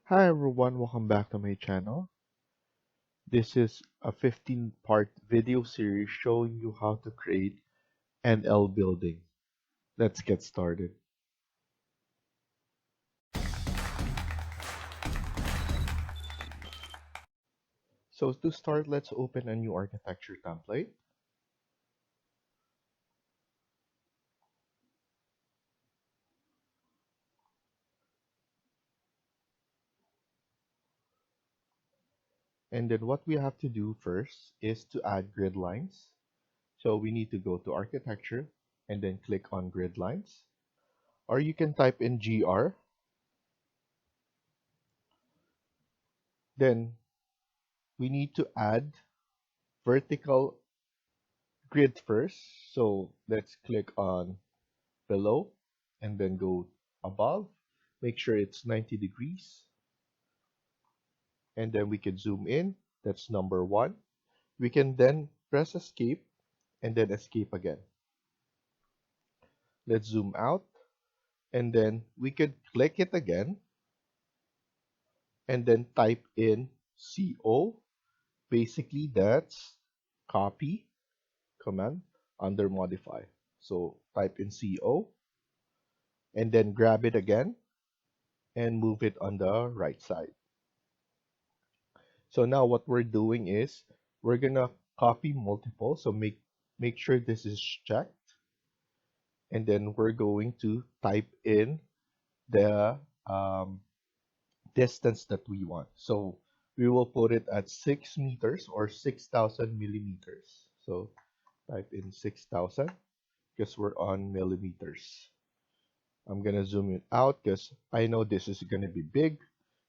Hi everyone, welcome back to my channel. This is a 15-part video series showing you how to create an L building. Let's get started. So to start, let's open a new architecture template. And then what we have to do first is to add grid lines. So we need to go to architecture and then click on grid lines. Or you can type in GR. Then we need to add vertical grid first. So let's click on below and then go above. Make sure it's 90 degrees. And then we can zoom in. That's number one. We can then press escape and then escape again. Let's zoom out. And then we could click it again and then type in CO. Basically, that's copy command under modify. So type in CO and then grab it again and move it on the right side. So now what we're doing is we're gonna copy multiple. So make sure this is checked, and then we're going to type in the distance that we want. So we will put it at 6 meters or 6,000 millimeters. So type in 6,000 because we're on millimeters. I'm gonna zoom it out because I know this is gonna be big.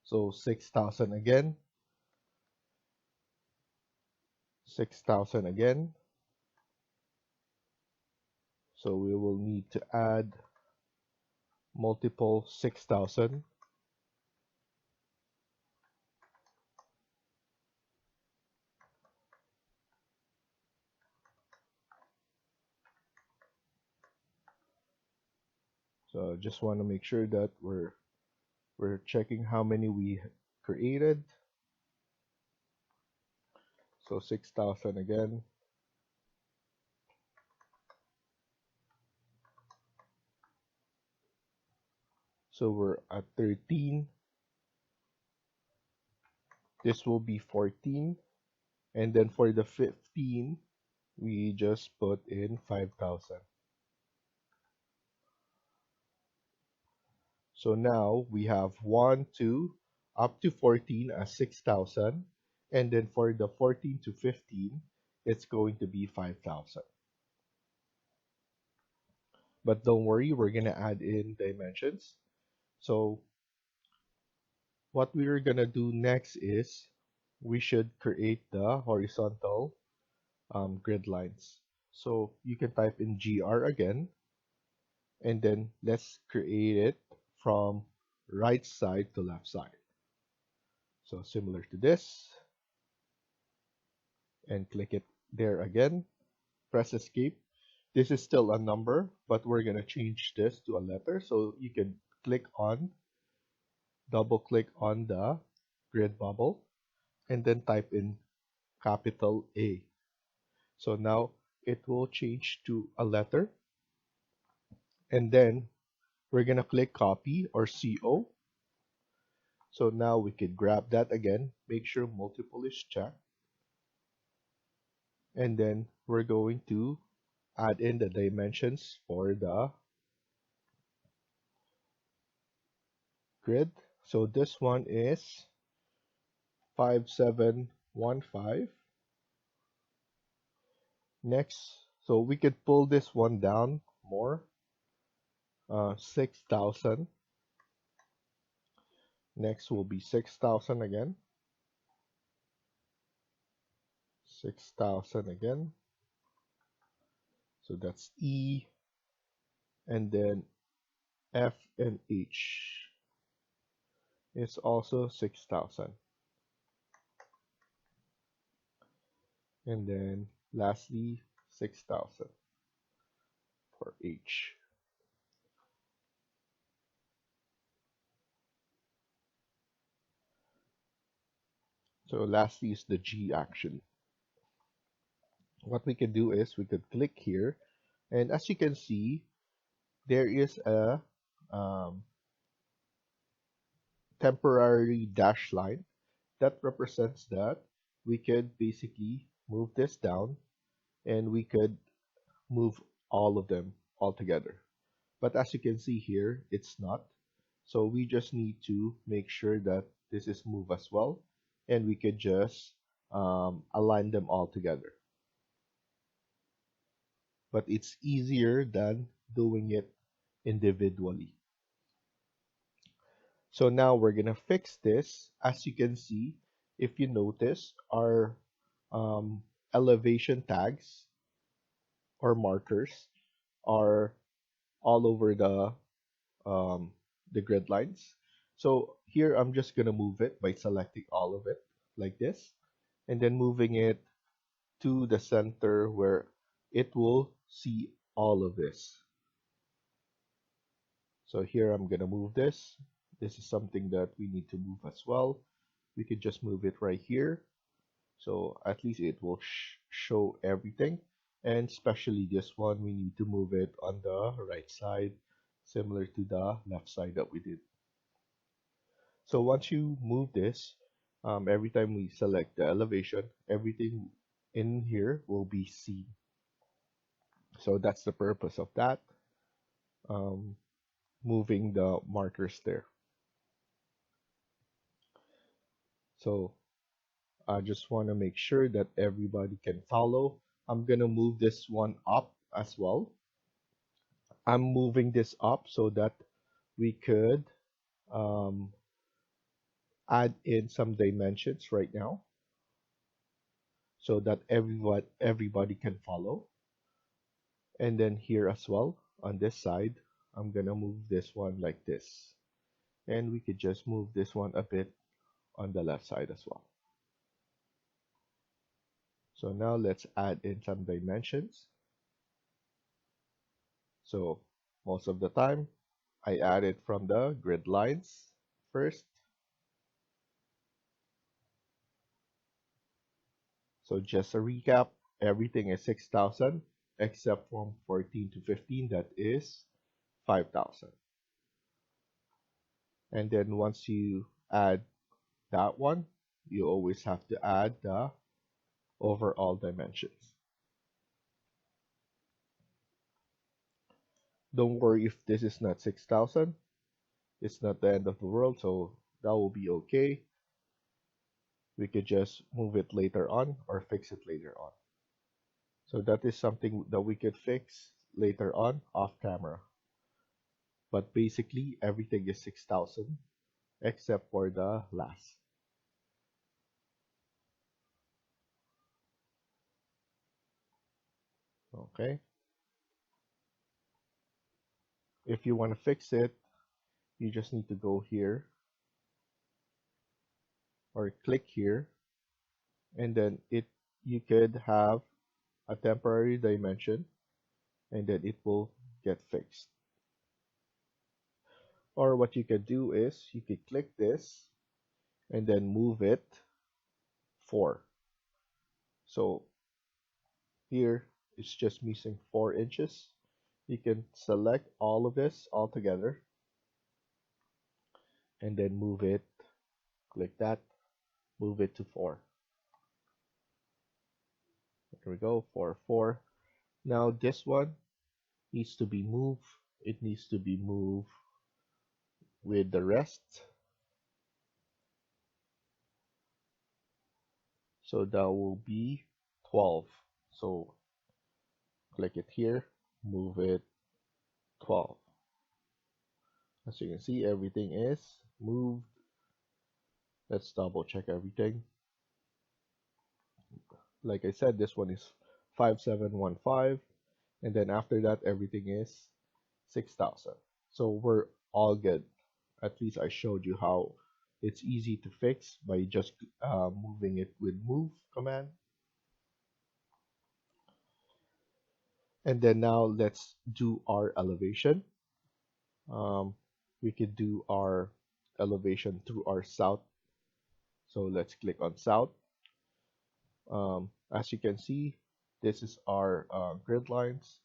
So 6,000 again, 6,000 again. So we will need to add multiple 6,000. So just want to make sure that we're checking how many we created. So 6,000 again. So we're at 13. This will be 14. And then for the 15, we just put in 5,000. So now we have 1, 2, up to 14 as 6,000. And then for the 14 to 15, it's going to be 5,000. But don't worry, we're going to add in dimensions. So what we're going to do next is we should create the horizontal grid lines. So you can type in GR again, and then let's create it from right side to left side. So similar to this, and click it there again. Press escape. This is still a number, but we're going to change this to a letter. So you can double click on the grid bubble, and then type in capital A. So now it will change to a letter, and then we're going to click copy or CO. So now we can grab that again, make sure multiple is checked, and then we're going to add in the dimensions for the grid. So this one is 5715. Next, so we could pull this one down more, 6,000. Next will be 6,000 again, 6,000 again. So that's E, and then F and H is also 6,000. And then lastly, 6,000 for H. So lastly is the G action. What we can do is we could click here, and as you can see, there is a um, temporary dash line that represents that we could basically move this down and we could move all of them all together. But as you can see here, it's not. So we just need to make sure that this is moved as well, and we could just align them all together. But it's easier than doing it individually. So now we're gonna fix this. As you can see, if you notice, our um, elevation tags or markers are all over um, the grid lines. So here I'm just gonna move it by selecting all of it like this, and then moving it to the center where it will see all of this. So here I'm gonna move this. This is something that we need to move as well. We could just move it right here. So at least it will show everything. And especially this one, we need to move it on the right side, similar to the left side that we did. So once you move this, every time we select the elevation, everything in here will be seen. So that's the purpose of that, um, moving the markers there. So I just want to make sure that everybody can follow. I'm going to move this one up as well. I'm moving this up so that we could um, add in some dimensions right now so that everybody can follow. And then here as well on this side, I'm gonna move this one like this. And we could just move this one a bit on the left side as well. So now let's add in some dimensions. So most of the time, I add it from the grid lines first. So just a recap, everything is 6,000 except from 14 to 15, that is 5,000. And then once you add that one, you always have to add the overall dimensions. Don't worry if this is not 6,000. It's not the end of the world, so that will be okay. We could just move it later on or fix it later on. So that is something that we could fix later on off camera. But basically, everything is 6,000 except for the last. Okay. If you want to fix it, you just need to go here or click here, and then you could have a temporary dimension, and then it will get fixed. Or what you can do is you could click this and then move it 4. So here it's just missing 4 inches. You can select all of this all together and then move it, click that, move it to 4. There we go, 4, 4. Now this one needs to be moved. It needs to be moved with the rest. So that will be 12. So click it here, move it 12. As you can see, everything is moved. Let's double check everything. Like I said, this one is 5715, and then after that, everything is 6,000. So we're all good. At least I showed you how it's easy to fix by just moving it with move command. And then now let's do our elevation. We could do our elevation through our south. So let's click on south. As you can see, this is our grid lines.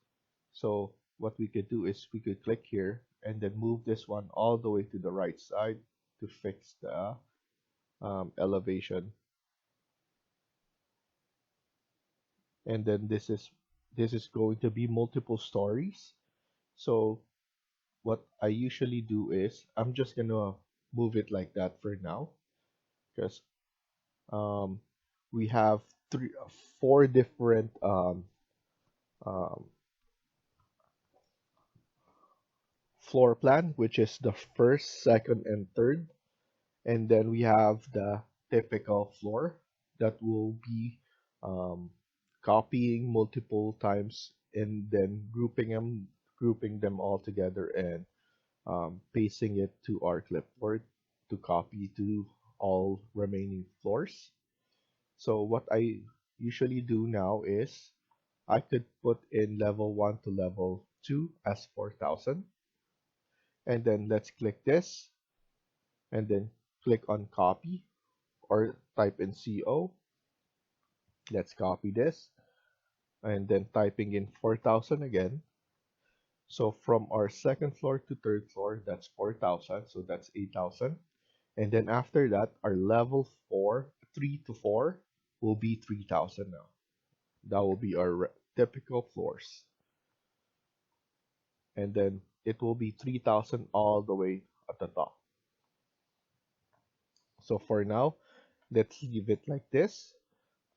So what we could do is we could click here and then move this one all the way to the right side to fix the elevation. And then this is going to be multiple stories. So what I usually do is I'm just gonna move it like that for now because um, we have four different um, floor plan, which is the first, second, and third, and then we have the typical floor that will be um, copying multiple times and then grouping them all together and pasting it to our clipboard to copy to all remaining floors. So what I usually do now is I could put in level 1 to level 2 as 4,000, and then let's click this and then click on copy or type in CO. Let's copy this and then typing in 4,000 again. So from our second floor to third floor, that's 4,000, so that's 8,000. And then after that, our level 4, 3 to 4 will be 3,000 now. That will be our typical floors. And then it will be 3,000 all the way at the top. So for now, let's leave it like this.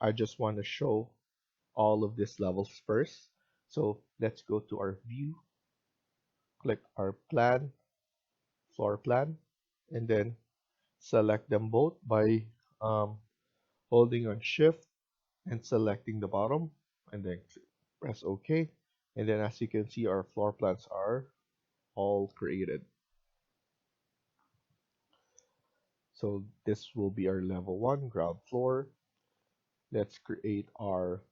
I just want to show all of these levels first. So let's go to our view, click our plan, floor plan, and then select them both by um, holding on shift and selecting the bottom and then press OK. And then as you can see, our floor plans are all created. So this will be our level 1 ground floor. Let's create our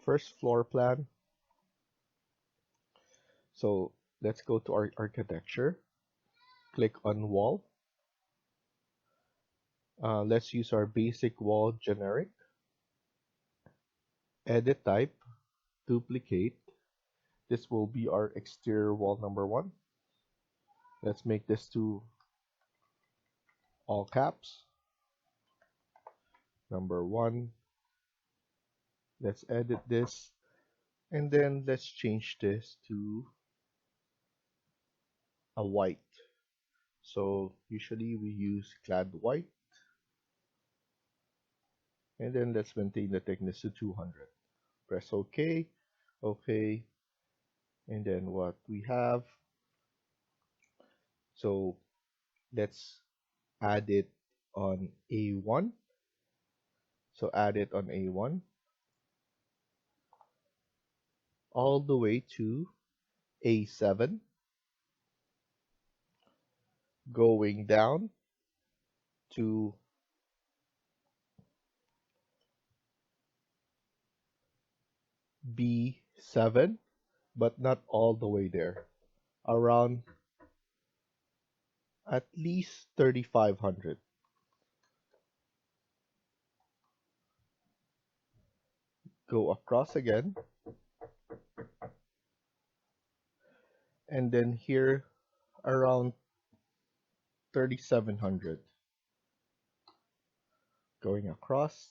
first floor plan. So let's go to our architecture, click on wall. Let's use our basic wall generic, edit type, duplicate. This will be our exterior wall number 1. Let's make this to all caps. Number 1. Let's edit this and then let's change this to a white. So usually we use clad white, and then let's maintain the thickness to 200. Press OK, OK, and then what we have. So let's add it on A1. So add it on A1 all the way to A7, going down to B7, but not all the way there. Around at least 3,500. Go across again, and then here around 3,700. Going across,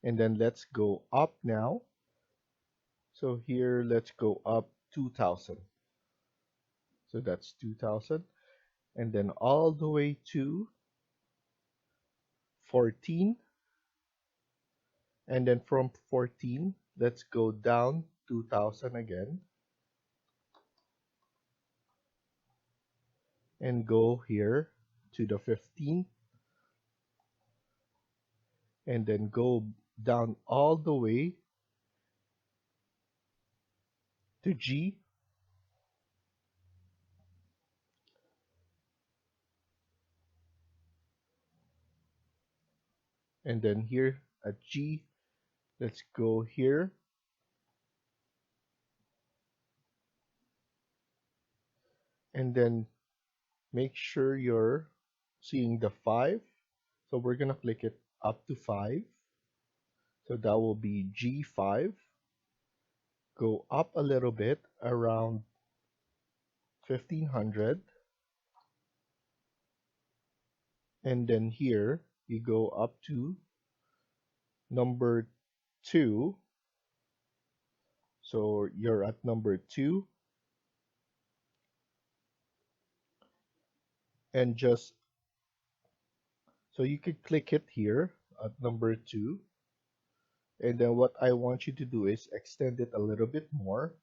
and then let's go up now. So here, let's go up 2,000. So that's 2,000. And then all the way to 14. And then from 14, let's go down 2,000 again. And go here to the 15. And then go down all the way to G. And then here at G, let's go here. And then make sure you're seeing the 5 So we're gonna click it up to 5. So that will be G5. Go up a little bit around 1500. And then here you go up to number 2. So you're at number 2 and just so you could click it here at number 2. And then what I want you to do is extend it a little bit more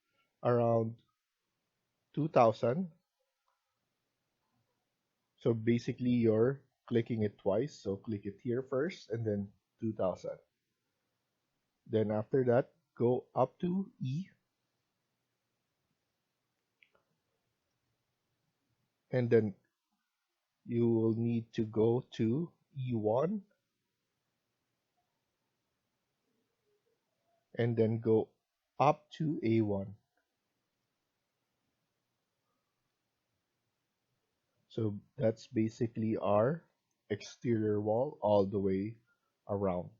around 2000. So basically you're clicking it twice. So click it here first and then 2000. Then after that, go up to E and then you will need to go to E1 and then go up to A1. So that's basically our exterior wall all the way around.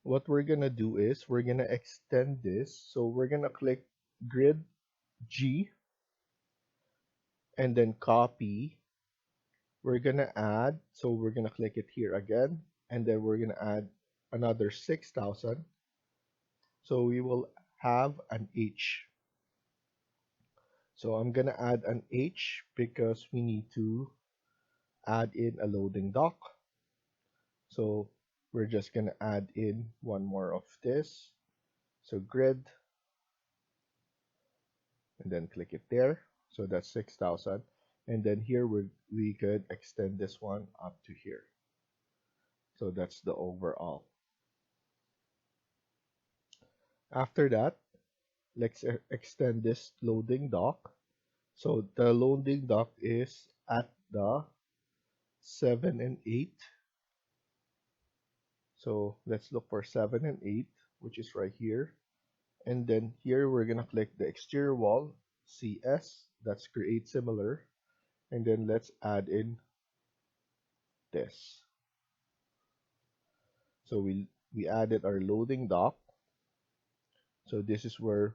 What we're gonna do is we're gonna extend this. So we're gonna click grid G and then copy. We're gonna add, so we're gonna click it here again, and then we're gonna add another 6000. So we will have an H. So I'm gonna add an H because we need to add in a loading dock. So we're just gonna add in one more of this. So grid, and then click it there. So that's 6000. And then here we could extend this one up to here. So that's the overall. After that, let's extend this loading dock. So the loading dock is at the 7 and 8. So let's look for 7 and 8, which is right here. And then here we're gonna click the exterior wall, CS, that's create similar. And then let's add in this. So we added our loading dock. So this is where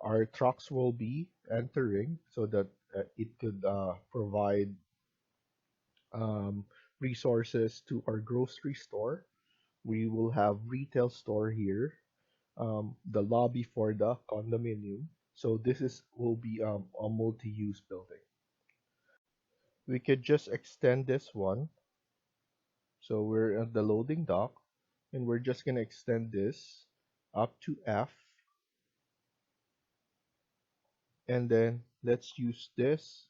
our trucks will be entering, so that it could provide resources to our grocery store. We will have retail store here, the lobby for the condominium. So this will be a multi-use building. We could just extend this one. So we're at the loading dock, and we're just gonna extend this up to F. And then let's use this,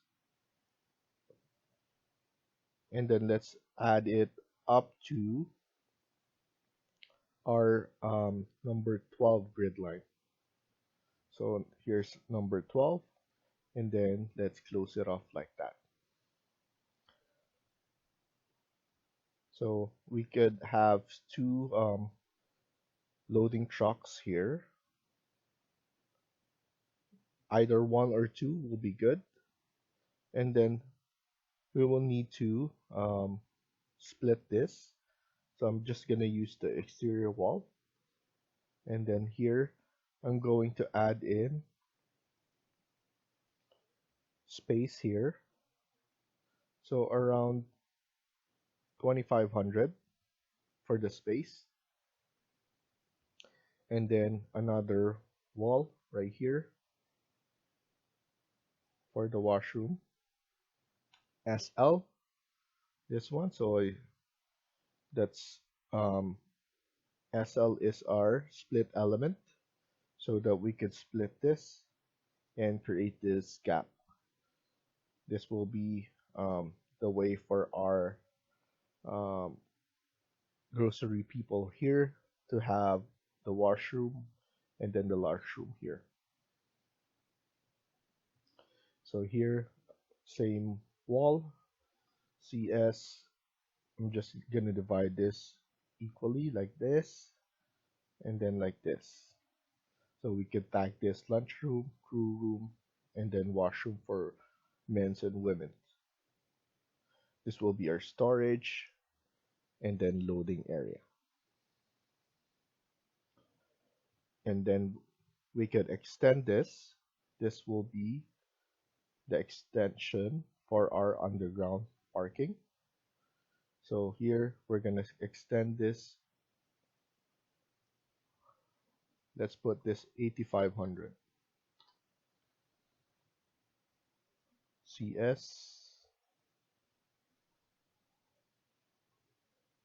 and then let's add it up to our number 12 grid line. So here's number 12, and then let's close it off like that. So we could have two loading trucks here. Either one or two will be good. And then we will need to split this. So I'm just gonna use the exterior wall. And then here, I'm going to add in space here. So around 2500 for the space. And then another wall right here for the washroom. SL, this one. So that's SL is our split element, so that we could split this and create this gap. This will be the way for our grocery people here to have the washroom and then the lunchroom here. So here, same wall, CS. I'm just gonna divide this equally like this, and then like this. So we could tag this lunchroom, crew room, and then washroom for men's and women's. This will be our storage and then loading area. And then we could extend this. This will be the extension for our underground parking. So here we're going to extend this. Let's put this 8500 CS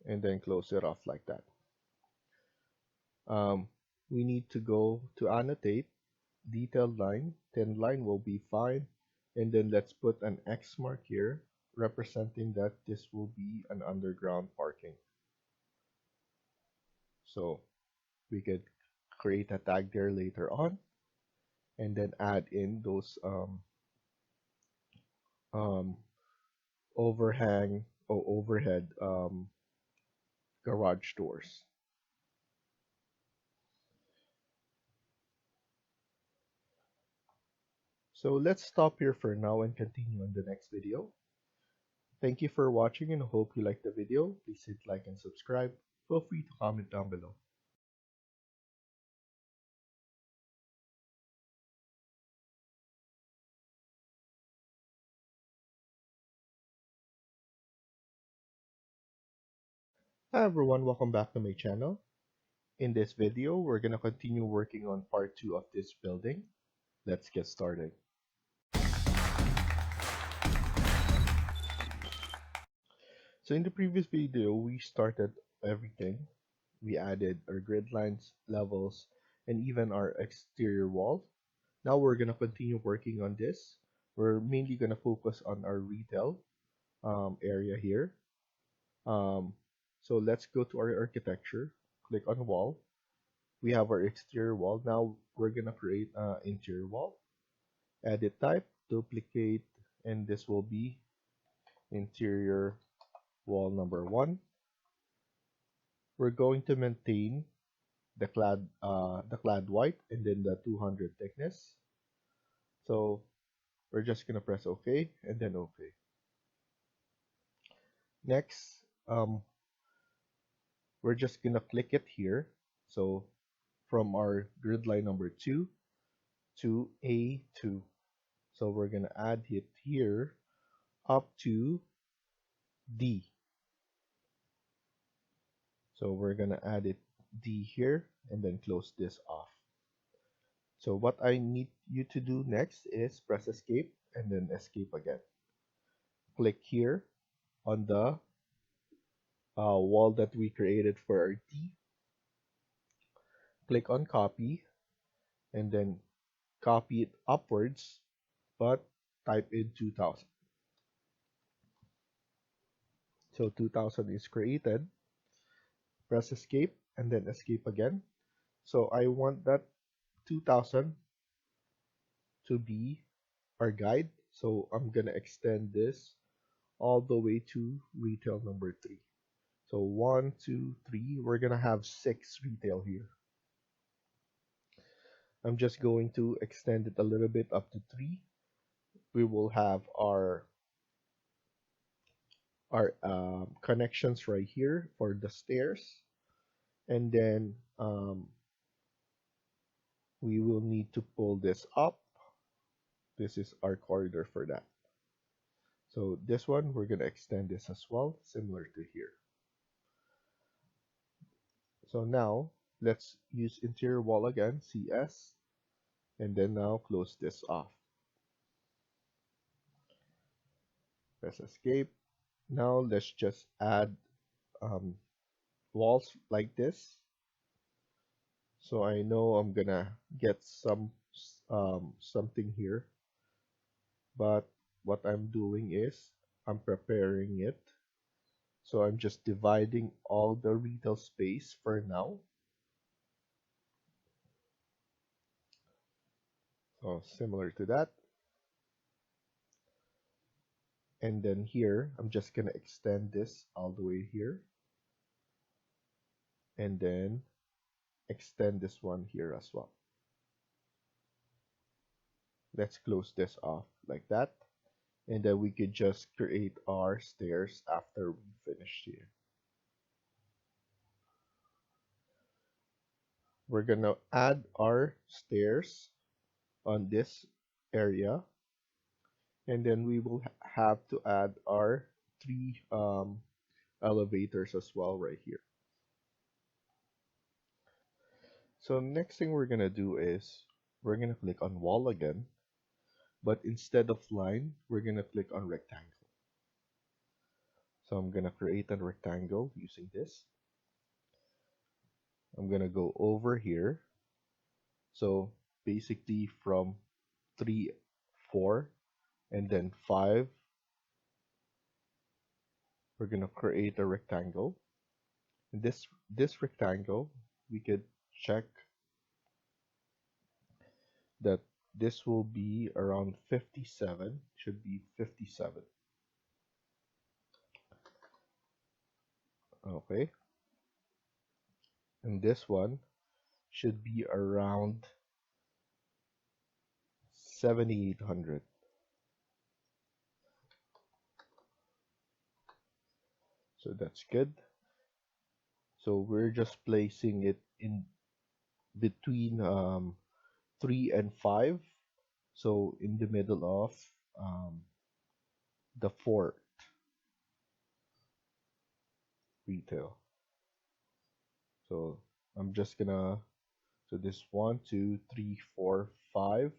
and then close it off like that. We need to go to annotate, detailed line, thin line will be fine, and then let's put an X mark here representing that this will be an underground parking. So we could create a tag there later on and then add in those um, overhang or overhead garage doors. So let's stop here for now and continue in the next video. Thank you for watching and I hope you liked the video. Please hit like and subscribe. Feel free to comment down below. Hi everyone, welcome back to my channel. In this video, we're going to continue working on part 2 of this building. Let's get started. So in the previous video, we started everything. We added our grid lines, levels, and even our exterior wall. Now we're going to continue working on this. We're mainly going to focus on our retail area here. So let's go to our architecture, click on wall. We have our exterior wall. Now we're going to create an interior wall. Edit type, duplicate, and this will be interior wall number 1. We're going to maintain the clad white and then the 200 thickness. So we're just gonna press OK and then OK. Next, we're just gonna click it here. So from our grid line number 2 to A2. So we're gonna add it here up to D. So we're gonna add it D here and then close this off. So what I need you to do next is press escape and then escape again. Click here on the wall that we created for our D. Click on copy and then copy it upwards, but type in 2000. So 2000 is created. Press escape and then escape again. So I want that 2000 to be our guide. So I'm gonna extend this all the way to retail number 3. So 1, 2, 3. We're gonna have 6 retail here. I'm just going to extend it a little bit up to 3. We will have our connections right here for the stairs, and then we will need to pull this up. This is our corridor for that. So this one, we're going to extend this as well, similar to here. So now, let's use interior wall again, CS, and then now close this off. Press escape. Now let's just add walls like this. So I know I'm gonna get something here, but what I'm doing is I'm preparing it. So I'm just dividing all the retail space for now. So similar to that. And then here, I'm just gonna extend this all the way here. And then extend this one here as well. Let's close this off like that. and then we could just create our stairs after we finish here. We're gonna add our stairs on this area, and then we will have to add our three elevators as well right here. So next thing we're gonna do is we're gonna click on wall again, but instead of line, we're gonna click on rectangle. So I'm gonna create a rectangle using this. I'm gonna go over here. So basically from 3, 4, and then 5, we're gonna create a rectangle. And this rectangle, we could check that this will be around 57, should be 57. Okay, and this one should be around 7,800. So that's good. So we're just placing it in between 3 and 5. So in the middle of um, the fourth retail. So I'm just gonna, so this 1, 2, 3, 4, 5,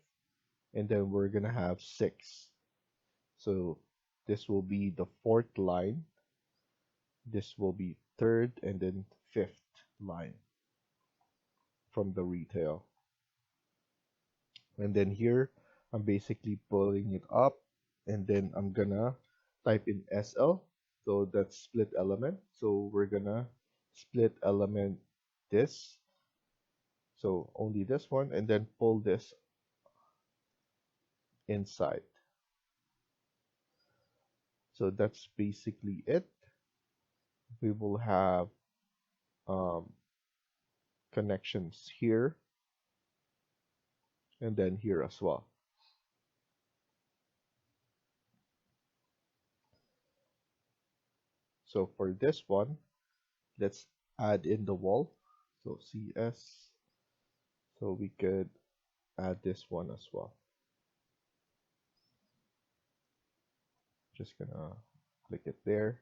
and then we're gonna have 6. So this will be the fourth line. This will be third and then fifth line from the retail. And then here, I'm basically pulling it up, and then I'm gonna type in SL. So that's split element. So we're gonna split element this. So only this one, and then pull this inside. So that's basically it. We will have um, connections here and then here as well. So for this one, let's add in the wall. So CS, so we could add this one as well. Just gonna click it there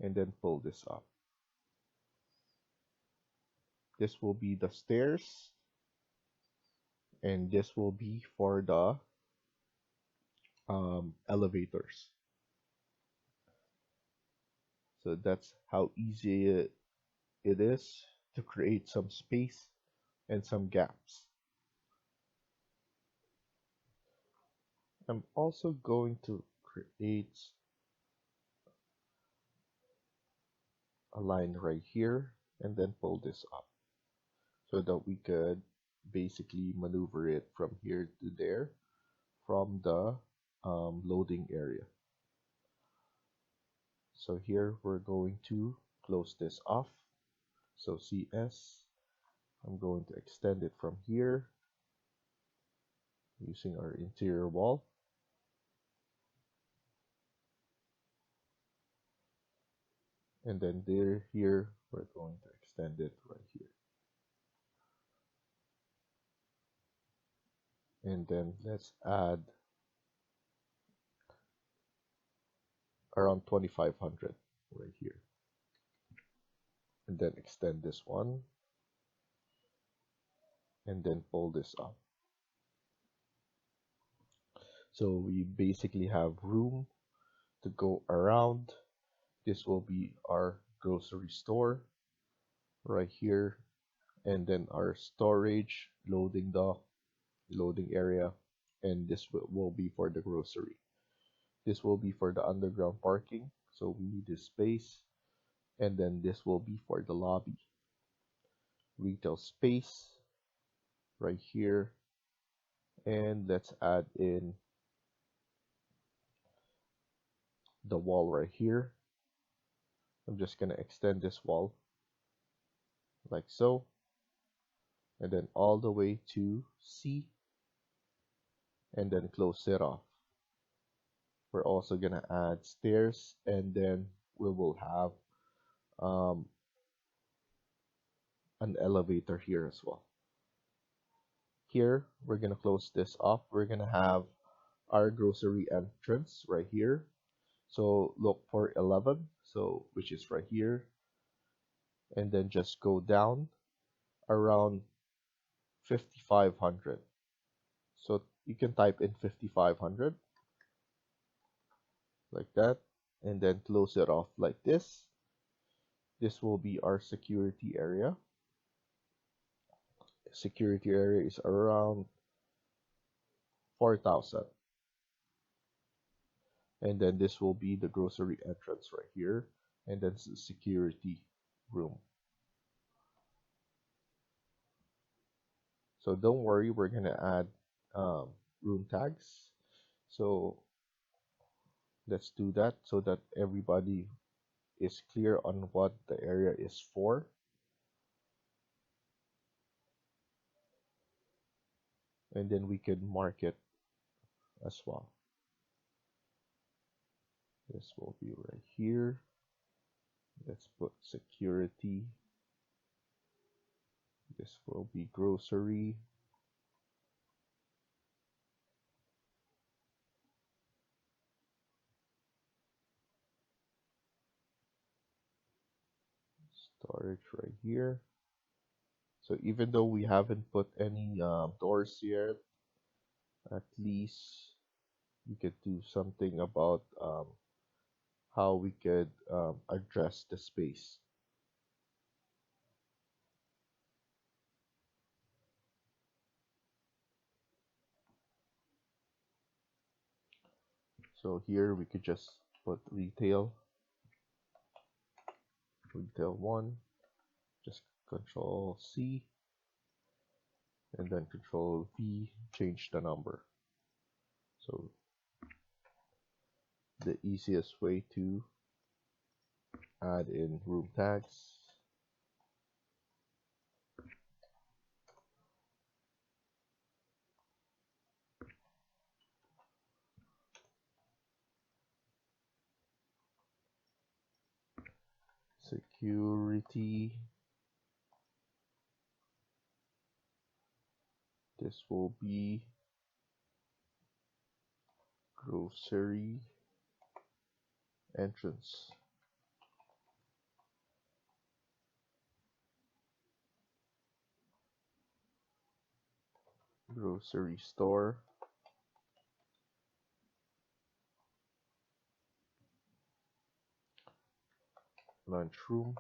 and then pull this up. This will be the stairs, and this will be for the elevators. So that's how easy it is to create some space and some gaps. I'm also going to create a line right here and then pull this up so that we could basically maneuver it from here to there from the loading area. So here we're going to close this off. So CS, I'm going to extend it from here using our interior wall. And then here, we're going to extend it right here. And then let's add around 2,500 right here. And then extend this one. And then pull this up. So we basically have room to go around. This will be our grocery store right here. And then our storage, loading dock, loading area. And this will be for the grocery. This will be for the underground parking. So we need this space. And then this will be for the lobby. Retail space right here. And let's add in the wall right here. I'm just gonna extend this wall like so, and then all the way to C, and then close it off. We're also gonna add stairs, and then we will have um, an elevator here as well. Here, we're gonna close this off. We're gonna have our grocery entrance right here. So look for 11, so which is right here, and then just go down around 5500. So you can type in 5500 like that, and then close it off like this. This will be our security area. Security area is around 4000. And then this will be the grocery entrance right here, and then the security room. So don't worry, we're gonna add room tags. So let's do that so that everybody is clear on what the area is for. And then we can mark it as well. This will be right here. Let's put security. This will be grocery. Storage right here. So even though we haven't put any doors yet, at least we could do something about how we could address the space. So here we could just put retail 1, just Control C, and then Control V, change the number. So the easiest way to add in room tags. Security. This will be grocery entrance. Grocery store. Lunchroom.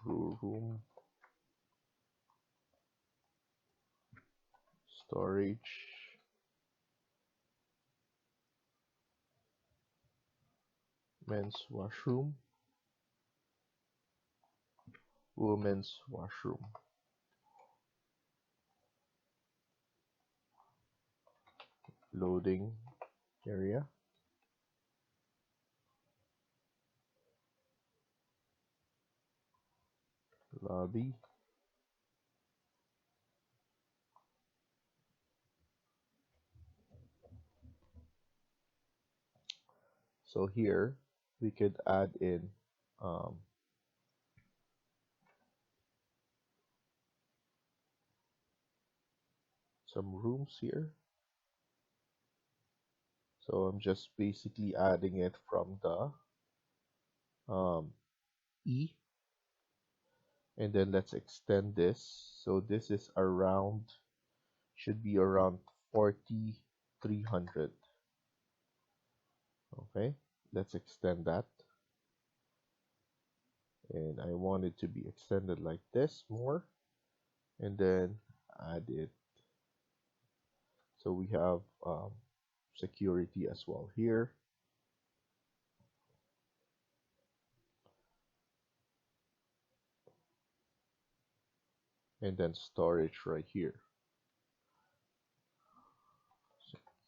Brew room. Storage. Men's washroom. Women's washroom. Loading area. Lobby. So here we could add in um, some rooms here. So I'm just basically adding it from the E, and then let's extend this. So this is around, should be around 4300. Okay, let's extend that. And I want it to be extended like this more, and then add it. So we have security as well here. And then storage right here.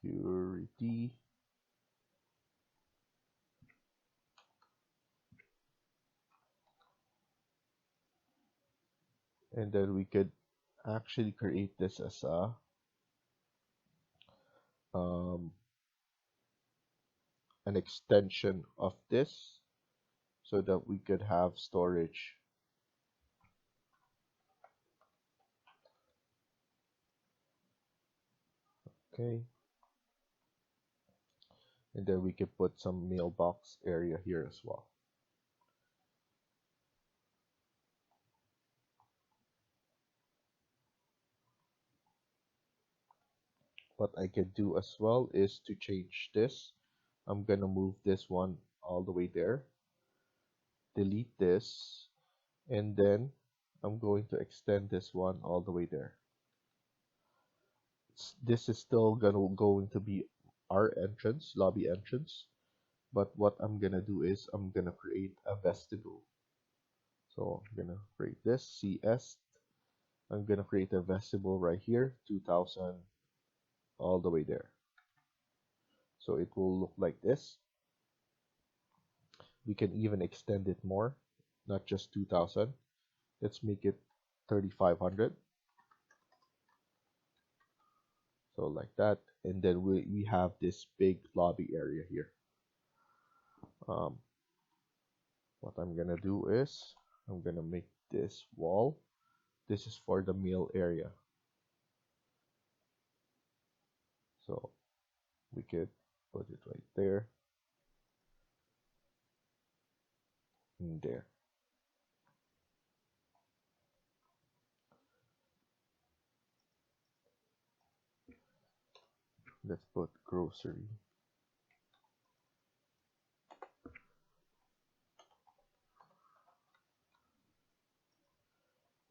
Security. And then we could actually create this as a um, an extension of this so that we could have storage. Okay, and then we could put some mailbox area here as well. What I can do as well is to change this. I'm gonna move this one all the way there, delete this, and then I'm going to extend this one all the way there. This is still going to be our entrance, lobby entrance, but what I'm gonna do is I'm gonna create a vestibule. So I'm gonna create this CS. I'm gonna create a vestibule right here, 2000 all the way there. So it will look like this. We can even extend it more, not just 2000. Let's make it 3500. So like that, and then we have this big lobby area here. What I'm gonna do is I'm gonna make this wall. This is for the mail area. So we could put it right there and there. Let's put grocery.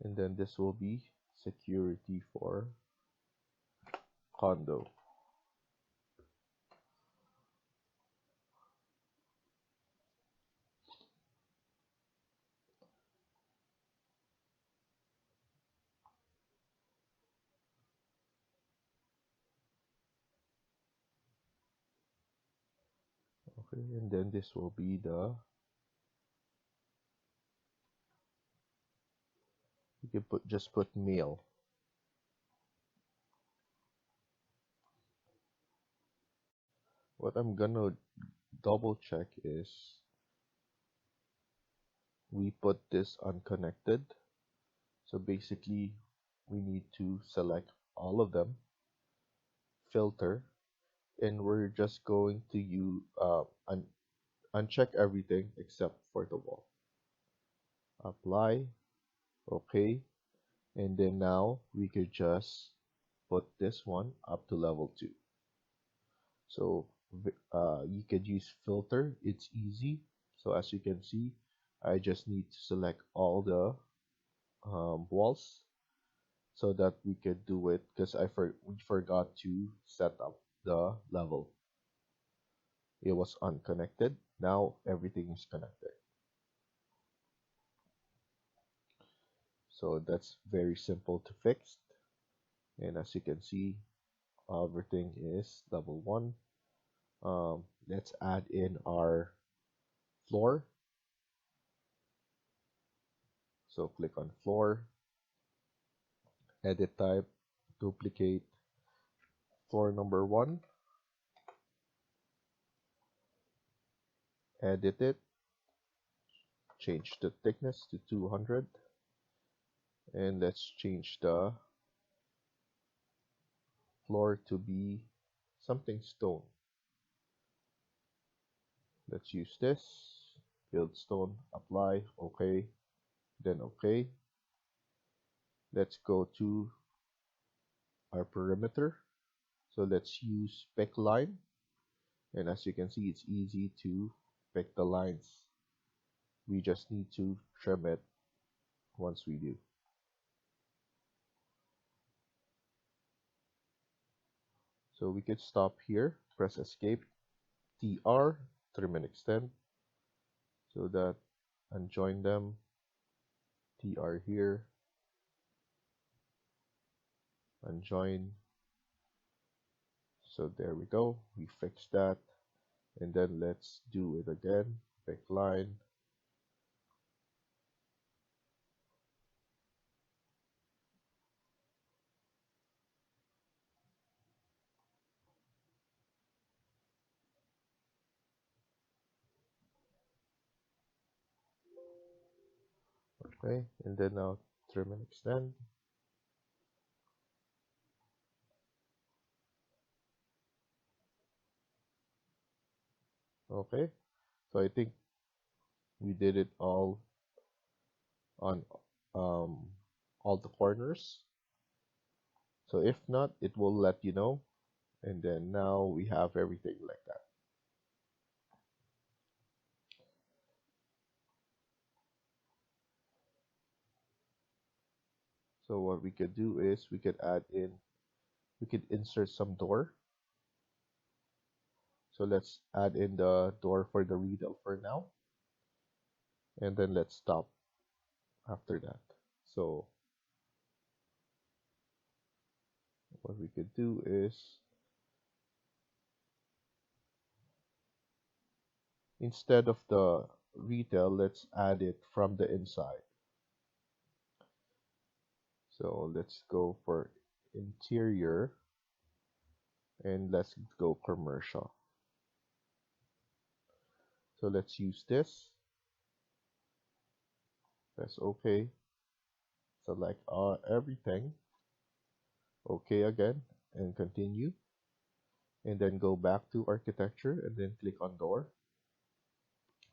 And then this will be security for condo. Okay, and then this will be the, you can just put mail. What I'm gonna double check is we put this unconnected. So basically we need to select all of them, filter, and we're just going to use uncheck everything except for the wall. Apply, okay, and then now we could just put this one up to level 2. So you could use filter, it's easy. So as you can see, I just need to select all the walls so that we could do it, because we forgot to set up the level. It was unconnected. Now everything is connected. So that's very simple to fix. And as you can see, everything is level 1. Let's add in our floor. So click on floor, edit type, duplicate floor number 1, edit it, change the thickness to 200, and let's change the floor to be something stone. Let's use this, build stone, apply, okay, then okay. Let's go to our perimeter. So let's use pick line, and as you can see, it's easy to pick the lines. We just need to trim it once we do. So we could stop here, press escape, TR, trim and extend, so that, and join them, TR here, and join. So there we go, we fixed that. And then let's do it again, pick line, Okay, and then now trim and extend. Okay, so I think we did it all on um, all the corners. So if not, it will let you know. And then now we have everything like that. So what we could do is we could insert some door. So let's add in the door for the retail for now. And then let's stop after that. So what we could do is instead of the retail, let's add it from the inside. So let's go for interior and let's go commercial. So let's use this. Press OK. Select everything. OK again and continue. And then go back to architecture and then click on door.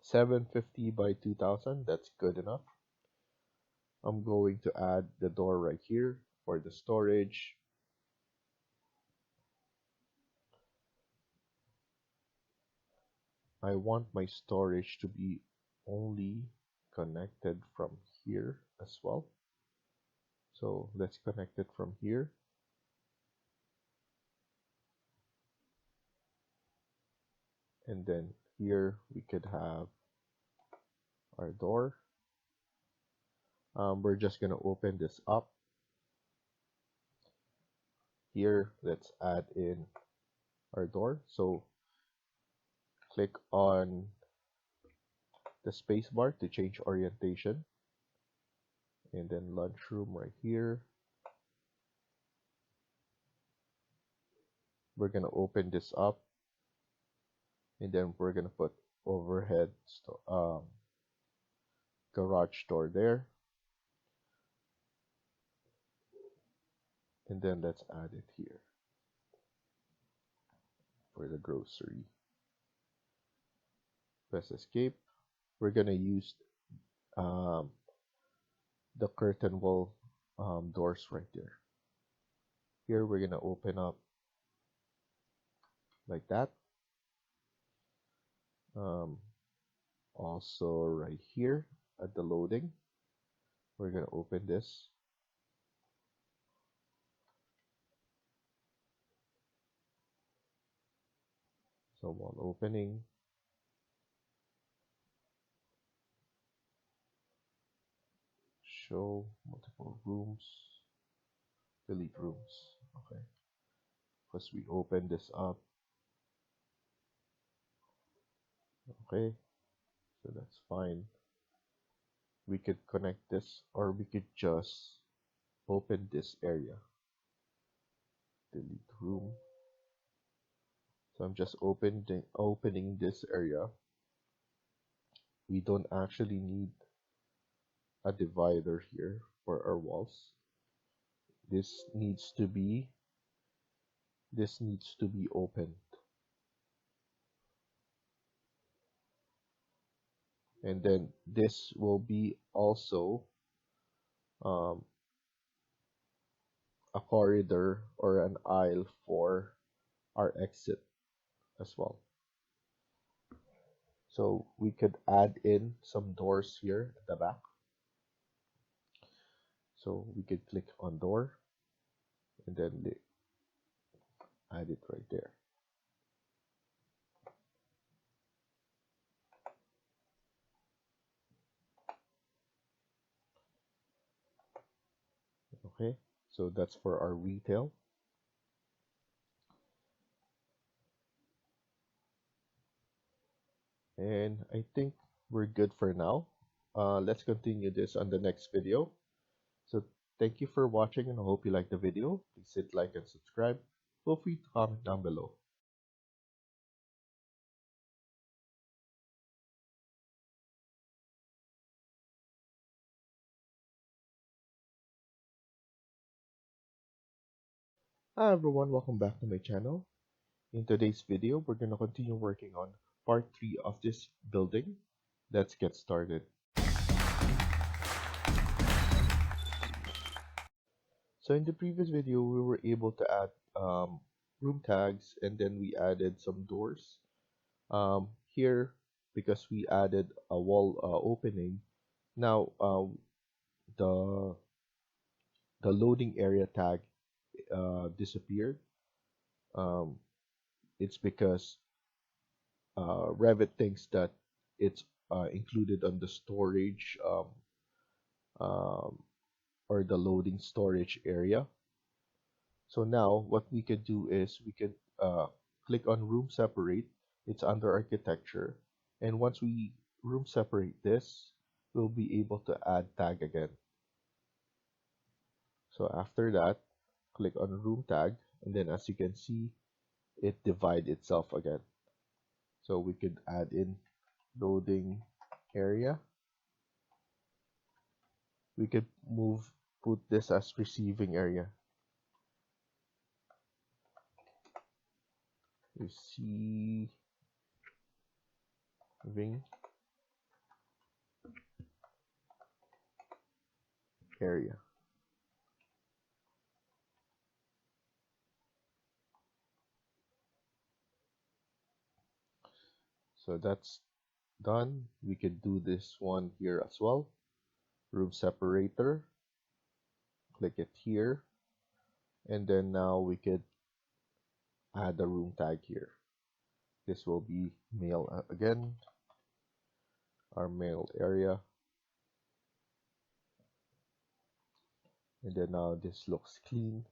750 by 2000, that's good enough. I'm going to add the door right here for the storage. I want my storage to be only connected from here as well. So let's connect it from here. And then here we could have our door. We're just going to open this up. Here, let's add in our door. So click on the space bar to change orientation. And then lunchroom right here. We're going to open this up. And then we're going to put overhead garage door there. And then let's add it here for the grocery. Press escape. We're going to use um, the curtain wall doors right there. Here we're going to open up like that. Also right here at the loading, we're going to open this. So while opening, show multiple rooms, delete rooms. Okay, because we open this up. Okay, so that's fine. We could connect this, or we could just open this area. Delete room. So I'm just opening this area. We don't actually need a divider here for our walls. This needs to be opened. And then this will be also um, a corridor or an aisle for our exit as well. So we could add in some doors here at the back. So we could click on door and then add it right there. Okay, so that's for our retail. And I think we're good for now. Let's continue this on the next video. So thank you for watching and I hope you liked the video. Please hit like and subscribe. Feel free to comment down below. Hi everyone, welcome back to my channel. In today's video, we're going to continue working on part 3 of this building. Let's get started. So in the previous video, we were able to add room tags and then we added some doors. Here, because we added a wall opening, now the, the loading area tag disappeared. Um, it's because Revit thinks that it's included on the storage um, or the loading storage area. So now what we could do is we could click on room separate. It's under architecture. And once we room separate this, we'll be able to add tag again. So after that, click on room tag. And then as you can see, it divide itself again. So we could add in loading area. We could put this as receiving area. Receiving area. So that's done. We can do this one here as well. Room separator. Click it here. And then now we could add a room tag here. This will be mail again. Our mail area. And then now this looks clean.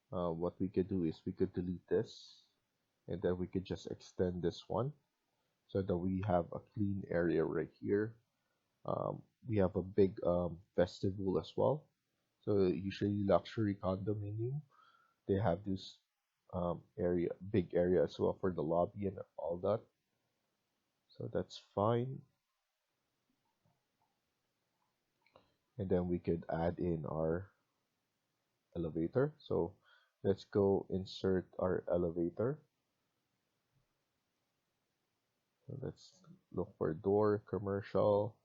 What we could do is we could delete this. And then we could just extend this one so that we have a clean area right here. We have a big vestibule as well. So usually luxury condominium, they have this big area as well for the lobby and all that. So that's fine. And then we could add in our elevator. So let's go insert our elevator. So let's look for door, commercial.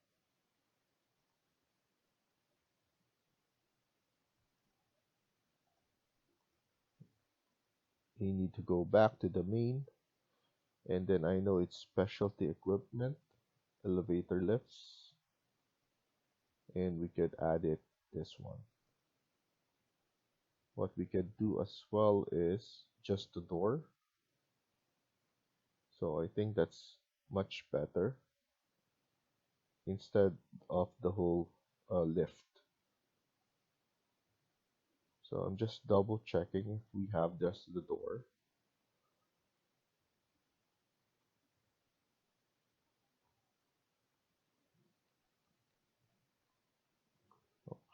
You need to go back to the main. And then I know it's specialty equipment, elevator lifts. And we could add it this one. What we could do as well is just the door. So I think that's much better instead of the whole lift. So I'm just double checking if we have just the door.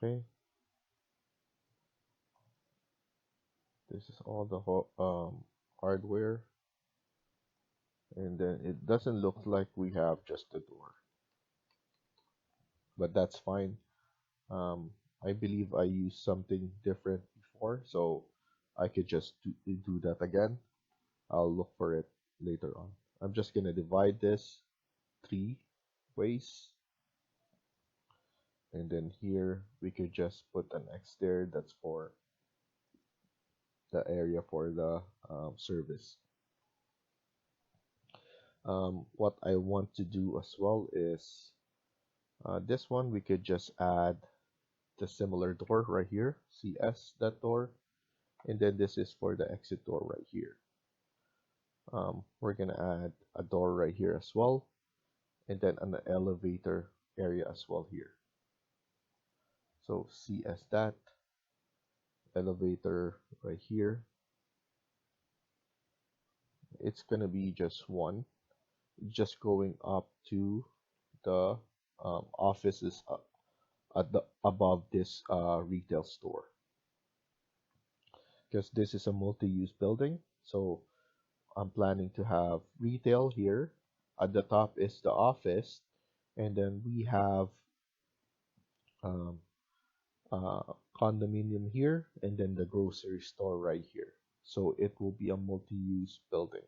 Okay. This is all the hardware. And then it doesn't look like we have just the door. But that's fine. I believe I used something different before, so I could just do that again. I'll look for it later on. I'm just gonna divide this 3 ways. And then here we could just put an X there. That's for the area for the service. What I want to do as well is this one we could just add the similar door right here, CS that door, and then this is for the exit door right here. We're gonna add a door right here as well, and then an elevator area as well here. So CS that, elevator right here. It's gonna be just one, just going up to the offices above this retail store, because this is a multi-use building. So I'm planning to have retail here. At the top is the office, and then we have um, uh, condominium here, and then the grocery store right here. So it will be a multi-use building.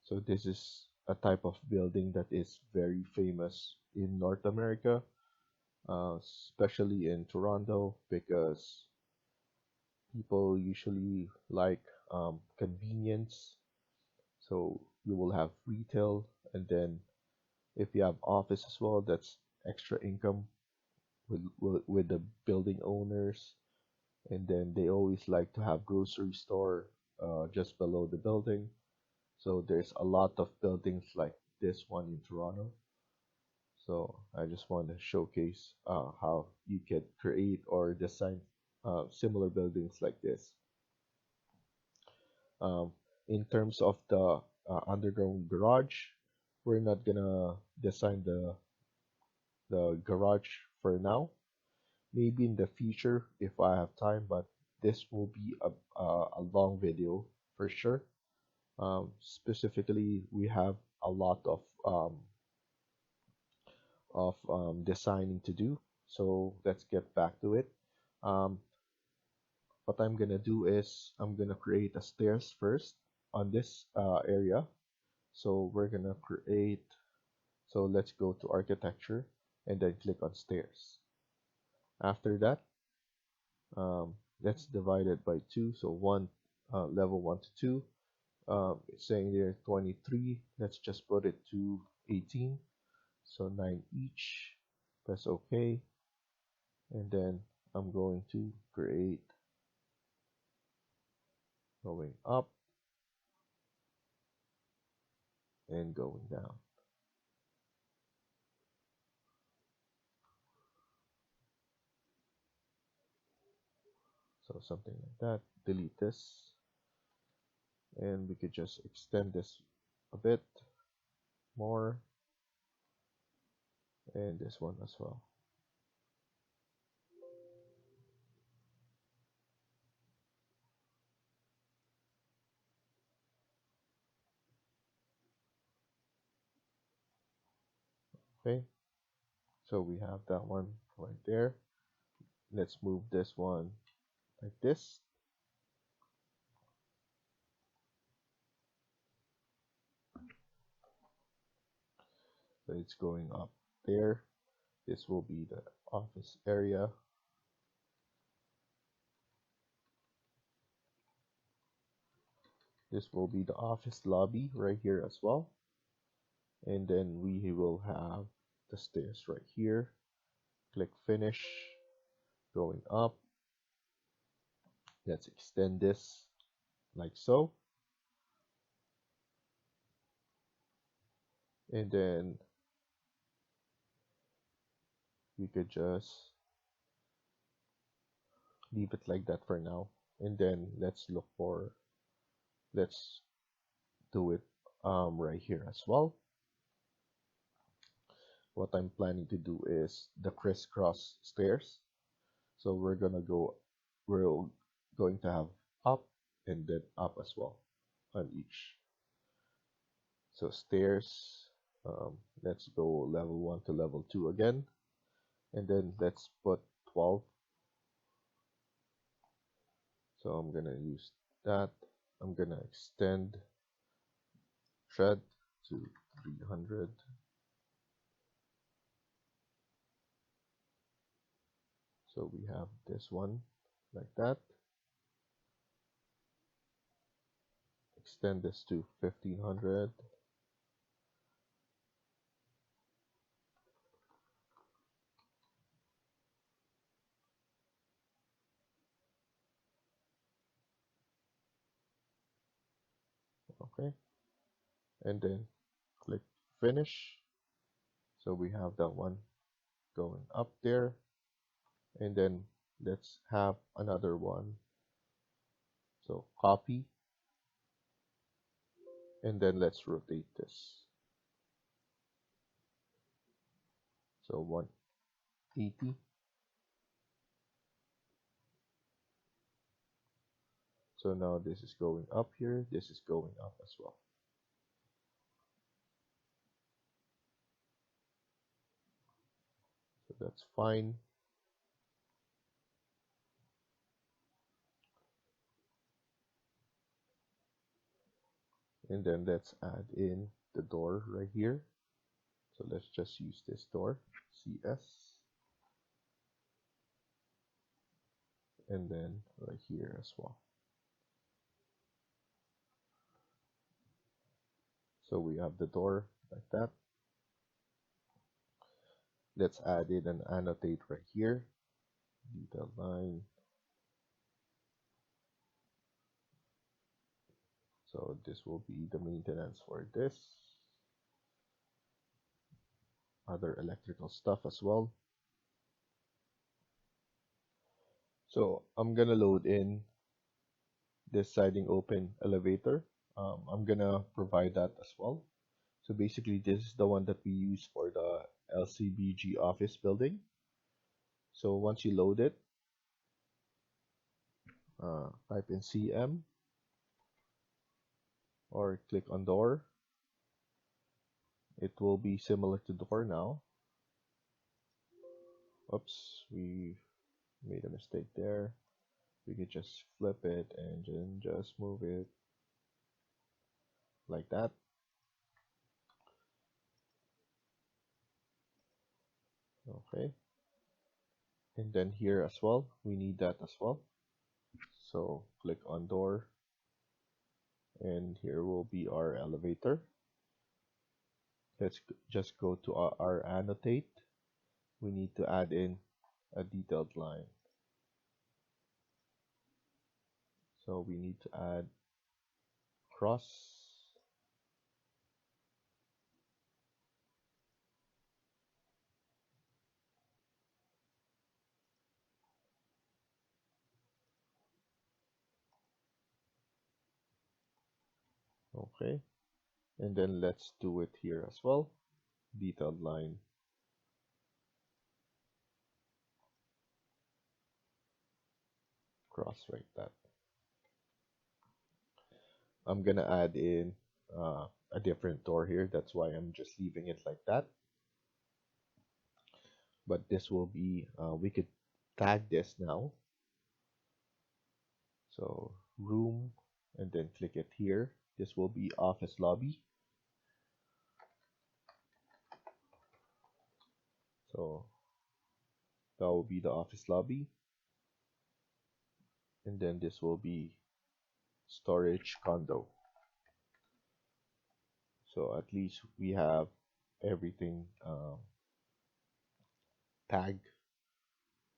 So this is a type of building that is very famous in North America, especially in Toronto, because people usually like convenience. So you will have retail, and then if you have office as well, that's extra income with the building owners. And then they always like to have grocery store just below the building. So there's a lot of buildings like this one in Toronto. So I just want to showcase how you can create or design similar buildings like this. Um, in terms of the underground garage, we're not gonna design the garage for now. Maybe in the future if I have time, but this will be a long video for sure. Specifically, we have a lot of designing to do. So let's get back to it. Um, what I'm gonna do is I'm gonna create a stairs first on this area. So we're gonna create. So let's go to architecture and then click on stairs. After that, let's divide it by two. So one level 1 to 2. It's saying there 23. Let's just put it to 18. So 9 each. Press OK. And then I'm going to create going up and going down. So something like that. Delete this. And we could just extend this a bit more. And this one as well. Okay. So we have that one right there. Let's move this one like this. So it's going up there. This will be the office area. This will be the office lobby right here as well. And then we will have the stairs right here. Click finish. Going up. Let's extend this like so. And then we could just leave it like that for now. And then let's do it right here as well. What I'm planning to do is the crisscross stairs. So we're going to have up and then up as well on each. So stairs, let's go level 1 to level 2 again. And then let's put 12. So I'm gonna use that. I'm gonna extend tread to 300. So we have this one like that. Extend this to 1500. Okay. And then click finish. So we have that one going up there. And then let's have another one. So copy. And then let's rotate this. So 180. So now this is going up here. This is going up as well. So that's fine. And then let's add in the door right here. So let's just use this door, CS, and then right here as well. So we have the door like that. Let's add in an annotate right here, detail line. So this will be the maintenance for this. Other electrical stuff as well. So I'm gonna load in this siding open elevator. I'm gonna provide that as well. So basically this is the one that we use for the LCBG office building. So once you load it, type in CM or click on door. It will be similar to door now. Oops, we made a mistake there. We could just flip it and then just move it like that. Okay. And then here as well, we need that as well. So click on door, and here will be our elevator. Let's just go to our annotate. We need to add in a detailed line. So we need to add cross. Okay. And then let's do it here as well. Detailed line. Cross like that. I'm gonna add in a different door here. That's why I'm just leaving it like that. But this will be, we could tag this now. So room, and then click it here. This will be office lobby. So that will be the office lobby. And then this will be storage condo. So at least we have everything tagged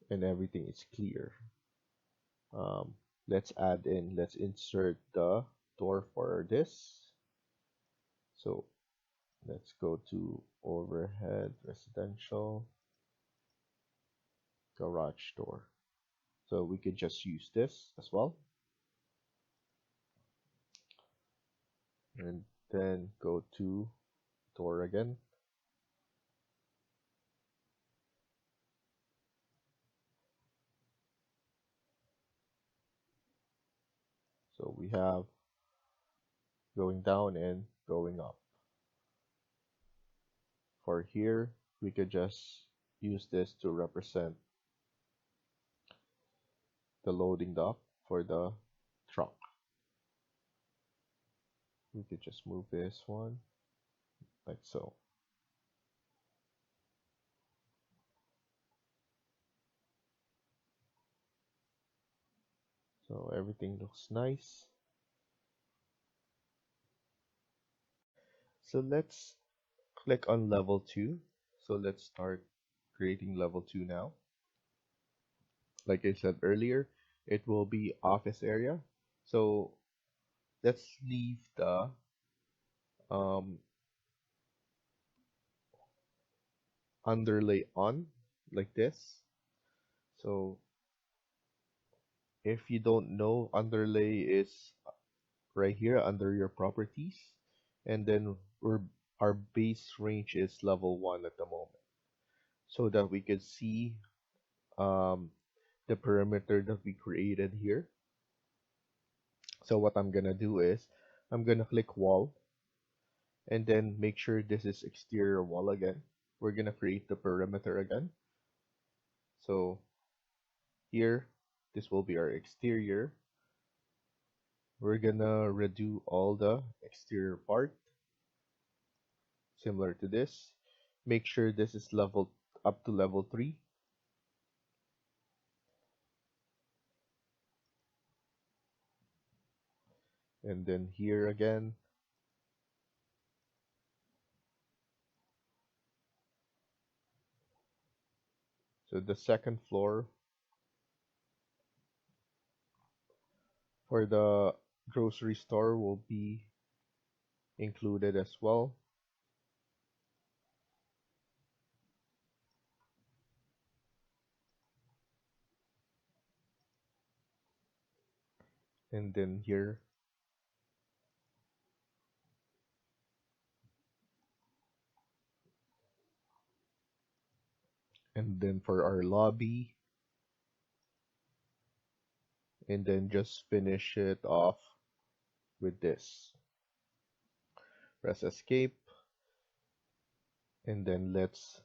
and everything is clear. Um, let's insert the door for this. So let's go to overhead residential garage door. So we could just use this as well. And then go to door again. So we have going down and going up. For here, we could just use this to represent the loading dock for the truck. We could just move this one like so. So everything looks nice. So let's click on level 2. So let's start creating level 2 now. Like I said earlier, it will be office area. So let's leave the um, underlay on like this. So if you don't know, underlay is right here under your properties, and then our base range is level 1 at the moment, so that we can see the perimeter that we created here. So what I'm gonna do is I'm gonna click wall, and then make sure this is exterior wall again. We're gonna create the perimeter again. So here, this will be our exterior. We're gonna redo all the exterior part similar to this. Make sure this is level up to level 3. And then here again. So the second floor for the grocery store will be included as well. And then here, and then for our lobby, and then just finish it off with this. Press escape, and then let's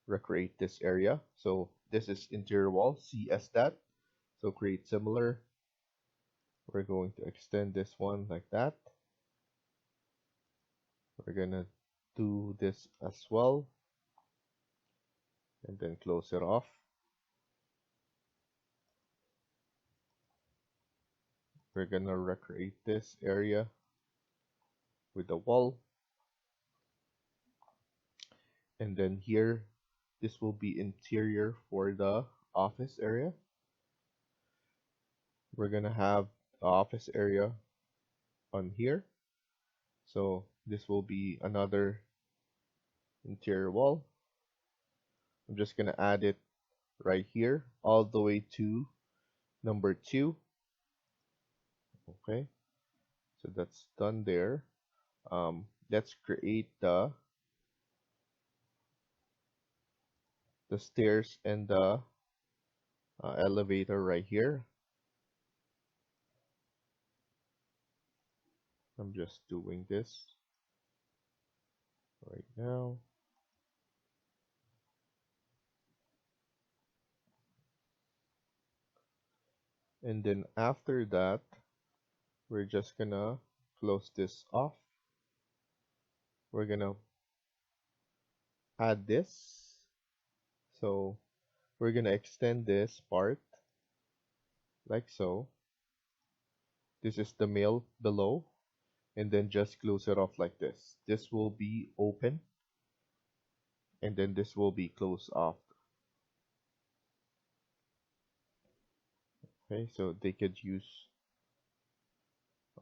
recreate this area. So this is interior wall, CS that. So create similar. We're going to extend this one like that. We're gonna do this as well, and then close it off. We're gonna recreate this area with the wall, and then here, this will be interior for the office area. We're gonna have the office area on here. So this will be another interior wall. I'm just gonna add it right here all the way to number 2. Okay, so that's done there. Let's create the stairs and the elevator right here. I'm just doing this right now. And then after that, we're just gonna close this off. We're gonna add this. So we're gonna extend this part like so. This is the mail below, and then just close it off like this. This will be open, and then this will be closed off. Okay, so they could use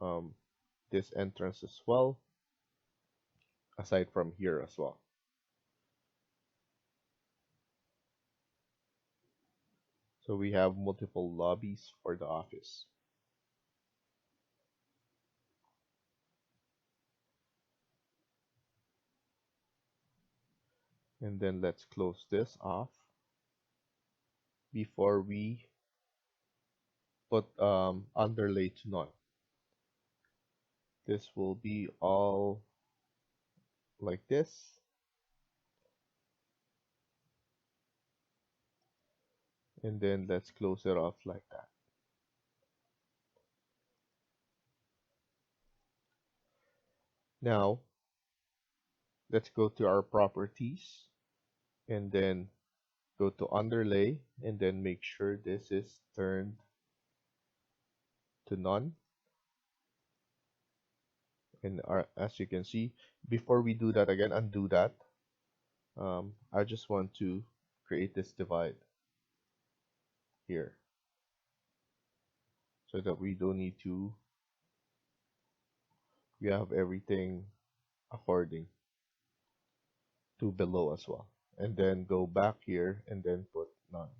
um, this entrance as well, aside from here as well. So we have multiple lobbies for the office. And then let's close this off before we put underlay to none. This will be all like this. And then let's close it off like that. Now, let's go to our properties and then go to underlay and then make sure this is turned to none. And as you can see, before we do that again, undo that. I just want to create this divide here so that we don't need to, we have everything according to below as well. And then go back here and then put none.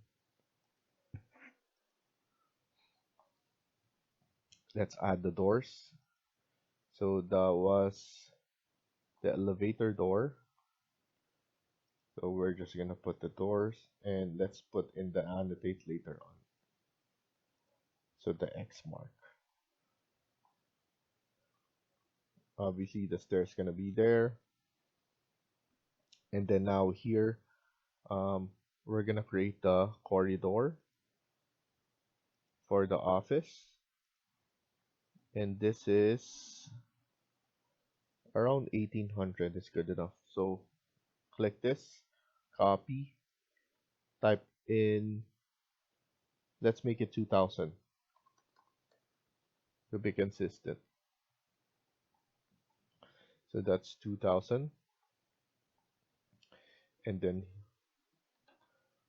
Let's add the doors. So that was the elevator door. So we're just gonna put the doors and let's put in the annotate later on. So the X mark. Obviously the stairs gonna be there. And then now here, we're gonna create the corridor for the office, and this is around 1800 is good enough. So click this, copy, type in, let's make it 2000 to be consistent. So that's 2000, and then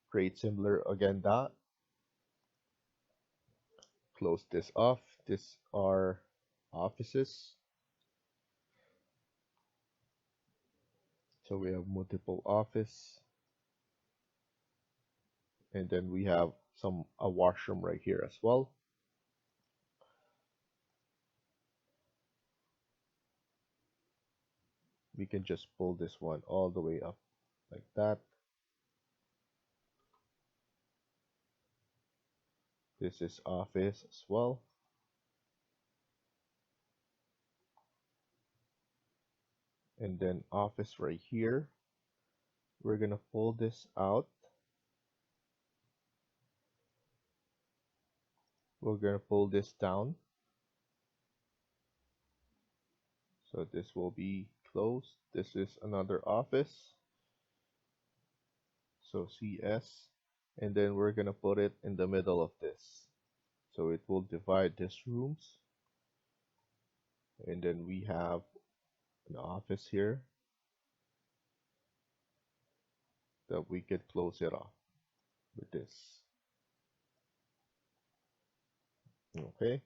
create similar again dot, close this off. These are offices. So we have multiple office, and then we have a washroom right here as well. We can just pull this one all the way up like that. This is office as well. And then office right here. We're gonna pull this out. We're gonna pull this down. So this will be closed. This is another office. So CS. And then we're gonna put it in the middle of this. So it will divide these rooms. And then we have an office here that we could close it off with this. Okay.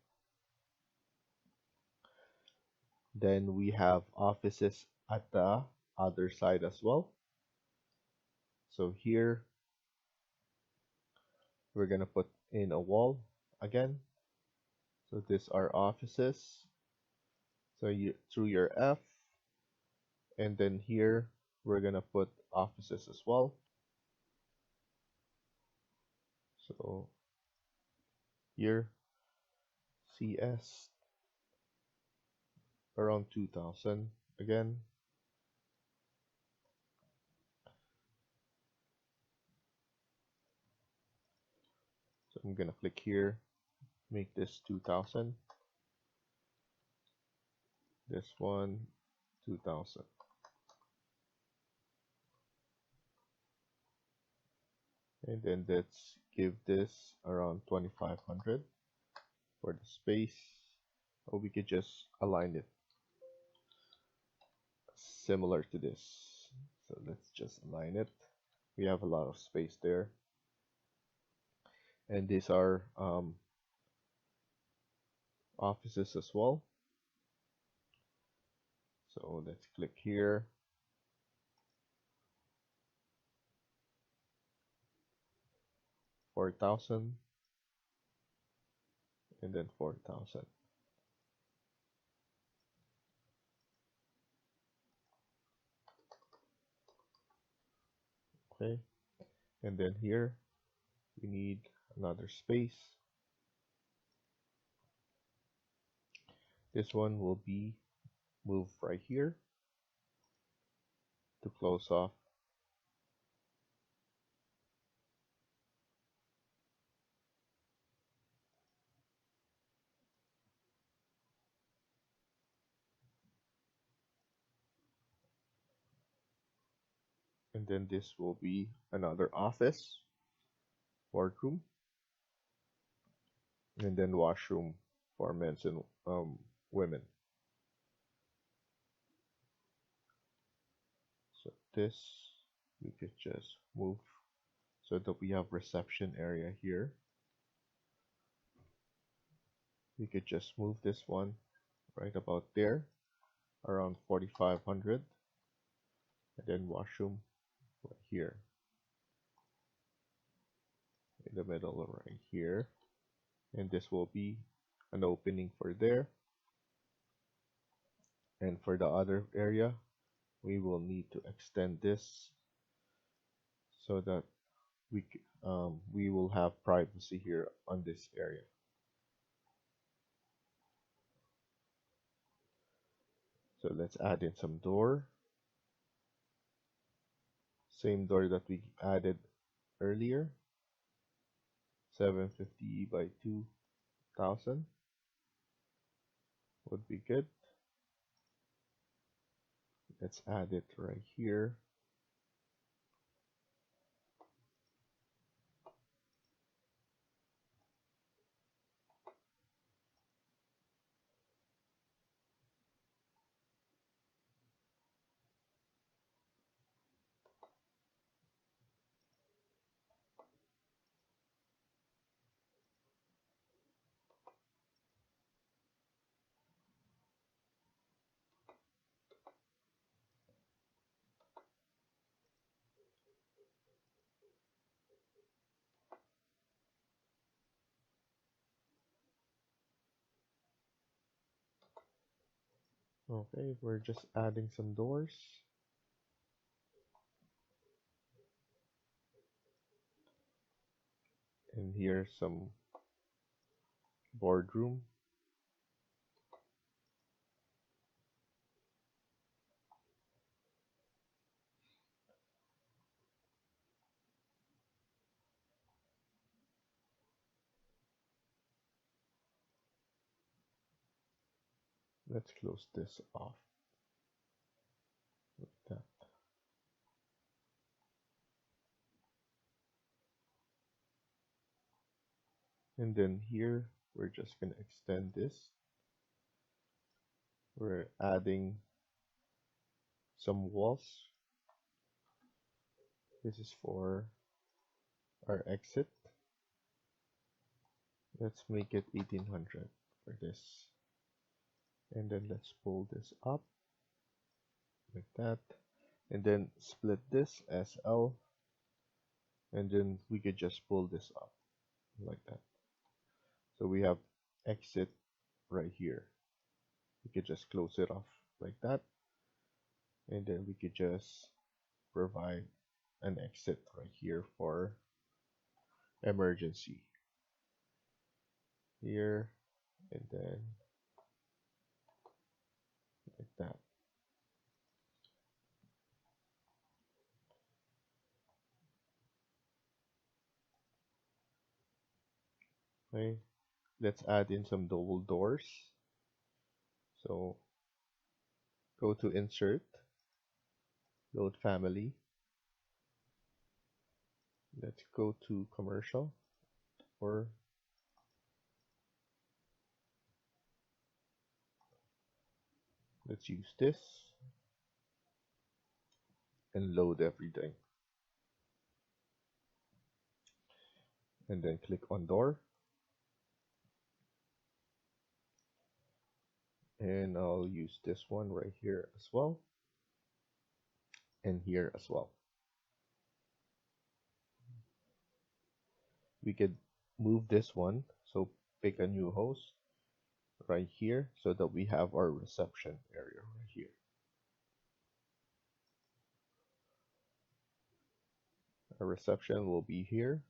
Then we have offices at the other side as well. So here we're gonna put in a wall again. So these are offices. So you through your F, and then here we're gonna put offices as well. So here CS around 2000 again. So I'm gonna click here, make this 2000. This one 2000. And then let's give this around 2500 for the space, or we could just align it similar to this. So let's just align it. We have a lot of space there. And these are offices as well. So let's click here. $4,000 and then 4,000. Okay, and then here we need another space. This one will be moved right here to close off. And then this will be another office, wardroom, and then washroom for men's and women. So this we could just move so that we have reception area here. We could just move this one right about there, around 4500, and then washroom right here in the middle right here, and this will be an opening for there. And for the other area we will need to extend this so that we will have privacy here on this area. So let's add in some door, same door that we added earlier. 750 by 2000 would be good. Let's add it right here. Okay, we're just adding some doors. And here's some boardroom. Let's close this off like that. And then here, we're just gonna extend this. We're adding some walls. This is for our exit. Let's make it 1800 for this. And then let's pull this up like that. And then split this as L. And then we could just pull this up like that. So we have exit right here. We could just close it off like that. And then we could just provide an exit right here for emergency. Here and then like that. Okay, let's add in some double doors. So go to insert, load family. Let's go to commercial, or let's use this and load everything. And then click on door. And I'll use this one right here as well. And here as well. We could move this one. So pick a new host right here so that we have our reception area right here. Our reception will be here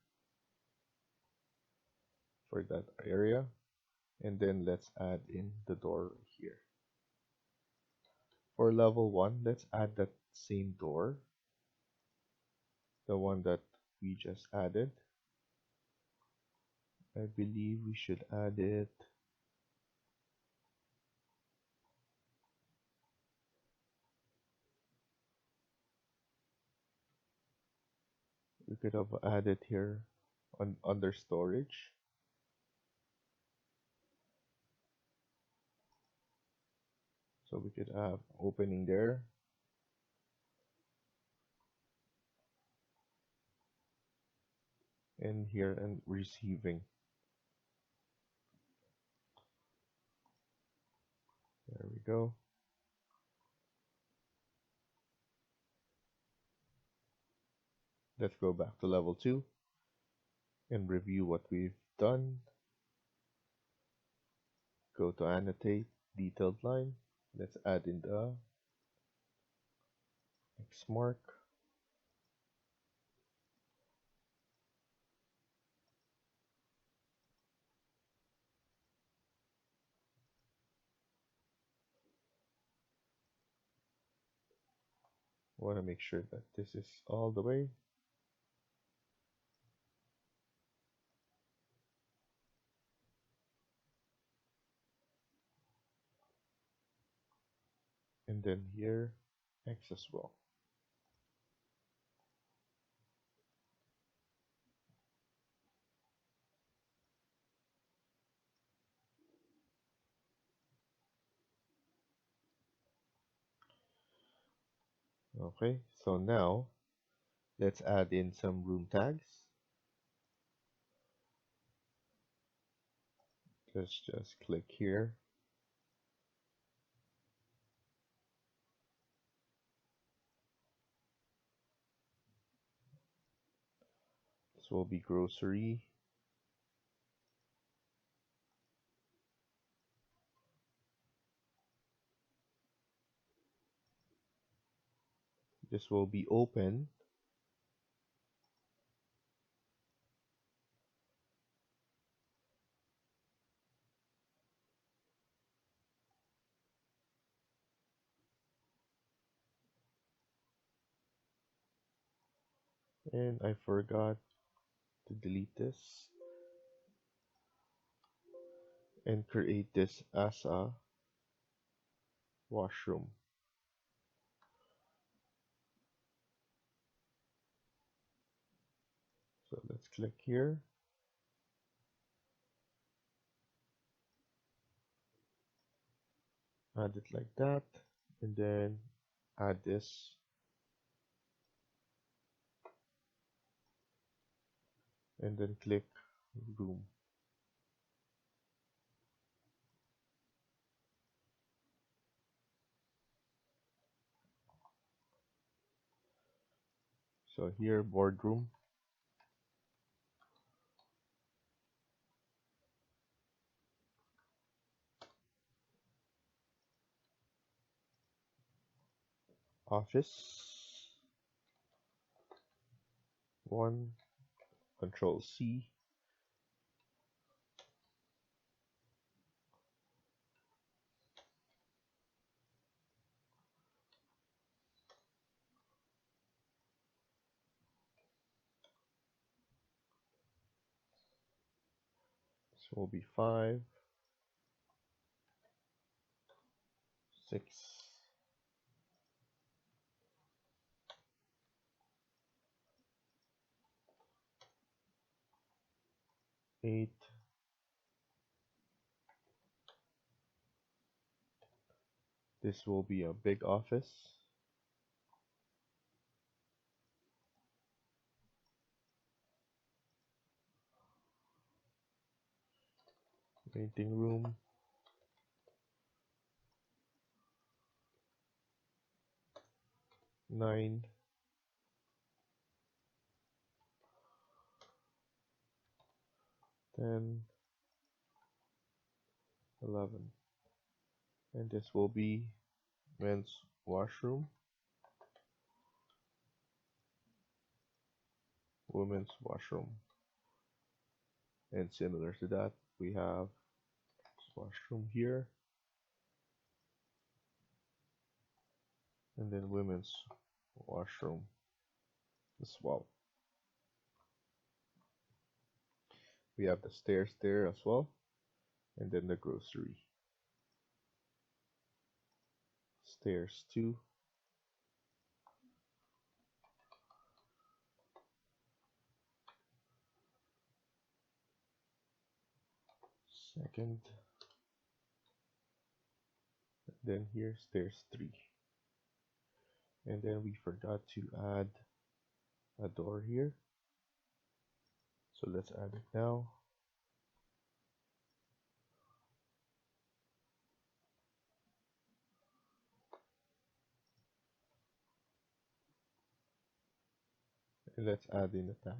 for that area. And then let's add in the door right here. For level 1, let's add that same door, the one that we just added. I believe we should add it we could have added here on under storage. So we could have opening there. And here and receiving. There we go. Let's go back to level 2 and review what we've done. Go to annotate, detailed line. Let's add in the X mark. I want to make sure that this is all the way. and then here X as well. Okay, so now let's add in some room tags. Let's just click here. This will be grocery. This will be open. And I forgot to delete this and create this as a washroom. So let's click here. Add it like that, and then add this, and then click room. So here, boardroom. Office. 1, Control C. This will be 5, 6, 8. This will be a big office. Painting room. 9, 10, 11. And this will be men's washroom, women's washroom. And similar to that, we have washroom here, and then women's washroom as well. We have the stairs there as well, and then the grocery. Stairs 2, second, then here stairs 3. And then we forgot to add a door here, so let's add it now. And let's add in a tag.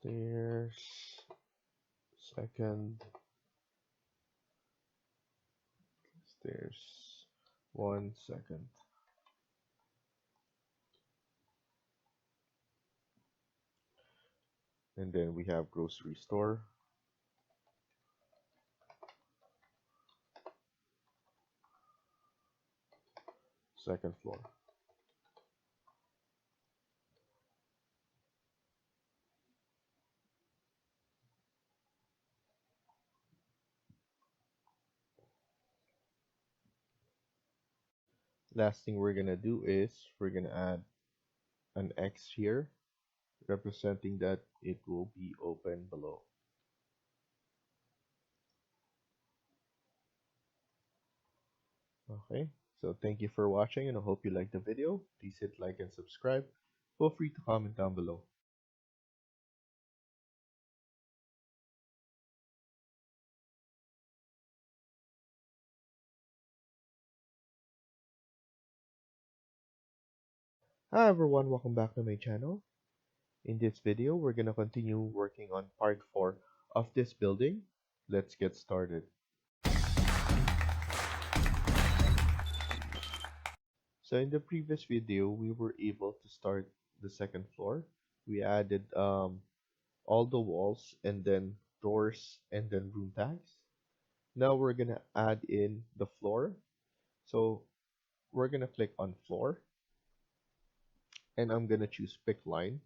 Stairs, second, stairs 1 second. And then we have grocery store, second floor. Last thing we're gonna do is we're gonna add an X here, representing that it will be open below. Okay, so thank you for watching and I hope you liked the video. Please hit like and subscribe. Feel free to comment down below. Hi everyone, welcome back to my channel. In this video, we're gonna continue working on part 4 of this building. Let's get started. So in the previous video, we were able to start the second floor. We added all the walls and then doors and then room tags. Now we're gonna add in the floor. So we're gonna click on floor and I'm gonna choose pick line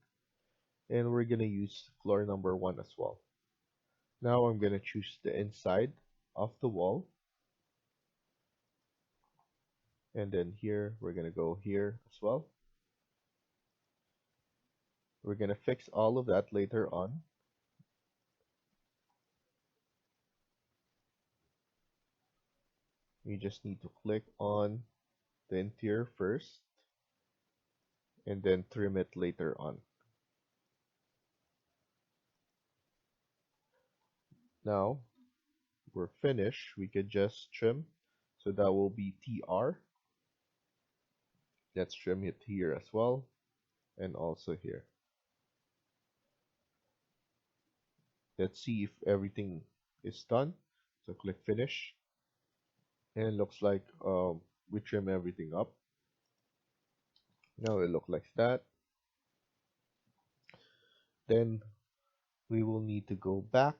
and we're gonna use floor number 1 as well. Now I'm gonna choose the inside of the wall and then here we're gonna go here as well. We're gonna fix all of that later on. We just need to click on the interior first and then trim it later on. Now we're finished. We could just trim, so that will be TR. Let's trim it here as well and also here. Let's see if everything is done. So click finish and it looks like we trim everything up. Now it looks like that. Then we will need to go back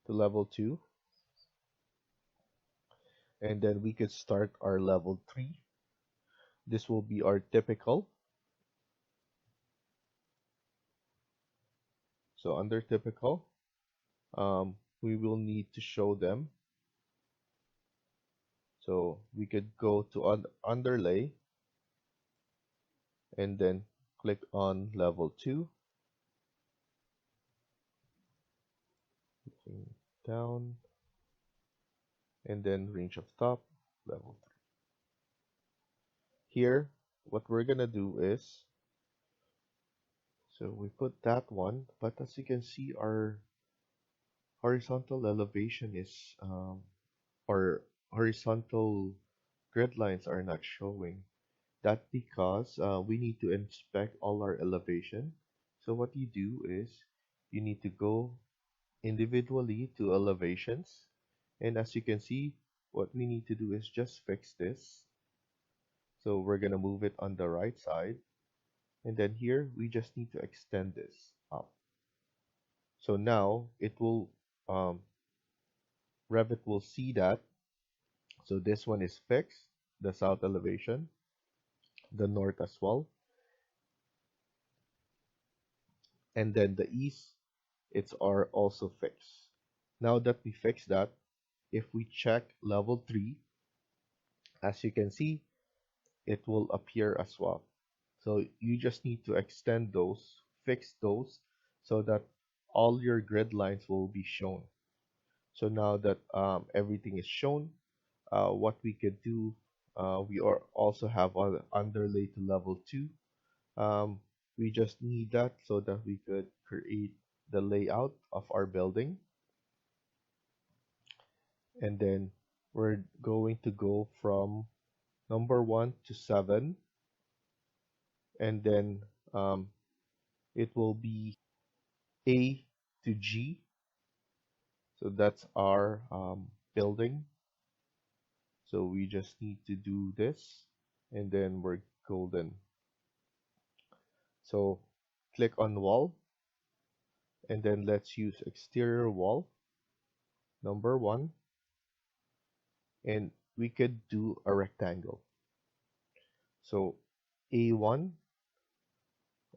to level 2 and then we could start our level 3. This will be our typical. So under typical, we will need to show them. So we could go to underlay and then click on level 2. Down and then range of top, level 3. Here, what we're gonna do is, so we put that one, but as you can see, our horizontal elevation is, our horizontal grid lines are not showing. That's because we need to inspect all our elevation. So what you do is, you need to go individually to elevations. And as you can see, what we need to do is just fix this. So we're going to move it on the right side. And then here, we just need to extend this up. So now it will, Revit will see that. So this one is fixed, the south elevation, the north as well. And then the east, it's are also fixed. Now that we fix that, if we check level 3, as you can see, it will appear as well. So you just need to extend those, fix those, so that all your grid lines will be shown. So now that everything is shown, what we could do, we are also have underlay to level 2. We just need that so that we could create the layout of our building. And then we're going to go from number 1 to 7. And then it will be A to G. So that's our building. So we just need to do this and then we're golden. So click on wall and then let's use exterior wall number 1 and we could do a rectangle. So A1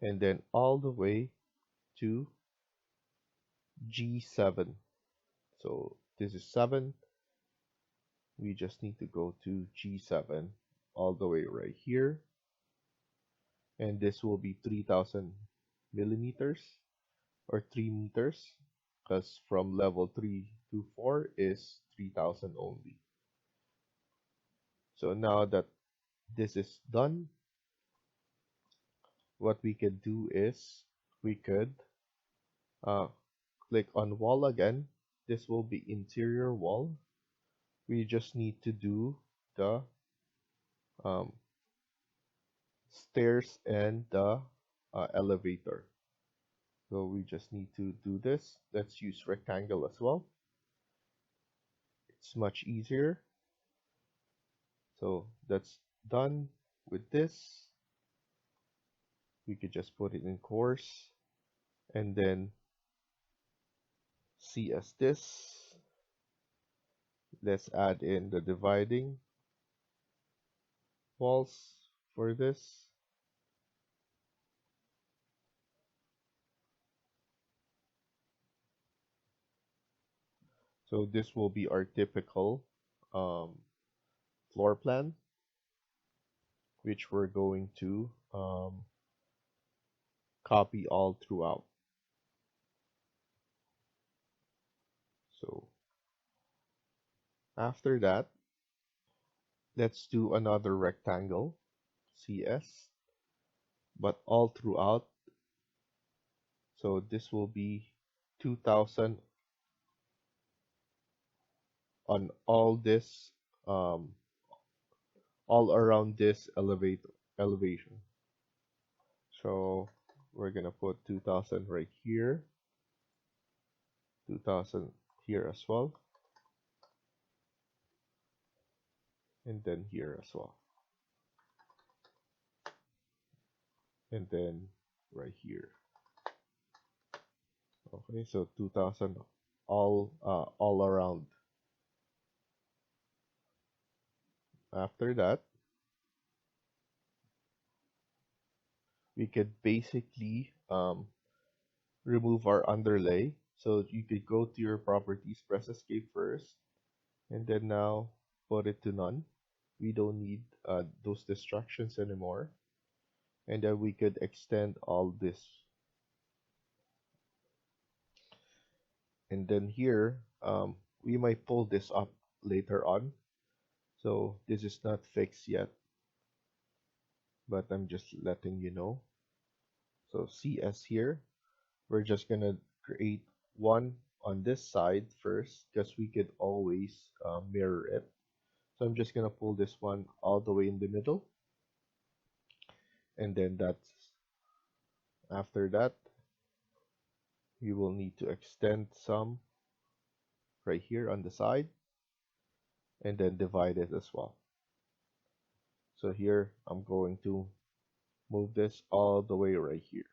and then all the way to G7. So this is 7 we just need to go to G7 all the way right here, and this will be 3000 millimeters or 3 meters, because from level 3 to 4 is 3000 only. So now that this is done, what we can do is we could uh, click on wall again. This will be interior wall. We just need to do the um, stairs and the elevator. So we just need to do this. Let's use rectangle as well. It's much easier. So that's done with this. We could just put it in course and then see as this. Let's add in the dividing walls for this. So this will be our typical um, floor plan, which we're going to copy all throughout. So after that, let's do another rectangle, CS, but all throughout. So this will be 2000 on all this, all around this elevation. So we're gonna put 2000 right here, 2000 here as well, and then here as well, and then right here. Okay, so 2000 all around. After that, we could basically remove our underlay. So you could go to your properties, press escape first, and then now put it to none. We don't need those distractions anymore. And then we could extend all this. And then here, we might pull this up later on. So this is not fixed yet, but I'm just letting you know. So CS here, we're just gonna create one on this side first because we could always mirror it. So I'm just gonna pull this one all the way in the middle, and then that's after that we will need to extend some right here on the side and then divide it as well. So here I'm going to move this all the way right here.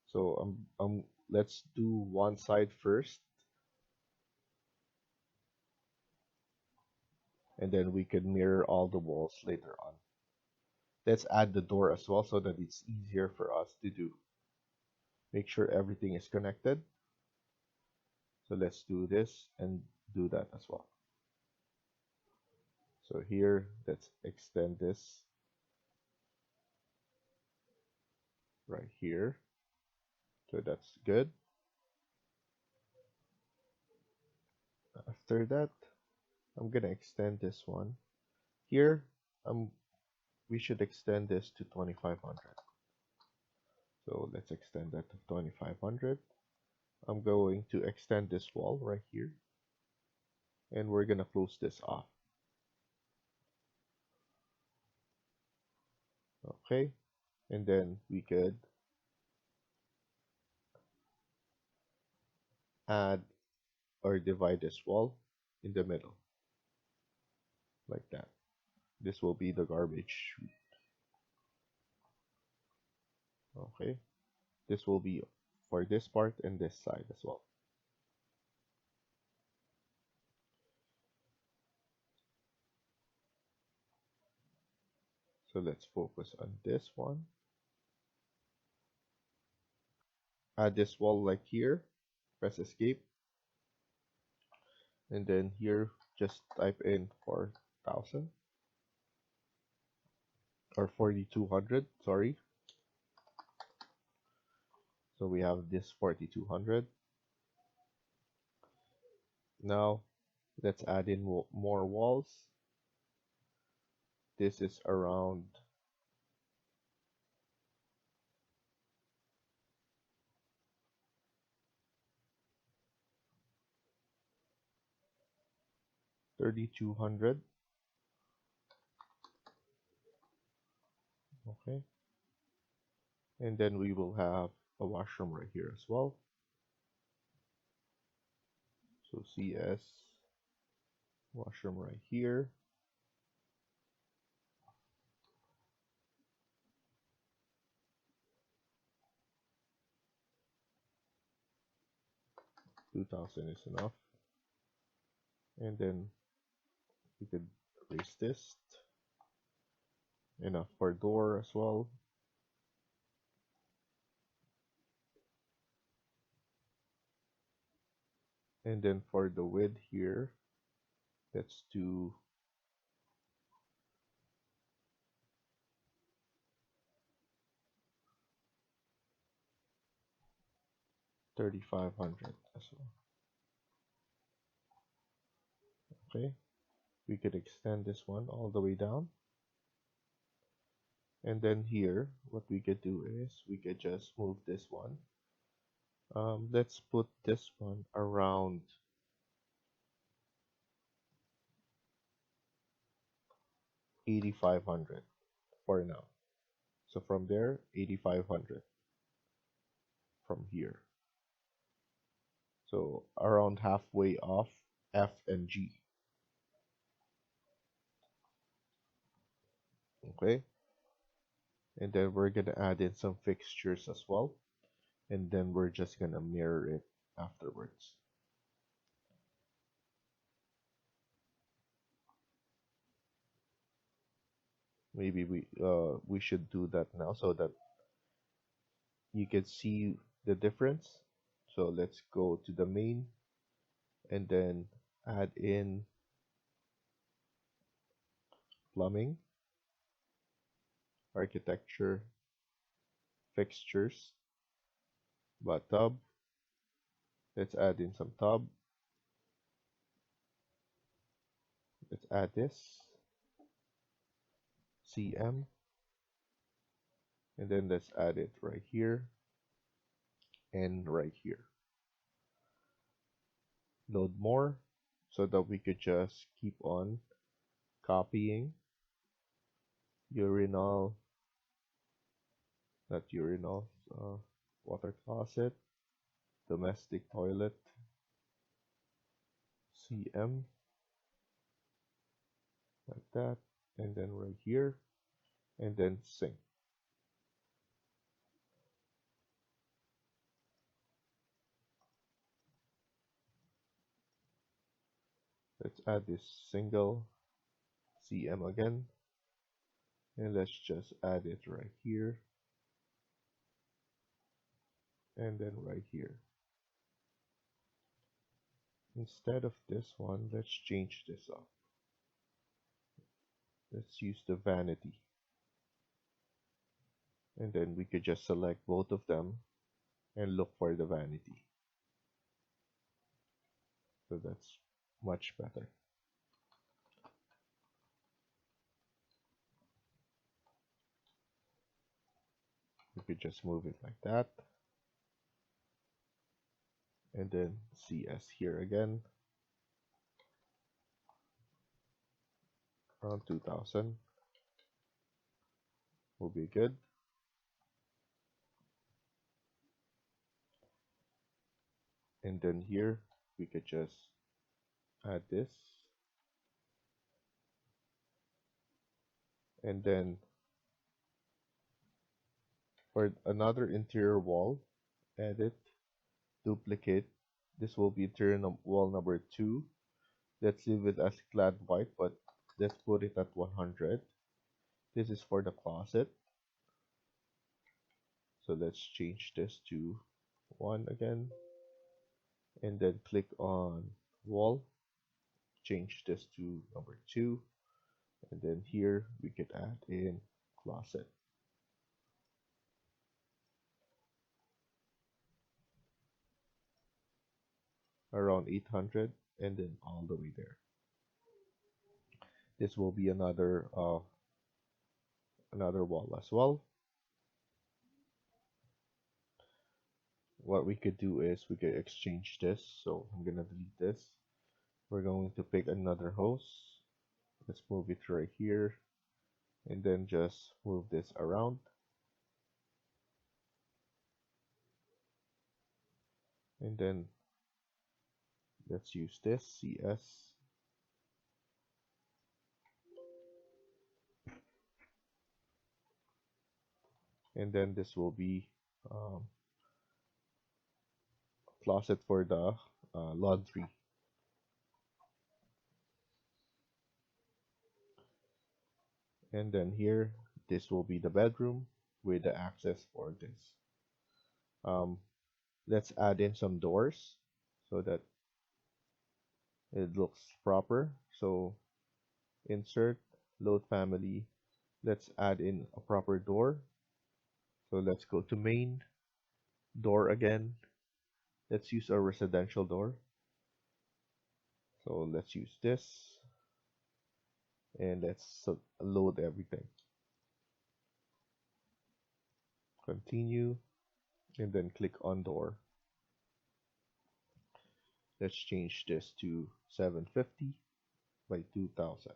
So let's do one side first, and then we can mirror all the walls later on. Let's add the door as well so that it's easier for us to do. Make sure everything is connected. So let's do this and do that as well. So here, let's extend this right here. So that's good. After that, I'm gonna extend this one. Here, we should extend this to 2500. So let's extend that to 2500. I'm going to extend this wall right here, and we're gonna close this off. Okay, and then we could add or divide this wall in the middle like that. This will be the garbage chute. Okay, this will be for this part and this side as well. So let's focus on this one. Add this wall like here, press escape, and then here just type in 4,000 or 4,200, sorry. So we have this 4,200. Now let's add in more walls. This is around 3,200. Okay. And then we will have a washroom right here as well. So CS washroom right here. $2,000 is enough. And then we could raise this. Enough for door as well. And then for the width here, let's do 3,500 as well. Okay, we could extend this one all the way down. And then here, what we could do is we could just move this one. Let's put this one around 8,500 for now. So from there, 8,500 from here. So around halfway off F and G. Okay. And then we're gonna add in some fixtures as well. And then we're just gonna mirror it afterwards. Maybe we should do that now so that you can see the difference. So let's go to the main and then add in plumbing, architecture, fixtures, bathtub. Let's add in some tub. Let's add this CM, and then let's add it right here and right here. Load more so that we could just keep on copying urinal, not urinal, water closet, domestic toilet, CM, like that, and then right here, and then sink. Let's add this single CM again, and let's just add it right here, and then right here. Instead of this one, let's change this up. Let's use the vanity. And then we could just select both of them and look for the vanity. So that's much better. We could just move it like that. And then CS here again. Around 2,000 will be good. And then here we could just add this. And then for another interior wall, edit, duplicate. This will be interior wall number 2. Let's leave it as clad white, but let's put it at 100. This is for the closet. So let's change this to 1 again. And then click on wall, change this to number 2, and then here we could add in closet around 800, and then all the way there. This will be another wall as well. What we could do is we could exchange this. So I'm gonna delete this. We're going to pick another host. Let's move it right here, and then just move this around, and then let's use this CS, and then this will be closet for the laundry. And then here, this will be the bedroom with the access for this. Um, let's add in some doors so that it looks proper. So insert, load family. Let's add in a proper door. So let's go to main, door again. Let's use a residential door. So let's use this, and let's load everything. Continue, and then click on door. Let's change this to 750 by 2000.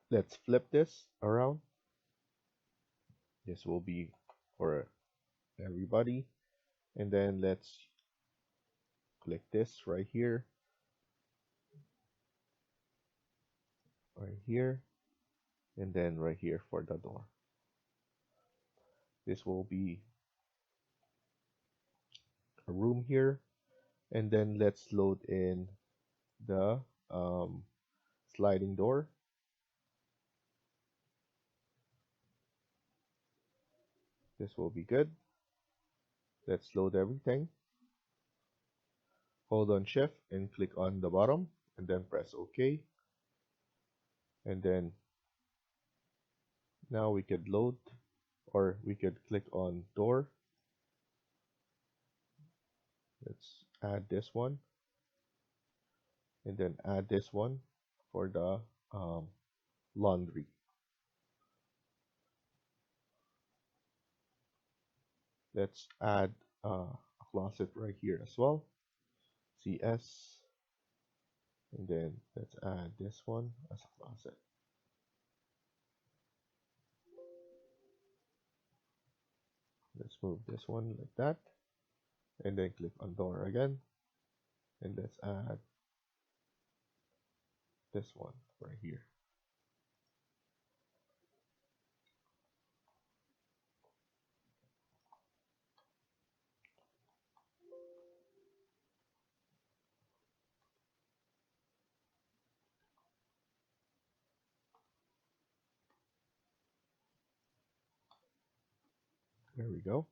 Let's flip this around. This will be for everybody. And then let's click this right here, and then right here for the door. This will be a room here. And then let's load in the sliding door. This will be good. Let's load everything. Hold on shift and click on the bottom, and then press OK. And then now we could load, or we could click on door. Let's add this one, and then add this one for the laundry. Let's add a closet right here as well. CS, and then let's add this one as a closet. Let's move this one like that, and then click on door again, and let's add this one right here. There we go.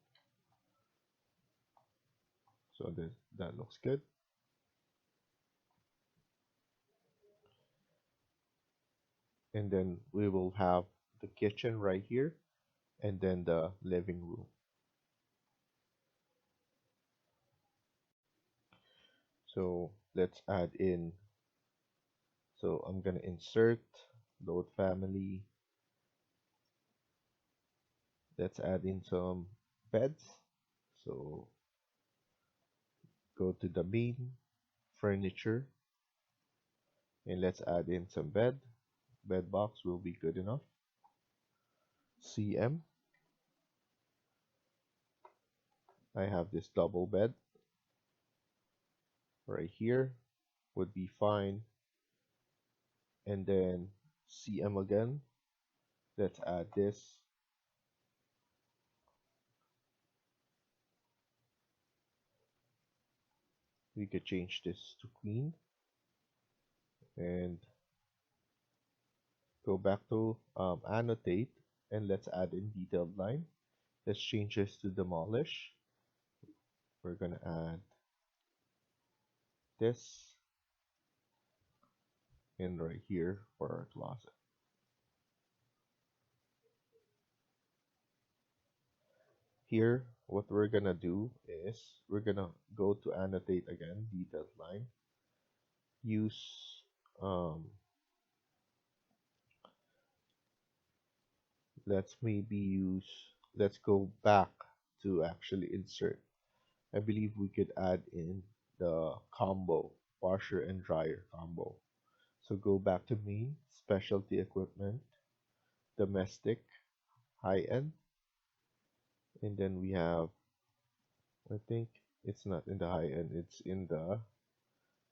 So that looks good. And then we will have the kitchen right here, and then the living room. So let's add in, so I'm gonna insert, load family. Let's add in some beds. So go to the main, furniture, and let's add in some bed. Bed box will be good enough. CM. I have this double bed right here, would be fine. And then CM again. Let's add this. We could change this to queen, and go back to annotate, and let's add in detailed line. Let's change this to demolish. We're gonna add this, and right here for our closet. Here, what we're gonna do is we're gonna go to annotate again, detailed line, use let's maybe use let's go back to actually insert. I believe we could add in the combo, washer and dryer combo. So go back to main, specialty equipment, domestic, high end, and then we have, I think it's not in the high end, it's in the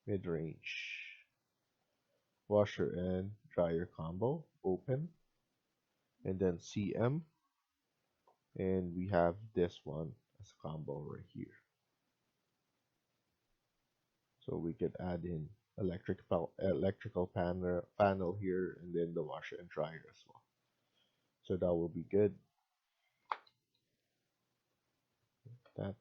mid range. Washer and dryer combo, open, and then CM, and we have this one as a combo right here. So we could add in electrical panel here, and then the washer and dryer as well. So that will be good. That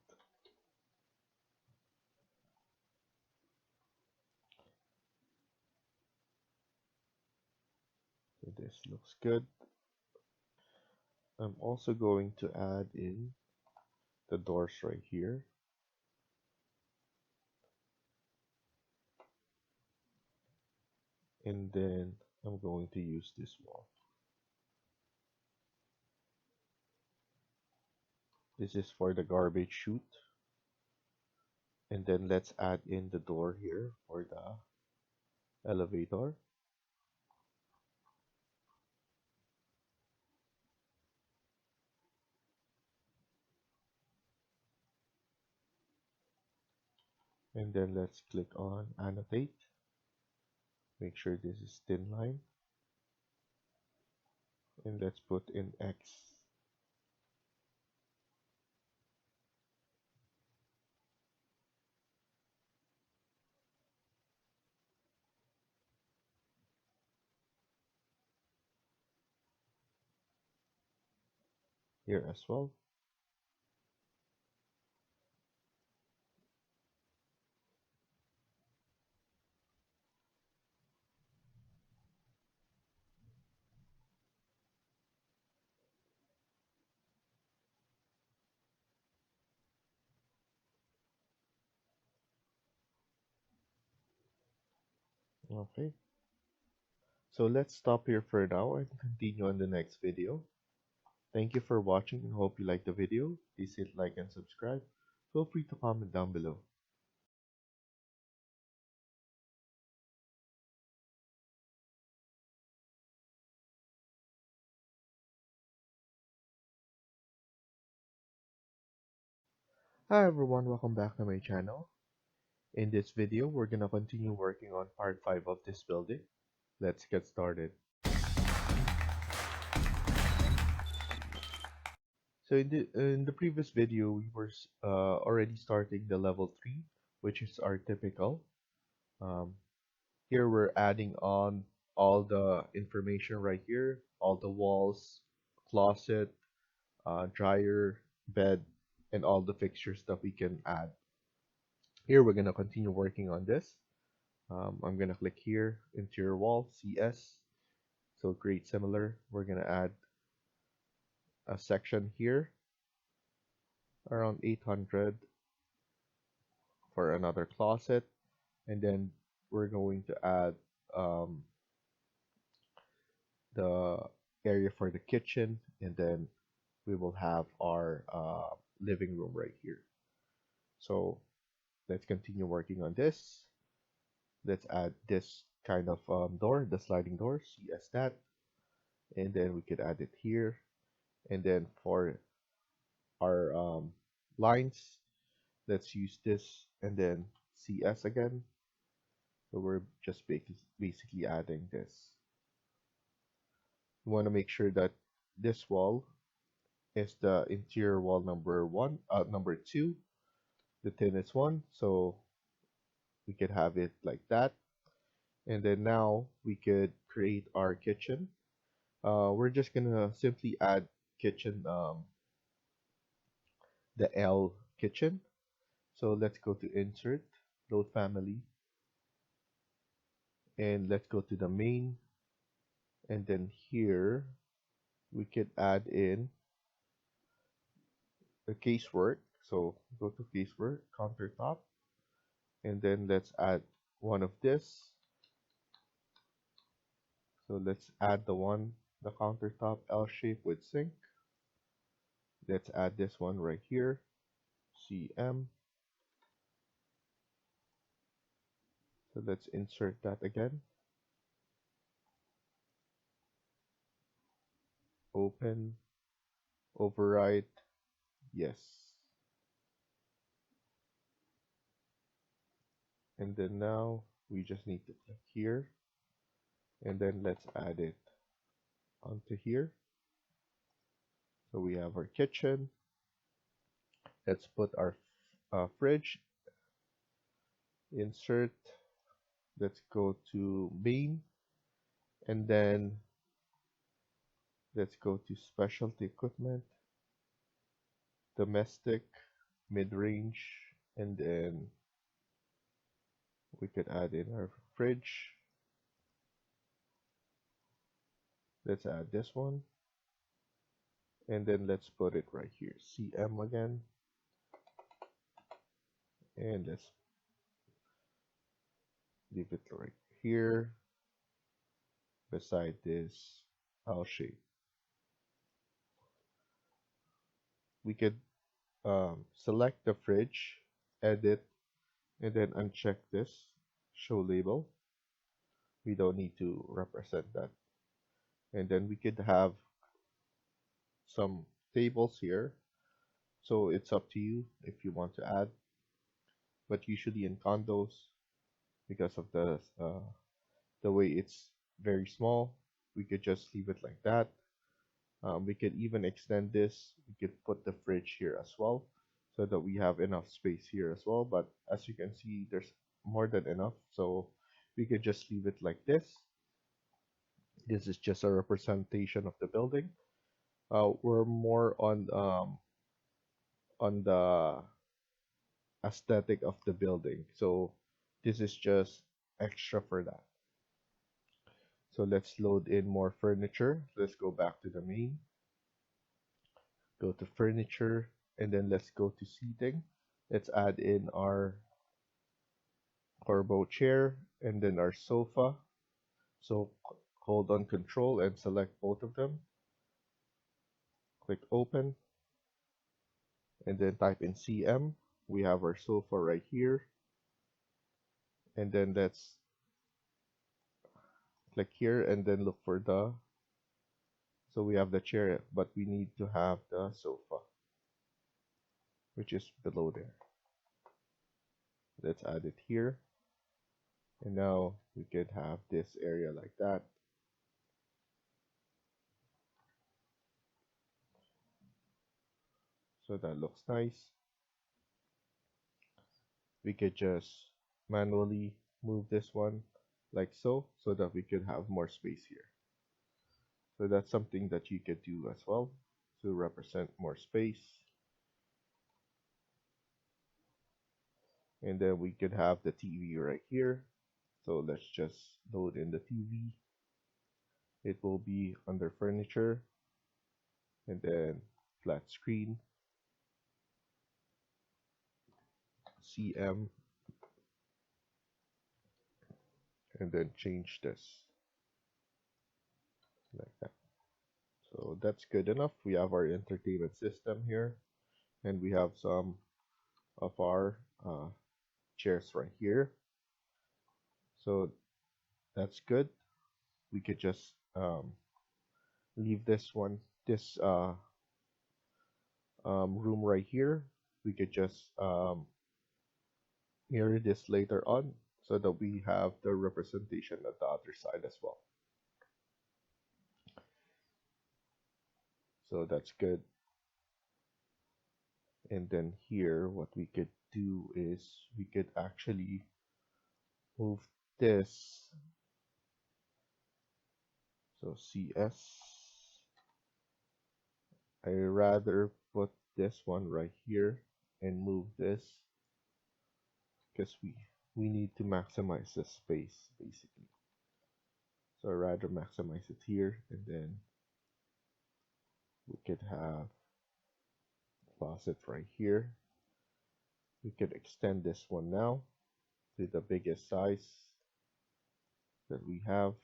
so this looks good. I'm also going to add in the doors right here, and then I'm going to use this wall. This is for the garbage chute, and then let's add in the door here for the elevator. And then let's click on annotate. Make sure this is thin line, and let's put in X. Here as well. Okay. So let's stop here for now and continue on the next video. Thank you for watching and hope you liked the video. Please hit like and subscribe. Feel free to comment down below. Hi everyone, welcome back to my channel. In this video, we're gonna continue working on part 5 of this building. Let's get started. So in the previous video, we were already starting the level 3, which is our typical. Um, Here we're adding on all the information right here, all the walls, closet, dryer, bed, and all the fixtures that we can add. Here we're gonna continue working on this. I'm gonna click here, interior wall, CS. So create similar. We're gonna add a section here, around 800 for another closet, and then we're going to add um, the area for the kitchen, and then we will have our living room right here. So let's continue working on this. Let's add this kind of door, the sliding door, see as that, and then we could add it here. And then for our lines, let's use this and then CS again. So we're just basically adding this. We want to make sure that this wall is the interior wall number 2, the thinnest one. So we could have it like that. And then now we could create our kitchen. We're just gonna simply add kitchen, the L kitchen. So let's go to insert, load family, And let's go to the main, and then here we could add in the casework. So go to casework, countertop, and then let's add one of this. So let's add the countertop L shape with sink. Let's add this one right here, CM. So let's insert that again. Open, override, yes. And then now we just need to click here, and then let's add it onto here. So we have our kitchen. Let's put our fridge, insert. Let's go to main, and then let's go to specialty equipment, domestic, mid-range, and then we could add in our fridge. Let's add this one, and then let's put it right here, CM again, and let's leave it right here beside this L shape. We could select the fridge, edit, and then uncheck this, show label. We don't need to represent that. And then we could have some tables here. So it's up to you if you want to add. But usually in condos, because of the way it's very small, we could just leave it like that. We could even extend this. We could put the fridge here as well, so that we have enough space here as well. But as you can see, there's more than enough, so we could just leave it like this. This is just a representation of the building. We're more on the aesthetic of the building, so this is just extra for that. So let's load in more furniture. Let's go back to the main, go to furniture, and then let's go to seating. Let's add in our Corbo chair and then our sofa. So hold on control and select both of them. Click open and then type in CM. We have our sofa right here. And then let's click here and then look for so we have the chair, but we need to have the sofa, which is below there. Let's add it here. And now we could have this area like that. So that looks nice. We could just manually move this one like so that we could have more space here. So that's something that you could do as well to represent more space. And then we could have the TV right here. So let's just load in the TV. It will be under furniture and then flat screen, CM, and then change this like that. So that's good enough. We have our entertainment system here, and we have some of our chairs right here. So that's good. We could just leave this room right here. We could just mirror this later on so that we have the representation at the other side as well. So that's good. And then here, what we could do is we could actually move this. So CS. I rather put this one right here and move this because we need to maximize the space basically. So I'd rather maximize it here, and then we could have closet right here. We could extend this one now to the biggest size that we have,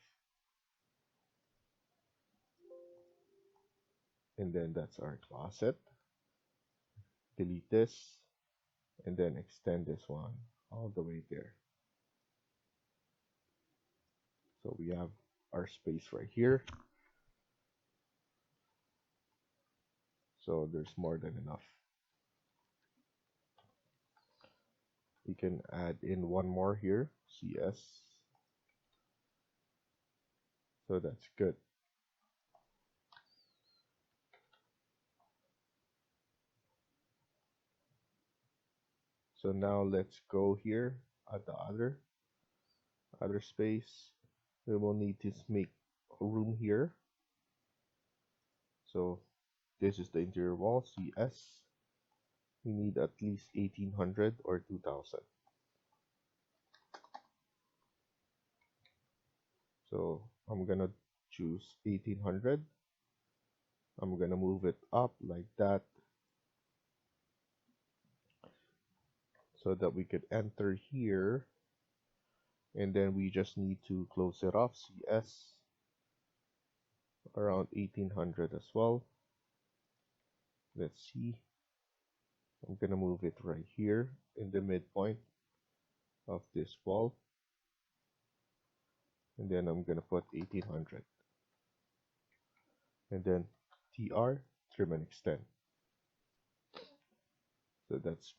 and then that's our closet. Delete this, and then extend this one all the way there. So we have our space right here. So there's more than enough. We can add in one more here, CS. So that's good. So now let's go here at the other space. We will need to make a room here. So this is the interior wall, CS. We need at least 1800 or 2000. So I'm gonna choose 1800. I'm gonna move it up like that so that we could enter here, and then we just need to close it off, CS, around 1800 as well. Let's see. I'm gonna move it right here in the midpoint of this wall, and then I'm gonna put 1800, and then TR, trim and extend. So that's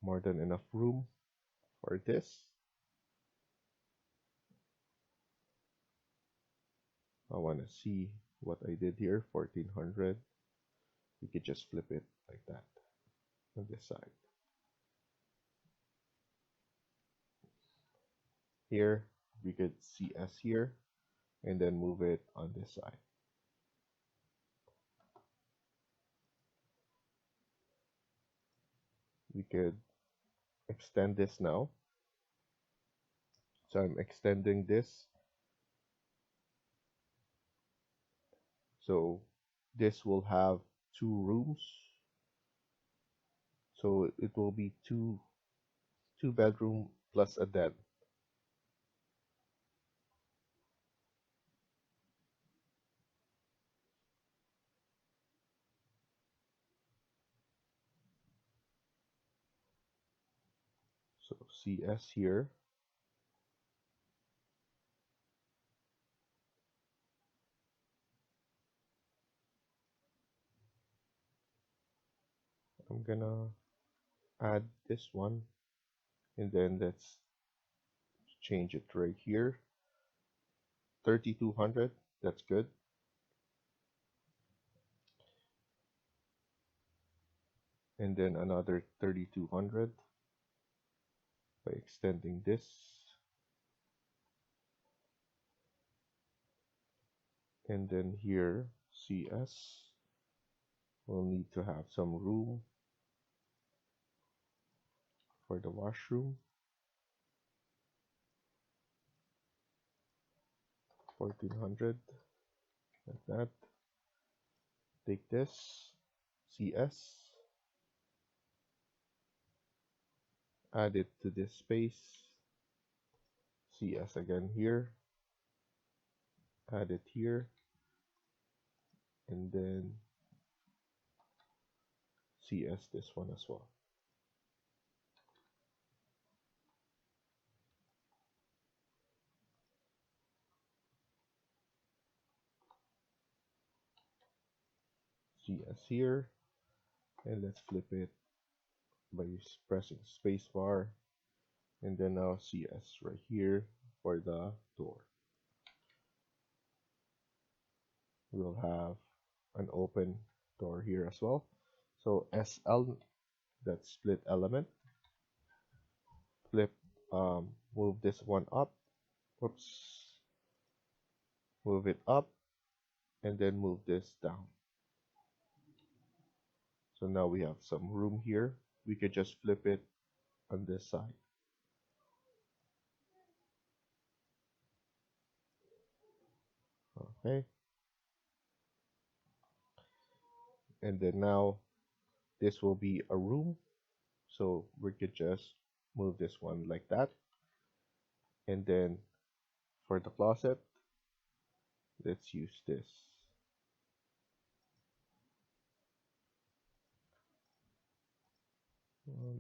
more than enough room for this. I want to see what I did here, 1400. We could just flip it like that on this side. Here, we could CS here, and then move it on this side. We could extend this now. So I'm extending this. So this will have 2 rooms. So it will be two bedroom plus a den. So CS here. I'm gonna add this one, and then let's change it right here. 3200, that's good. And then another 3200 by extending this. And then here, CS, we'll need to have some room for the washroom. 1400, like that. Take this, CS, add it to this space, CS again here, add it here, and then CS this one as well. CS here, and let's flip it by pressing spacebar, and then now CS right here for the door. We'll have an open door here as well. So SL, that's split element. Flip, move this one up. Whoops. Move it up, and then move this down. So now we have some room here. We could just flip it on this side. Okay, and then now this will be a room, so we could just move this one like that. And then for the closet, let's use this.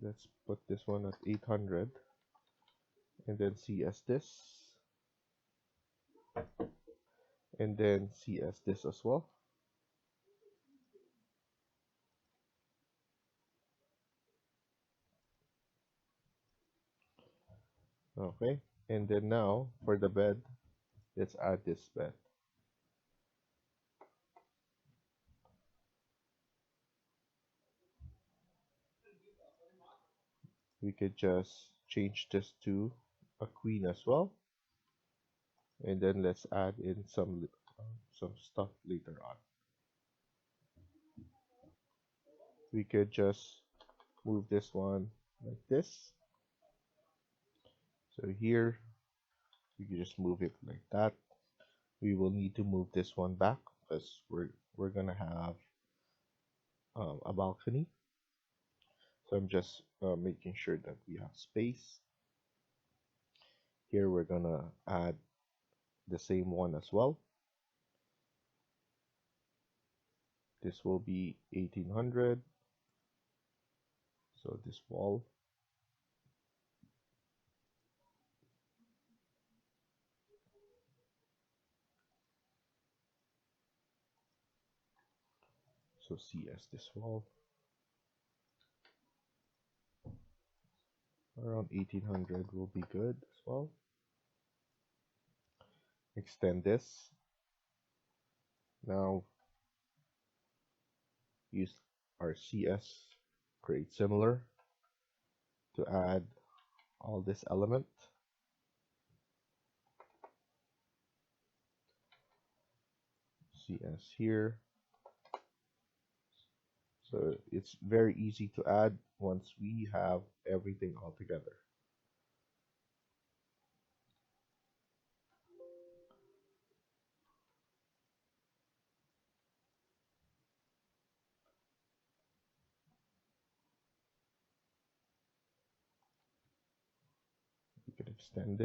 Let's put this one at 800 and then CS this and then CS this as well. Okay, and then now for the bed, let's add this bed. We could just change this to a queen as well, and then let's add in some stuff later on. We could just move this one like this. So here we can just move it like that. We will need to move this one back because we're gonna have a balcony. So I'm just making sure that we have space. Here we're gonna add the same one as well. This will be 1800. So this wall. So CS this wall. Around 1800 will be good as well. Extend this. Now use our CS, create similar to add all this element. CS here. So it's very easy to add once we have everything all together. We can extend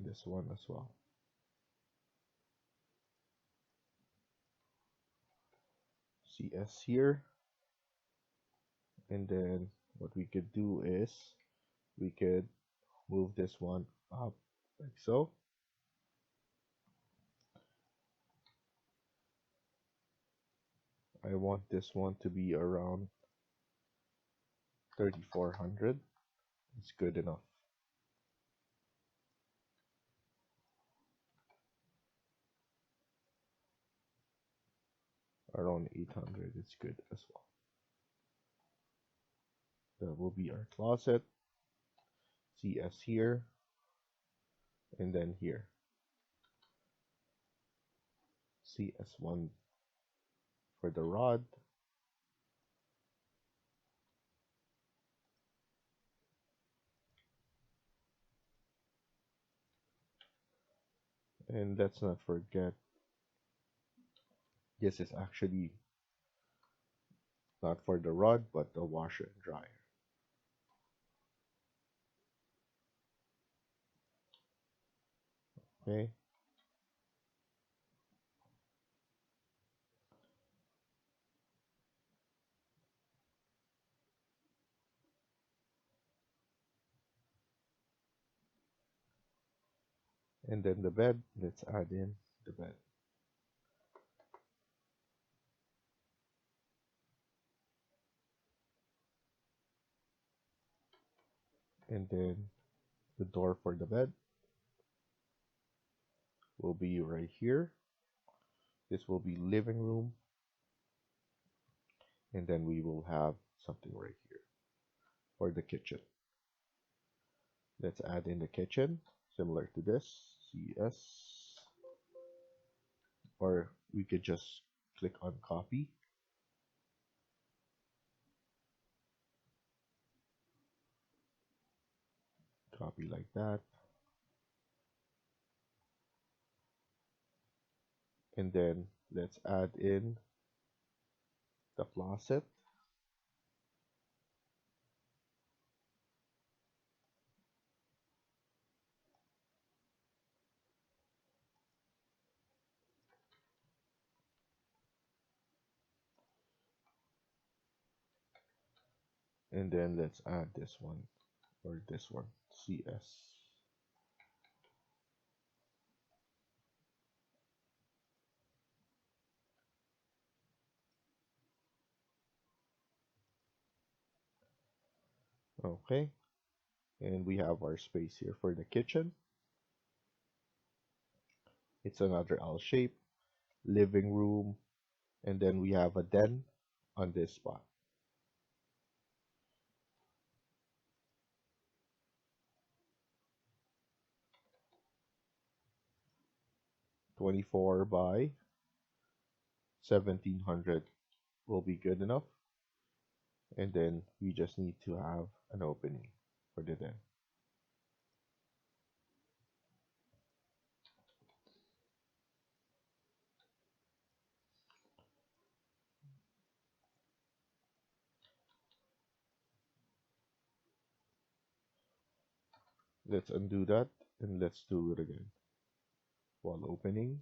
this one as well. CS here, and then what we could do is we could move this one up like so. I want this one to be around 3400. It's good enough. Around 800 is good as well. That will be our closet. CS here, and then here. CS1 for the rod. And let's not forget, this is actually not for the rod, but the washer and dryer. Okay. And then the bed, let's add in the bed. And then the door for the bed will be right here. This will be living room. And then we will have something right here for the kitchen. Let's add in the kitchen, similar to this, CS. Or we could just click on copy. Copy like that. And then let's add in the faucet. And then let's add this one, or this one, CS. Okay, and we have our space here for the kitchen. It's another L shape, living room, and then we have a den on this spot. 24 by 1700 will be good enough. And then we just need to have an opening for the den. Let's undo that and let's do it again. While opening,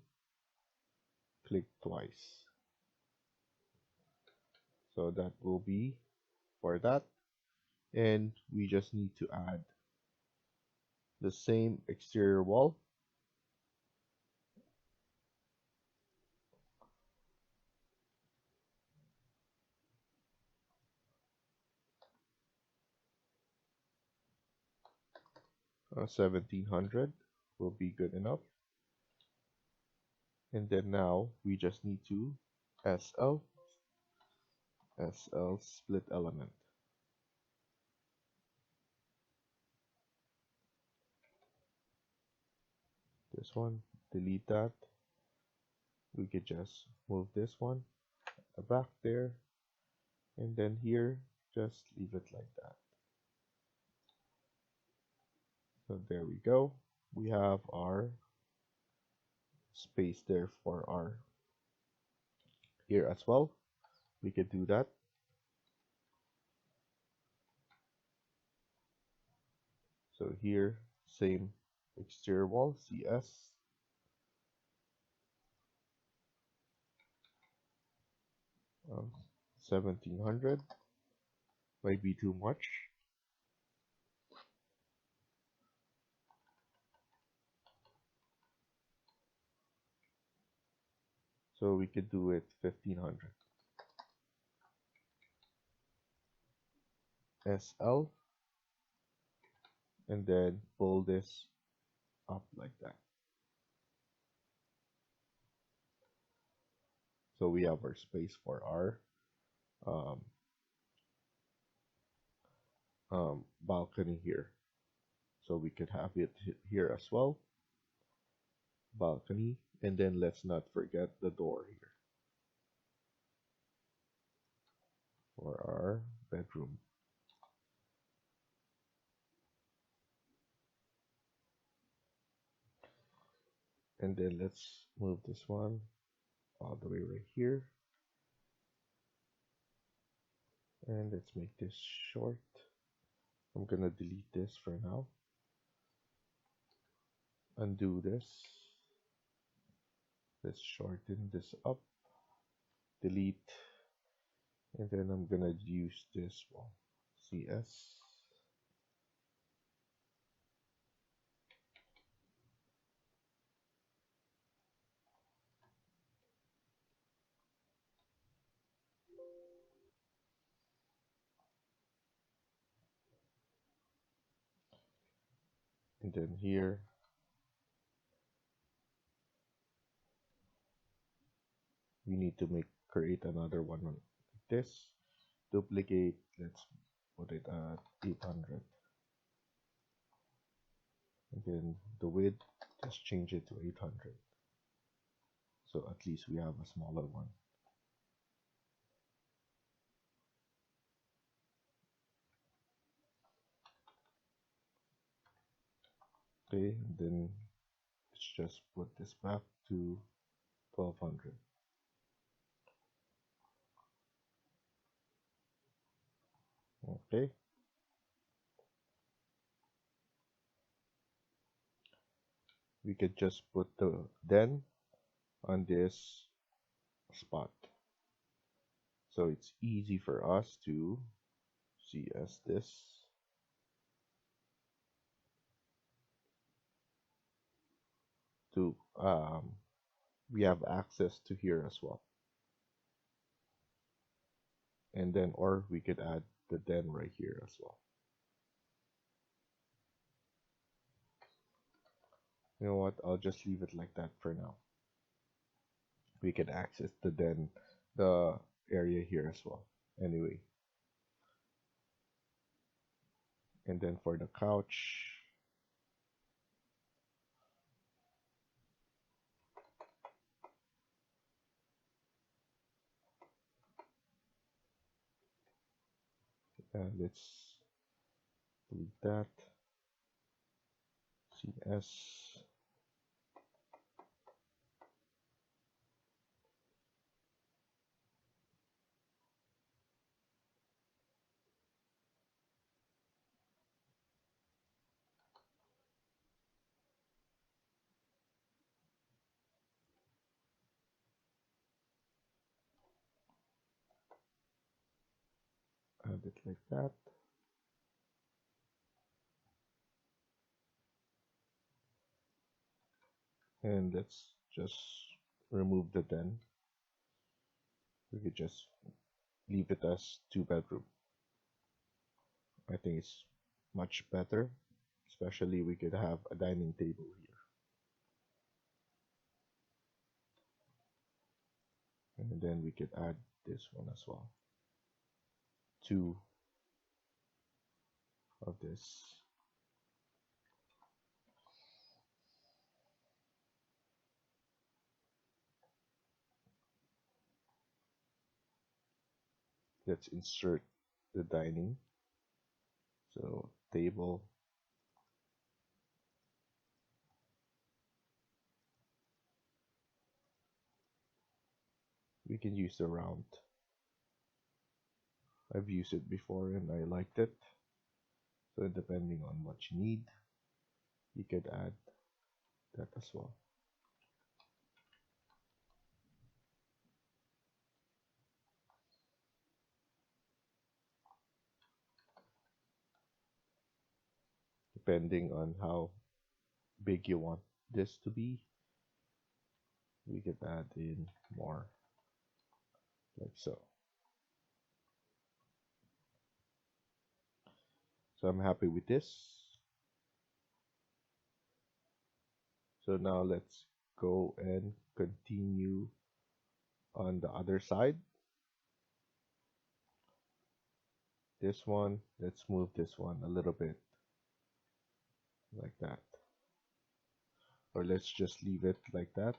click twice. So that will be for that. And we just need to add the same exterior wall. Uh, 1700 will be good enough. And then now we just need to SL split element. This one, delete that. We could just move this one back there, and then here just leave it like that. So there we go. We have our space there for our here as well. We could do that. So here, same exterior wall, CS. 1700 might be too much. So we could do it 1500. SL, and then pull this up like that. So we have our space for our um, balcony here. So we could have it here as well. Balcony, and then let's not forget the door here for our bedroom. And then let's move this one all the way right here. And let's make this short. I'm gonna delete this for now. Undo this. Let's shorten this up. Delete. And then I'm gonna use this one. CS. And then here, we need to create another one like this. Duplicate, let's put it at 800. And then the width, just change it to 800. So at least we have a smaller one. Okay, and then let's just put this back to 1200. Okay, we could just put the den on this spot. So it's easy for us to see as this to we have access to here as well. And then or we could add the den right here as well. You know what? I'll just leave it like that for now. We can access the area here as well. Anyway, and then for the couch, let's delete that. CS. Add it like that. And let's just remove the den. We could just leave it as 2 bedroom. I think it's much better, especially we could have a dining table here. And then we could add this one as well. 2 of this. Let's insert the dining. So table. We can use the round. I've used it before and I liked it. So depending on what you need, you could add that as well. Depending on how big you want this to be, we could add in more, like so. So I'm happy with this. So now let's go and continue on the other side. This one, let's move this one a little bit like that. Or let's just leave it like that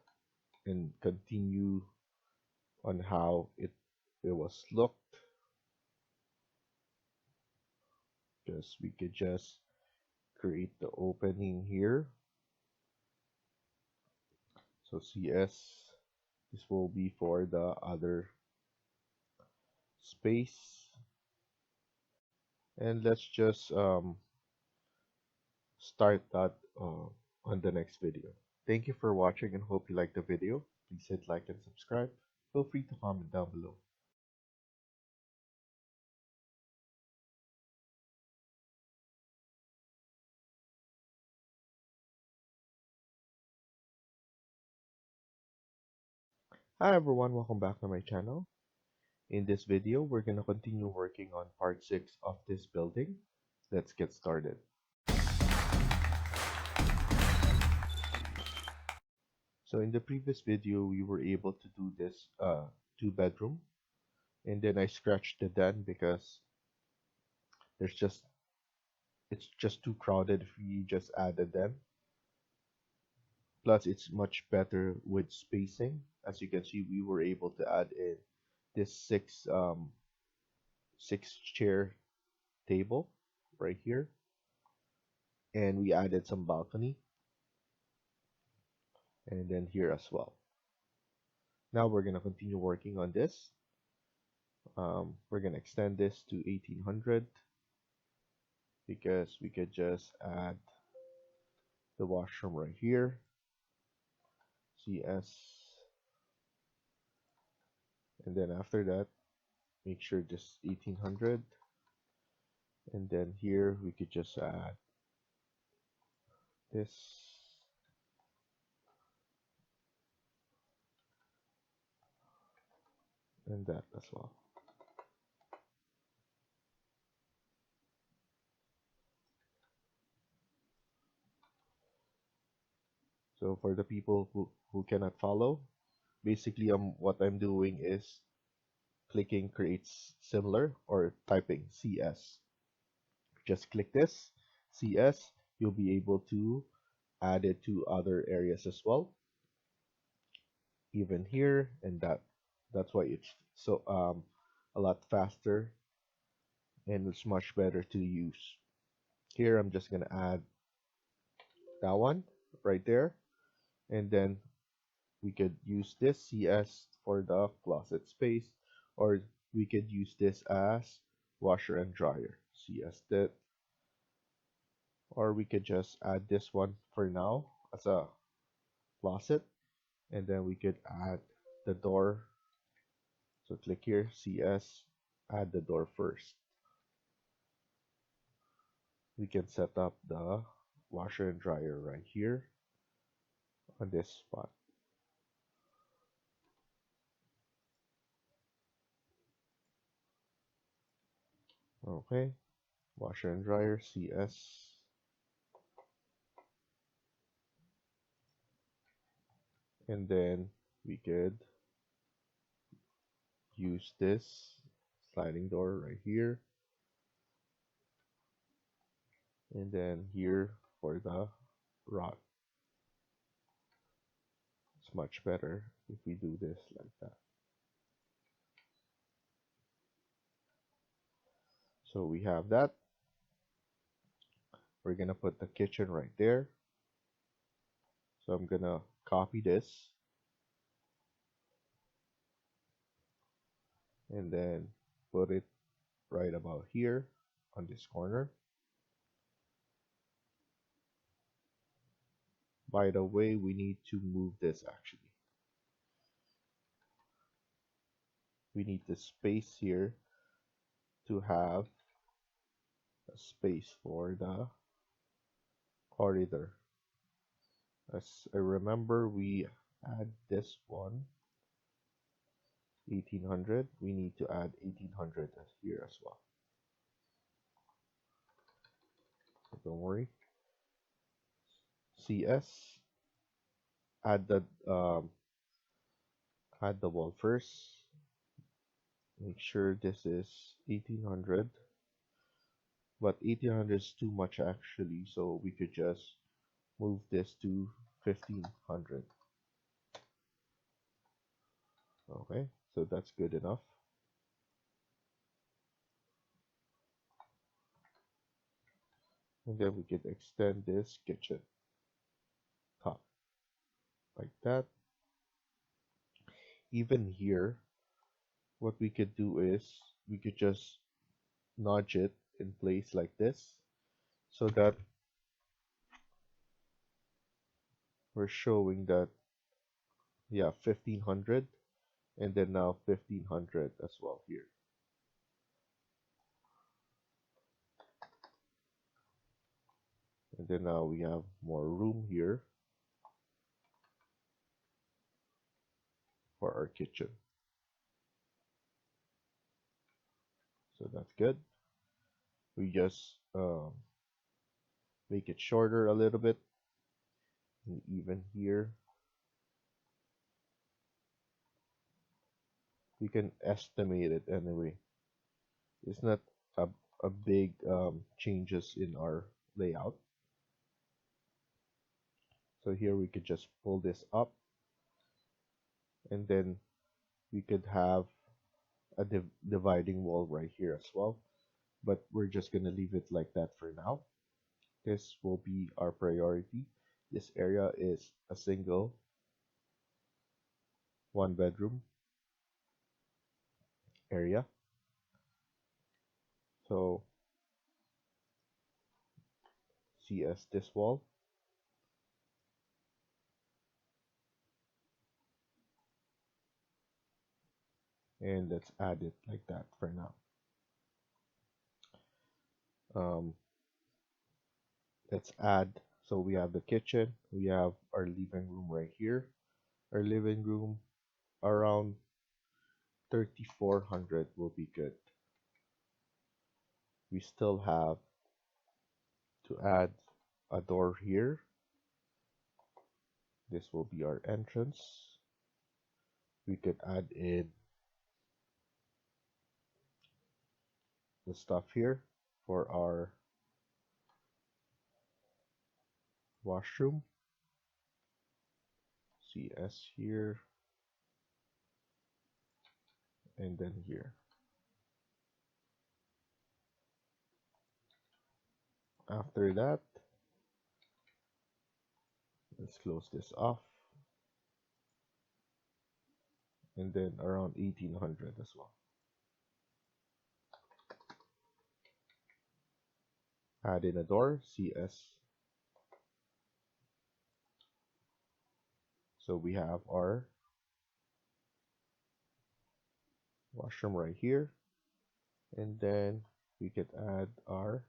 and continue on how it was looked. Because we could just create the opening here. So CS, this will be for the other space. And let's just start that on the next video. Thank you for watching and hope you liked the video. Please hit like and subscribe. Feel free to comment down below. Hi everyone, welcome back to my channel. In this video, we're going to continue working on part 6 of this building. Let's get started. So in the previous video, we were able to do this 2 bedroom, and then I scratched the den because it's just too crowded if we just add a den. Plus, it's much better with spacing. As you can see, we were able to add in this 6 chair table right here, and we added some balcony, and then here as well. Now we're gonna continue working on this. We're gonna extend this to 1800 because we could just add the washroom right here. CS, and then after that, make sure this 1800, and then here we could just add this, and that as well. So for the people who cannot follow, basically what I'm doing is clicking creates similar or typing CS. Just click this CS, you'll be able to add it to other areas as well, even here, and that's why it's so a lot faster and it's much better to use. Here I'm just gonna add that one right there, and then we could use this CS for the closet space, or we could use this as washer and dryer CS that, or we could just add this one for now as a closet, and then we could add the door. So click here, CS, add the door first. We can set up the washer and dryer right here on this spot. Okay, washer and dryer CS, and then we could use this sliding door right here, and then here for the rod. It's much better if we do this like that. So we have that. We're gonna put the kitchen right there. So I'm gonna copy this and then put it right about here on this corner. By the way, we need to move this actually. We need the space here to have a space for the corridor. As I remember, we add this one 1800. We need to add 1800 here as well. So don't worry. CS, add the wall first. Make sure this is 1800, but 1800 is too much actually, so we could just move this to 1500. Okay, so that's good enough. And then we could extend this kitchen top like that. Even here, what we could do is we could just nudge it in place like this so that we're showing that, yeah, 1500, and then now 1500 as well here. And then now we have more room here for our kitchen. So that's good. We just make it shorter a little bit. And even here, we can estimate it anyway. It's not a big changes in our layout. So here we could just pull this up, and then we could have a dividing wall right here as well. But we're just gonna leave it like that for now. This will be our priority. This area is a single one bedroom area. So see as this wall, and let's add it like that for now. Um, let's add, so we have the kitchen, we have our living room right here. Our living room around 3400 will be good. We still have to add a door here. This will be our entrance. We could add in the stuff here for our washroom. CS here and then here. After that, let's close this off. And then around 1800 as well. Add in a door, CS. So we have our washroom right here. And then we could add our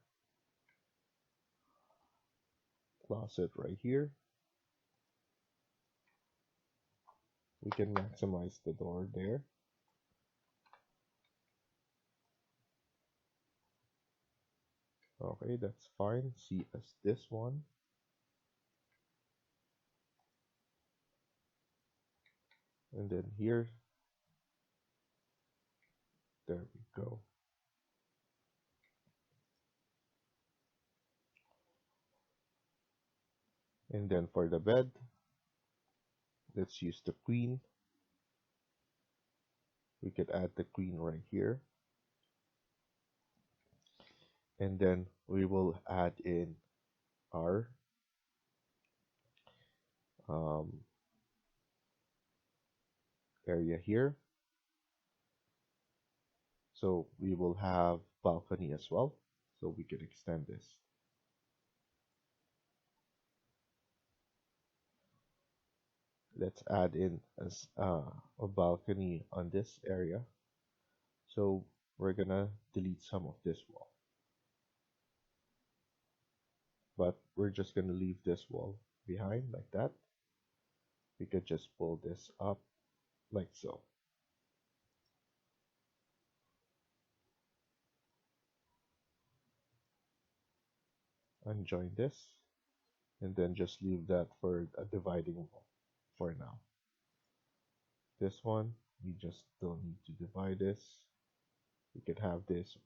closet right here. We can maximize the door there. Okay, that's fine. See as this one. And then here, there we go. And then for the bed, let's use the queen. We could add the queen right here. And then we will add in our area here. So we will have balcony as well. So we can extend this. Let's add in as a balcony on this area. So we're gonna delete some of this wall. But we're just gonna leave this wall behind like that. We could just pull this up like so. Unjoin this and then just leave that for a dividing wall for now. This one, we just don't need to divide this. We could have this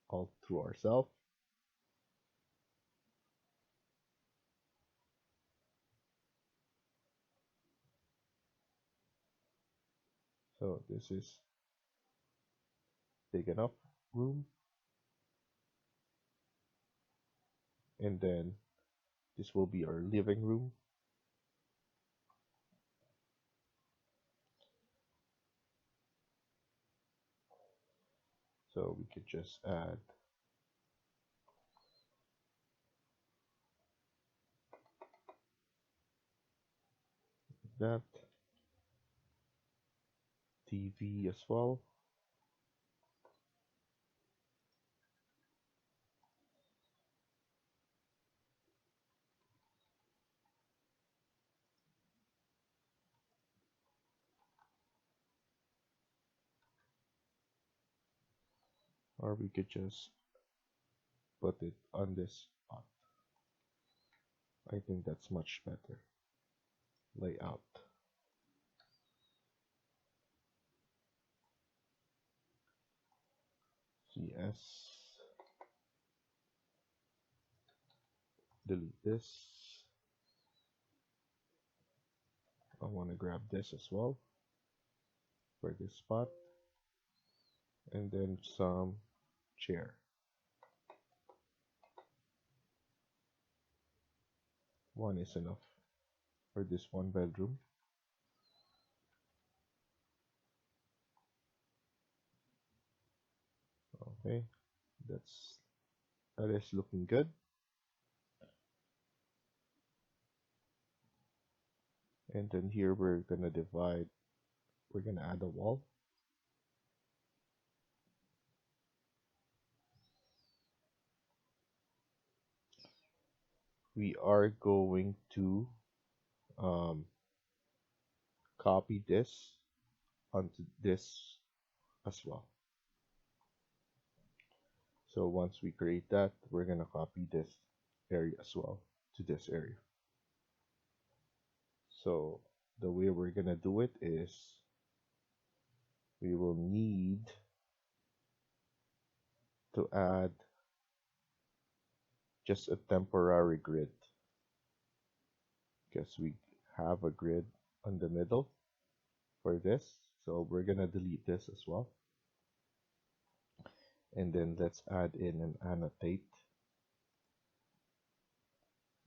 all through ourselves. So this is big enough room. And then this will be our living room. So we could just add that TV as well. Or we could just put it on this spot. I think that's much better layout. CS, delete this. I want to grab this as well for this spot. And then some chair. One is enough for this one bedroom. Okay, that is looking good. And then here we're gonna add a wall. We are going to um, copy this onto this as well. So once we create that, we're gonna copy this area as well to this area. So the way we're gonna do it is we will need to add just a temporary grid because we have a grid on the middle for this. So we're gonna delete this as well. And then let's add in an annotate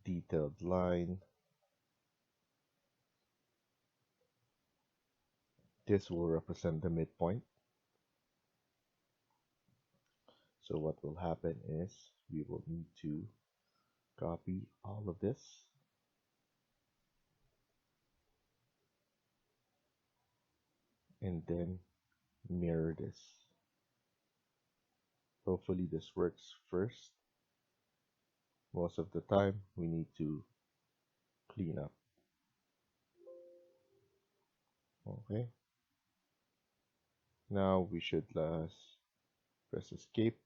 detailed line. This will represent the midpoint. So what will happen is we will need to copy all of this and then mirror this. Hopefully this works first. Most of the time we need to clean up. Okay. Now we should press escape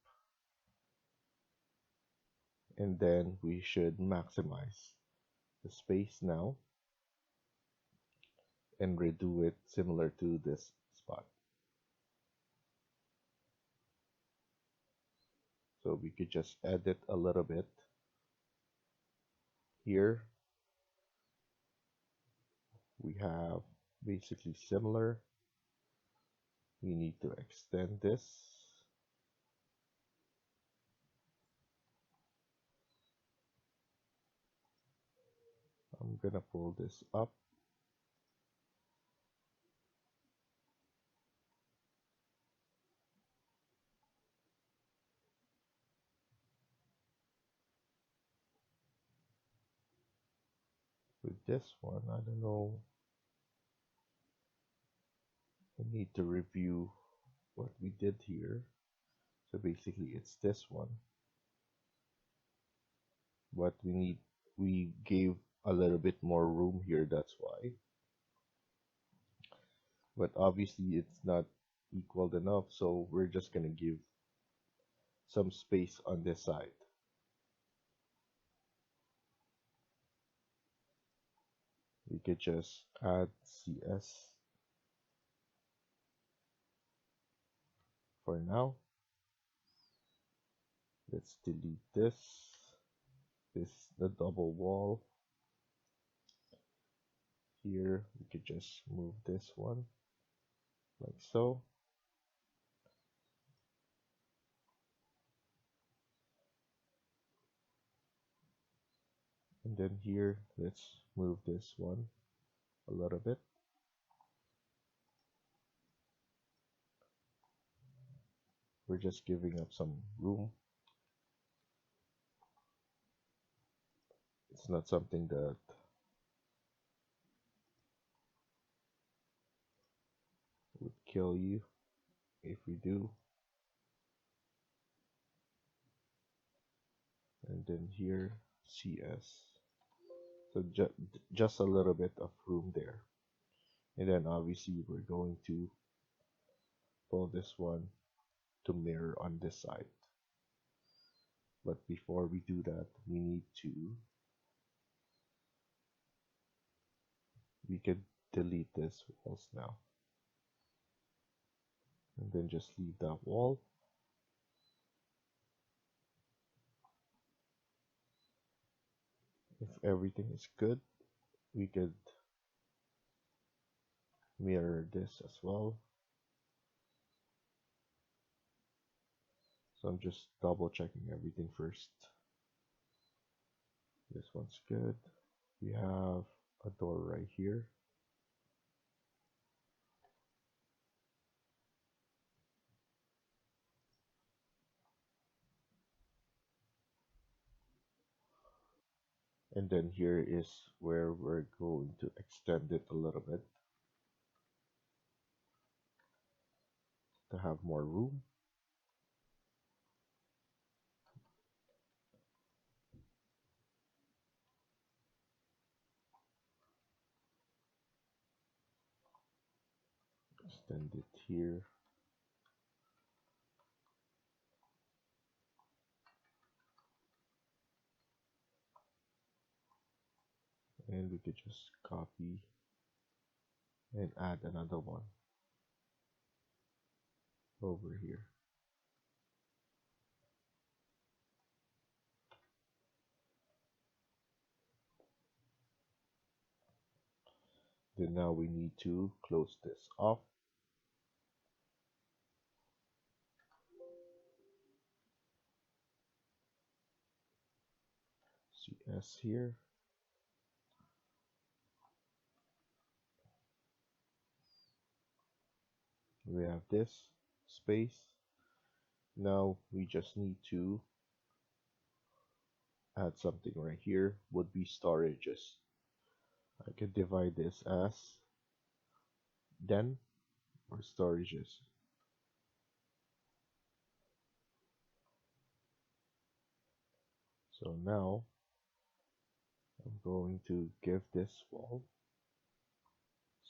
and then we should maximize the space now and redo it similar to this spot. So we could just edit a little bit here. We have basically similar. We need to extend this. I'm gonna pull this up. With this one, I don't know. I need to review what we did here. So basically it's this one. But we gave a little bit more room here, that's why. But obviously it's not equal enough, so we're just gonna give some space on this side. We could just add CS for now. Let's delete this. The double wall. Here we could just move this one like so. And then here, let's move this one a little bit. We're just giving up some room. It's not something that would kill you if we do. And then here, CS. So just a little bit of room there. And then obviously we're going to pull this one to mirror on this side. But before we do that, we could delete this walls now. And then just leave that wall. If everything is good, we could mirror this as well. So I'm just double checking everything first. This one's good. We have a door right here. And then here is where we're going to extend it a little bit to have more room. Extend it here. And we could just copy and add another one over here. Then now we need to close this off. CS here. We have this space. Now we just need to add something right here, would be storages. I could divide this as den or storages. So now I'm going to give this wall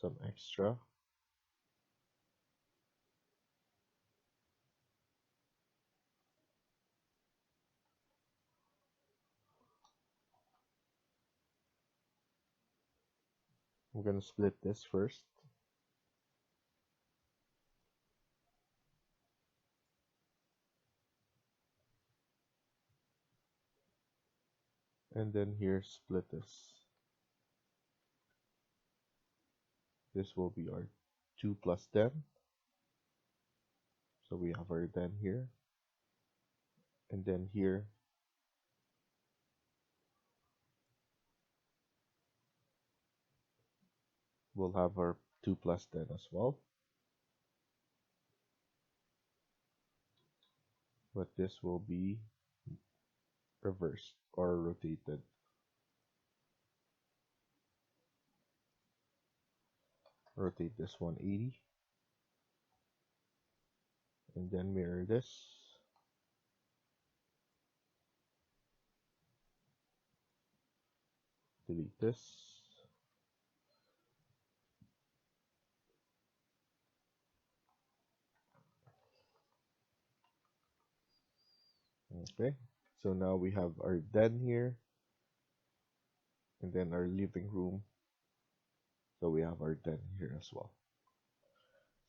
some extra. I'm gonna split this first. And then here split this. This will be our 2 plus den. So we have our den here. And then here we'll have our 2 plus den as well. But this will be reversed or rotated. Rotate this 180. And then mirror this. Delete this. Okay, so now we have our den here, and then our living room. So we have our den here as well.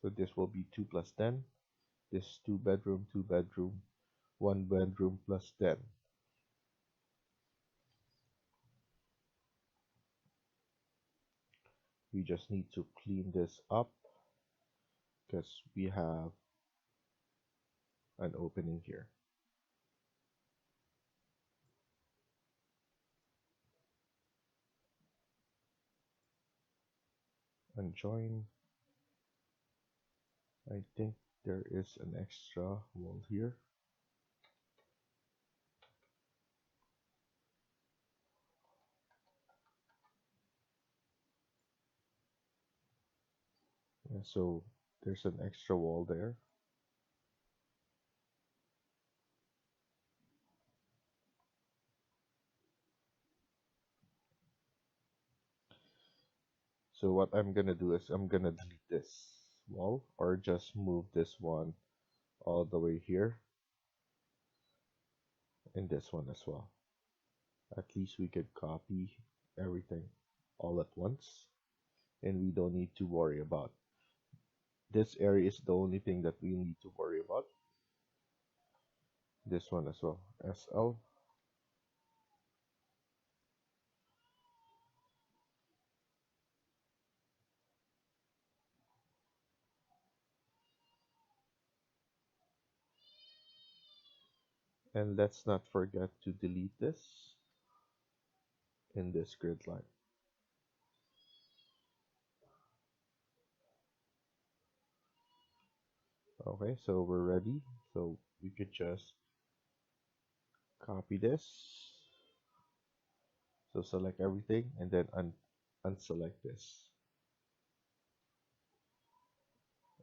So this will be 2 plus den. This 2 bedroom, 2 bedroom, 1 bedroom plus den. We just need to clean this up because we have an opening here. Unjoin. I think there is an extra wall here. Yeah, so there's an extra wall there. So what I'm gonna do is I'm gonna delete this wall or just move this one all the way here and this one as well. At least we could copy everything all at once and we don't need to worry about. This area is the only thing that we need to worry about. This one as well, SL. And let's not forget to delete this in this grid line. Okay, so we're ready. So we could just copy this. So select everything and then unselect this.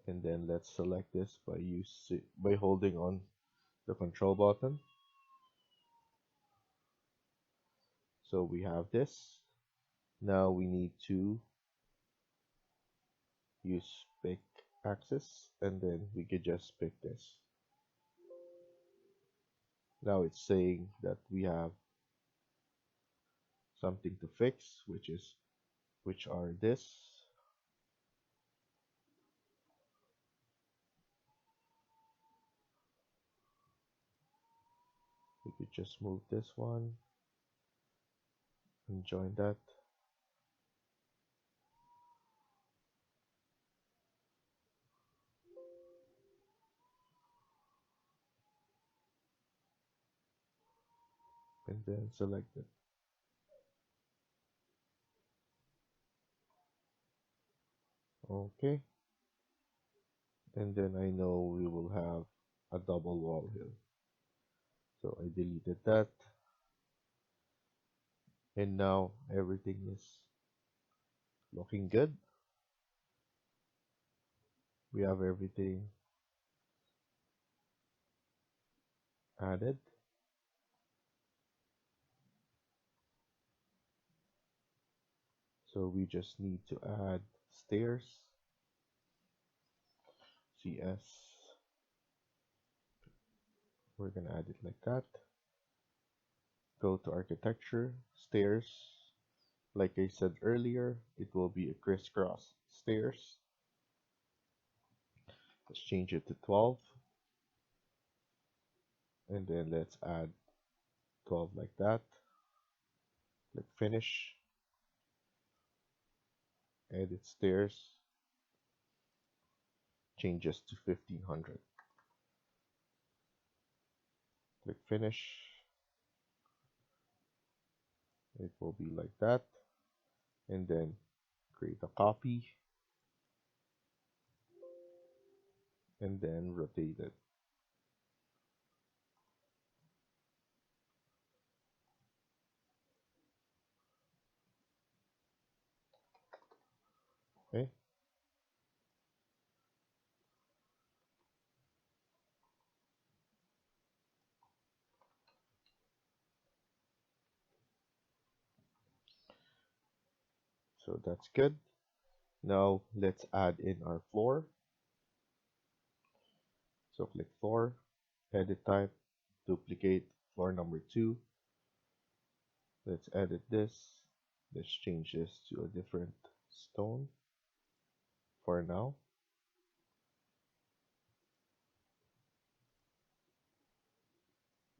And then let's select this by holding on the control button. So we have this. Now we need to use pick axis and then we could just pick this. Now it's saying that we have something to fix, which are this. We could just move this one and join that. And then select it. Okay. And then I know we will have a double wall here. So I deleted that. And now everything is looking good. We have everything added. So we just need to add stairs. CS. We're gonna add it like that. Go to architecture, stairs. Like I said earlier, it will be a crisscross stairs. Let's change it to 12. And then let's add 12 like that. Click finish. Edit stairs. Changes to 1500. Click finish. It will be like that. And then create a copy. And then rotate it. Okay. So that's good. Now let's add in our floor. So click floor, edit type, duplicate floor number 2. Let's edit this. Let's change this to a different stone for now.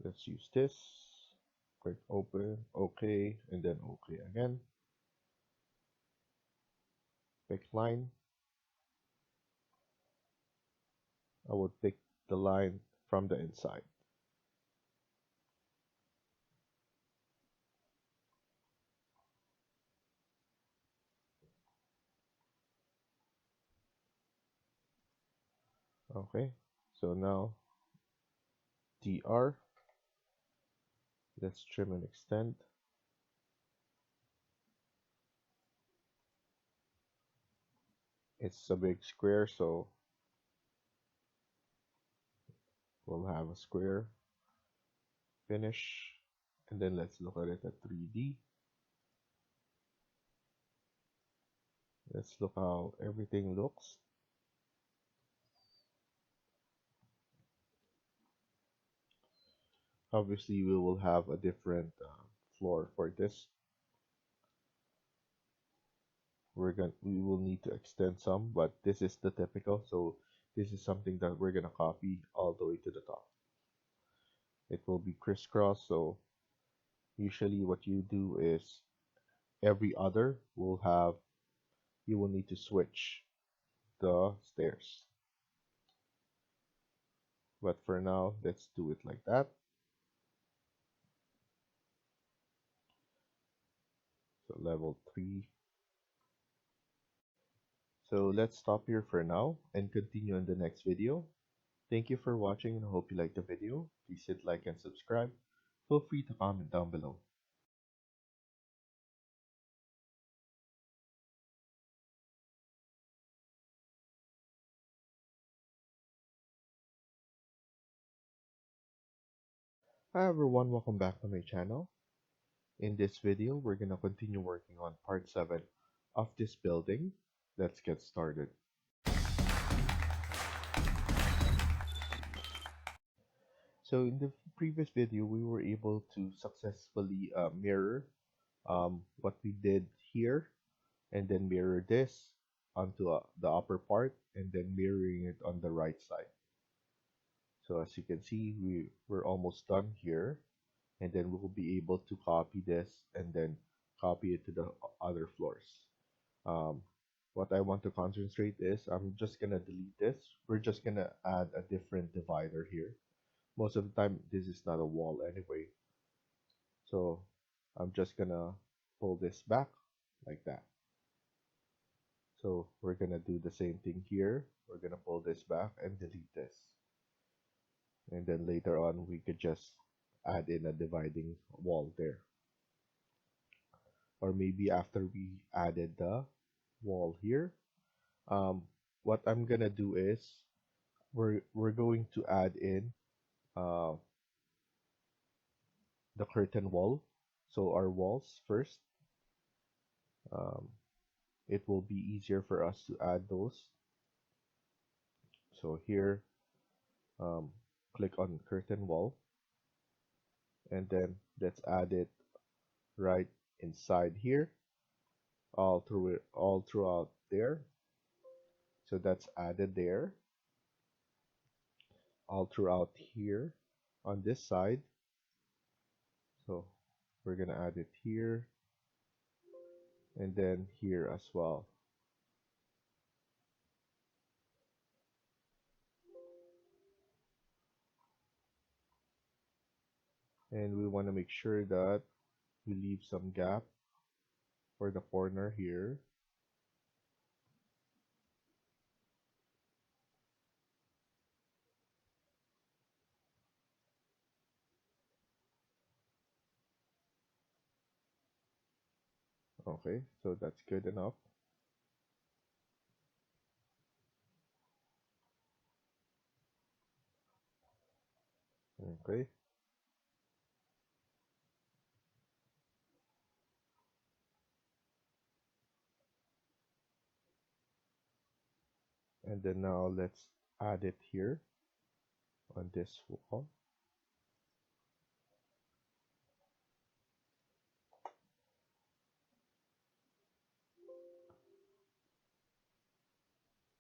Let's use this. Click open, OK, and then OK again. Pick line. I would pick the line from the inside. Okay, so now DR. Let's trim and extend. It's a big square, so we'll have a square. Finish. And then let's look at it at 3D. Let's look how everything looks. Obviously, we will have a different floor for this. We will need to extend some, but this is the typical. So this is something that we're gonna copy all the way to the top. It will be crisscross. So usually, what you do is every other will have. You will need to switch the stairs. But for now, let's do it like that. So level 3. So let's stop here for now and continue in the next video. Thank you for watching and I hope you liked the video. Please hit like and subscribe. Feel free to comment down below. Hi everyone, welcome back to my channel. In this video, we're gonna continue working on part 7 of this building. Let's get started. So in the previous video, we were able to successfully mirror what we did here and then mirror this onto the upper part and then mirroring it on the right side. So as you can see, we're almost done here, and then we'll be able to copy this and then copy it to the other floors. Um, what I want to concentrate is I'm just gonna delete this. We're just gonna add a different divider here. Most of the time, this is not a wall anyway. So I'm just gonna pull this back like that. So we're gonna do the same thing here. We're gonna pull this back and delete this. And then later on, we could just add in a dividing wall there. Or maybe after we added the wall here, um, what I'm gonna do is we're going to add in uh, the curtain wall. So our walls first, um, it will be easier for us to add those. So here, um, click on curtain wall, and then let's add it right inside here, all throughout there. So that's added there, all throughout here on this side. So we're gonna add it here and then here as well. And we want to make sure that we leave some gap for the corner here. Okay, so that's good enough. Okay, and then now let's add it here on this wall.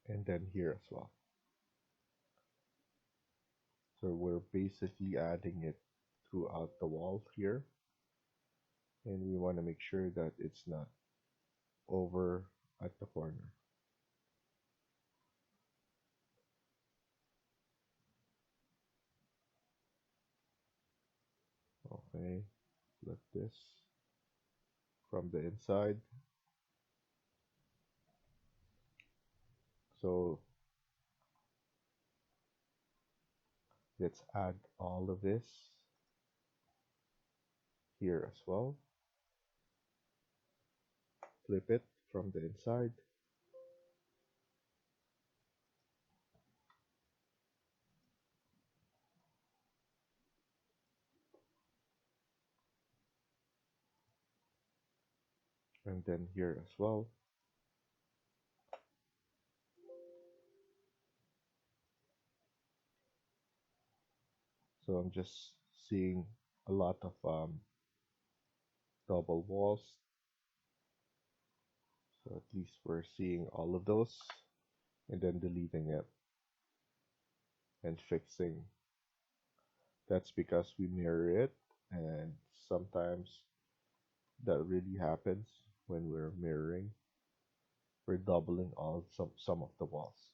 And then here as well. So we're basically adding it throughout the wall here. And we want to make sure that it's not over at the corner. Okay, flip this from the inside. So let's add all of this here as well. Flip it from the inside. And then here as well. So I'm just seeing a lot of double walls. So at least we're seeing all of those and then deleting it and fixing. That's because we mirror it, and sometimes that really happens when we're mirroring. We're doubling all some of the walls.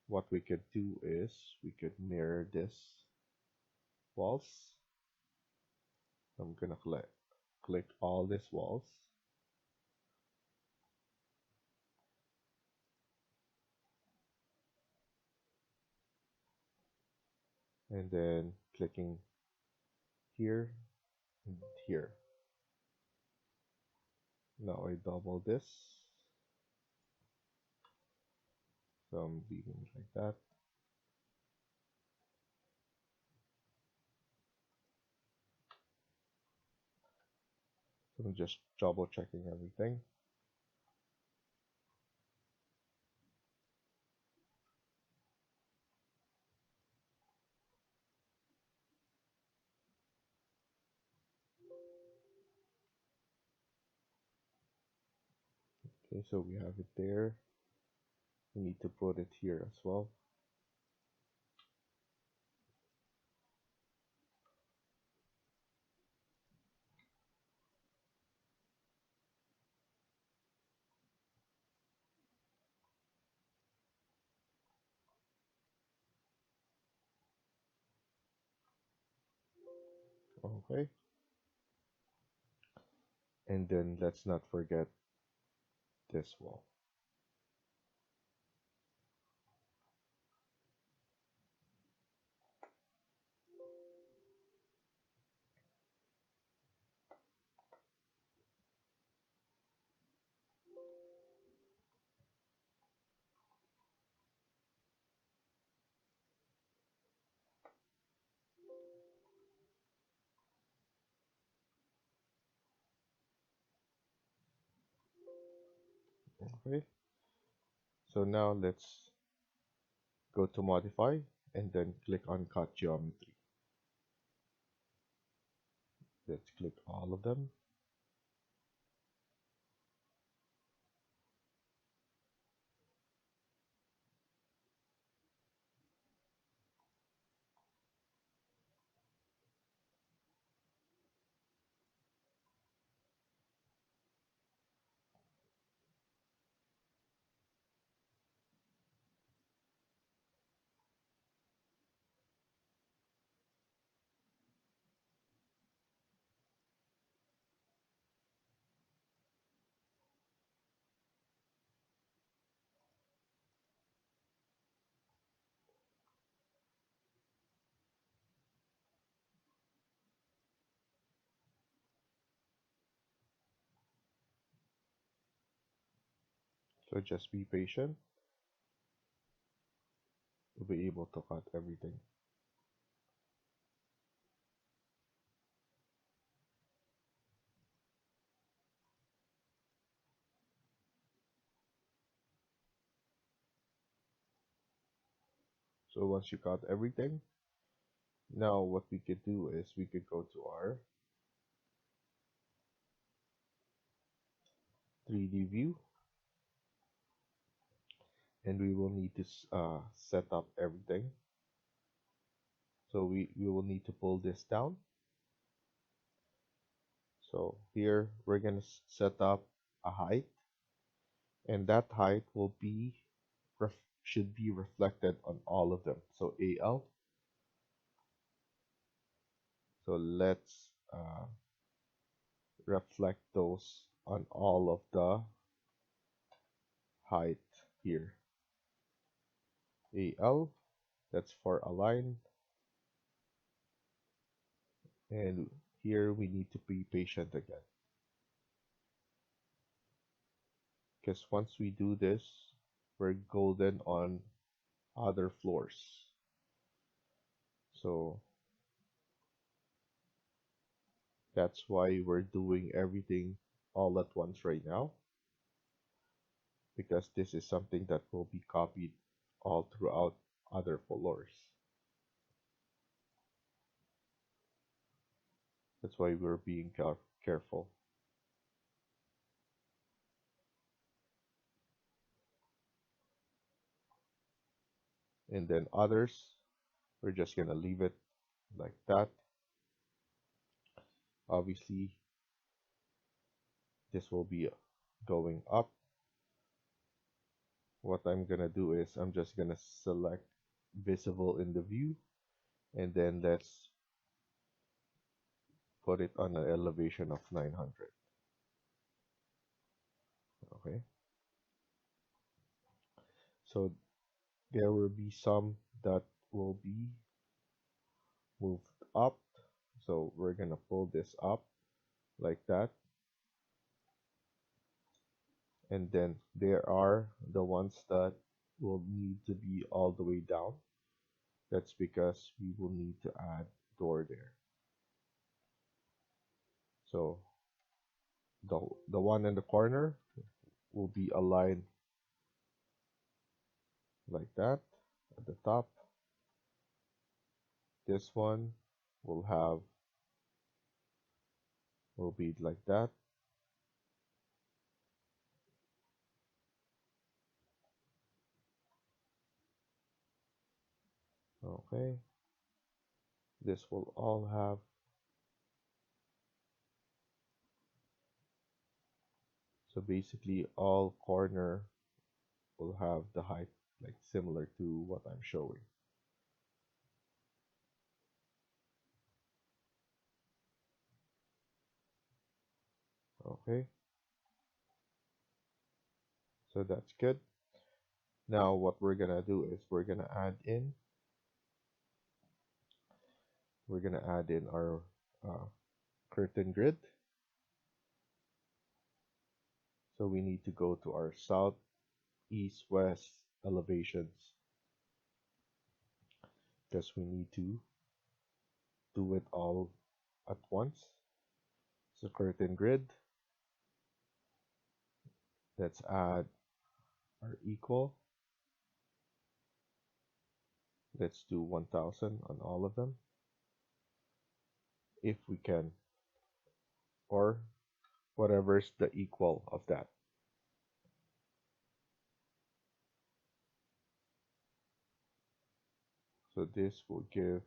What we could do is we could mirror this walls. I'm gonna click all these walls, and then clicking here and here. Now I double this, so I'm leaving it like that. I'm just double checking everything. Okay, so we have it there. We need to put it here as well. Okay, and then let's not forget this wall. Okay, so now let's go to modify and then click on cut geometry. Let's click all of them. So just be patient. You'll be able to cut everything. So once you cut everything, now what we could do is we could go to our 3D view, and we will need to set up everything. So we will need to pull this down. So here we're gonna set up a height, and that height will be should be reflected on all of them. So AL. So let's reflect those on all of the height here. AL, that's for align, and here we need to be patient again, because once we do this, we're golden on other floors. So that's why we're doing everything all at once right now, because this is something that will be copied all throughout other floors. That's why we're being careful. And then others, we're just gonna leave it like that. Obviously, this will be going up. What I'm gonna do is I'm just gonna select visible in the view, and then let's put it on an elevation of 900. Okay, so there will be some that will be moved up. So we're gonna pull this up like that. And then there are the ones that will need to be all the way down. That's because we will need to add door there. So the one in the corner will be aligned like that at the top. This one will have will be like that. Okay. This will all have, so basically all corner will have the height like similar to what I'm showing. Okay, so that's good. Now what we're gonna do is we're gonna add in our uh, curtain grid. So we need to go to our south, east, west elevations because we need to do it all at once. So curtain grid, let's add our equal. Let's do 1000 on all of them if we can, or whatever's the equal of that. So this will give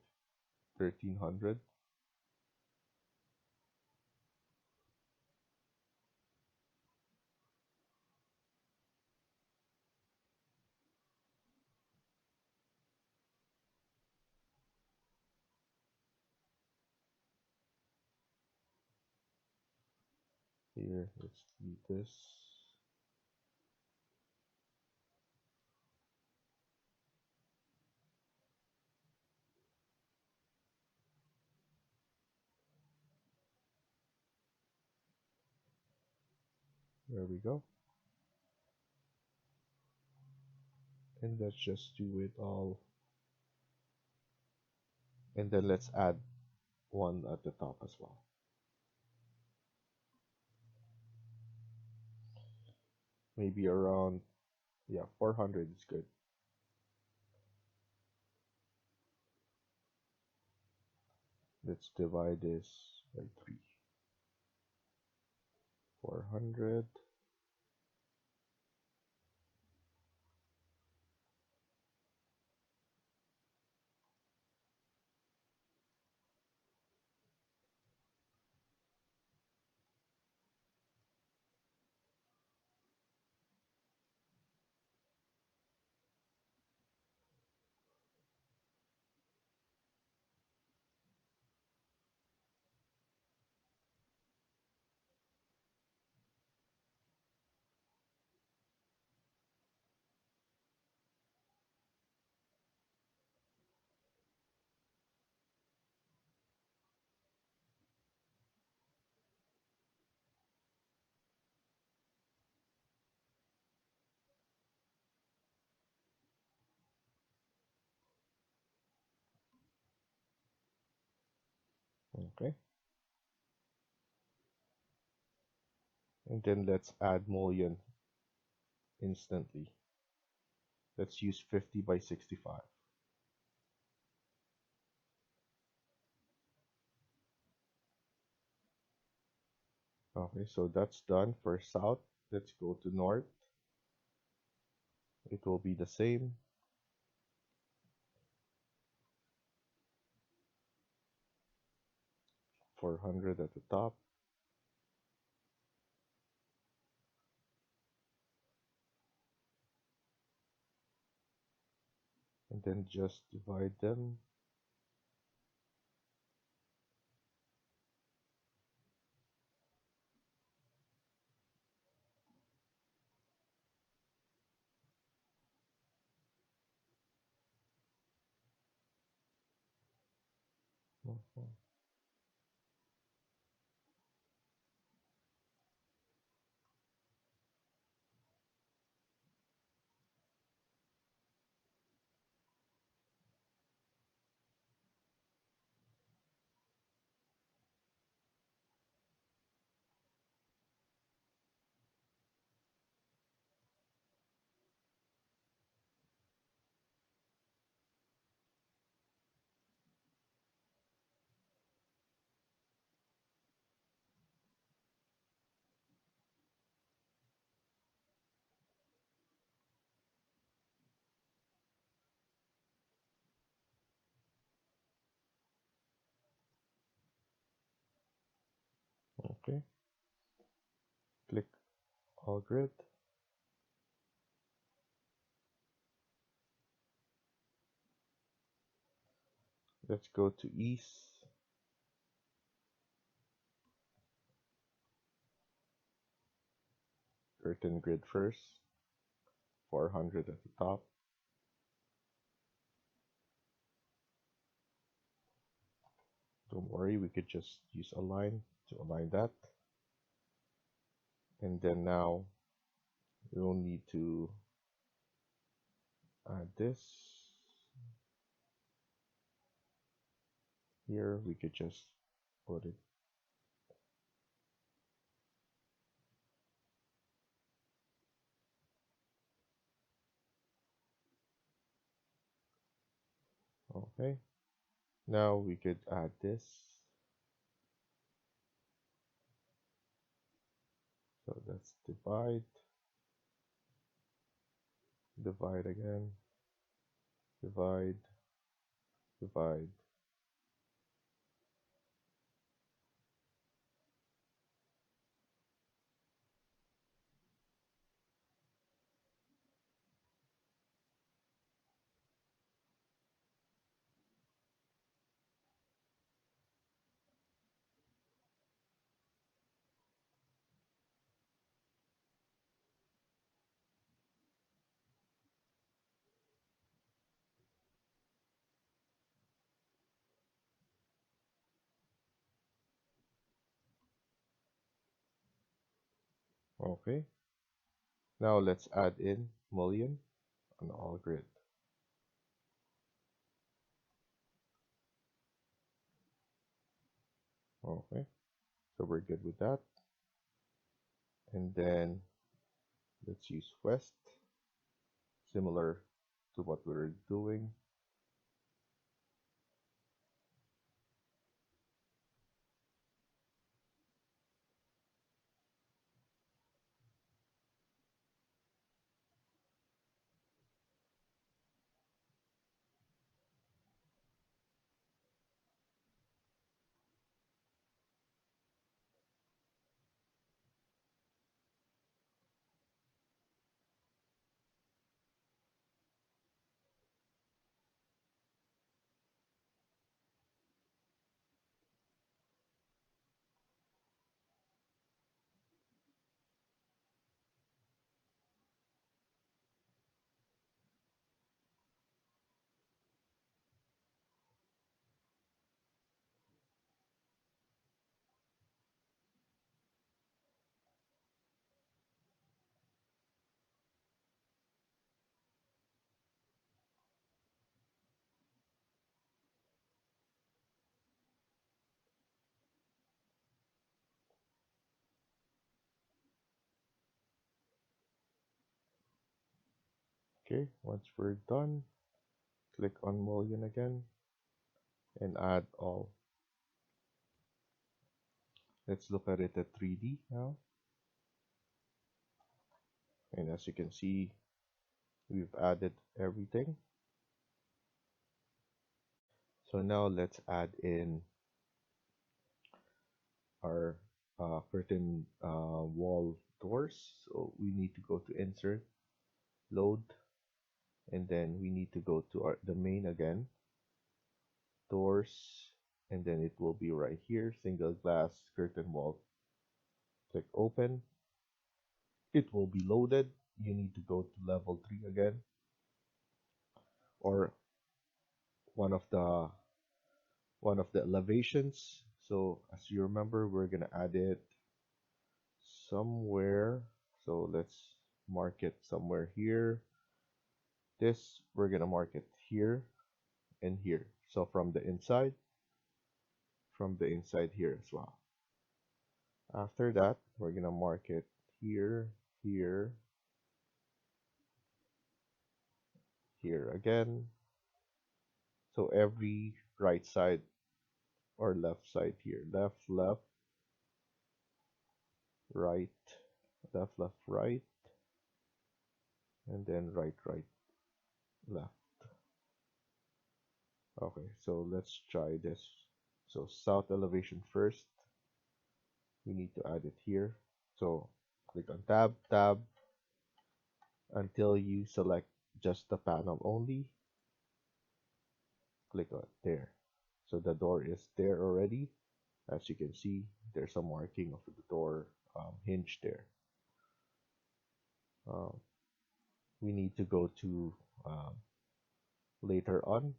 1300. Here, let's do this. There we go. And let's just do it all. And then let's add one at the top as well. Maybe around, yeah, 400 is good. Let's divide this by 3. 400. Okay. And then let's add mullion instantly. Let's use 50 by 65. Okay, so that's done for south. Let's go to north. It will be the same. 400 at the top. And then just divide them. Mhm. Okay, click all grid. Let's go to east. Curtain grid first. 400 at the top. Don't worry, we could just use a line to align that. And then now we will need to add this. Here we could just put it. Okay. Now we could add this. So let's divide, divide again, divide, divide. Okay. Now let's add in mullion on all grid. Okay. So we're good with that. And then let's use west, similar to what we were doing. Okay, once we're done, click on mullion again and add all. Let's look at it at 3D now. And as you can see, we've added everything. So now let's add in our curtain wall doors. So we need to go to insert, load, and then we need to go to the main again, doors, and then it will be right here, single glass curtain wall. Click open. It will be loaded. You need to go to level 3 again, or one of the elevations. So as you remember, we're gonna add it somewhere. So let's mark it somewhere here. This we're gonna mark it here and here. So from the inside here as well. After that, we're gonna mark it here, here, here again. So every right side or left side here. Left, left, right, left, left, right, and then right, right, left. Okay, so let's try this. So south elevation first. we need to add it here. So click on tab until you select just the panel only. Click on there. So the door is there already. As you can see, there's a marking of the door hinge there. Um, we need to go to later on.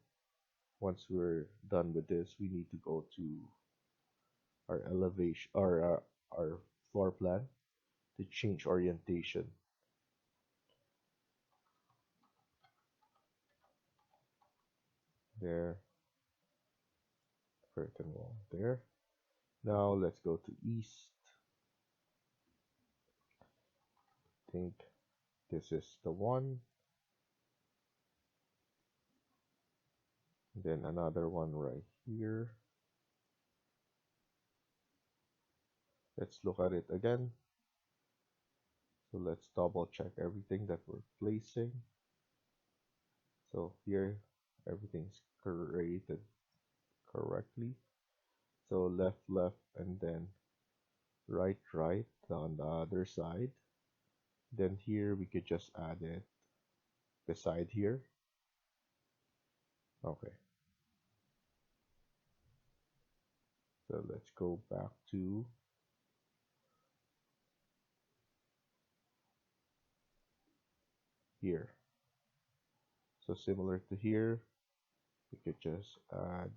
Once we're done with this, we need to go to our elevation or our floor plan to change orientation. There, curtain wall there. Now let's go to east. I think this is the one. Then another one right here. Let's look at it again. So let's double check everything that we're placing. So here everything's created correctly. So left, and then right on the other side. Then here we could just add it beside here. Okay. So let's go back to here. So similar to here, we could just add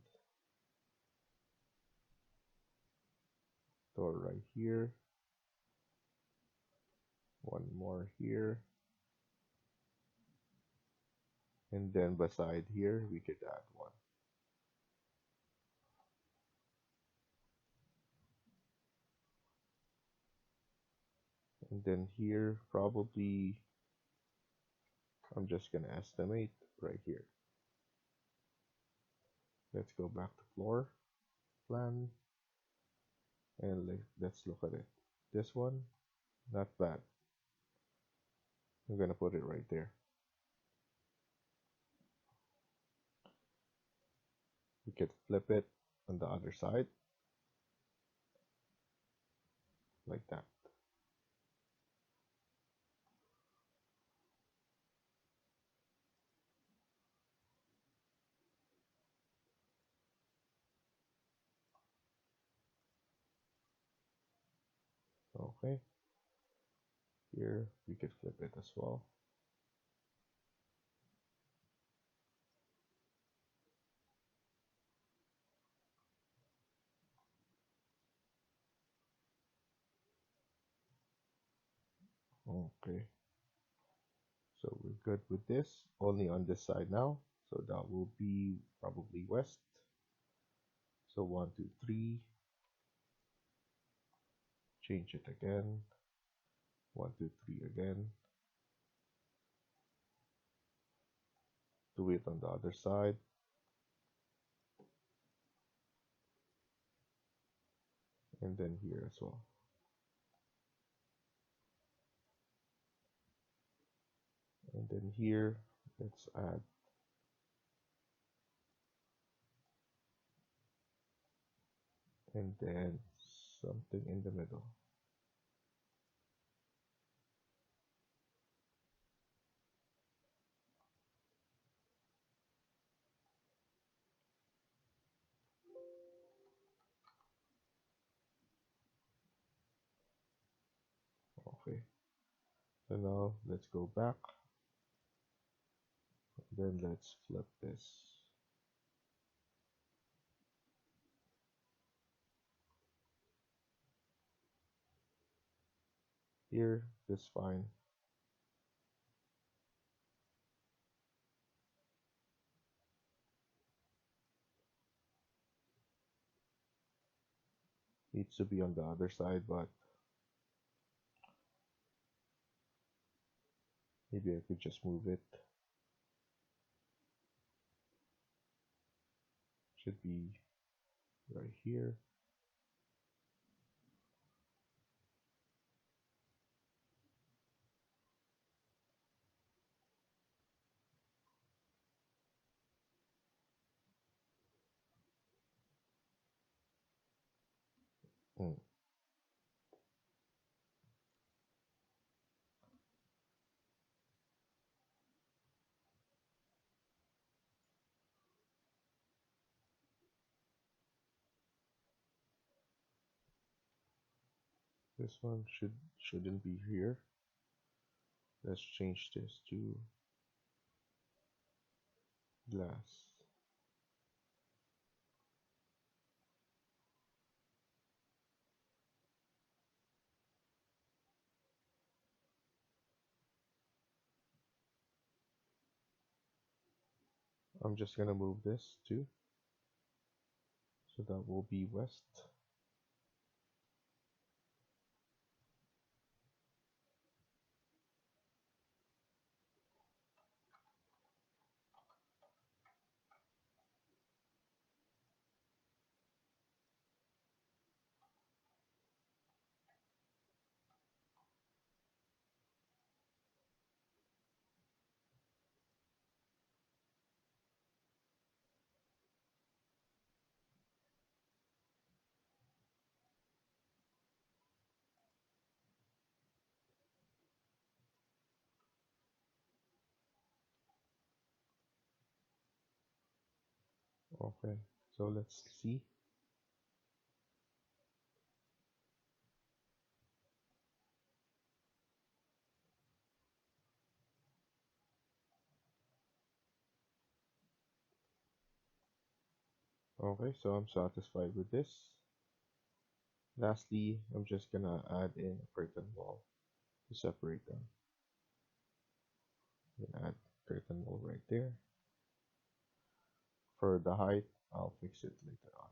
door right here, one more here, and then beside here we could add one. And then here probably I'm just gonna estimate right here. Let's go back to floor plan and let's look at it. This one, not bad. I'm gonna put it right there. We could flip it on the other side like that. Okay, here we could flip it as well. Okay, so we're good with this. Only on this side now. So that will be probably west. So 1, 2, 3. Change it again. 1, 2, 3 again. Do it on the other side. And then here as well. And then here, let's add and then something in the middle. Okay. So now let's go back. Then let's flip this. Here, this is fine. Needs to be on the other side, but maybe I could just move it. Should be right here. Mm. This one shouldn't be here. Let's change this to glass. I'm just gonna move this too, so that will be west. Okay, so let's see. Okay, so I'm satisfied with this. Lastly, I'm just gonna add in a curtain wall to separate them. Add curtain wall right there. For the height, I'll fix it later on.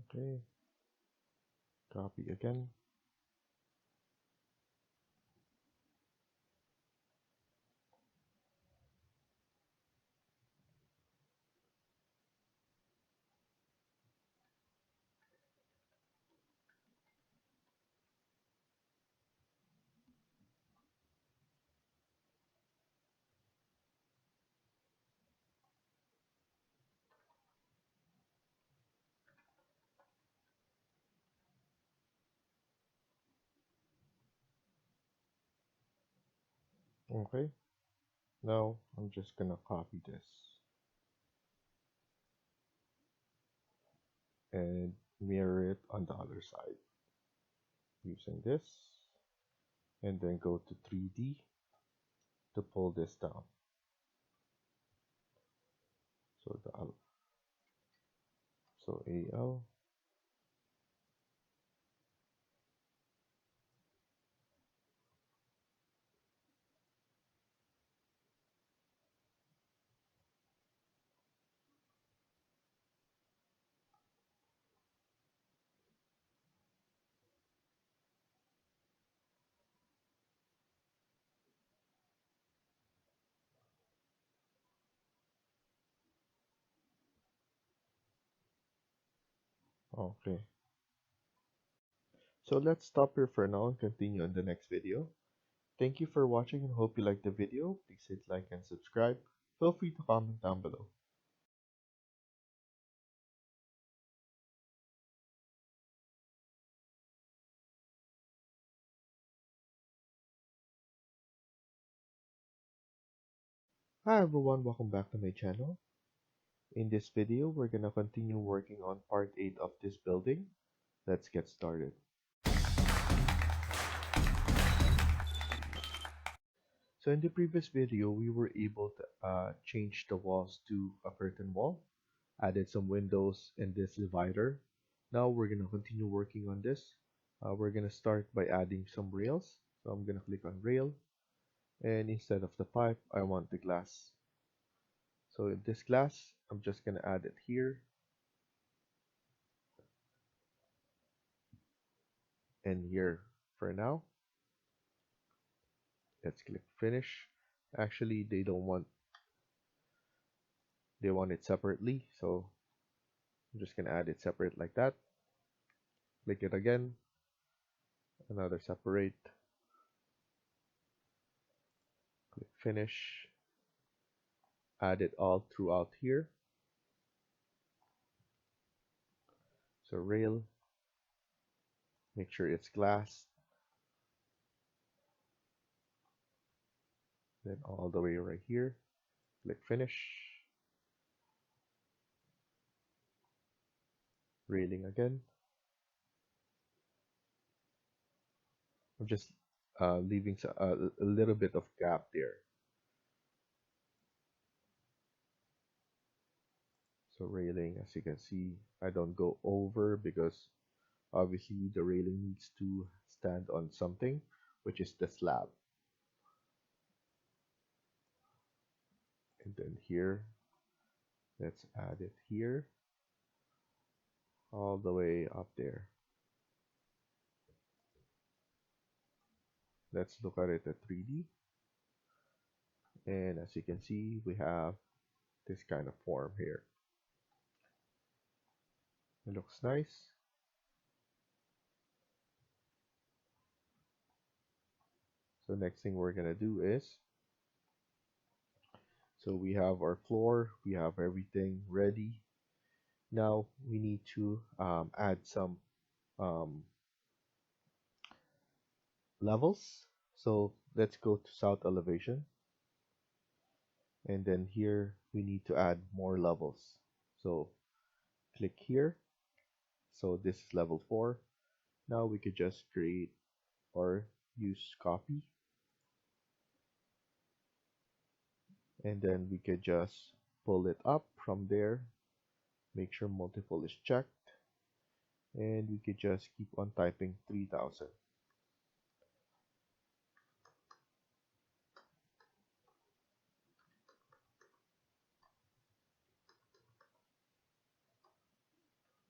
Okay, copy again. Okay, now I'm just gonna copy this and mirror it on the other side using this, and then go to 3D to pull this down. So AL. Okay, so let's stop here for now and continue in the next video. Thank you for watching and hope you liked the video. Please hit like and subscribe. Feel free to comment down below. Hi everyone, welcome back to my channel. In this video, we're gonna continue working on part 8 of this building. Let's get started. So in the previous video, we were able to change the walls to a curtain wall, added some windows and this divider. Now we're gonna continue working on this. We're gonna start by adding some rails. So I'm gonna click on rail, and instead of the pipe, I want the glass. So in this glass, I'm just gonna add it here and here for now. Let's click finish. Actually, they want it separately, so I'm just gonna add it separate like that. Click it again, another separate, click finish, add it all throughout here. So rail, make sure it's glass, then all the way right here, click finish, railing again. I'm just leaving a little bit of gap there. So railing, as you can see, I don't go over because obviously the railing needs to stand on something, which is the slab. And then here, let's add it here, all the way up there. Let's look at it at 3D. And as you can see, we have this kind of form here. It looks nice. So next thing we're gonna do is, so we have our floor, we have everything ready. Now we need to add some um, levels. So let's go to south elevation. And then here we need to add more levels. So click here. So this is level 4. Now we could just create or use copy. And then we could just pull it up from there. Make sure multiple is checked. And we could just keep on typing 3000.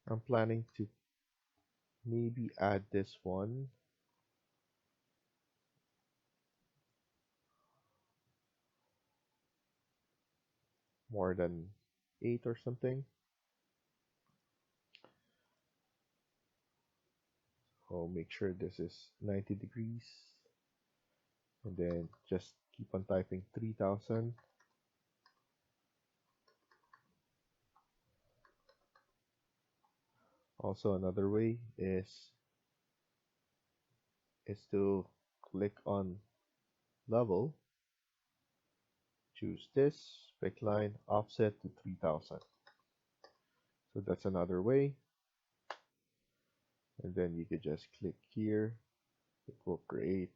I'm planning to maybe add this one more than 8 or something. So make sure this is 90 degrees. And then just keep on typing 3000. Also another way is to click on level, choose this, pick line, offset to 3000. So that's another way. And then you could just click here, it will create.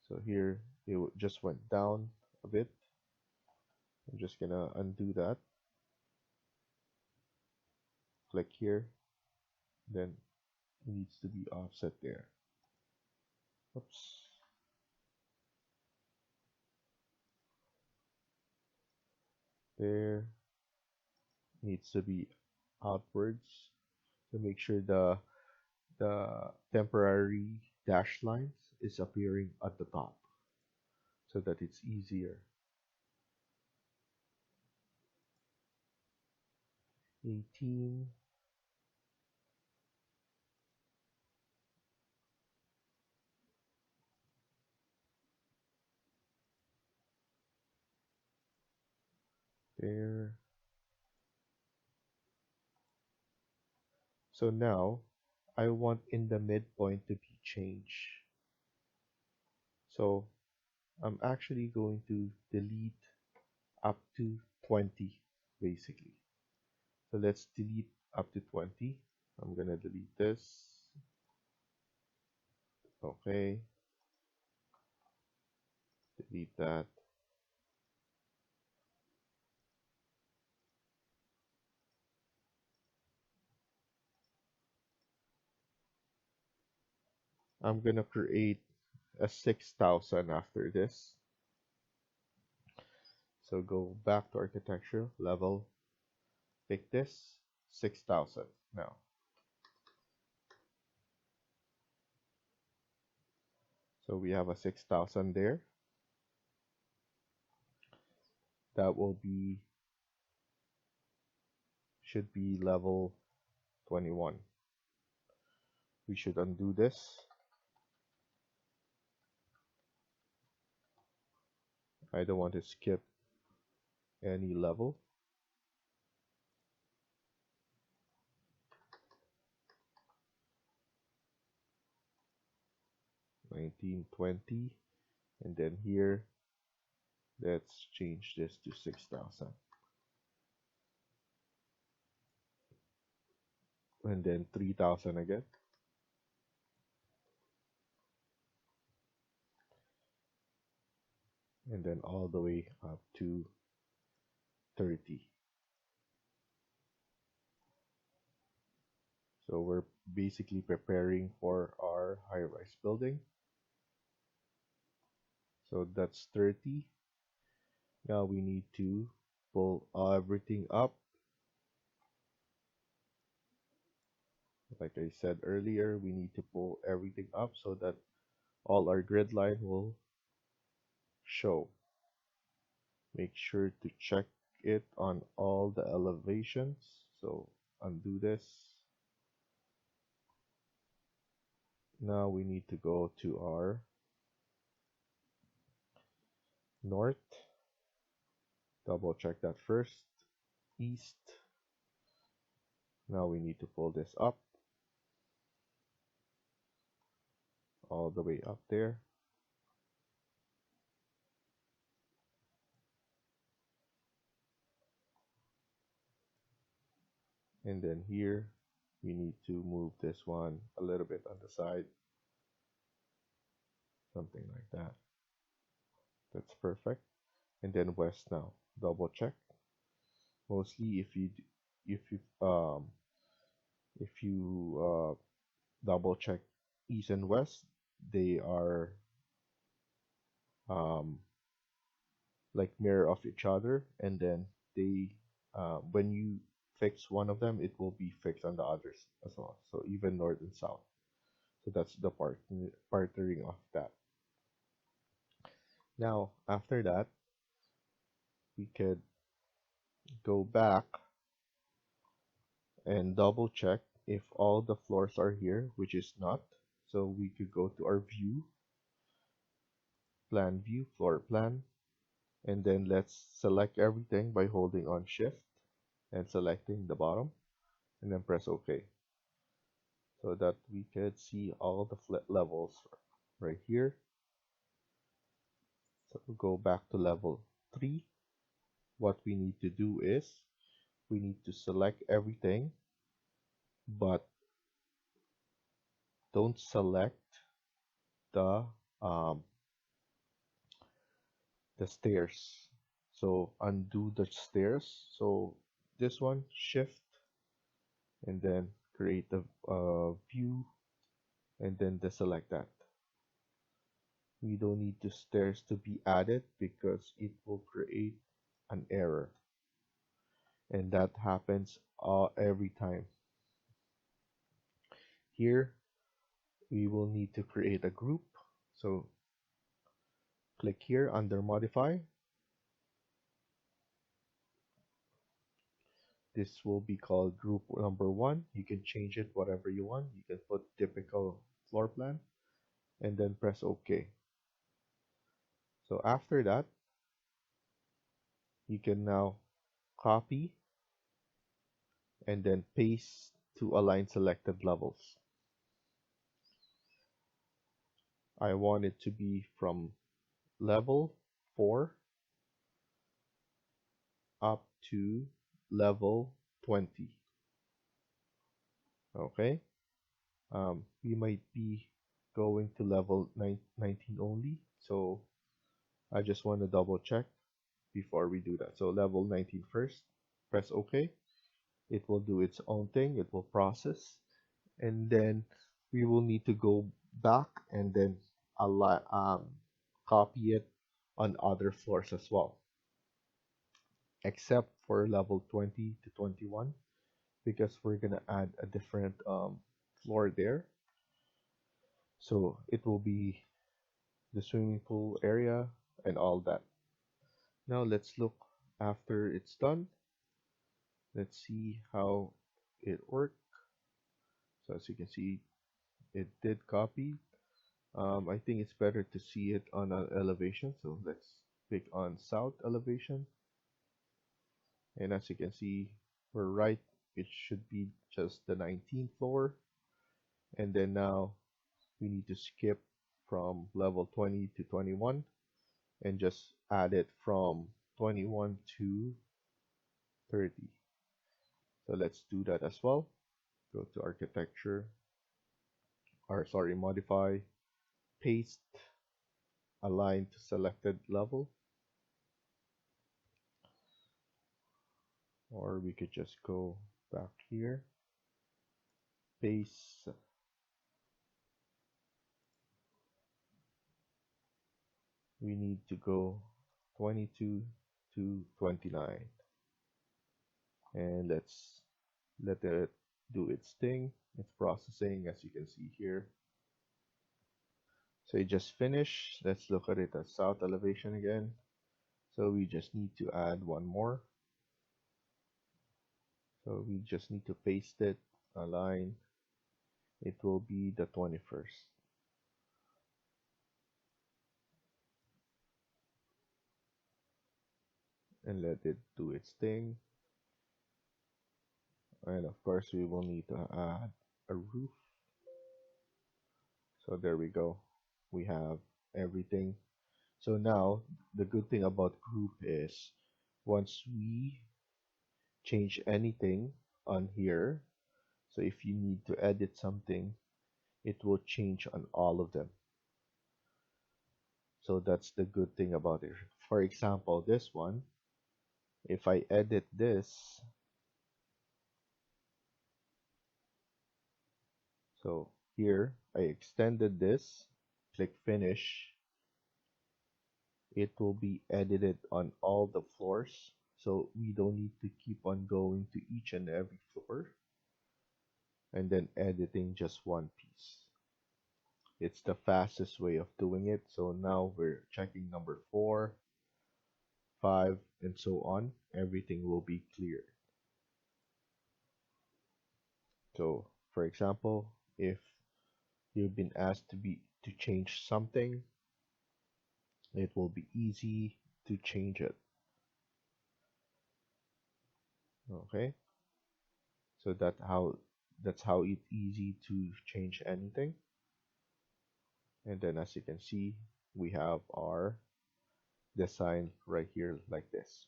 So here it just went down a bit. I'm just gonna undo that. Click here, then it needs to be offset there. Oops. There needs to be outwards to make sure the temporary dash lines is appearing at the top so that it's easier. 18. There. So now I want in the midpoint to be changed. So I'm actually going to delete up to 20 basically. So let's delete up to 20. I'm gonna delete this. Okay. Delete that. I'm gonna create a 6000 after this. So go back to architecture, level, pick this, 6000 now. So we have a 6,000 there. That should be level 21. We should undo this. I don't want to skip any level. 1920, and then here let's change this to 6,000, and then 3,000 again, and then all the way up to 30. So we're basically preparing for our high-rise building. So that's 30. Now we need to pull everything up. Like I said earlier, we need to pull everything up so that all our grid line will show. Make sure to check it on all the elevations. So undo this. Now we need to go to our north. Double check that first. East. Now we need to pull this up. All the way up there. And then here we need to move this one a little bit on the side. Something like that. That's perfect. And then west now. Double check. Mostly if you double check east and west, they are um, like mirror of each other, and then they when you fix one of them, it will be fixed on the others as well. So even north and south. So that's the partnering of that. Now after that, we could go back and double check if all the floors are here, which is not. So we could go to our view, plan view, floor plan, and then let's select everything by holding on shift and selecting the bottom, and then press OK, so that we could see all the levels right here. So we'll go back to level 3. What we need to do is we need to select everything, but don't select the um, the stairs. So undo the stairs. So this one, shift, and then create a view, and then deselect that. We don't need the stairs to be added because it will create an error, and that happens every time. Here we will need to create a group. So click here under modify. This will be called group number 1. You can change it whatever you want. You can put typical floor plan and then press OK. So after that, you can now copy and then paste to align selected levels. I want it to be from level 4 up to level 20. Okay, we might be going to level 19 only, so I just want to double check before we do that. So level 19 first, press OK. It will do its own thing, it will process, and then we will need to go back and then copy it on other floors as well, except for level 20 to 21, because we're gonna add a different floor there. So it will be the swimming pool area, and all that. Now let's look after it's done. Let's see how it worked. So as you can see, it did copy. I think it's better to see it on an elevation. So let's click on south elevation. And as you can see, we're right. It should be just the 19th floor. And then now we need to skip from level 20 to 21 and just add it from 21 to 30. So let's do that as well. Go to architecture, or sorry, modify, paste, align to selected level, or we could just go back here, paste, we need to go 22 to 29, and let's let it do its thing. It's processing, as you can see here. So it just finished. Let's look at it as south elevation again. So we just need to add one more. So we just need to paste it, align. It will be the 21st. And let it do its thing. And of course, we will need to add a roof. So there we go. We have everything. So now, the good thing about group is once we change anything on here, so if you need to edit something, it will change on all of them. So that's the good thing about it. For example, this one, if I edit this, so here I extended this, click finish, it will be edited on all the floors. So we don't need to keep on going to each and every floor and then editing just one piece. It's the fastest way of doing it. So now we're checking number 4, 5, and so on. Everything will be clear. So for example, if you've been asked to change something, it will be easy to change it. Okay, so that's how it's easy to change anything. And then as you can see, we have our design right here like this.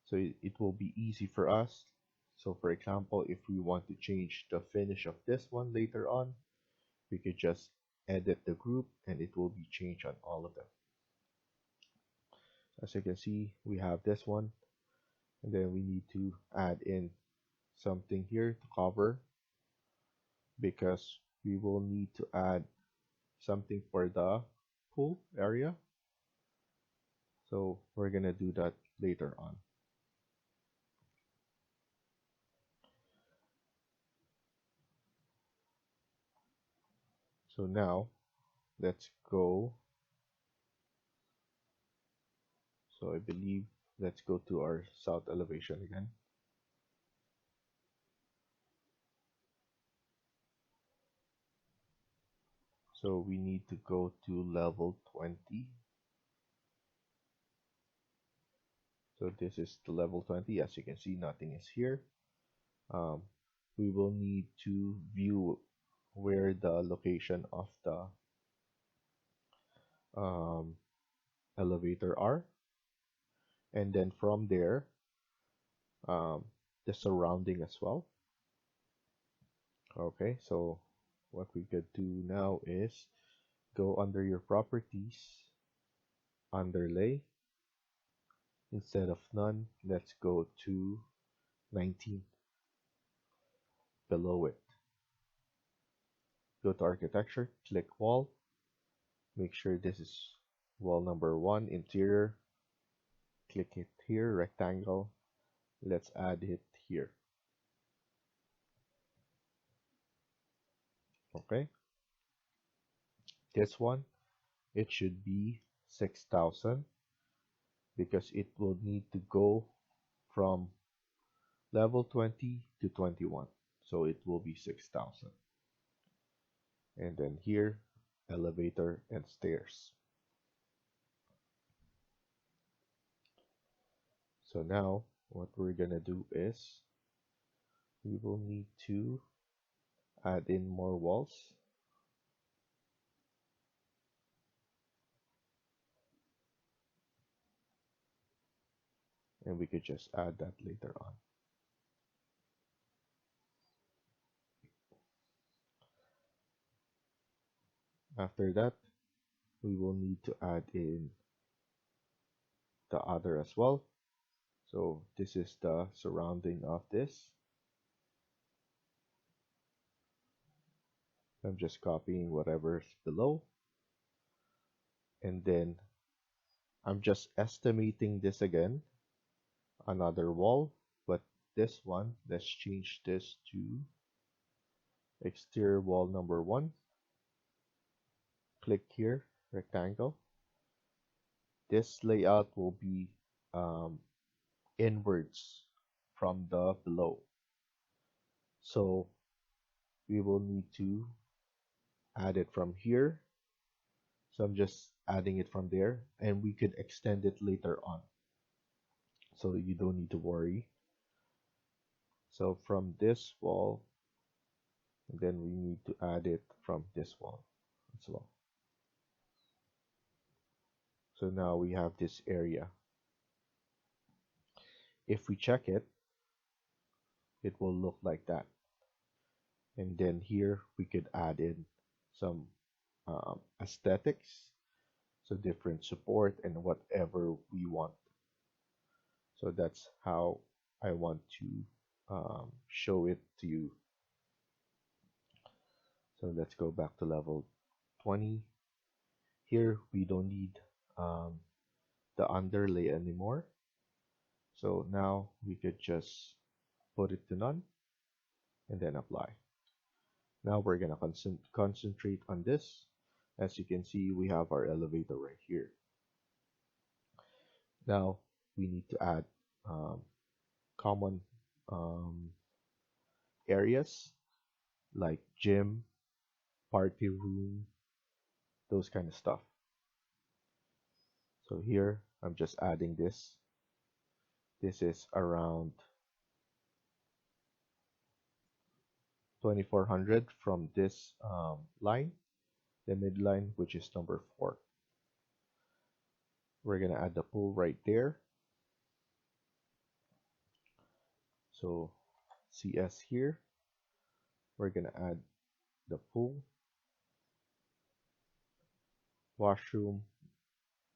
So it will be easy for us. So for example, if we want to change the finish of this one later on, we could just edit the group and it will be changed on all of them. As you can see, we have this one, and then we need to add in something here to cover because we will need to add something for the pool area. So we're gonna do that later on. So now let's go. So I believe let's go to our south elevation again. So we need to go to level 20. So this is the level 20. As you can see, nothing is here. We will need to view where the location of the um, elevator are, and then from there, um, the surrounding as well. Okay, so what we could do now is go under your properties, underlay. Instead of none, let's go to 19 below it. Go to architecture, click wall. Make sure this is wall number 1, interior. Click it here, rectangle. Let's add it here. Okay. This one, it should be 6,000 because it will need to go from level 20 to 21. So it will be 6,000. And then here, elevator and stairs. So now what we're gonna do is we will need to add in more walls. And we could just add that later on. After that, we will need to add in the other as well. So this is the surrounding of this. I'm just copying whatever's below. And then I'm just estimating this again, another wall, but this one, let's change this to exterior wall number 1. Click here, rectangle. This layout will be inwards from the below. So we will need to add it from here. So I'm just adding it from there, and we could extend it later on. So you don't need to worry. So from this wall, then we need to add it from this wall as well. So now we have this area. If we check it, it will look like that. And then here we could add in some aesthetics, so different support and whatever we want. So that's how I want to show it to you. So let's go back to level 20. Here we don't need the underlay anymore. So now we could just put it to none and then apply. Now we're gonna concentrate on this. As you can see, we have our elevator right here. Now we need to add common areas like gym, party room, those kind of stuff. So here I'm just adding this. This is around 2400 from this line, the midline, which is number 4. We're gonna add the pool right there. So CS here, we're gonna add the pool, washroom,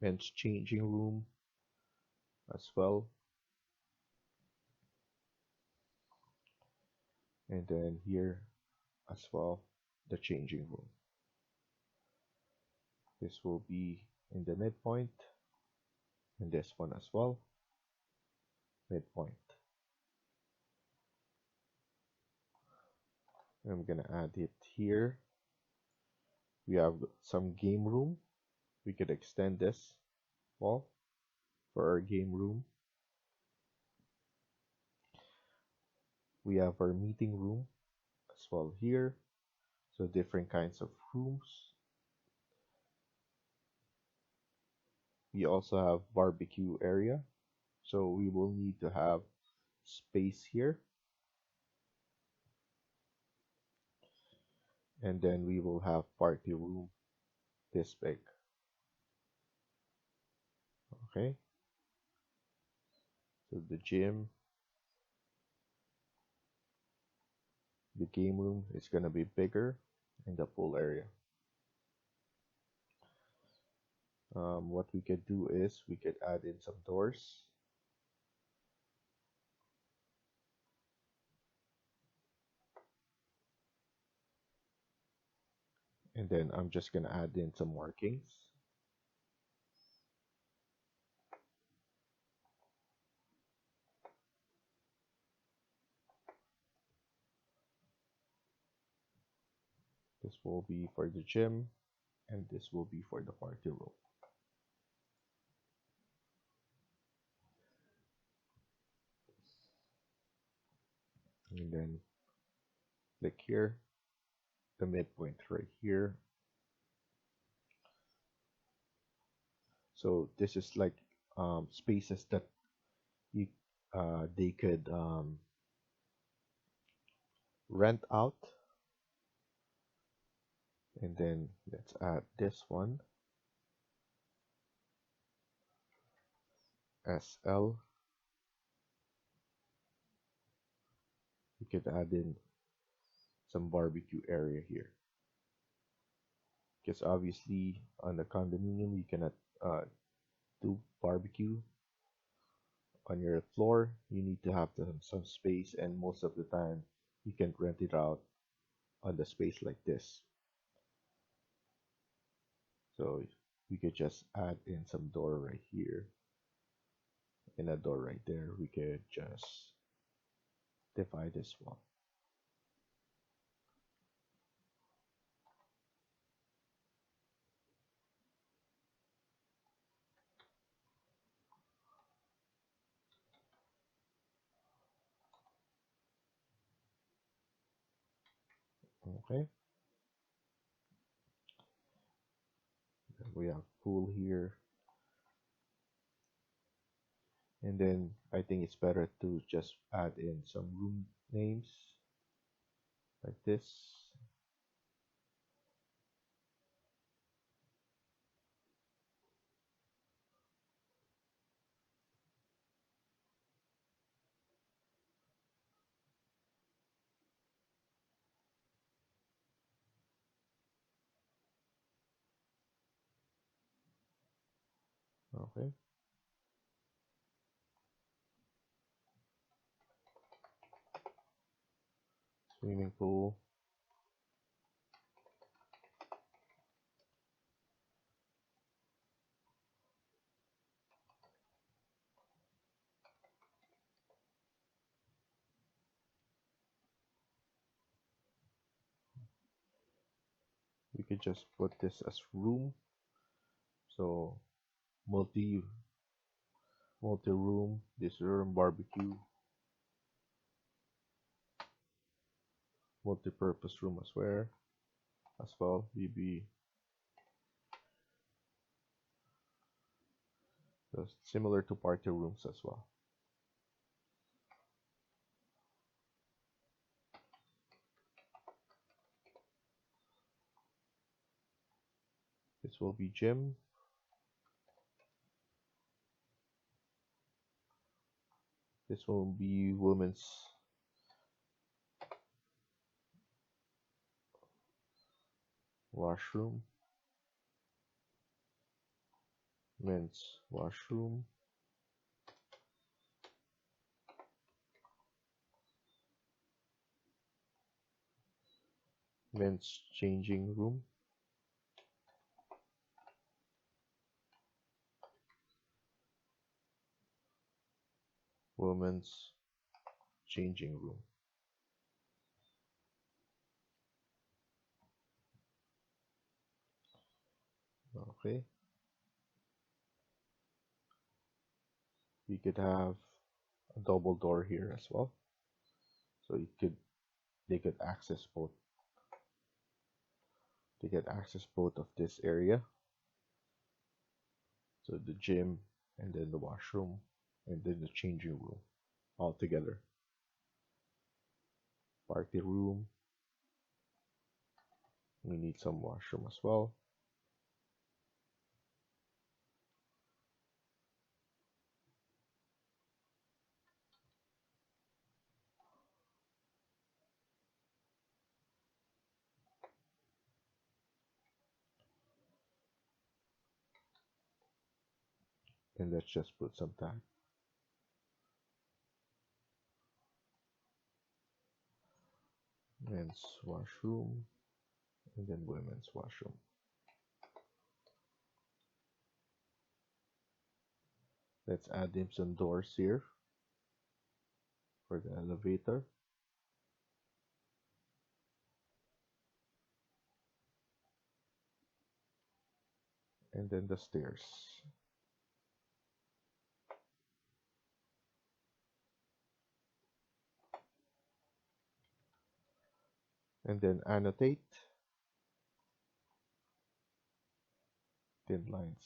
men's changing room as well. And then here as well, the changing room. This will be in the midpoint, and this one as well, midpoint. I'm gonna add it here. We have some game room. We could extend this wall for our game room. We have our meeting room as well here. So different kinds of rooms. We also have barbecue area. So we will need to have space here. And then we will have party room this big. Okay. So the gym, the game room is going to be bigger in the pool area. What we could do is we could add in some doors. And then I'm just going to add in some markings. This will be for the gym. and this will be for the party room. And then click here, the midpoint right here. So this is like spaces that you they could rent out. And then let's add this one, SL. We could add in some barbecue area here, because obviously on the condominium you cannot uh, do barbecue on your floor. You need to have some space, and most of the time you can rent it out on the space like this. So we could just add in some door right here and a door right there. We could just divide this one. Okay, then we have pool here, and then I think it's better to just add in some room names like this. Okay, swimming pool. We could just put this as room. So multi multi room, this room barbecue, multi-purpose room as well. Maybe similar to party rooms as well. This will be gym. This will be women's washroom, men's washroom, men's changing room, women's changing room. Okay, we could have a double door here as well, so they could access both. They could access both of this area, so the gym and then the washroom and then the changing room all together. Party room. We need some washroom as well. And let's just put some tag. Men's washroom and then women's washroom. Let's add in some doors here for the elevator. and then the stairs. And then annotate thin lines.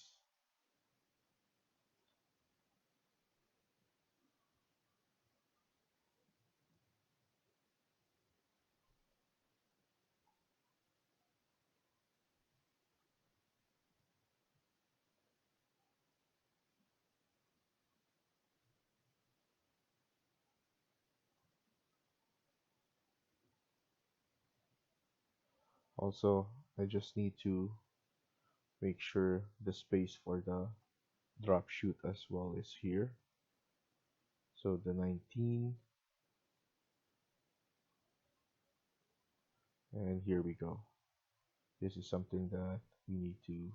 Also, I just need to make sure the space for the drop shoot as well is here. So the 19, and here we go. This is something that we need to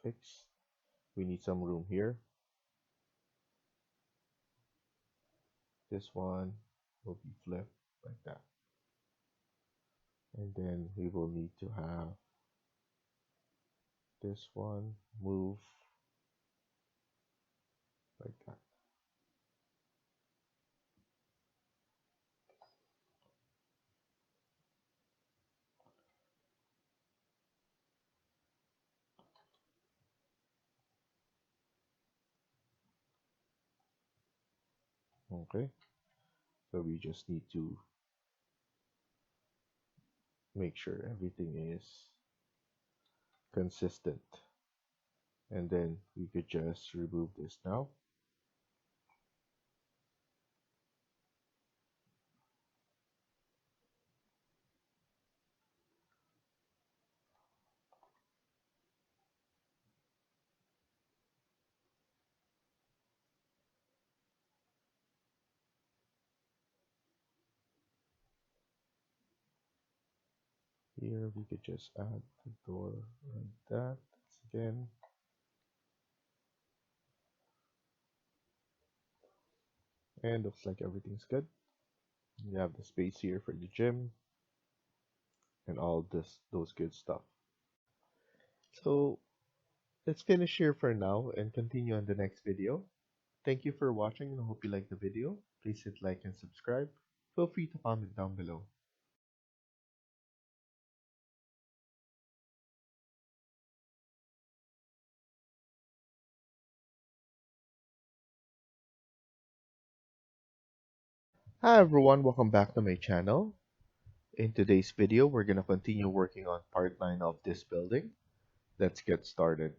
fix. We need some room here. This one will be flipped like that. And then we will need to have this one move like that. Okay, so we just need to make sure everything is consistent. And then we could just remove this now. Here we could just add the door like that again. And looks like everything's good. You have the space here for the gym and all this those good stuff. So let's finish here for now and continue on the next video. Thank you for watching and I hope you liked the video. Please hit like and subscribe. Feel free to comment down below. Hi everyone, welcome back to my channel. In today's video, we're going to continue working on part 9 of this building. Let's get started.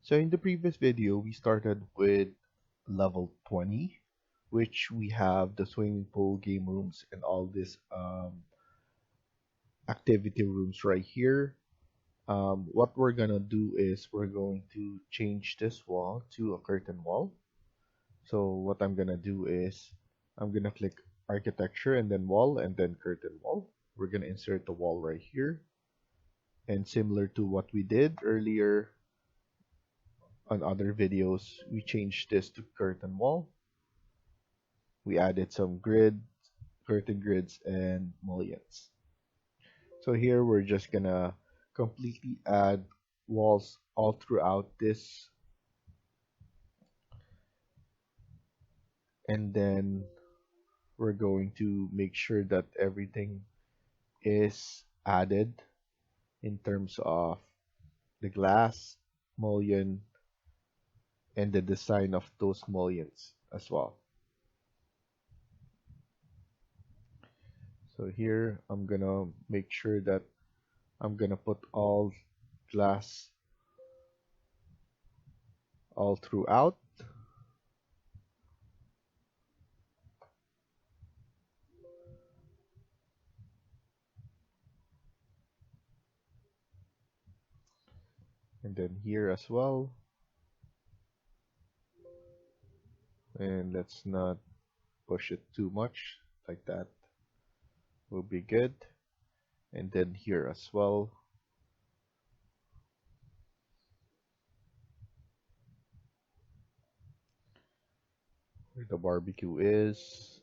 So in the previous video, we started with level 20, which we have the swimming pool, game rooms, and all these activity rooms right here. What we're gonna do is we're going to change this wall to a curtain wall. So what I'm gonna do is I'm gonna click architecture and then wall and then curtain wall. We're gonna insert the wall right here. And similar to what we did earlier on other videos, we changed this to curtain wall. We added some grid, curtain grids, and mullions. So here we're just gonna completely add walls all throughout this, and then we're going to make sure that everything is added in terms of the glass, mullion, and the design of those mullions as well. So here I'm gonna make sure that I'm gonna put all glass all throughout. And then here as well. And let's not push it too much, like that will be good. And then here as well. Where the barbecue is.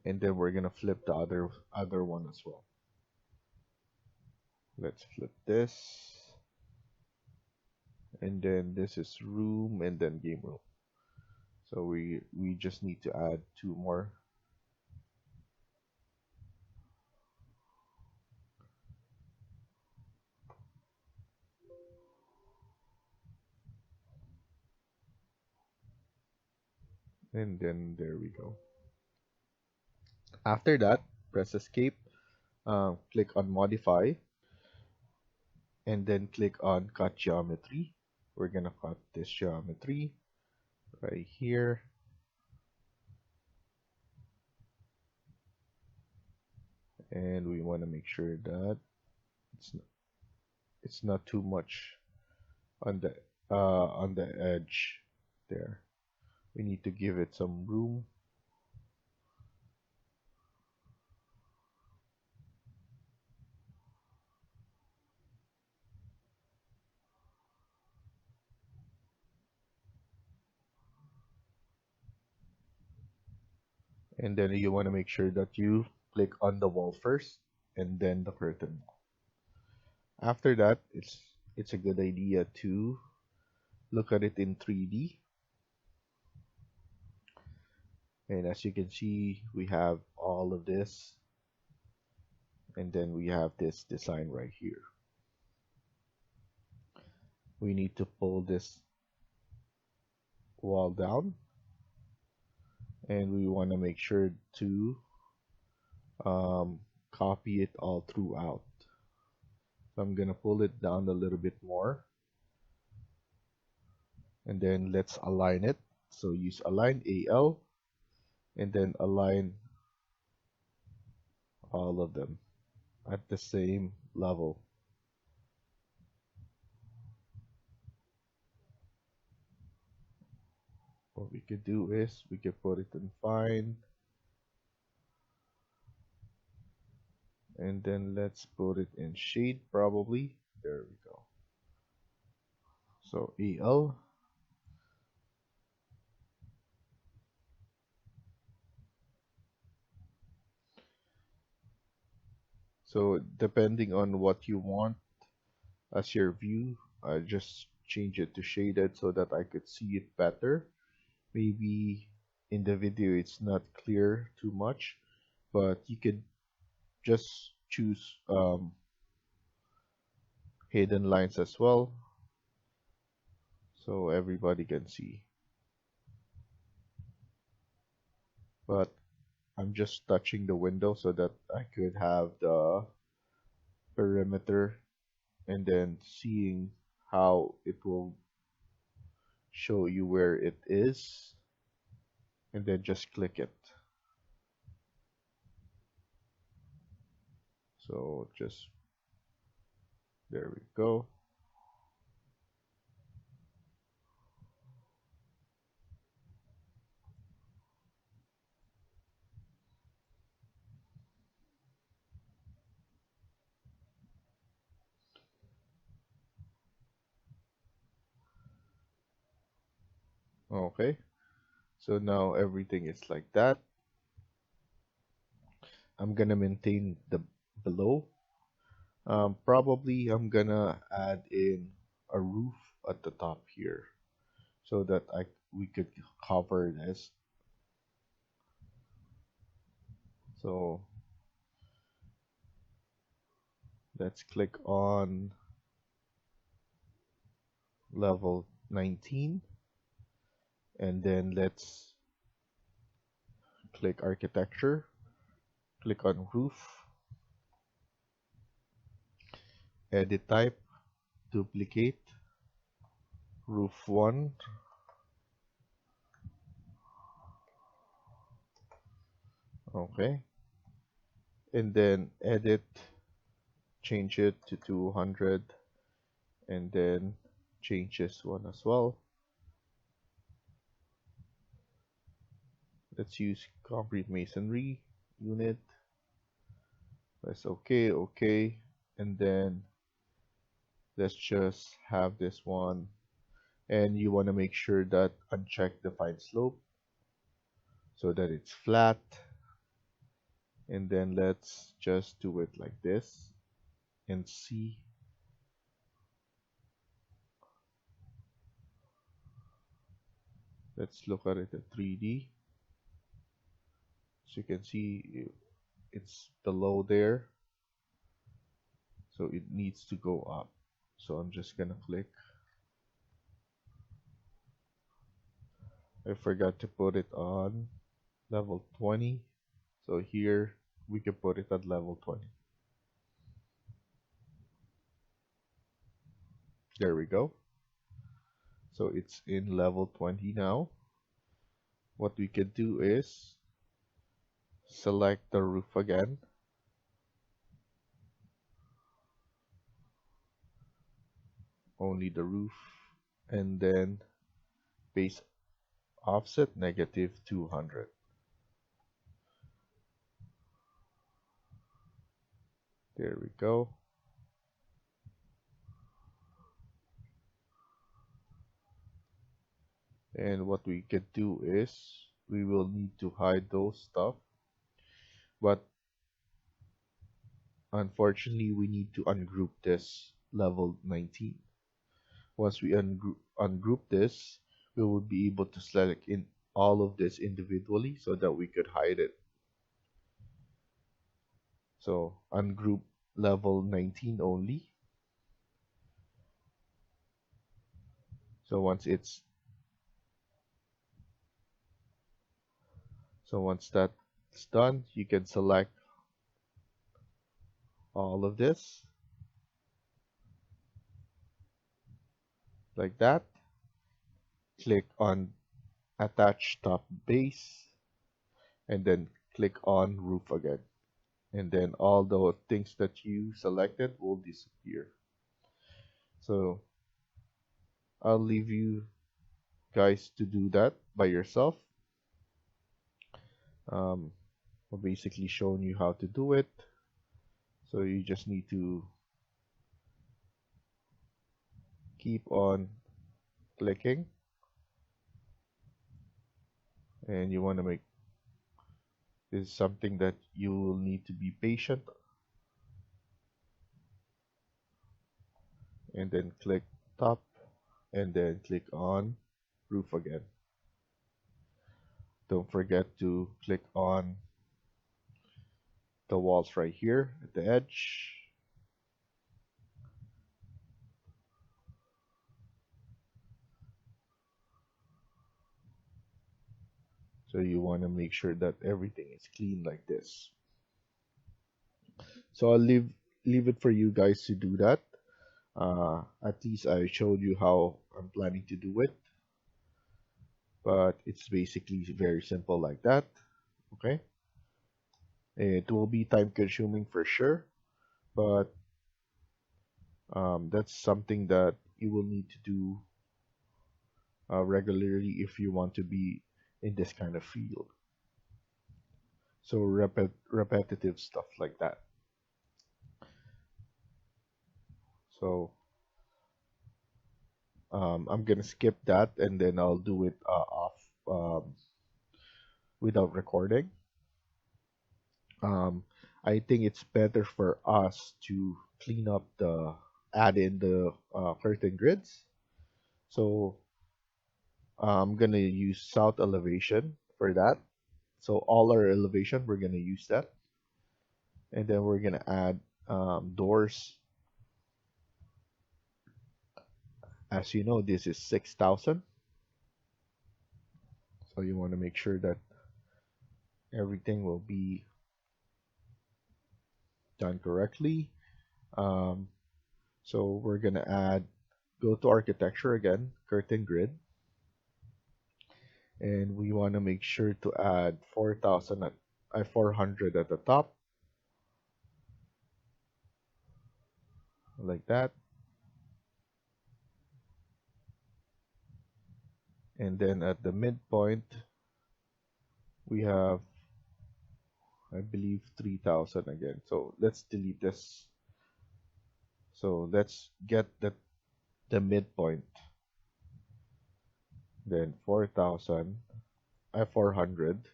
and then we're gonna flip the other one as well. Let's flip this, and then this is room and then game room. So we just need to add two more. And then there we go. After that, press escape, click on modify, and then click on cut geometry. We're gonna cut this geometry right here. And we want to make sure that it's not, it's not too much on the edge there. We need to give it some room. And then you want to make sure that you click on the wall first and then the curtain. After that, it's a good idea to look at it in 3D. And as you can see, we have all of this, and then we have this design right here. We need to pull this wall down, and we want to make sure to copy it all throughout. So I'm gonna pull it down a little bit more, and then let's align it. So use align AL, and then align all of them at the same level. What we could do is we could put it in fine, and then let's put it in shade probably. There we go. So AL, so depending on what you want as your view, I just change it to shaded so that I could see it better. Maybe in the video it's not clear too much, but you could just choose hidden lines as well so everybody can see. But I'm just touching the window so that I could have the perimeter and then seeing how it will show you where it is, and then just click it. So just there we go. Okay, so now everything is like that. I'm gonna maintain the below. Probably I'm gonna add in a roof at the top here so that we could cover this. So let's click on level 19, and then let's click architecture, click on roof, edit type, duplicate, roof 1, okay, and then edit, change it to 200, and then change this one as well. Let's use concrete masonry unit. Press OK, OK, and then let's just have this one. And you want to make sure that uncheck define slope so that it's flat. And then let's just do it like this and see. Let's look at it in 3D. So you can see it's below there. So it needs to go up. So I'm just gonna click. I forgot to put it on level 20. So here we can put it at level 20. There we go. So it's in level 20 now. What we can do is select the roof again. Only the roof. And then base offset -200. There we go. And what we can do is we will need to hide those stuff, but unfortunately we need to ungroup this level 19. Once we ungroup this, we will be able to select in all of this individually so that we could hide it. So ungroup level 19 only. So once that's done, you can select all of this like that. Click on attach top base and then click on roof again. And then all the things that you selected will disappear. So I'll leave you guys to do that by yourself. I've basically shown you how to do it. So you just need to keep on clicking, and you want to make this something that you will need to be patient, and then click top and then click on roof again. Don't forget to click on the walls right here at the edge. So you want to make sure that everything is clean like this. So I'll leave it for you guys to do that. At least I showed you how I'm planning to do it, but it's basically very simple like that. Okay, it will be time consuming for sure, but that's something that you will need to do regularly if you want to be in this kind of field. So repetitive stuff like that. So I'm gonna skip that and then I'll do it off without recording. Um, I think it's better for us to clean up add in the curtain grids. So I'm gonna use south elevation for that. So all our elevation, we're gonna use that. And then we're gonna add doors. As you know, this is 6,000. So you want to make sure that everything will be done correctly. Um, so we're gonna go to architecture again, curtain grid, and we want to make sure to add 400 at the top, like that. And then at the midpoint, we have, I believe, 3,000 again. So let's delete this. So let's get the midpoint. Then 4,000, 400,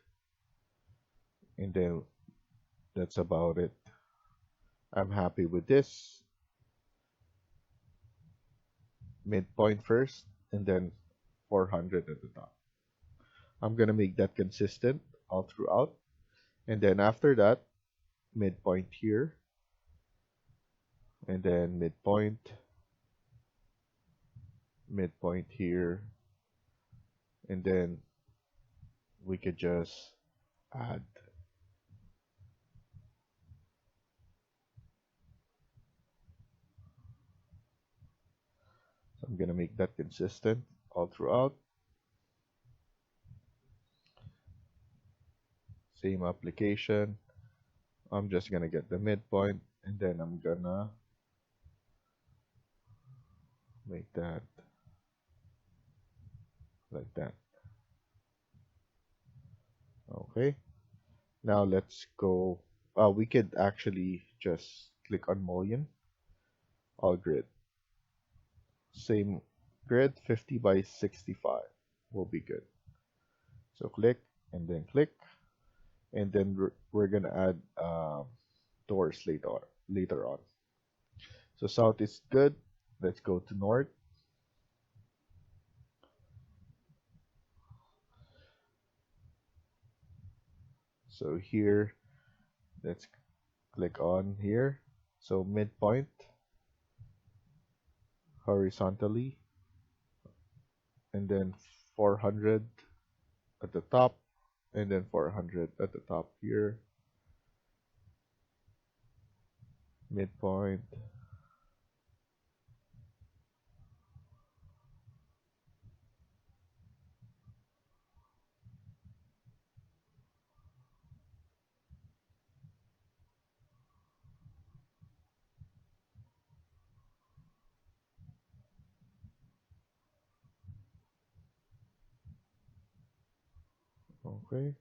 and then That's about it. I'm happy with this. Midpoint first, and then 400 at the top. I'm gonna make that consistent all throughout. And then after that, midpoint here, and then midpoint here, and then we could just add. So I'm gonna make that consistent all throughout. Same application. I'm just gonna get the midpoint, and then I'm gonna make that like that. Okay. Now let's go. We could actually just click on mullion, all grid. Same grid, 50 by 65 will be good. So click and then click, and then we're gonna add doors later on. So south is good. Let's go to north. So here, let's click on here. So midpoint horizontally, and then 400 at the top, and then 400 at the top here. Midpoint. Okay.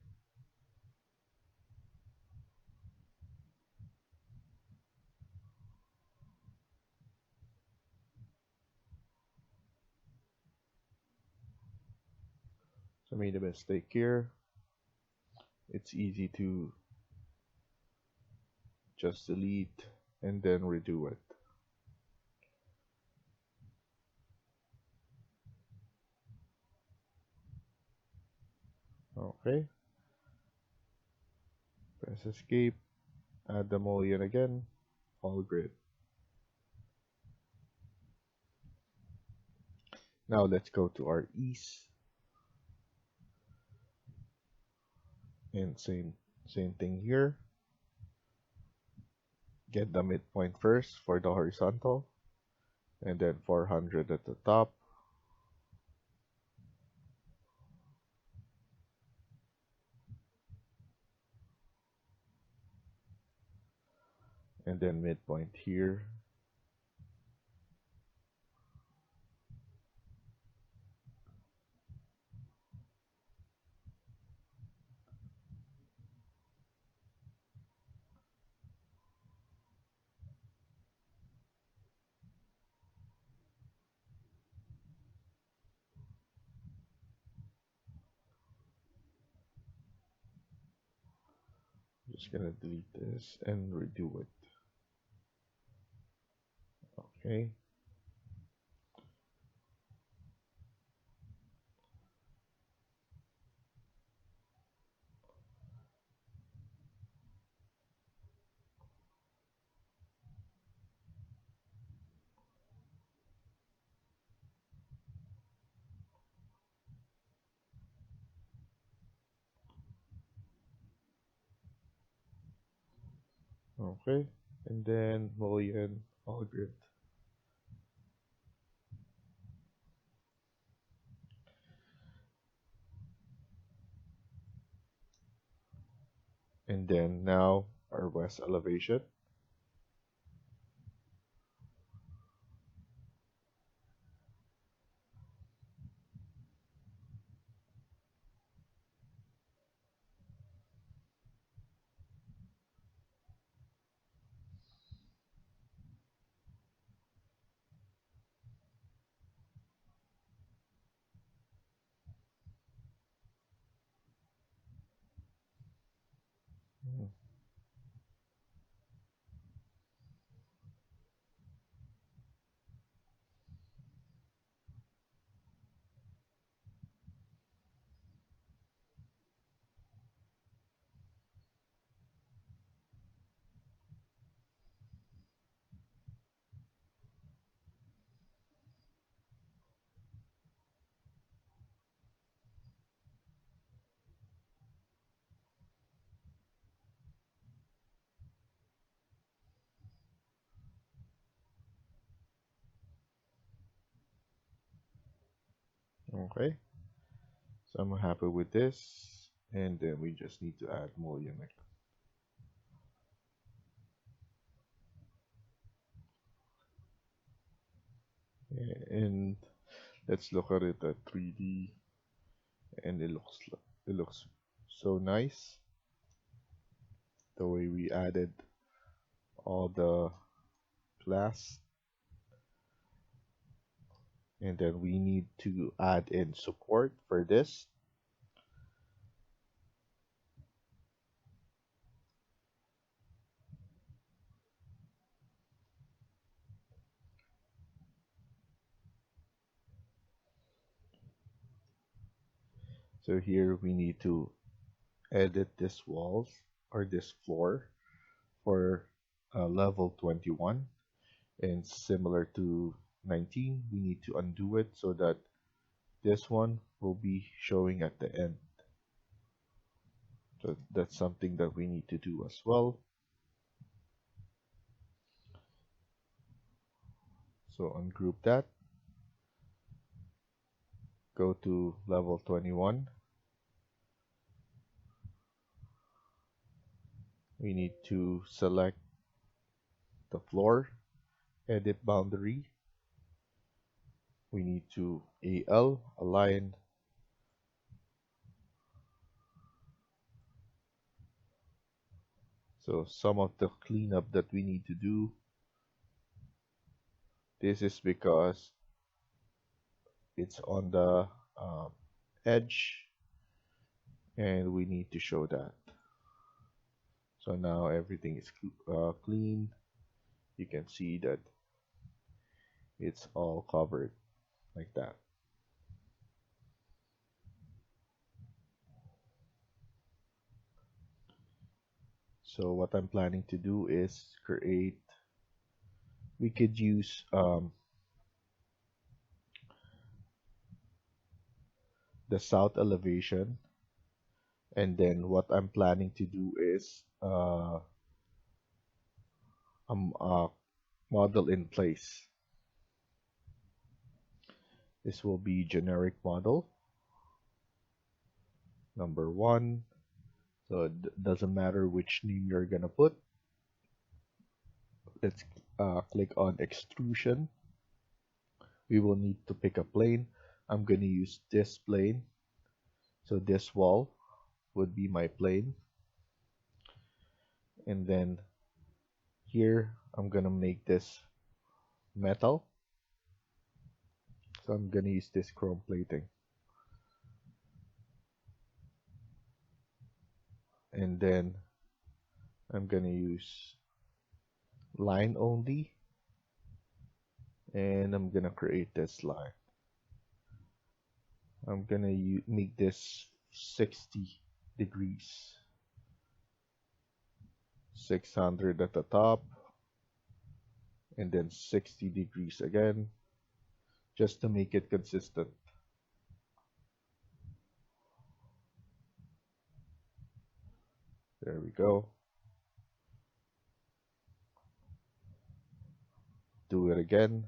So I made a mistake here. It's easy to just delete and then redo it. Okay. Press escape. Add the mullion again. All grid. Now let's go to our east. And same thing here. Get the midpoint first for the horizontal, and then 400 at the top, and then midpoint here. Just gonna delete this and redo it. Okay. Okay. And then mullion all grid. And then now our west elevation. Okay, so I'm happy with this, and then we just need to add more unit. And let's look at it at 3D, and it looks so nice the way we added all the glass, and then we need to add in support for this. So here we need to edit this walls or this floor for level 21, and similar to 19 we need to undo it so that this one will be showing at the end. So that's something that we need to do as well. So ungroup that, go to level 21. We need to select the floor, edit boundary. We need to AL, align. So some of the cleanup that we need to do, this is because it's on the edge, and we need to show that. So now everything is clean. You can see that it's all covered like that. So what I'm planning to do is create, we could use the south elevation, and then what I'm planning to do is a model in place. This will be generic model number 1. So it doesn't matter which name you're gonna put. Let's click on extrusion. We will need to pick a plane. I'm gonna use this plane. So this wall would be my plane. And then here I'm gonna make this metal. So I'm gonna use this chrome plating. And then I'm gonna use line only, and I'm gonna create this line. I'm gonna make this 60 degrees, 600 at the top, and then 60 degrees again, just to make it consistent. There we go. Do it again.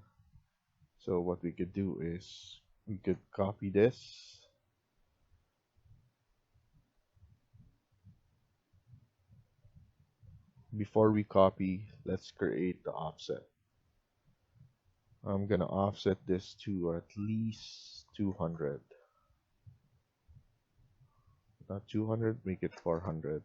So what we could do is we could copy this. Before we copy, let's create the offset. I'm gonna offset this to at least 200. Not 200, make it 400.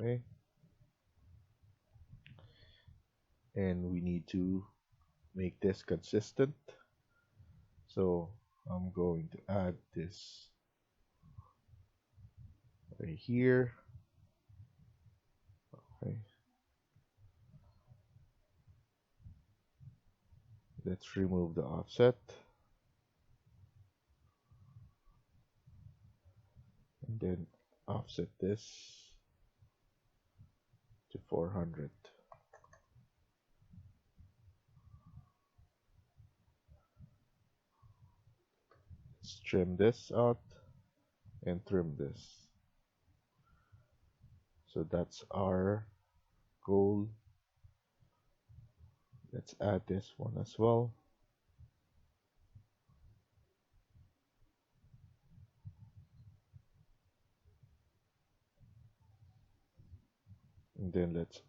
Okay. And we need to make this consistent. So I'm going to add this right here. Okay. Let's remove the offset. And then offset this to 400. Let's trim this out. and trim this. So that's our goal. Let's add this one as well. And then let's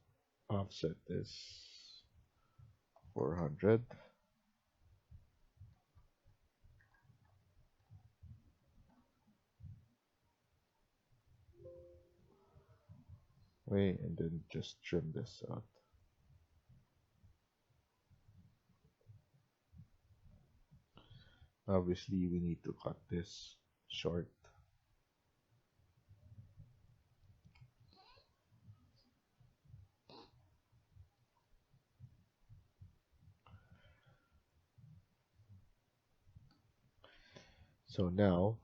offset this 400. Wait, and then just trim this out. Obviously, we need to cut this short. So now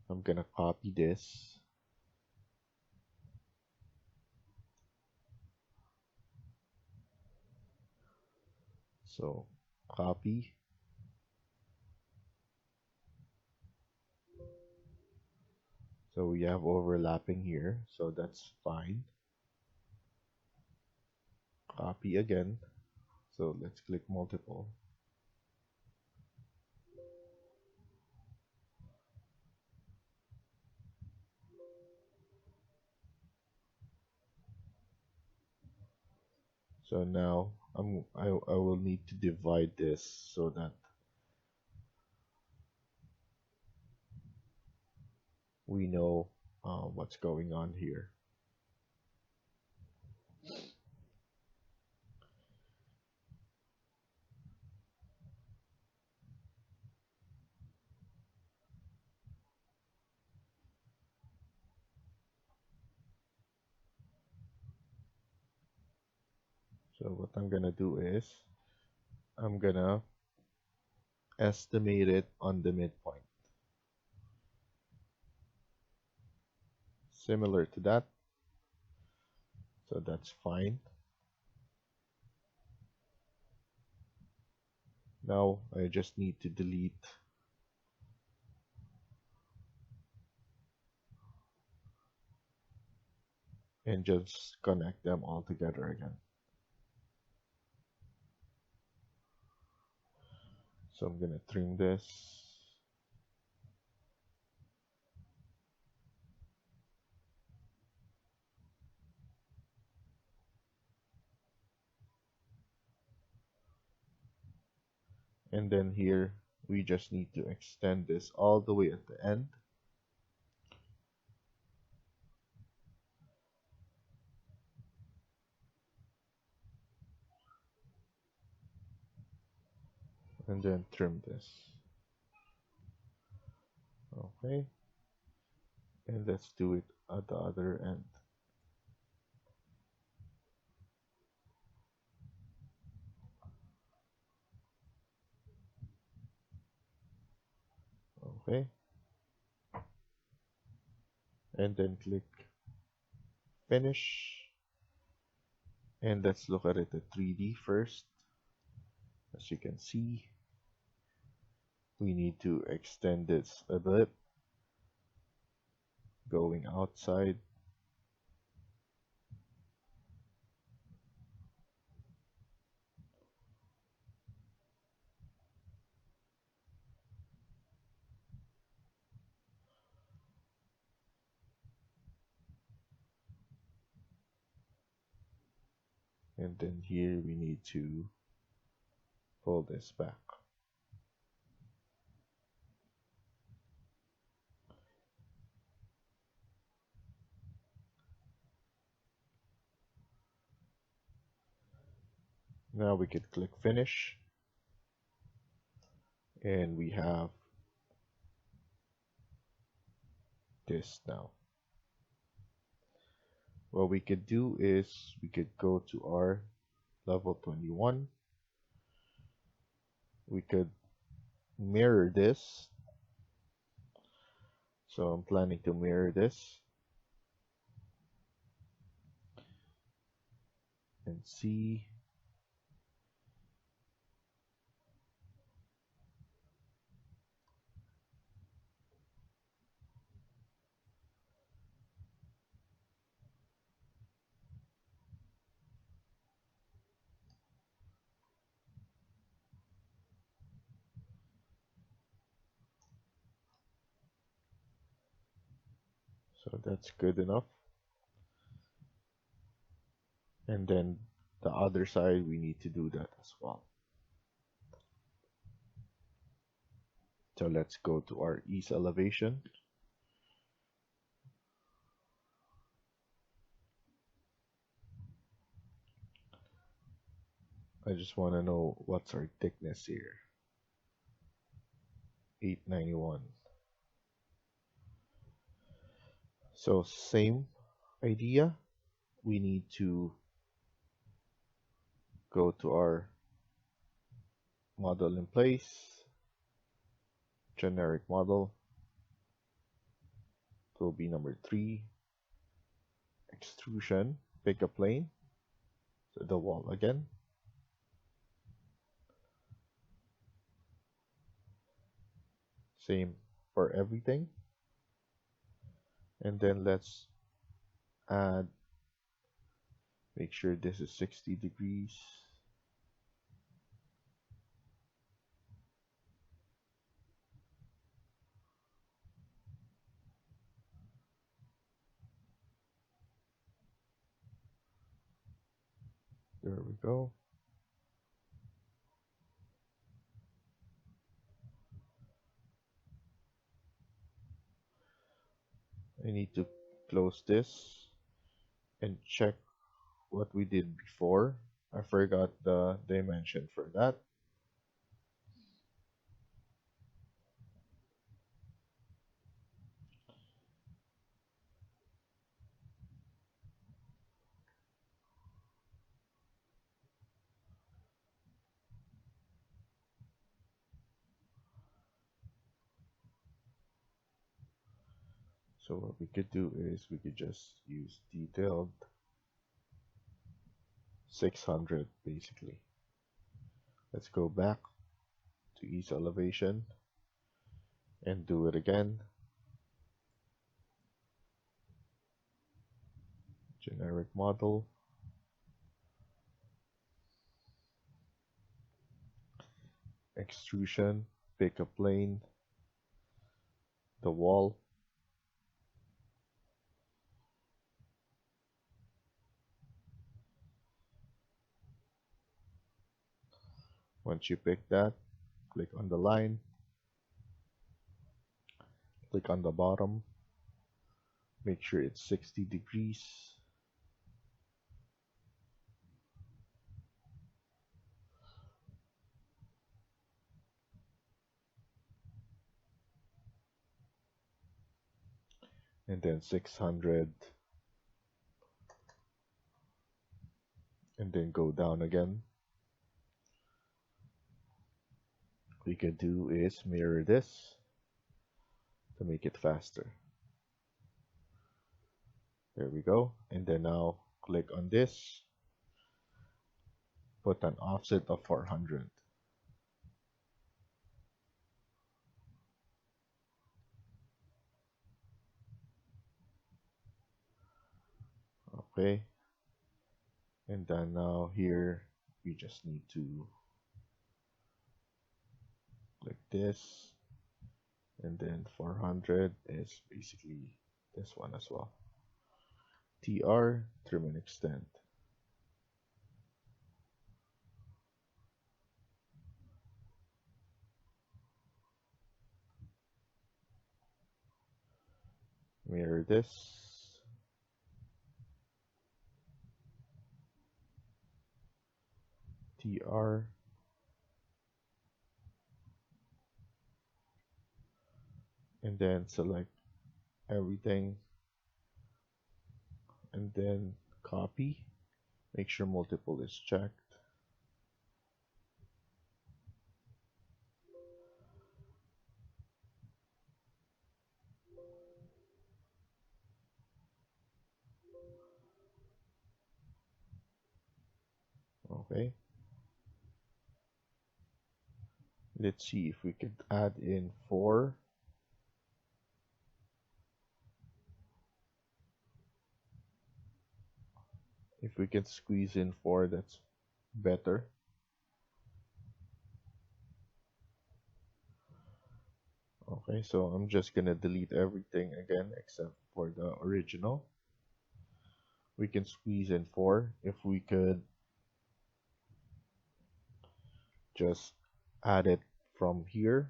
I'm gonna copy this. So copy. So we have overlapping here, so that's fine. Copy again. So let's click multiple. So now I will need to divide this so that we know what's going on here. So what I'm gonna do is I'm gonna estimate it on the midpoint. Similar to that. So that's fine. Now I just need to delete and just connect them all together again. So I'm gonna trim this. And then here we just need to extend this all the way at the end. And then trim this. Okay. And let's do it at the other end. Okay. And then click finish. And let's look at it at 3D first. As you can see, we need to extend this a bit, going outside. And then here we need to pull this back. Now we could click finish. And we have this now. What we could do is we could go to our level 21. We could mirror this. So I'm planning to mirror this and see. So that's good enough. And then the other side, we need to do that as well. So let's go to our east elevation. I just want to know what's our thickness here. 891. So same idea. We need to go to our model in place, generic model. It will be number 3, extrusion, pick a plane, so the wall again. Same for everything. And then let's add, make sure this is 60 degrees. There we go. I need to close this and check what we did before. I forgot the dimension for that. So what we could do is we could just use detailed 600 basically. Let's go back to east elevation and do it again. Generic model. Extrusion, pick a plane, the wall. Once you pick that, click on the line, click on the bottom, make sure it's 60 degrees. And then 600, and then go down again. What we can do is mirror this to make it faster. There we go. And then now click on this, put an offset of 400. Okay. And then now here, we just need to click this, and then 400 is basically this one as well. TR, trim and extend. Mirror this. TR. And then select everything. And then copy. Make sure multiple is checked. Okay. Let's see if we could add in 4. If we can squeeze in 4, that's better. Okay. Okay, so I'm just gonna delete everything again except for the original. We can squeeze in 4. If we could just add it from here,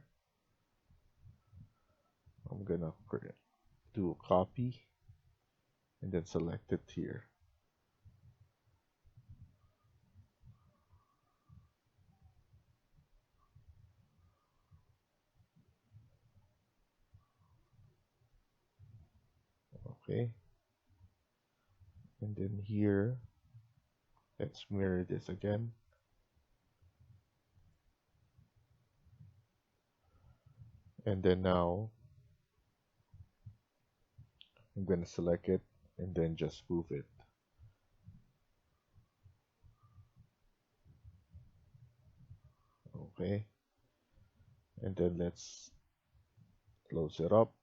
I'm gonna do a copy and then select it here. Okay, and then here, let's mirror this again. And then now, I'm gonna select it and then just move it. Okay, and then let's close it up.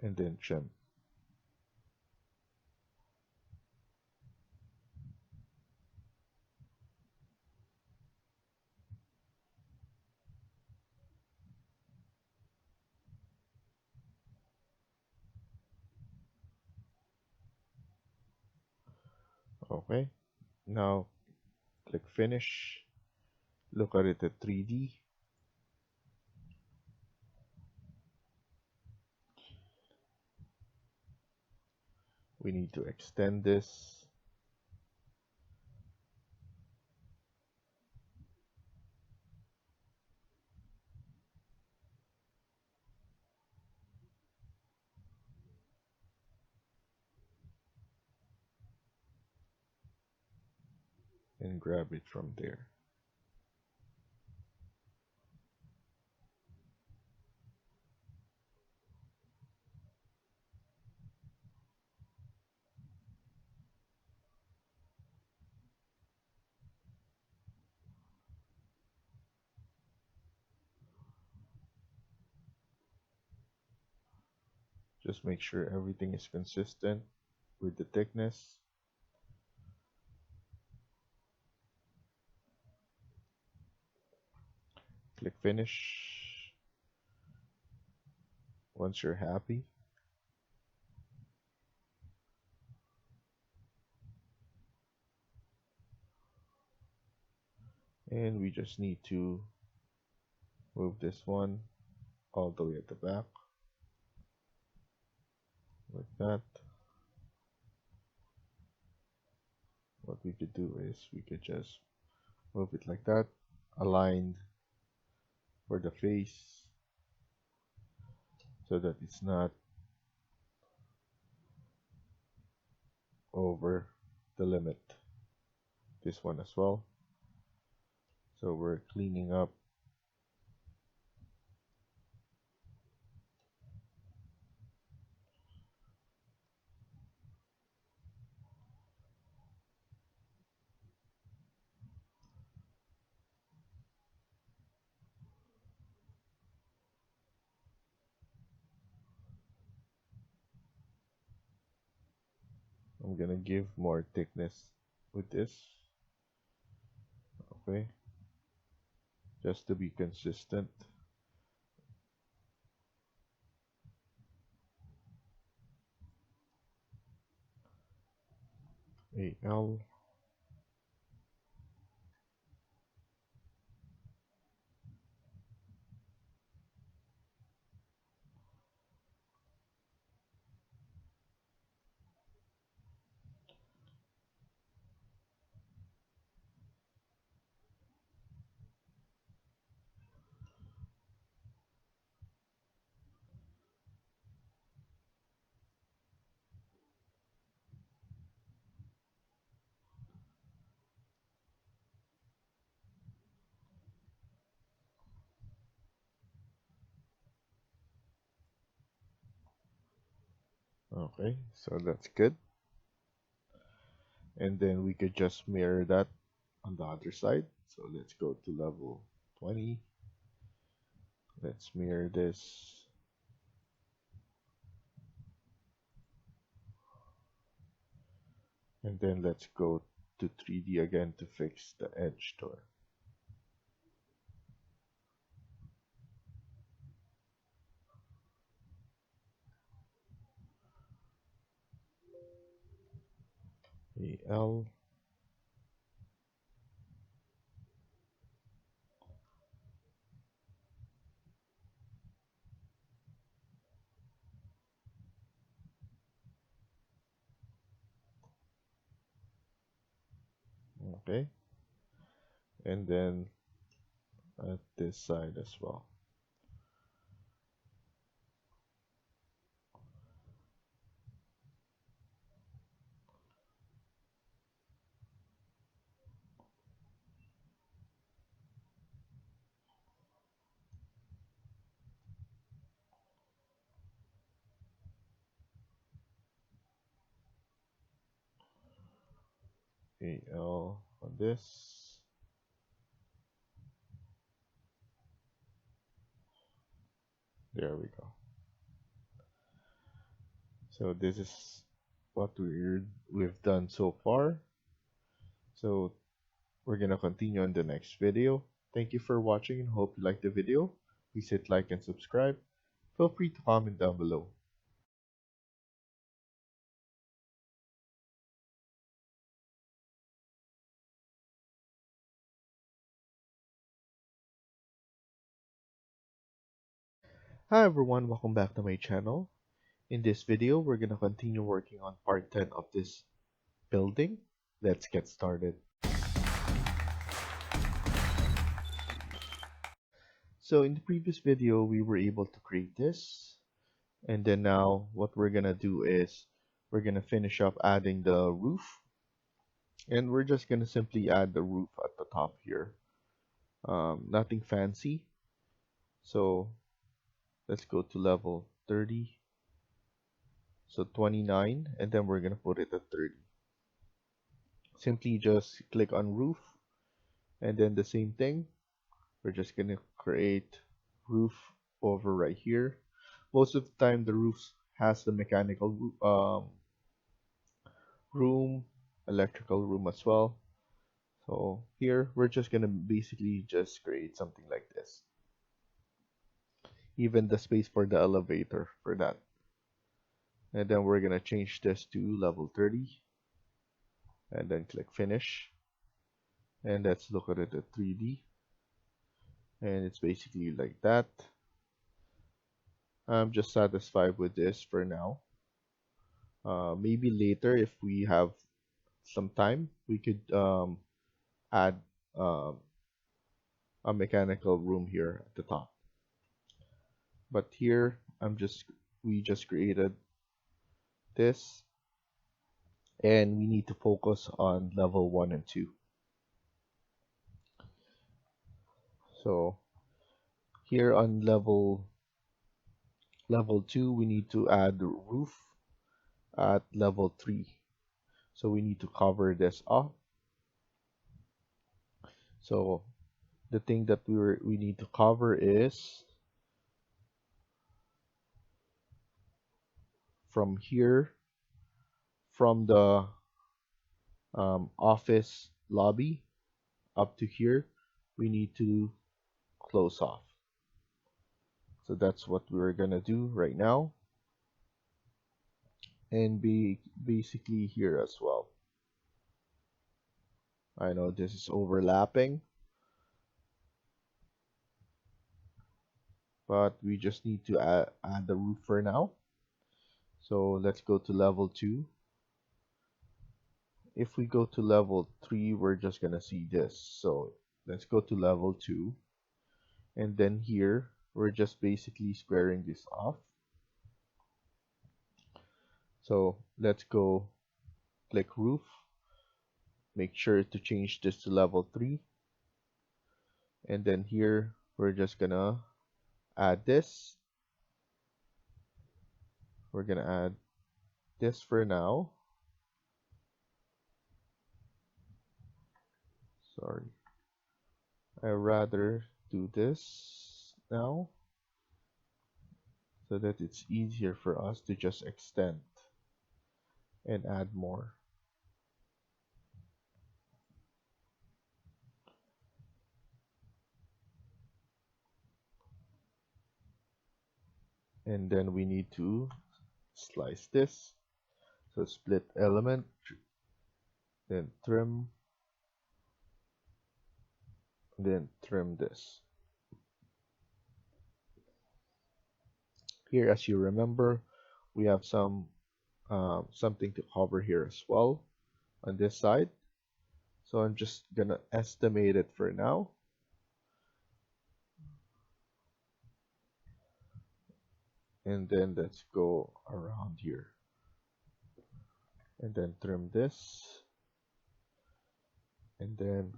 And then trim. Okay, now click finish. Look at it at 3D. We need to extend this. And grab it from there. Just make sure everything is consistent with the thickness. Click finish once you're happy. And we just need to move this one all the way at the back, like that. What we could do is we could just move it like that, aligned for the face, so that it's not over the limit. This one as well. So we're cleaning up. I'm gonna give more thickness with this. Okay, just to be consistent. AL. Okay, so that's good. And then we could just mirror that on the other side. So let's go to level 20. Let's mirror this. And then let's go to 3D again to fix the edge door. AL. Okay. And then at this side as well. AL on this. There we go. So this is what we've done so far. So we're gonna continue on the next video. Thank you for watching and hope you liked the video. Please hit like and subscribe. Feel free to comment down below. Hi everyone, welcome back to my channel. In this video, we're gonna continue working on part 10 of this building. Let's get started. So in the previous video, we were able to create this. And then now what we're gonna do is we're gonna finish up adding the roof. And we're just gonna simply add the roof at the top here. Nothing fancy. So let's go to level 30. So 29, and then we're gonna put it at 30. Simply just click on roof, and then the same thing. We're just gonna create roof over right here. Most of the time, the roof has the mechanical room, electrical room as well. So here we're just gonna basically just create something like this. Even the space for the elevator for that. And then we're gonna change this to level 30 and then click finish. And let's look at it at 3D. And it's basically like that. I'm just satisfied with this for now. Maybe later, if we have some time, we could add um, a mechanical room here at the top. But here, we just created this, and we need to focus on level 1 and 2. So here on level 2, we need to add the roof at level 3. So we need to cover this up. So the thing that we need to cover is from here, from the office lobby up to here, we need to close off. So that's what we're gonna do right now, and be basically here as well. I know this is overlapping, but we just need to add the roof for now. So let's go to level 2. If we go to level 3, we're just gonna see this. So let's go to level 2, and then here we're just basically squaring this off. So let's go click roof, make sure to change this to level 3, and then here we're just gonna add this. We're gonna add this for now. Sorry, I rather do this now so that it's easier for us to just extend and add more. And then we need to slice this. So split element, then trim, then trim this. Here, as you remember, we have something to cover here as well on this side. So I'm just gonna estimate it for now. And then let's go around here. And then trim this. And then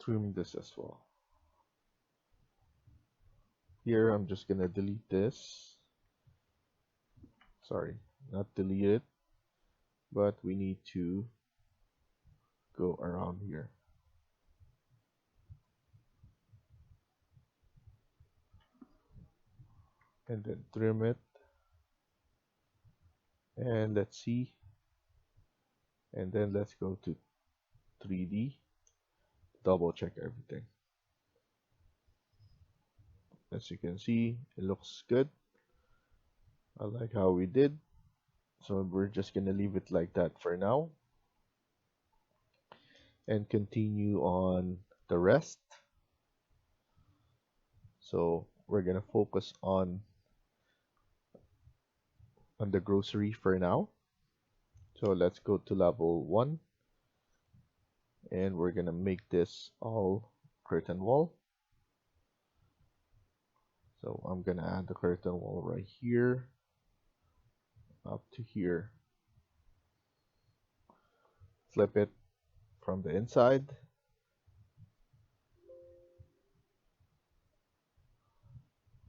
trim this as well. Here I'm just gonna delete this. Sorry, not delete it, but we need to go around here. And then trim it. And let's see. And then let's go to 3D. Double check everything. As you can see, it looks good. I like how we did. So we're just gonna leave it like that for now and continue on the rest. So we're gonna focus on the grocery for now. So let's go to level 1 and we're gonna make this all curtain wall. So I'm gonna add the curtain wall right here up to here. Flip it from the inside.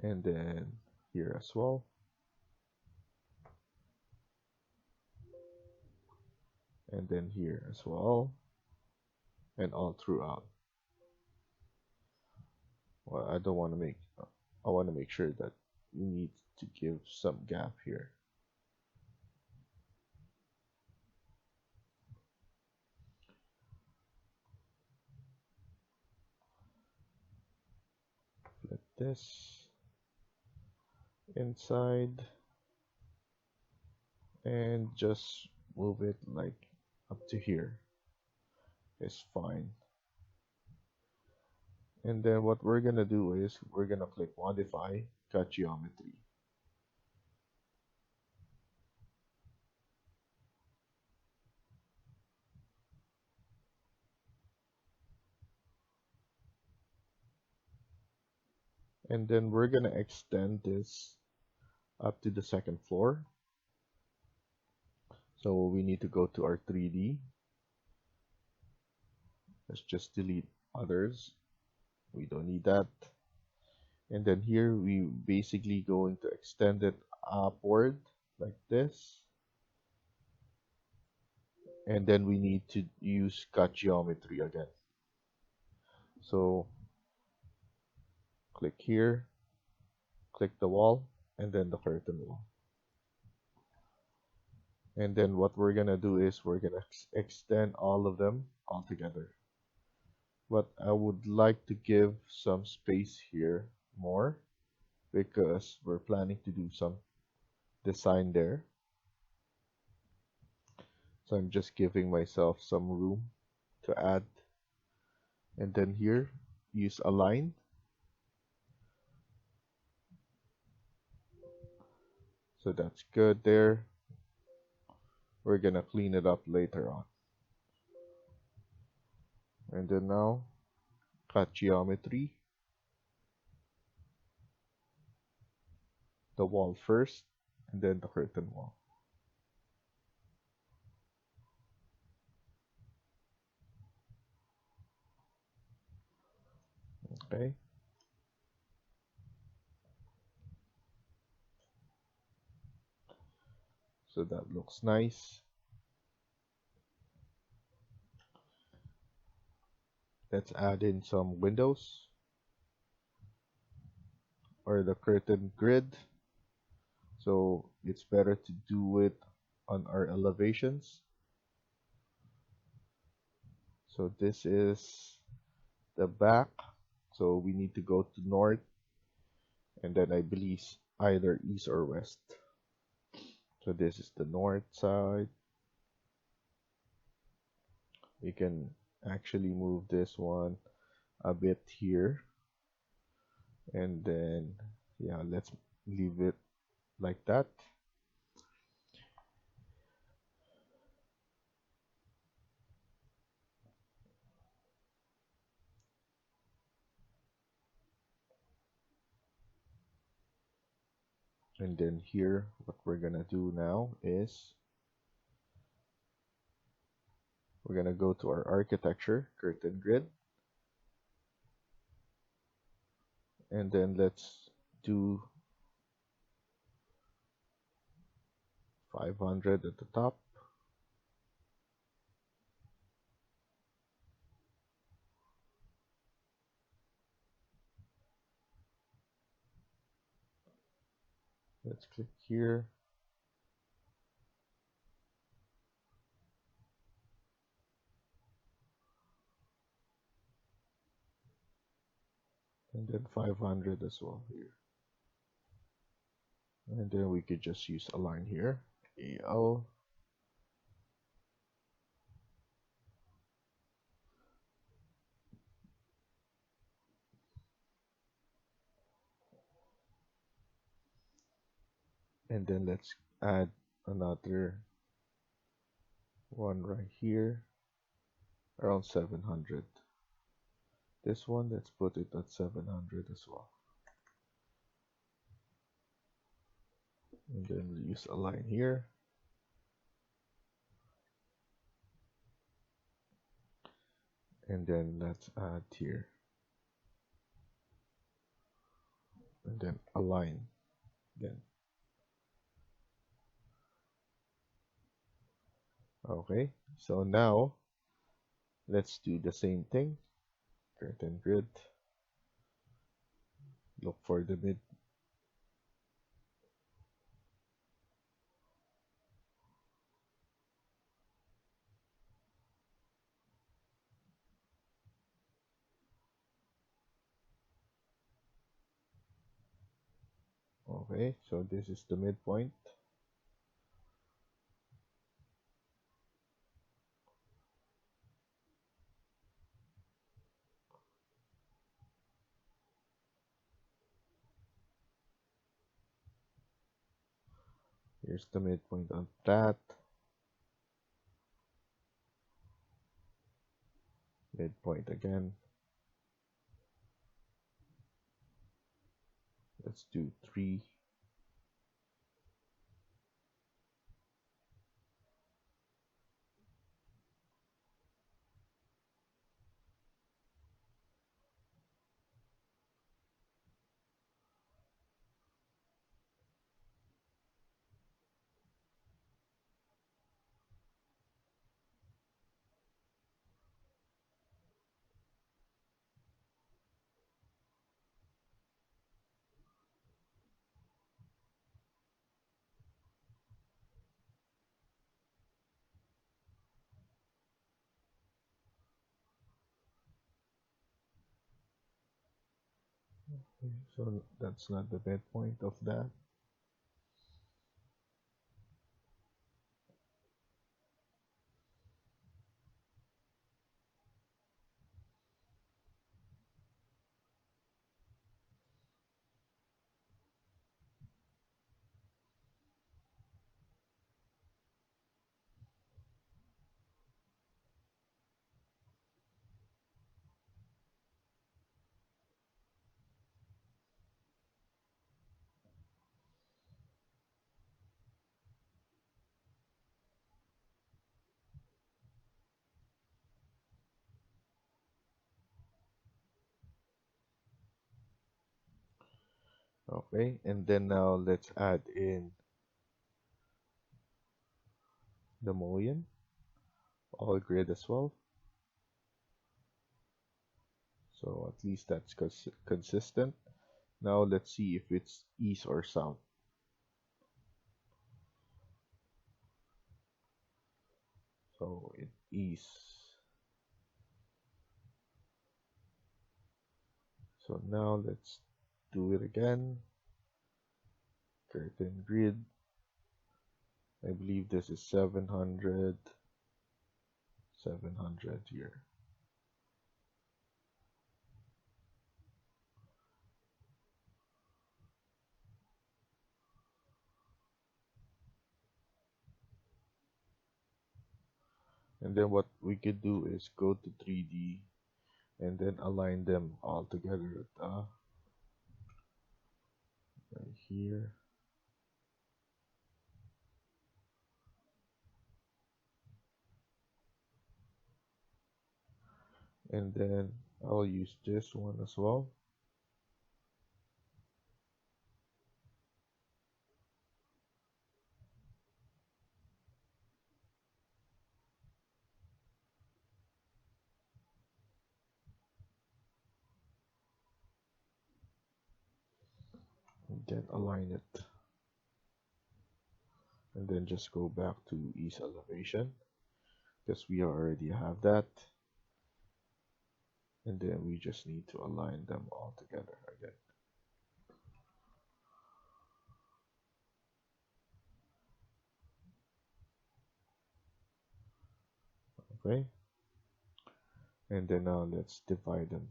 And then here as well. And then here as well. And all throughout. Well, I don't want to make, I want to make sure that we need to give some gap here. Flip this inside and just move it like up to here is fine. And then what we're gonna do is we're gonna click modify, cut geometry. And then we're gonna extend this up to the second floor. So we need to go to our 3D. Let's just delete others. We don't need that. And then here we basically going to extend it upward like this. And then we need to use cut geometry again. So click here, click the wall, and then the curtain wall. And then what we're gonna do is we're gonna extend all of them all together. But I would like to give some space here more because we're planning to do some design there. So I'm just giving myself some room to add. And then here, use align. So that's good there. We're gonna clean it up later on. And then now, cut geometry. The wall first, and then the curtain wall. Okay. So that looks nice. Let's add in some windows or the curtain grid. So it's better to do it on our elevations. So this is the back. So we need to go to north and then I believe either east or west. So this is the north side. We can actually move this one a bit here, and then yeah, let's leave it like that. And then here, what we're gonna do now is we're gonna go to our architecture curtain grid, and then let's do 500 at the top. Let's click here. And then 500 as well here. And then we could just use a line here. AL. And then let's add another one right here around 700. This one, let's put it at 700 as well. And then we'll use a line here. And then let's add here. And then a line again. Okay, so now let's do the same thing. Curtain grid. Look for the mid. Okay, so this is the midpoint. Here's the midpoint of that. Midpoint again. Let's do 3. So that's not the midpoint of that. Okay, and then now let's add in the mullion, all grid as well. So at least that's consistent. Now let's see if it's east or south. So it east. So now let's do it again. curtain grid. I believe this is 700, 700 here. And then what we could do is go to 3D and then align them all together right here. And then I'll use this one as well. And then align it. And then just go back to ease elevation because we already have that. And then we just need to align them all together again. Okay. And then now let's divide them.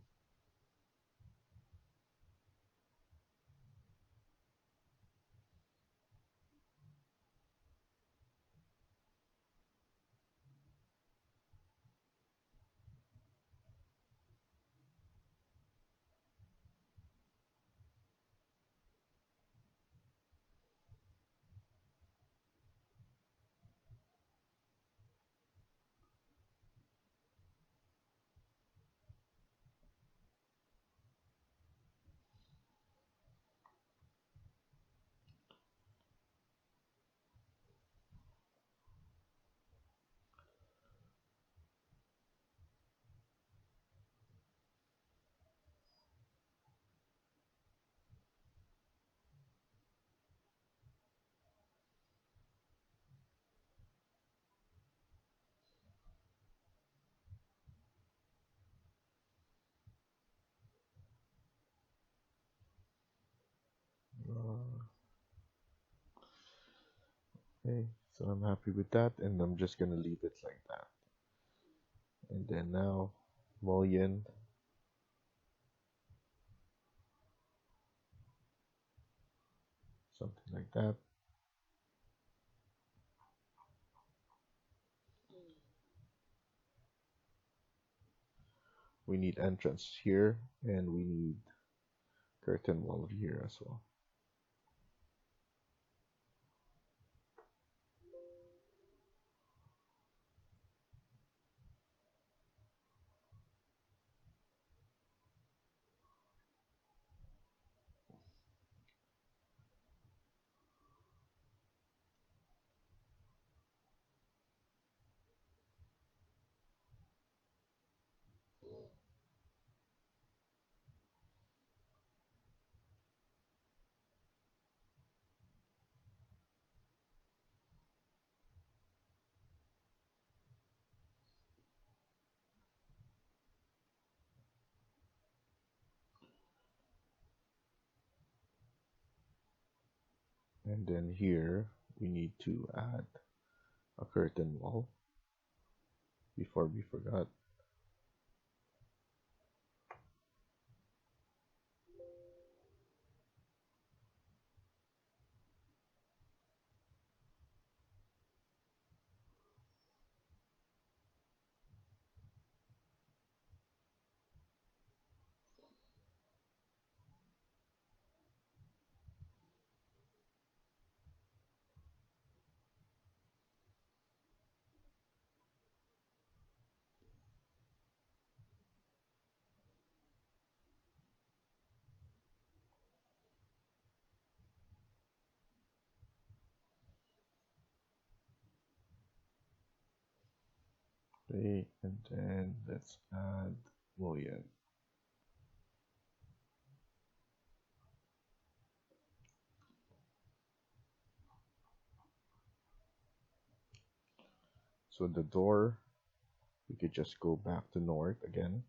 Uh, okay, so I'm happy with that, and I'm just gonna leave it like that. And then now, mullion, something like that. We need entrance here, and we need curtain wall here as well. And then here, we need to add a curtain wall before we forgot. Okay, and then let's add mullion. So the door, we could just go back to north again.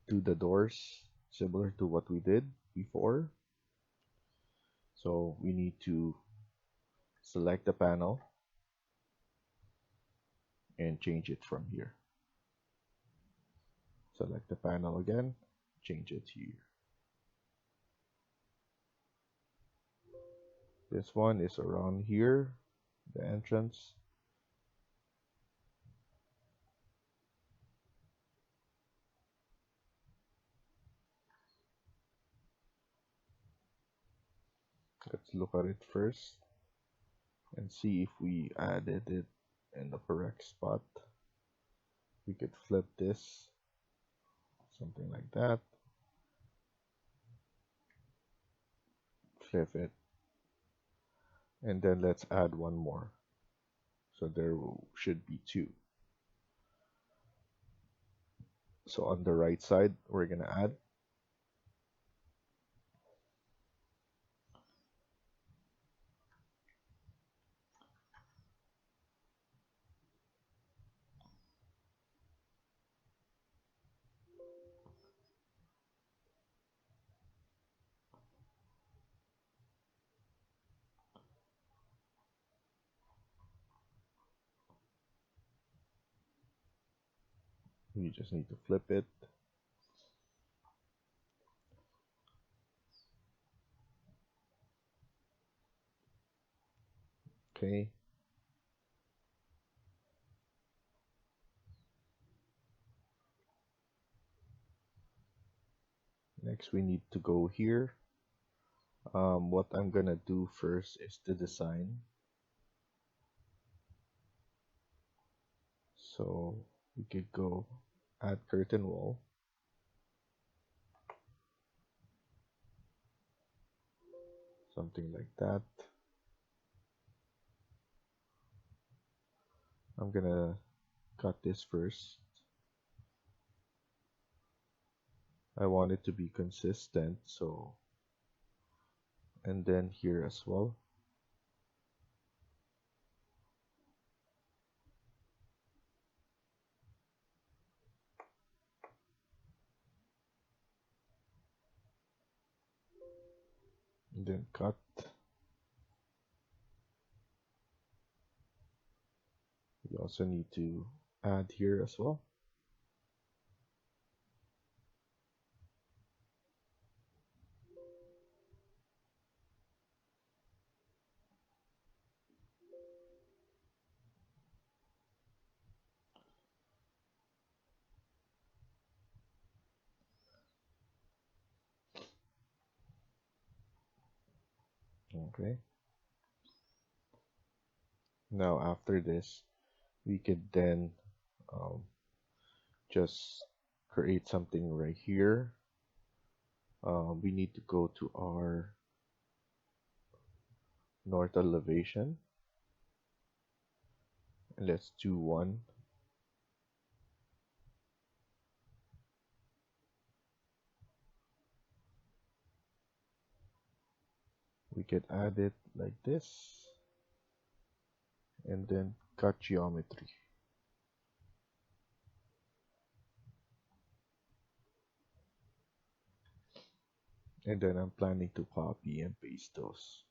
Do the doors similar to what we did before. So we need to select the panel and change it from here. Select the panel again, change it here. This one is around here, the entrance. Let's look at it first and see if we added it in the correct spot. We could flip this, something like that. Flip it. And then let's add one more. So there should be two. So on the right side, we're going to add. You just need to flip it. Okay. Next, we need to go here. What I'm gonna do first is the design. So we could go add curtain wall. Something like that. I'm gonna cut this first. I want it to be consistent, so, and then here as well. And then cut. We also need to add here as well. Okay. Now after this, we could then just create something right here. We need to go to our north elevation. And let's do one. We could add it like this. And then cut geometry. And then I'm planning to copy and paste those.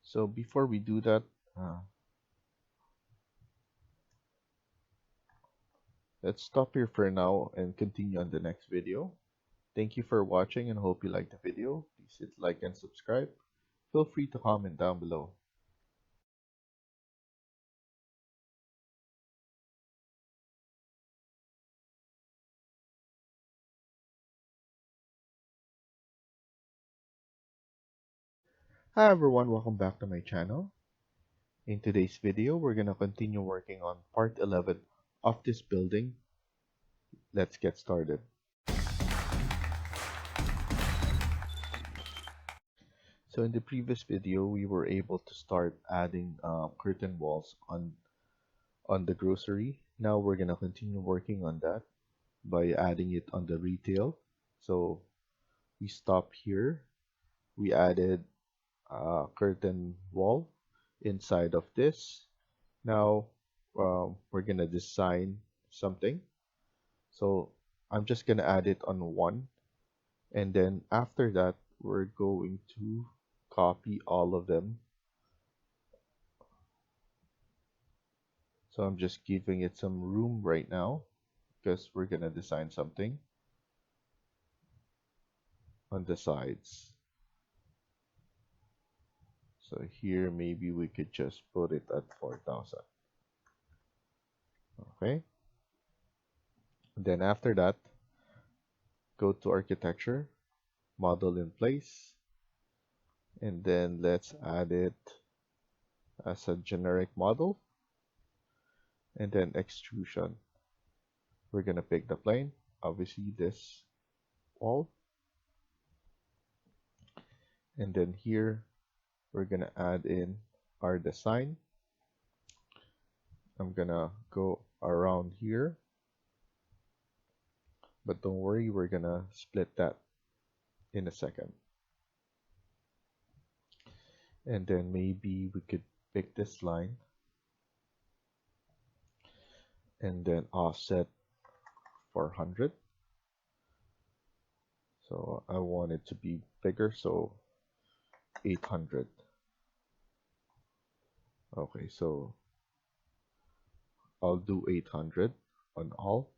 So before we do that, let's stop here for now and continue on the next video. Thank you for watching and hope you liked the video. Please hit like and subscribe. Feel free to comment down below. Hi everyone, welcome back to my channel. In today's video, we're going to continue working on part 11 of this building. Let's get started. So in the previous video, we were able to start adding curtain walls on the grocery. Now we're going to continue working on that by adding it on the retail. So we stop here. We added a curtain wall inside of this. Now we're going to design something. So I'm just gonna add it on one, and then after that we're going to copy all of them. So I'm just giving it some room right now because we're gonna design something on the sides. So here maybe we could just put it at 4,000. Okay. And then after that, go to architecture, model in place, and then let's add it as a generic model, and then extrusion. We're gonna pick the plane, obviously this wall, and then here we're gonna add in our design. I'm gonna go around here, but don't worry, we're gonna split that in a second. And then maybe we could pick this line and then offset 400. So I want it to be bigger, so 800. Okay, so I'll do 800 on all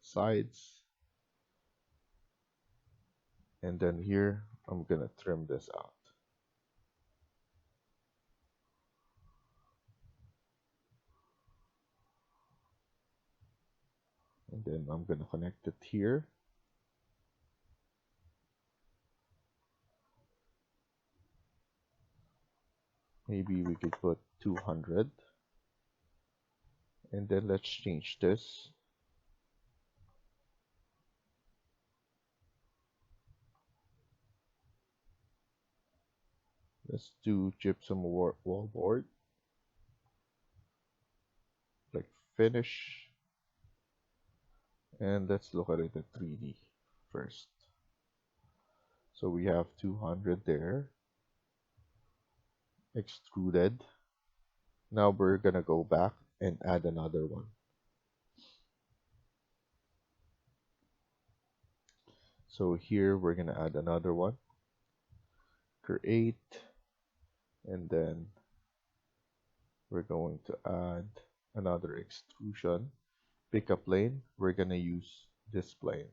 sides. And then here, I'm gonna trim this out. And then I'm gonna connect it here. Maybe we could put 200. And then let's change this. Let's do gypsum wallboard. Click finish. And let's look at it in 3D first. So we have 200 there. Extruded. Now we're gonna go back and add another one. So here we're gonna add another one. Create, and then we're going to add another extrusion. Pick a plane. We're gonna use this plane,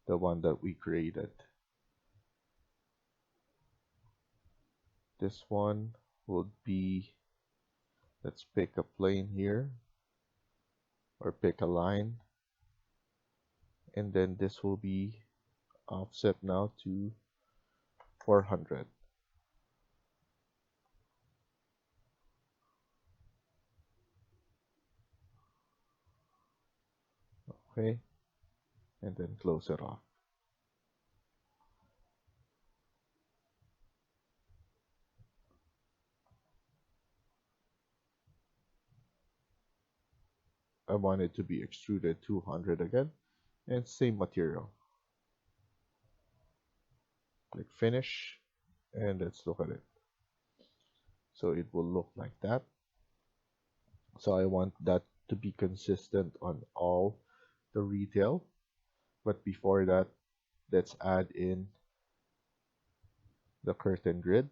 the one that we created. This one will be, let's pick a plane here, or pick a line, and then this will be offset now to 400. Okay, and then close it off. I want it to be extruded 200 again, and same material. Click finish, and let's look at it. So it will look like that. So I want that to be consistent on all the retail. But before that, let's add in the curtain grid.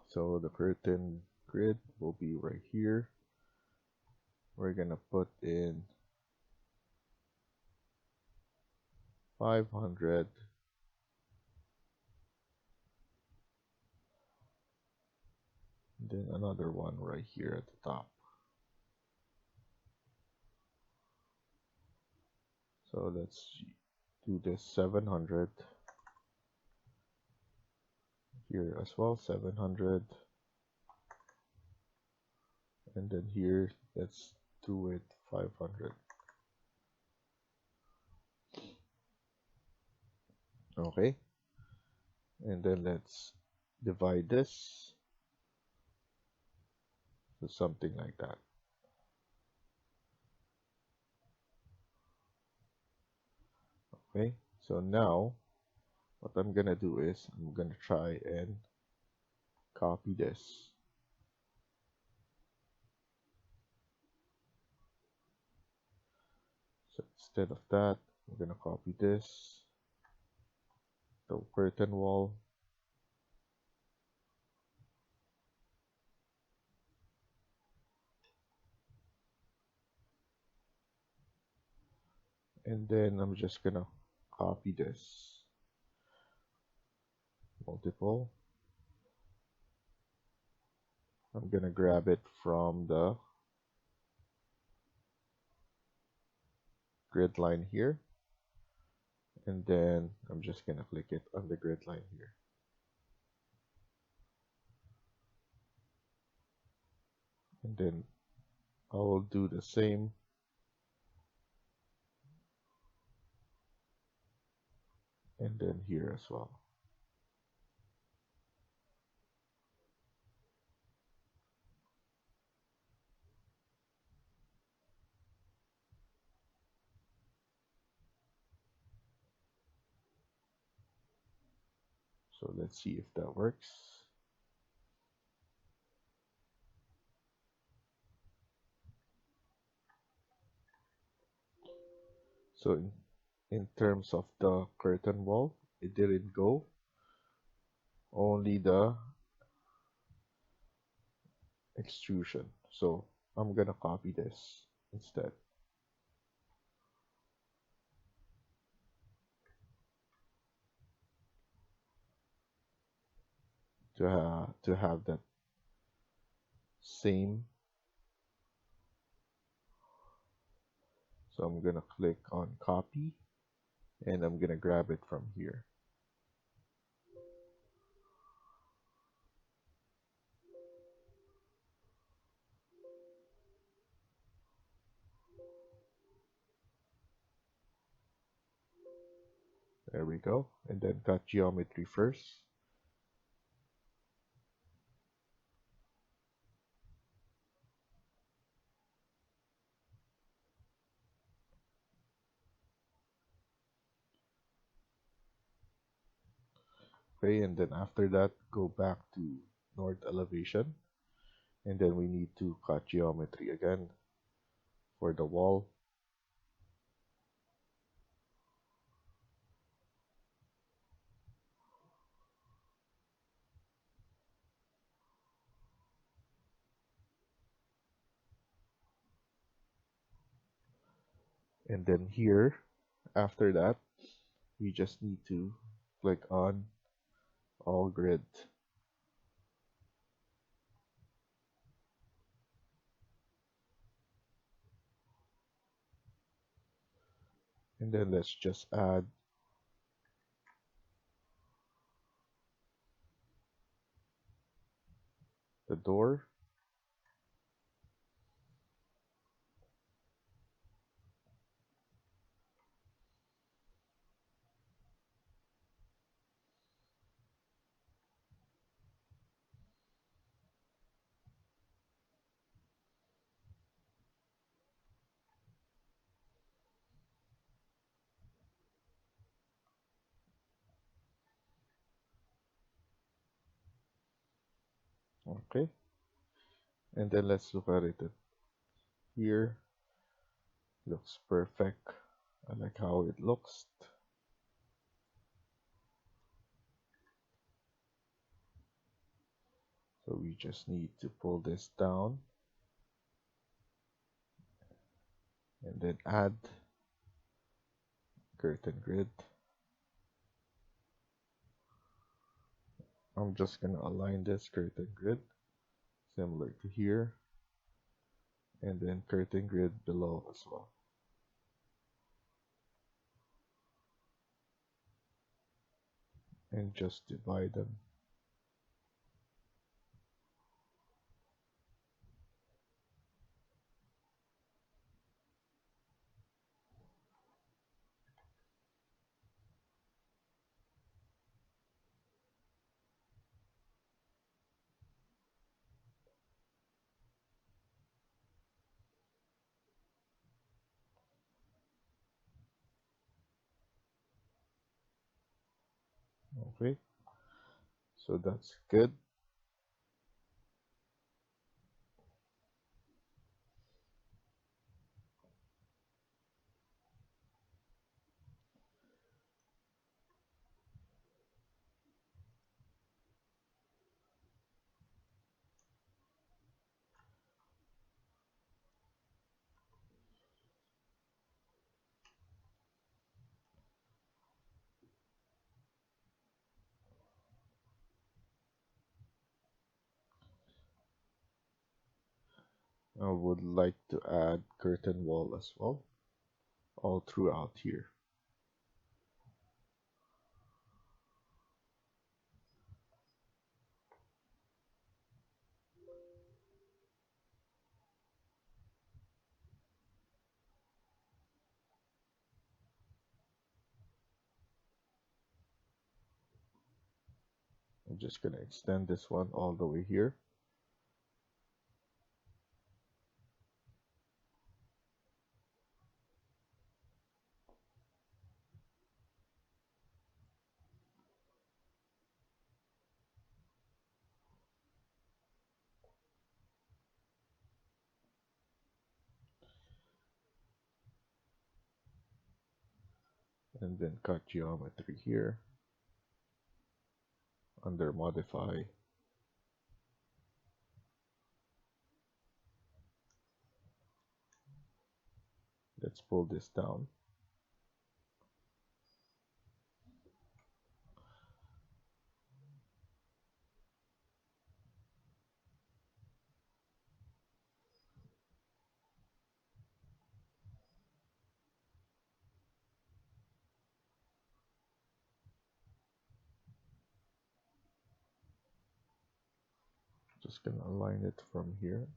So the curtain grid will be right here. We're gonna put in 500. Then another one right here at the top. So let's do this 700 here as well, 700. And then here, let's do it 500. Okay. And then let's divide this to something like that. Okay, so now what I'm gonna do is I'm gonna try and copy this. So instead of that, I'm gonna copy this, the curtain wall, and then I'm just gonna copy this multiple. I'm gonna grab it from the grid line here, and then I'm just gonna click it on the grid line here. And then I will do the same and then here as well. So let's see if that works. So in terms of the curtain wall, it didn't go, only the extrusion. So I'm gonna copy this instead to have that same. So I'm gonna click on copy and I'm gonna grab it from here. There we go. And then cut geometry first. Okay, and then after that, go back to north elevation. And then we need to cut geometry again for the wall. And then here, after that, we just need to click on all grid. And then let's just add the door. Okay. And then let's look at it here. Looks perfect. I like how it looks. So we just need to pull this down and then add curtain grid. I'm just gonna align this curtain grid similar to here, and then curtain grid below as well. And just divide them. Okay, so that's good. I would like to add curtain wall as well, all throughout here. I'm just gonna extend this one all the way here. And then cut geometry here under modify. Let's pull this down. Just gonna align it from here.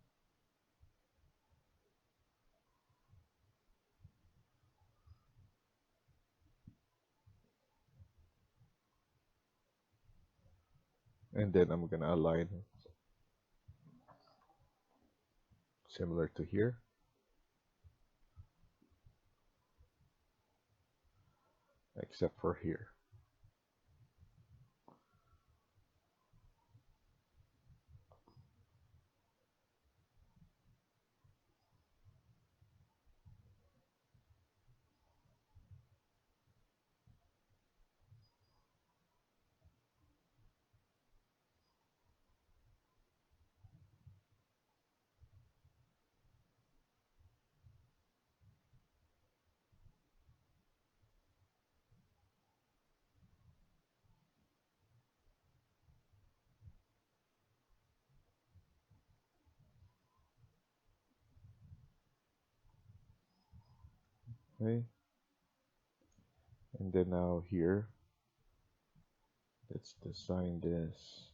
And then I'm gonna align similar to here. Except for here. Okay. And then now here, let's design this.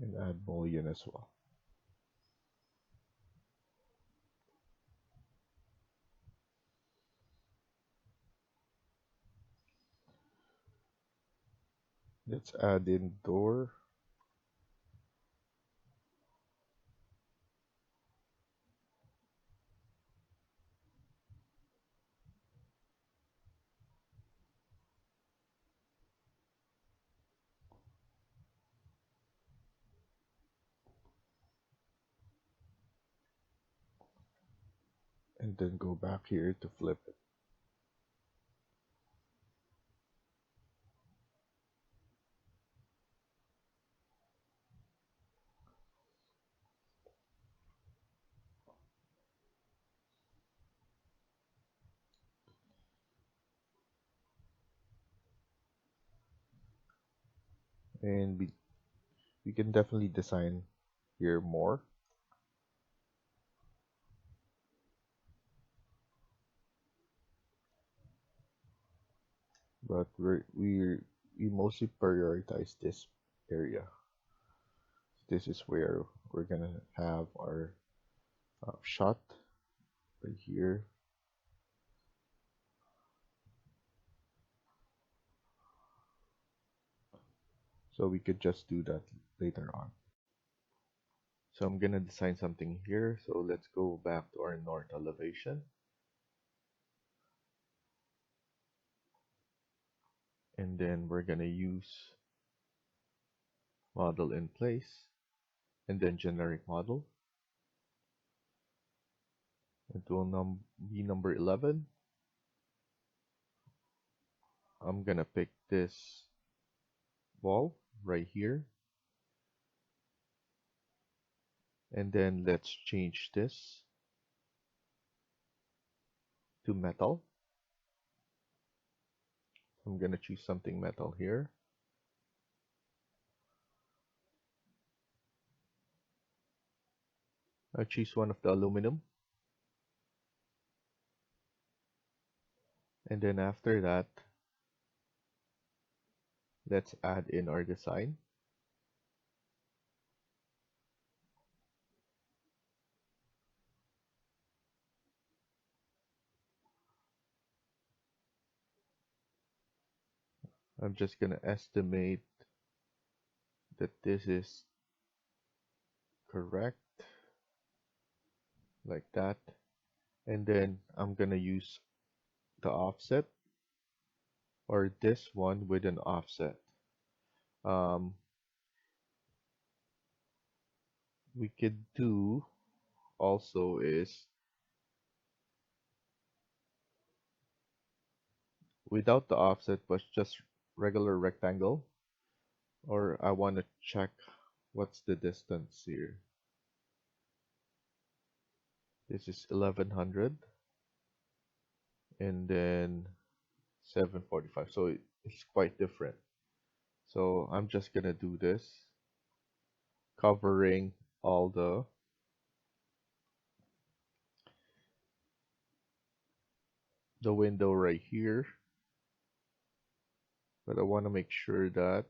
And add mullion as well. Let's add in door. And then go back here to flip it. And we can definitely design here more. But we mostly prioritize this area. This is where we're gonna have our shot right here. So we could just do that later on. So I'm gonna design something here. So let's go back to our north elevation. And then we're gonna use model in place and then generic model. It will be number 11. I'm gonna pick this wall right here. And then let's change this to metal. I'm gonna choose something metal here. I'll choose one of the aluminum. And then after that, let's add in our design. I'm just gonna estimate that this is correct, like that. And then I'm gonna use the offset, or this one with an offset. Um, we could do also is without the offset, but just regular rectangle, or I want to check what's the distance here. This is 1100 and then 745, so it's quite different. So I'm just gonna do this, covering all the window right here, but I want to make sure that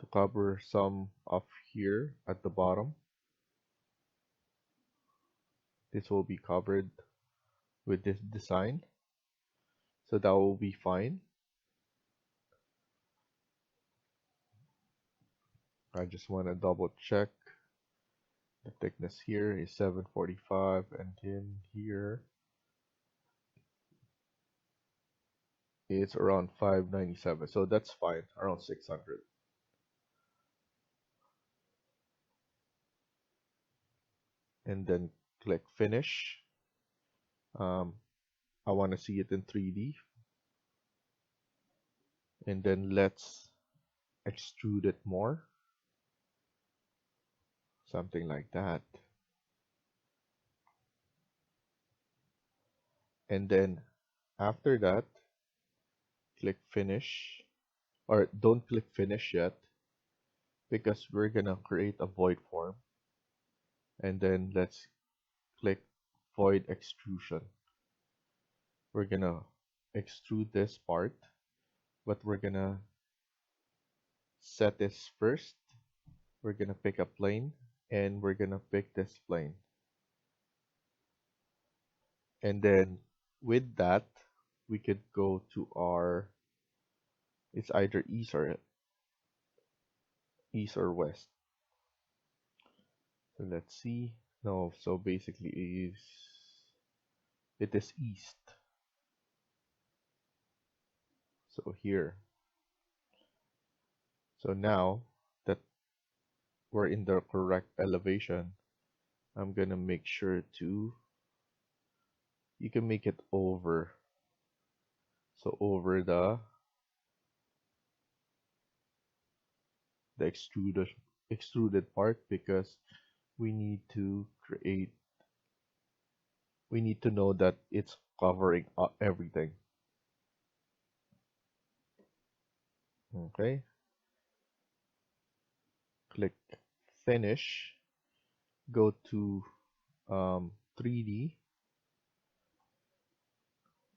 to cover some of here at the bottom, this will be covered with this design, so that will be fine. I just want to double check the thickness here is 745, and then here it's around 597, so that's fine, around 600. And then click finish. I want to see it in 3D, and then let's extrude it more, something like that. And then after that, click finish, or don't click finish yet, because we're gonna create a void form. And then let's click void extrusion. We're gonna extrude this part, but we're gonna set this first. We're gonna pick a plane, and we're gonna pick this plane. And then with that, we could go to our, it's either east or west. So let's see. No, so basically it is east. So here. So now that we're in the correct elevation, I'm gonna make sure to, you can make it over. So over the extruded part, because we need to create, we need to know that it's covering everything. Okay, click finish, go to 3D,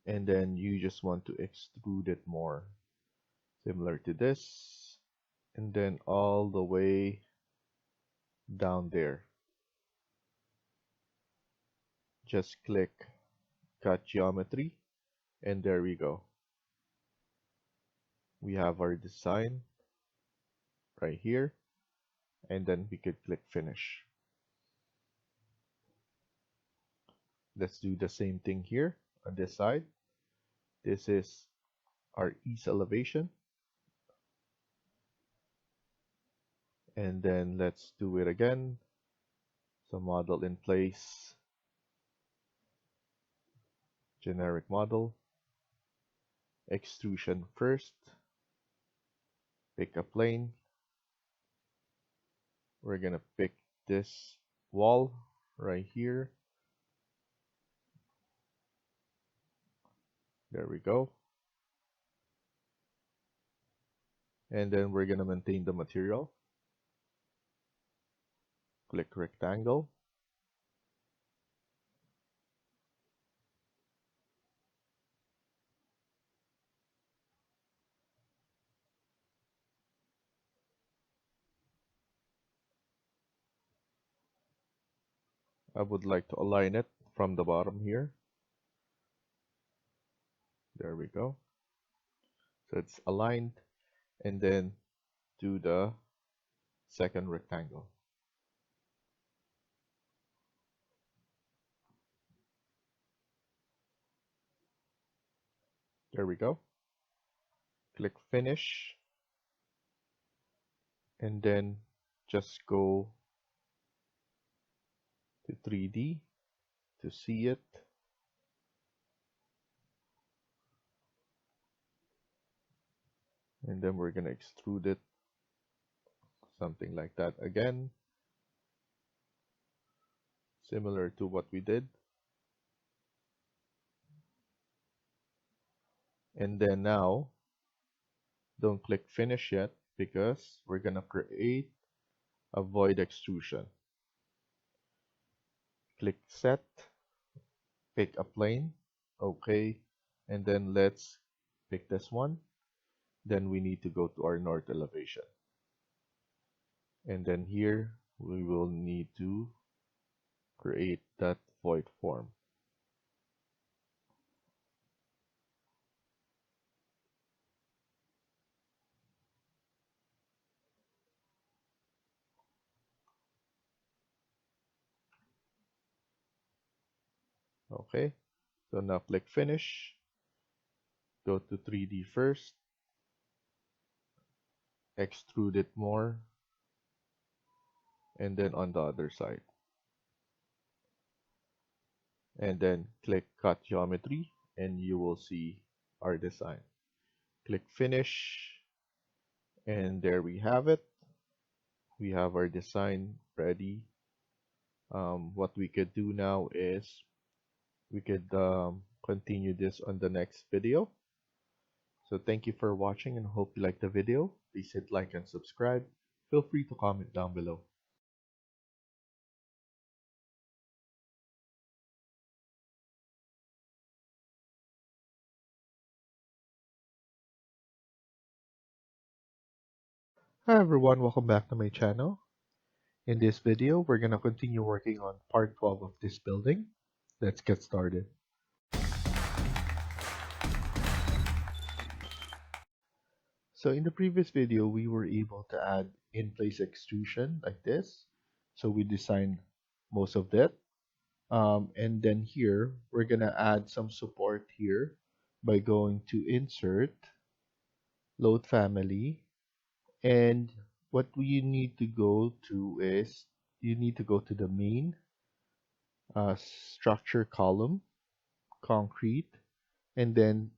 and then you just want to extrude it more, similar to this, and then all the way down there. Just click cut geometry, and there we go. We have our design right here, and then we could click finish. Let's do the same thing here on this side. This is our east elevation, and then let's do it again. So model in place, generic model, extrusion first, Pick a plane. We're gonna pick this wall right here. There we go. And then we're gonna maintain the material. Click rectangle. I would like to align it from the bottom here. There we go. So it's aligned, and then do the second rectangle. There we go. Click finish, and then just go to 3D to see it. And then we're gonna extrude it, something like that again, similar to what we did. And then now, don't click finish yet because we're gonna create a void extrusion. Click set, pick a plane, okay, and then let's pick this one. Then we need to go to our north elevation. And then here we will need to create that void form. Okay, so now click finish, go to 3D first, extrude it more, and then on the other side. And then click cut geometry, and you will see our design. Click finish, and there we have it. We have our design ready. What we could do now is we could continue this on the next video. So thank you for watching and hope you liked the video. Please hit like and subscribe. Feel free to comment down below. Hi everyone, welcome back to my channel. In this video, we're going to continue working on part 12 of this building. Let's get started. So in the previous video, we were able to add in-place extrusion like this. So we designed most of that. And then here, we're going to add some support here by going to Insert, Load Family. And what you need to go to is, you need to go to the main structure column, concrete, and then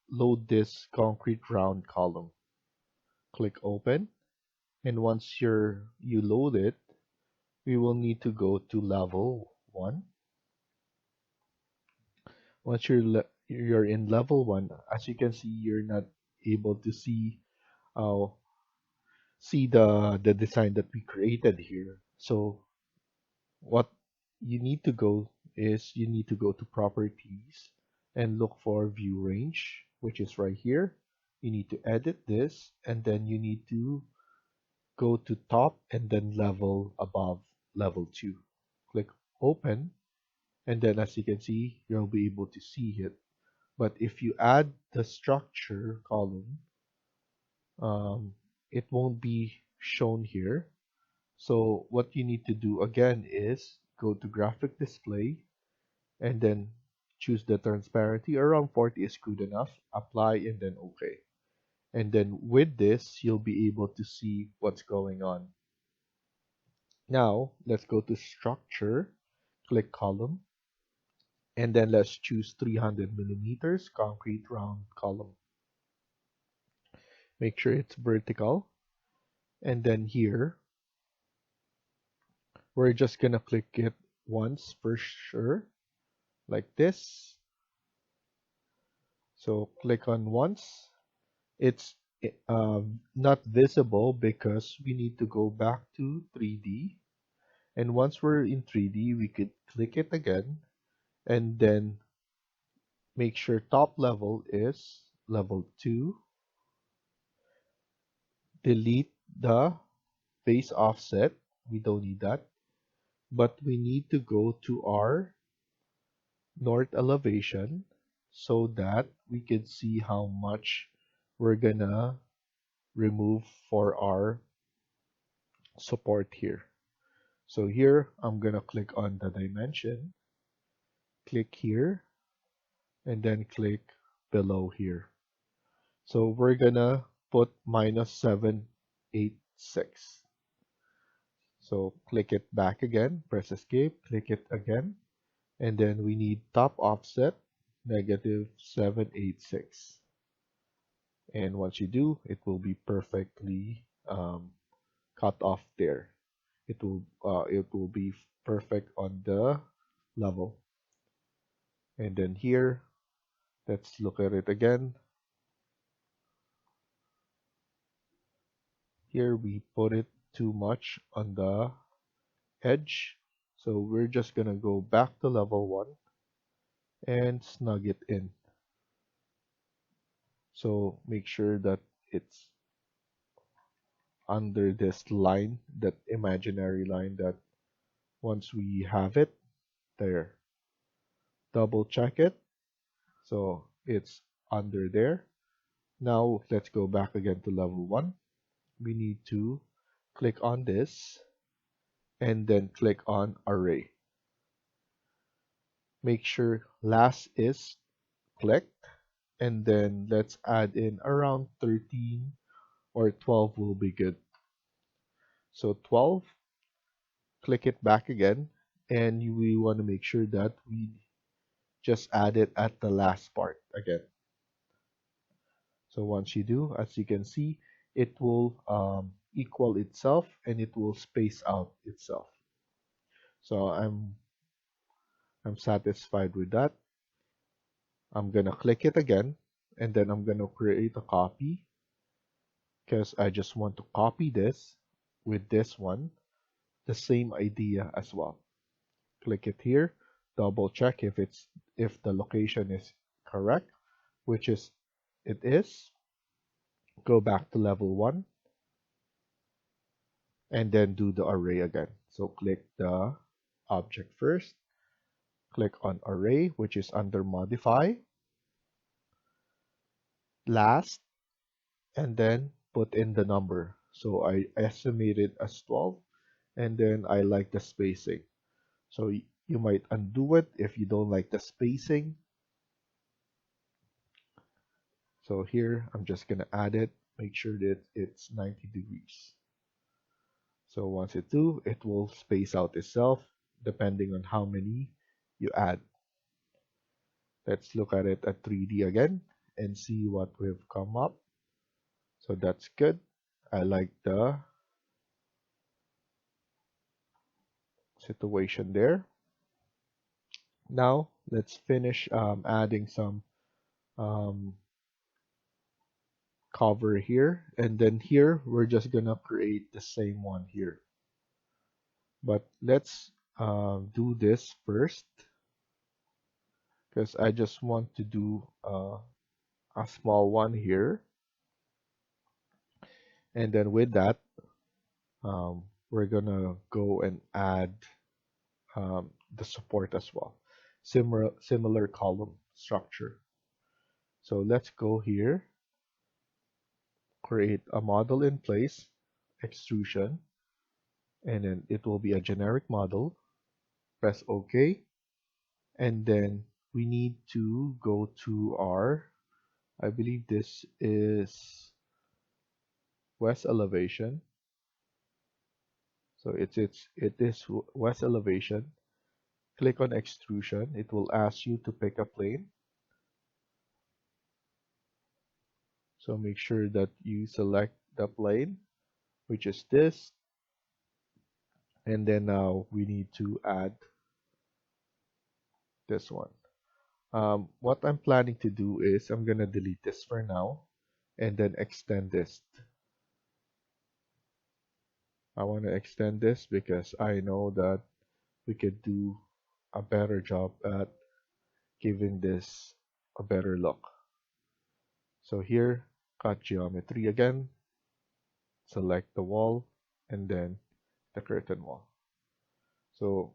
load this concrete round column. Click open, and once you load it, we will need to go to level 1. Once you're in level 1, as you can see, you're not able to uh, see the design that we created here. So what you need to go is you need to go to properties and look for view range, which is right here. You need to edit this, and then you need to go to top and then level above level 2. Click open, and then as you can see, you'll be able to see it. But if you add the structure column, it won't be shown here. So what you need to do again is go to graphic display and then choose the transparency. Around 40 is good enough. Apply and then OK. And then with this, you'll be able to see what's going on. Now, let's go to structure, click column, and then let's choose 300 millimeters concrete round column. Make sure it's vertical. And then here, we're just gonna click it once for sure, like this. So click on once. It's not visible because we need to go back to 3D. And once we're in 3D, we could click it again and then make sure top level is level 2. Delete the base offset. We don't need that. But we need to go to our north elevation so that we can see how much we're gonna remove for our support here. So here I'm gonna click on the dimension, click here, and then click below here. So we're gonna put -786. So click it back again, press escape, click it again, and then we need top offset -786. And once you do, it will be perfectly cut off there. It will be perfect on the level. And then here, let's look at it again. Here we put it too much on the edge. So we're just gonna go back to level 1 and snug it in. So make sure that it's under this line, that imaginary line, that once we have it there, double check it. So it's under there. Now let's go back again to level 1. We need to click on this and then click on array. Make sure last is clicked, and then let's add in around 13 or 12 will be good. So 12, click it back again, and we want to make sure that we just add it at the last part again. So once you do, as you can see, it will equal itself and it will space out itself. So I'm satisfied with that. I'm gonna click it again, and then I'm gonna create a copy because I just want to copy this with this one, the same idea as well. Click it here, double check if the location is correct, which is it is. Go back to level 1 and then do the array again. So click the object first, click on array, which is under modify, last, and then put in the number. So I estimated as 12, and then I like the spacing. So you might undo it if you don't like the spacing. So here I'm just gonna add it, make sure that it's 90 degrees. So once it do, it will space out itself depending on how many you add. Let's look at it at 3D again and see what we've come up. So that's good. I like the situation there. Now let's finish adding some cover here, and then here we're just gonna create the same one here. But let's do this first because I just want to do a small one here, and then with that we're gonna go and add the support as well, similar column structure. So let's go here, create a model in place, extrusion, and then it will be a generic model. Press OK, and then we need to go to our, I believe this is west elevation. So it is west elevation. Click on extrusion. It will ask you to pick a plane. So make sure that you select the plane, which is this. And then now we need to add this one. What I'm planning to do is I'm gonna delete this for now and then extend this. I want to extend this because I know that we could do a better job at giving this a better look. So here, cut geometry again, select the wall, and then the curtain wall. So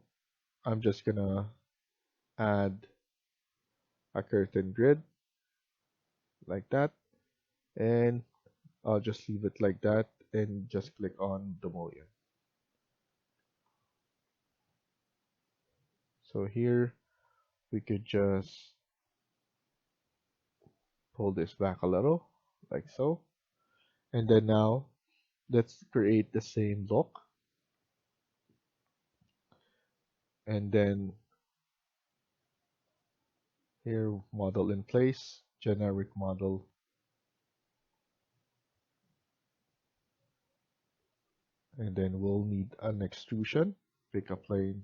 I'm just gonna add a curtain grid like that, and I'll just leave it like that and just click on the mullion. So here we could just pull this back a little, like so. And then now let's create the same look. And then here, model in place, generic model. And then we'll need an extrusion, pick a plane,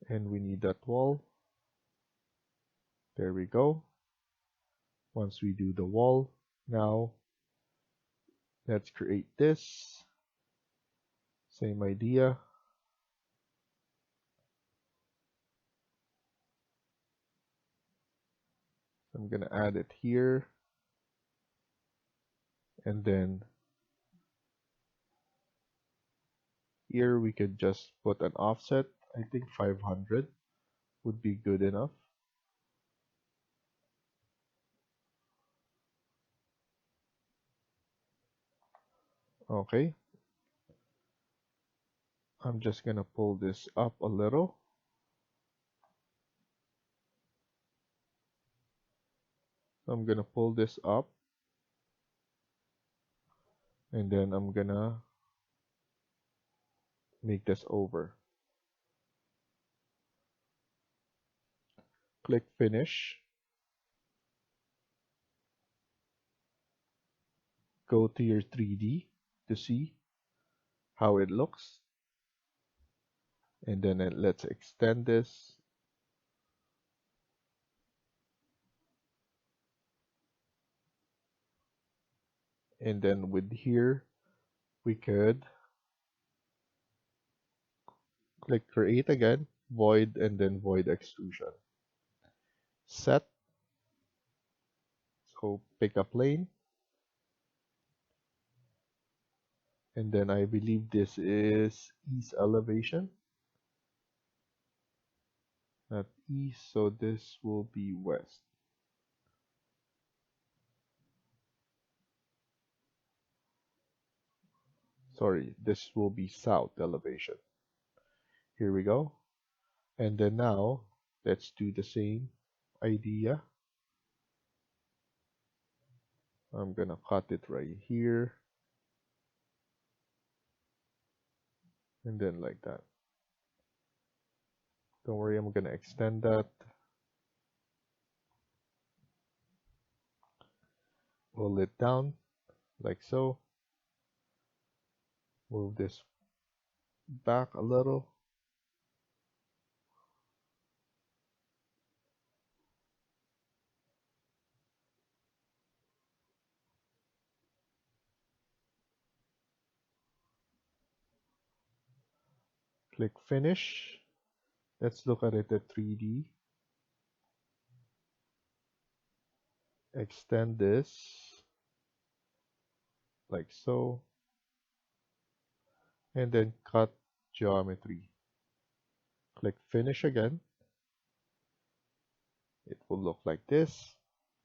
and we need that wall. There we go. Once we do the wall, now let's create this. Same idea. I'm gonna add it here. And then here we could just put an offset. I think 500 would be good enough. Okay. I'm just gonna pull this up a little. I'm gonna pull this up. And then I'm gonna make this over. Click finish. Go to your 3D to see how it looks. And then let's extend this. And then with here, we could click create again, void, and then void extrusion. Set. So pick a plane. And then I believe this is east elevation. Not east, so this will be west. Sorry, this will be south elevation. Here we go. And then now, let's do the same idea. I'm gonna cut it right here. And then like that. Don't worry, I'm gonna extend that. Pull it down, like so. Move this back a little. Click finish. Let's look at it at 3D. Extend this like so. And then cut geometry. Click finish again. It will look like this.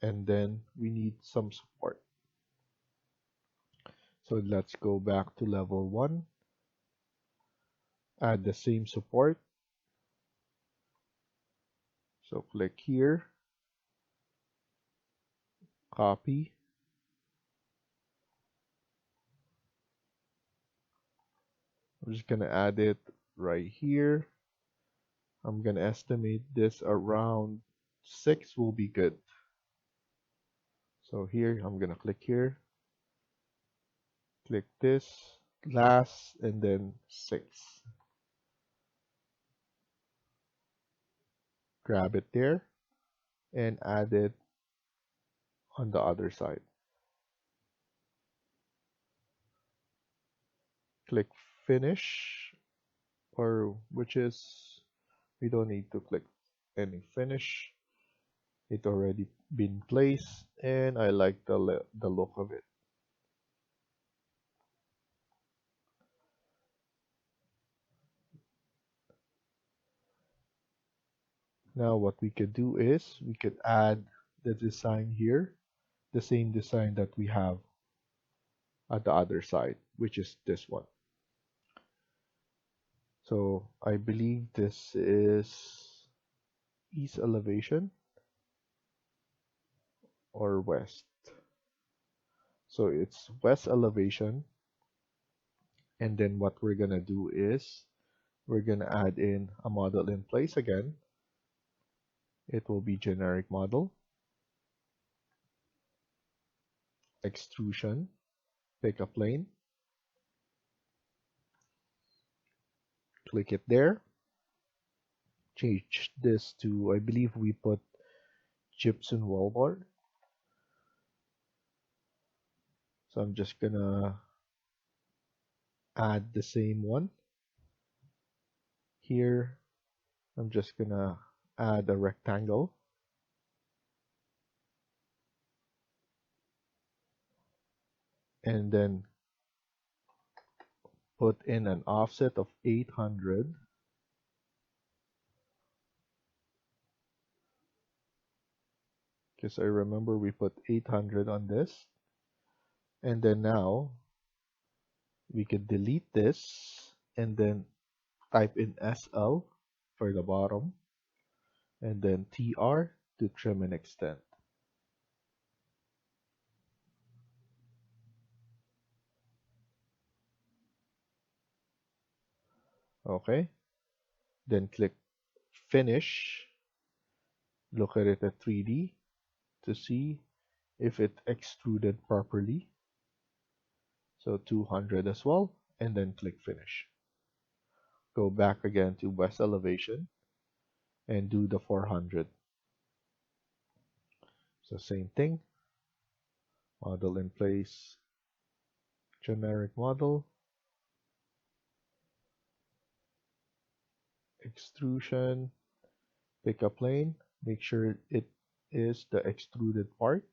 And then we need some support. So let's go back to level 1. Add the same support. So click here. Copy. I'm just gonna add it right here. I'm gonna estimate this around 6 will be good. So here, I'm gonna click here, click this, last, and then 6. Grab it there and add it on the other side. Click finish, or which is, we don't need to click any finish. It already been placed, and I like the look of it. Now what we could do is we could add the design here, the same design that we have at the other side, which is this one. So I believe this is east elevation or west. So it's west elevation, and then what we're gonna do is we're gonna add in a model in place again. It will be generic model, extrusion, pick a plane, click it there, change this to, I believe we put gypsum wallboard. So I'm just gonna add the same one. Here, I'm just gonna add a rectangle. And then put in an offset of 800. Because I remember we put 800 on this. And then now we could delete this and then type in SL for the bottom and then TR to trim and extend. Okay, then click finish, look at it at 3D to see if it extruded properly. So 200 as well, and then click finish. Go back again to west elevation and do the 400. So same thing, model in place, generic model, extrusion, pick a plane, make sure it is the extruded part.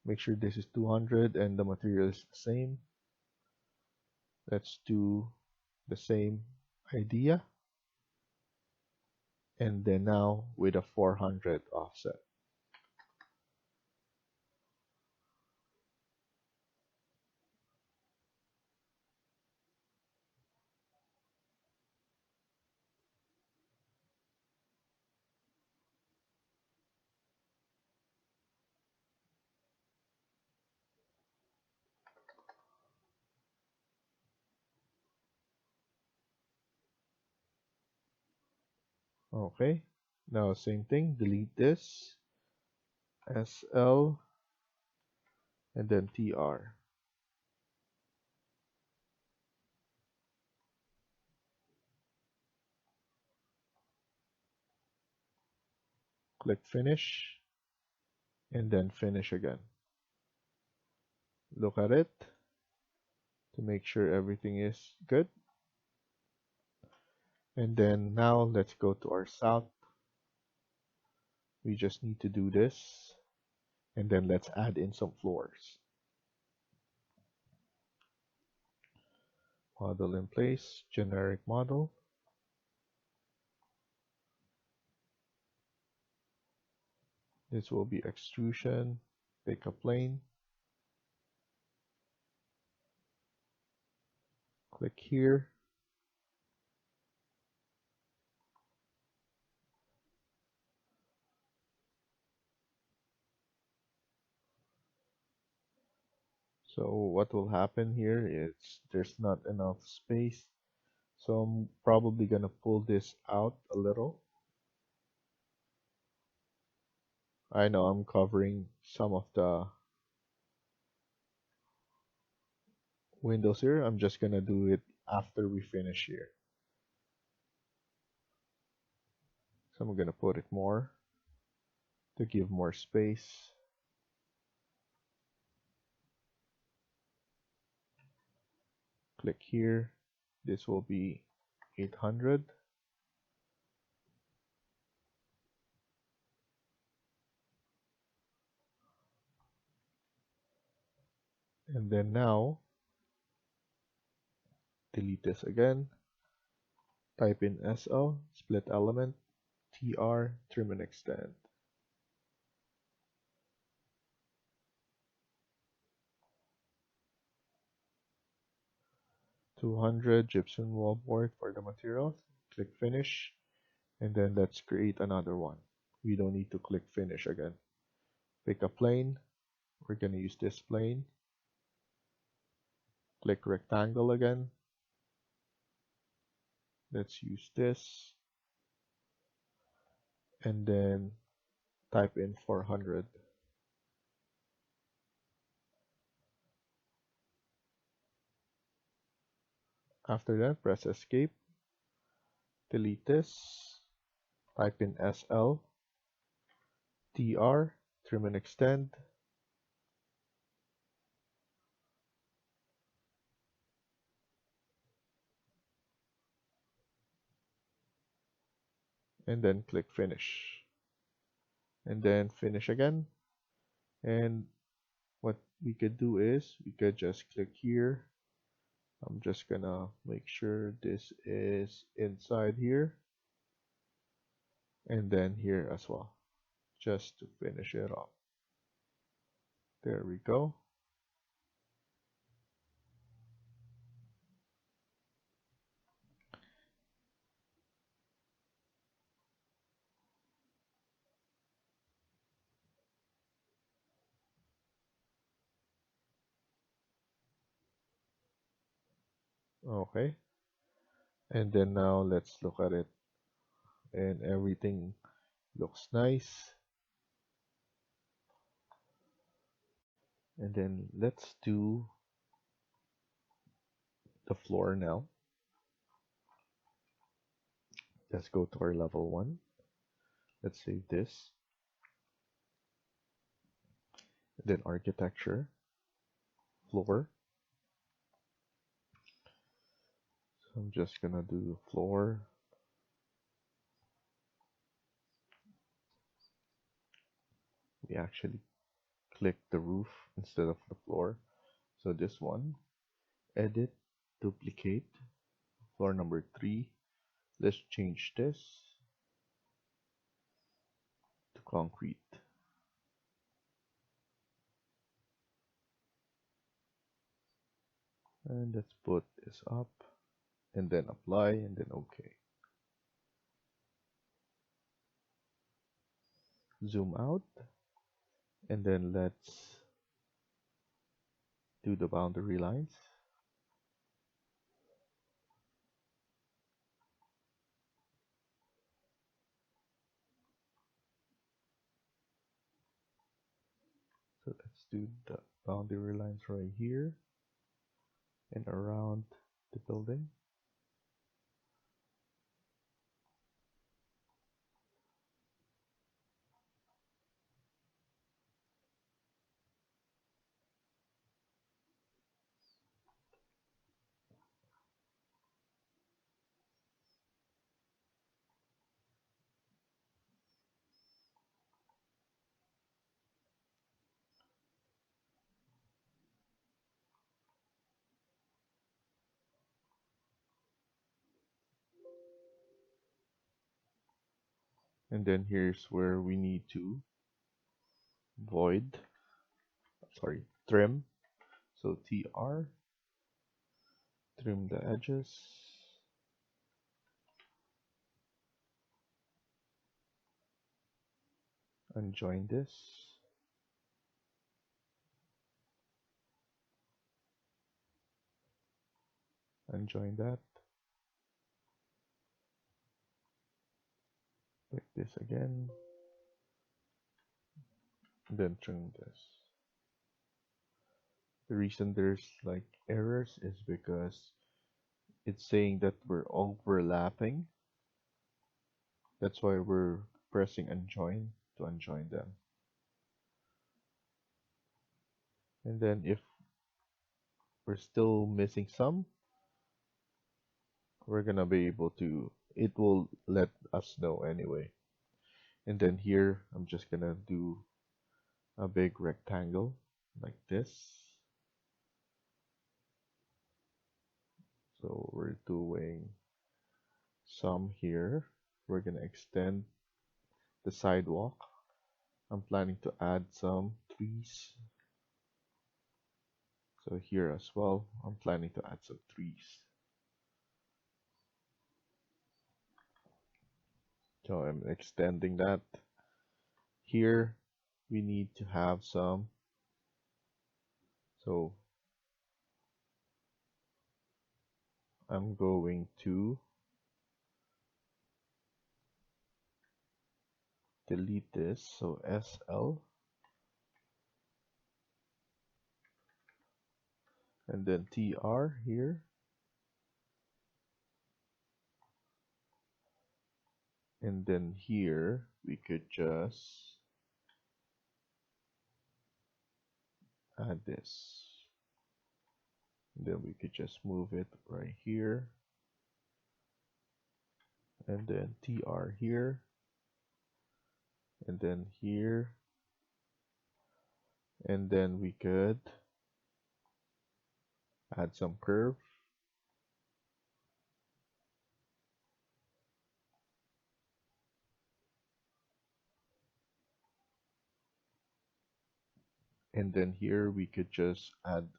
Make sure this is 200 and the material is the same. Let's do the same idea. And then now with a 400 offset. Okay, now same thing, delete this, SL, and then TR. Click finish, and then finish again. Look at it to make sure everything is good. And then now let's go to our south. We just need to do this. And then let's add in some floors. Model in place, generic model. This will be extrusion, pick a plane. Click here. So what will happen here is there's not enough space. So I'm probably gonna pull this out a little. I know I'm covering some of the windows here. I'm just gonna do it after we finish here. So I'm gonna put it more to give more space. Click here. This will be 800. And then now, delete this again. Type in SL, split element, TR, trim and extend. 200 gypsum wallboard for the materials. Click finish. And then let's create another one. We don't need to click finish again. Pick a plane. We're going to use this plane. Click rectangle again. Let's use this. And then type in 400. After that, press escape. Delete this. Type in SL, TR, trim and extend. And then click finish. And then finish again. And what we could do is we could just click here. I'm just gonna make sure this is inside here and then here as well, just to finish it off. There we go. Okay, and then now let's look at it, and everything looks nice. And then let's do the floor now. Let's go to our level 1. Let's save this. Then architecture, floor. So I'm just gonna do floor. We actually click the roof instead of the floor. So this one, edit, duplicate, floor number 3. Let's change this to concrete. And let's put this up and then apply and then OK. Zoom out and then let's do the boundary lines. So let's do the boundary lines right here and around the building. And then here's where we need to trim. So TR, trim the edges. Unjoin this. Unjoin that. Click this again. then trim this. The reason there's like errors is because it's saying that we're overlapping. That's why we're pressing unjoin to unjoin them. And then if we're still missing some, we're gonna be able to, it will let us know anyway. And then here, I'm just gonna do a big rectangle like this. So we're doing some here. We're gonna extend the sidewalk. I'm planning to add some trees. So here as well, I'm planning to add some trees. So I'm extending that. Here we need to have some. So I'm going to delete this. So SL and then TR here. And then here we could just add this. And then we could just move it right here. And then TR here. And then here. And then we could add some curve. And then here we could just add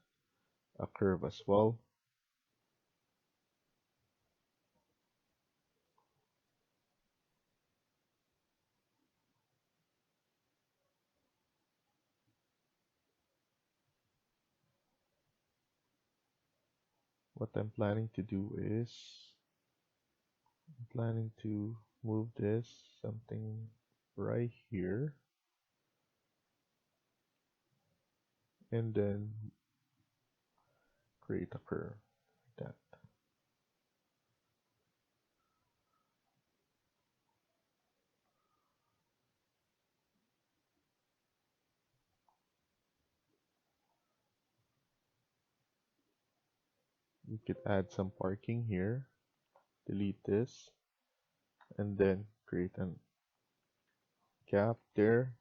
a curve as well. What I'm planning to do is I'm planning to move this something right here and then create a curve like that. We could add some parking here, delete this, and then create a gap there,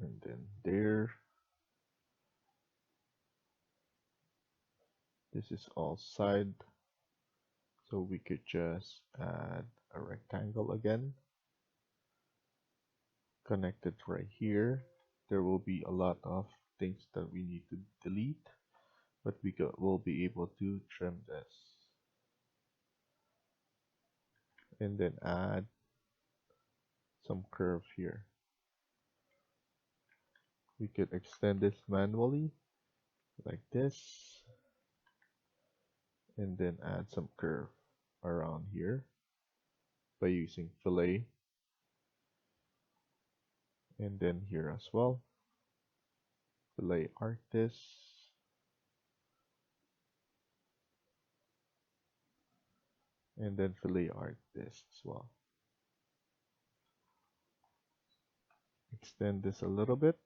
and then there. This is all side, so we could just add a rectangle again, connected right here. There will be a lot of things that we need to delete, but will be able to trim this. And then add some curve here. We could extend this manually like this, and then add some curve around here by using fillet, and then here as well, fillet art this, and then fillet art this as well. Extend this a little bit.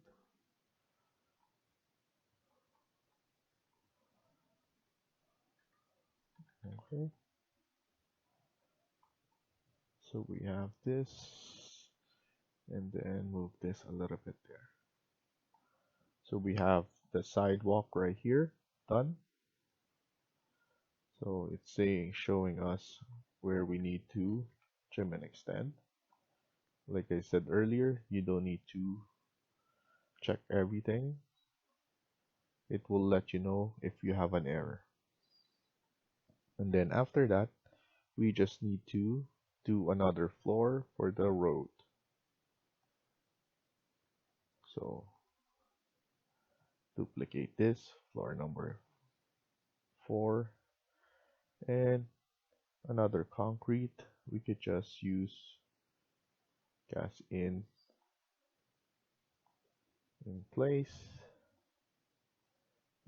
Okay. So we have this, and then move this a little bit there. So we have the sidewalk right here done. So it's showing us where we need to trim and extend. Like I said earlier, you don't need to check everything. It will let you know if you have an error. And then after that, we just need to do another floor for the road. So duplicate this, floor number 4, and another concrete. We could just use Gas in place,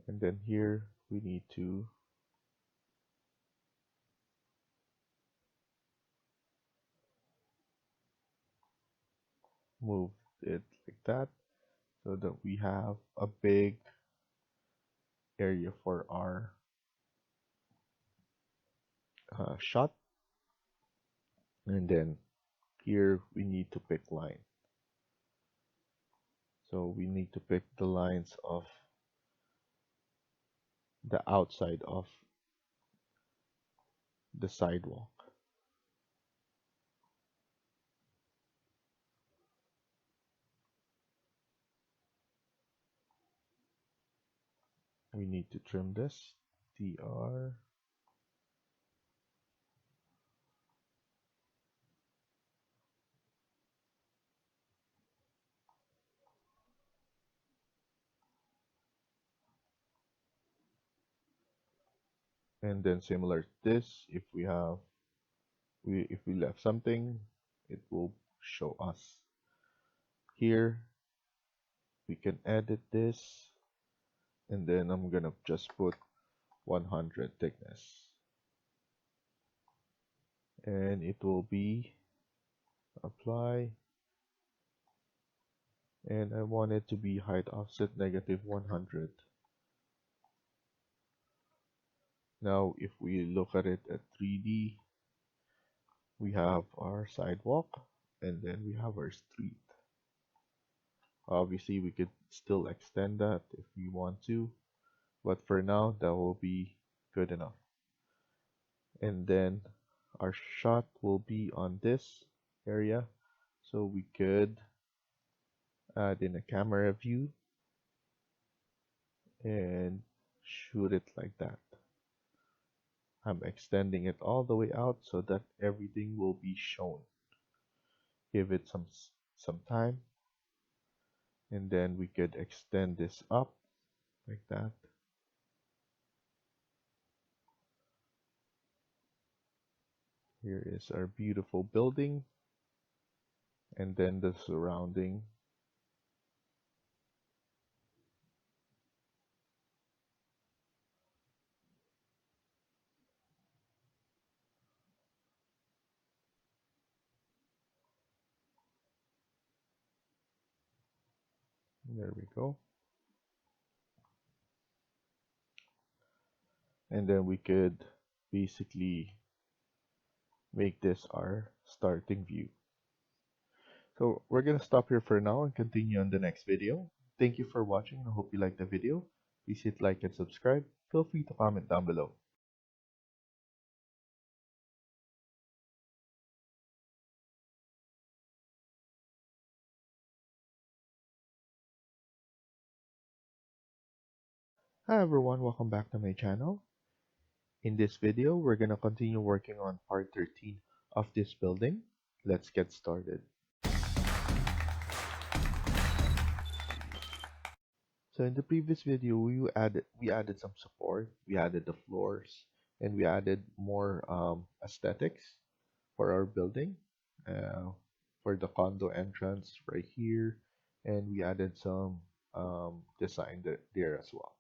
and then here we need to move it like that so that we have a big area for our shot. And then here we need to pick line. So we need to pick the lines of the outside of the sidewalk. We need to trim this. TR. And then similar to this, if we left something, it will show us. Here we can edit this, and then I'm gonna just put 100 thickness, and it will be apply, and I want it to be height offset negative 100. Now if we look at it at 3D, we have our sidewalk, and then we have our street. Obviously we could still extend that if we want to, but for now that will be good enough. And then our shot will be on this area, so we could add in a camera view and shoot it like that. I'm extending it all the way out so that everything will be shown. Give it some time, and then we could extend this up like that. Here is our beautiful building, and then the surrounding. There we go. And then we could basically make this our starting view. So we're gonna stop here for now and continue on the next video. Thank you for watching. I hope you liked the video. Please hit like and subscribe. Feel free to comment down below. Hi everyone, welcome back to my channel. In this video, we're gonna continue working on part 13 of this building. Let's get started. So in the previous video, we added some support, we added the floors, and we added more aesthetics for our building, uh, for the condo entrance right here, and we added some design there as well.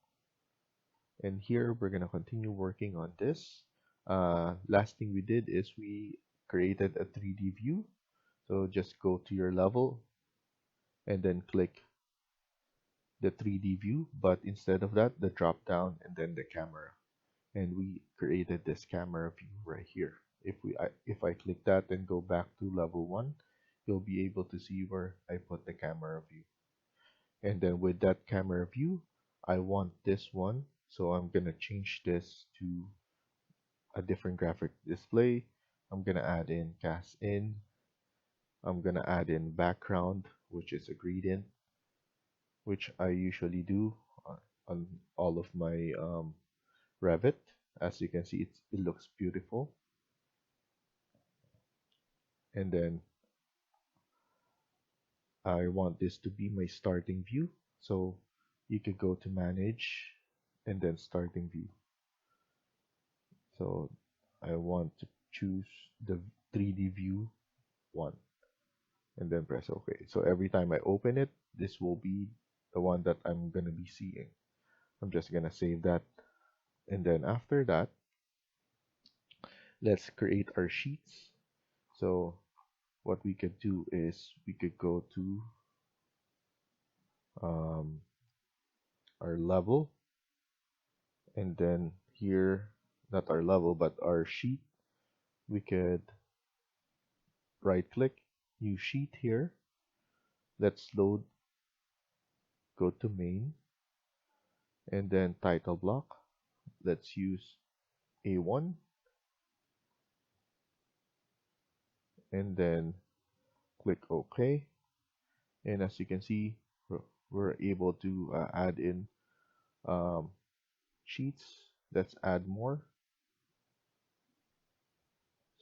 And here we're gonna continue working on this. Last thing we did is we created a 3D view. So just go to your level and then click the 3D view, but instead of that, the drop down and then the camera. And we created this camera view right here. If I click that and go back to level 1, you'll be able to see where I put the camera view. And then with that camera view, I want this one, so I'm gonna change this to a different graphic display. I'm gonna add in cast in. I'm gonna add in background, which is a gradient, which I usually do on all of my Revit. As you can see, it looks beautiful. And then I want this to be my starting view. So you could go to manage and then starting view. So I want to choose the 3D view one. and then press OK. So every time I open it, this will be the one that I'm gonna be seeing. I'm just gonna save that, and then after that, let's create our sheets. So what we could do is we could go to um, our level, and then here, not our level, but our sheet, we could right click, new sheet here. Let's load, go to main, and then title block. Let's use A1, and then click OK. And as you can see, we're able to add in um, sheets. Let's add more.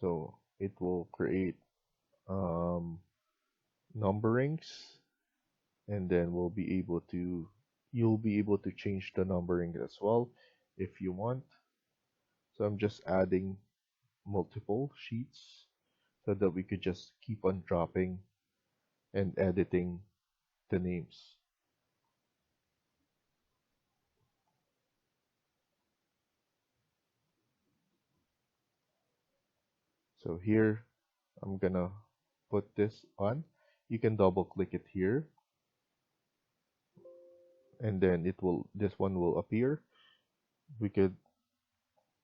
So it will create um, numberings, and then you'll be able to change the numbering as well if you want. So I'm just adding multiple sheets so that we could just keep on dropping and editing the names. So here I'm gonna put this on. You can double click it here, and then this one will appear. We could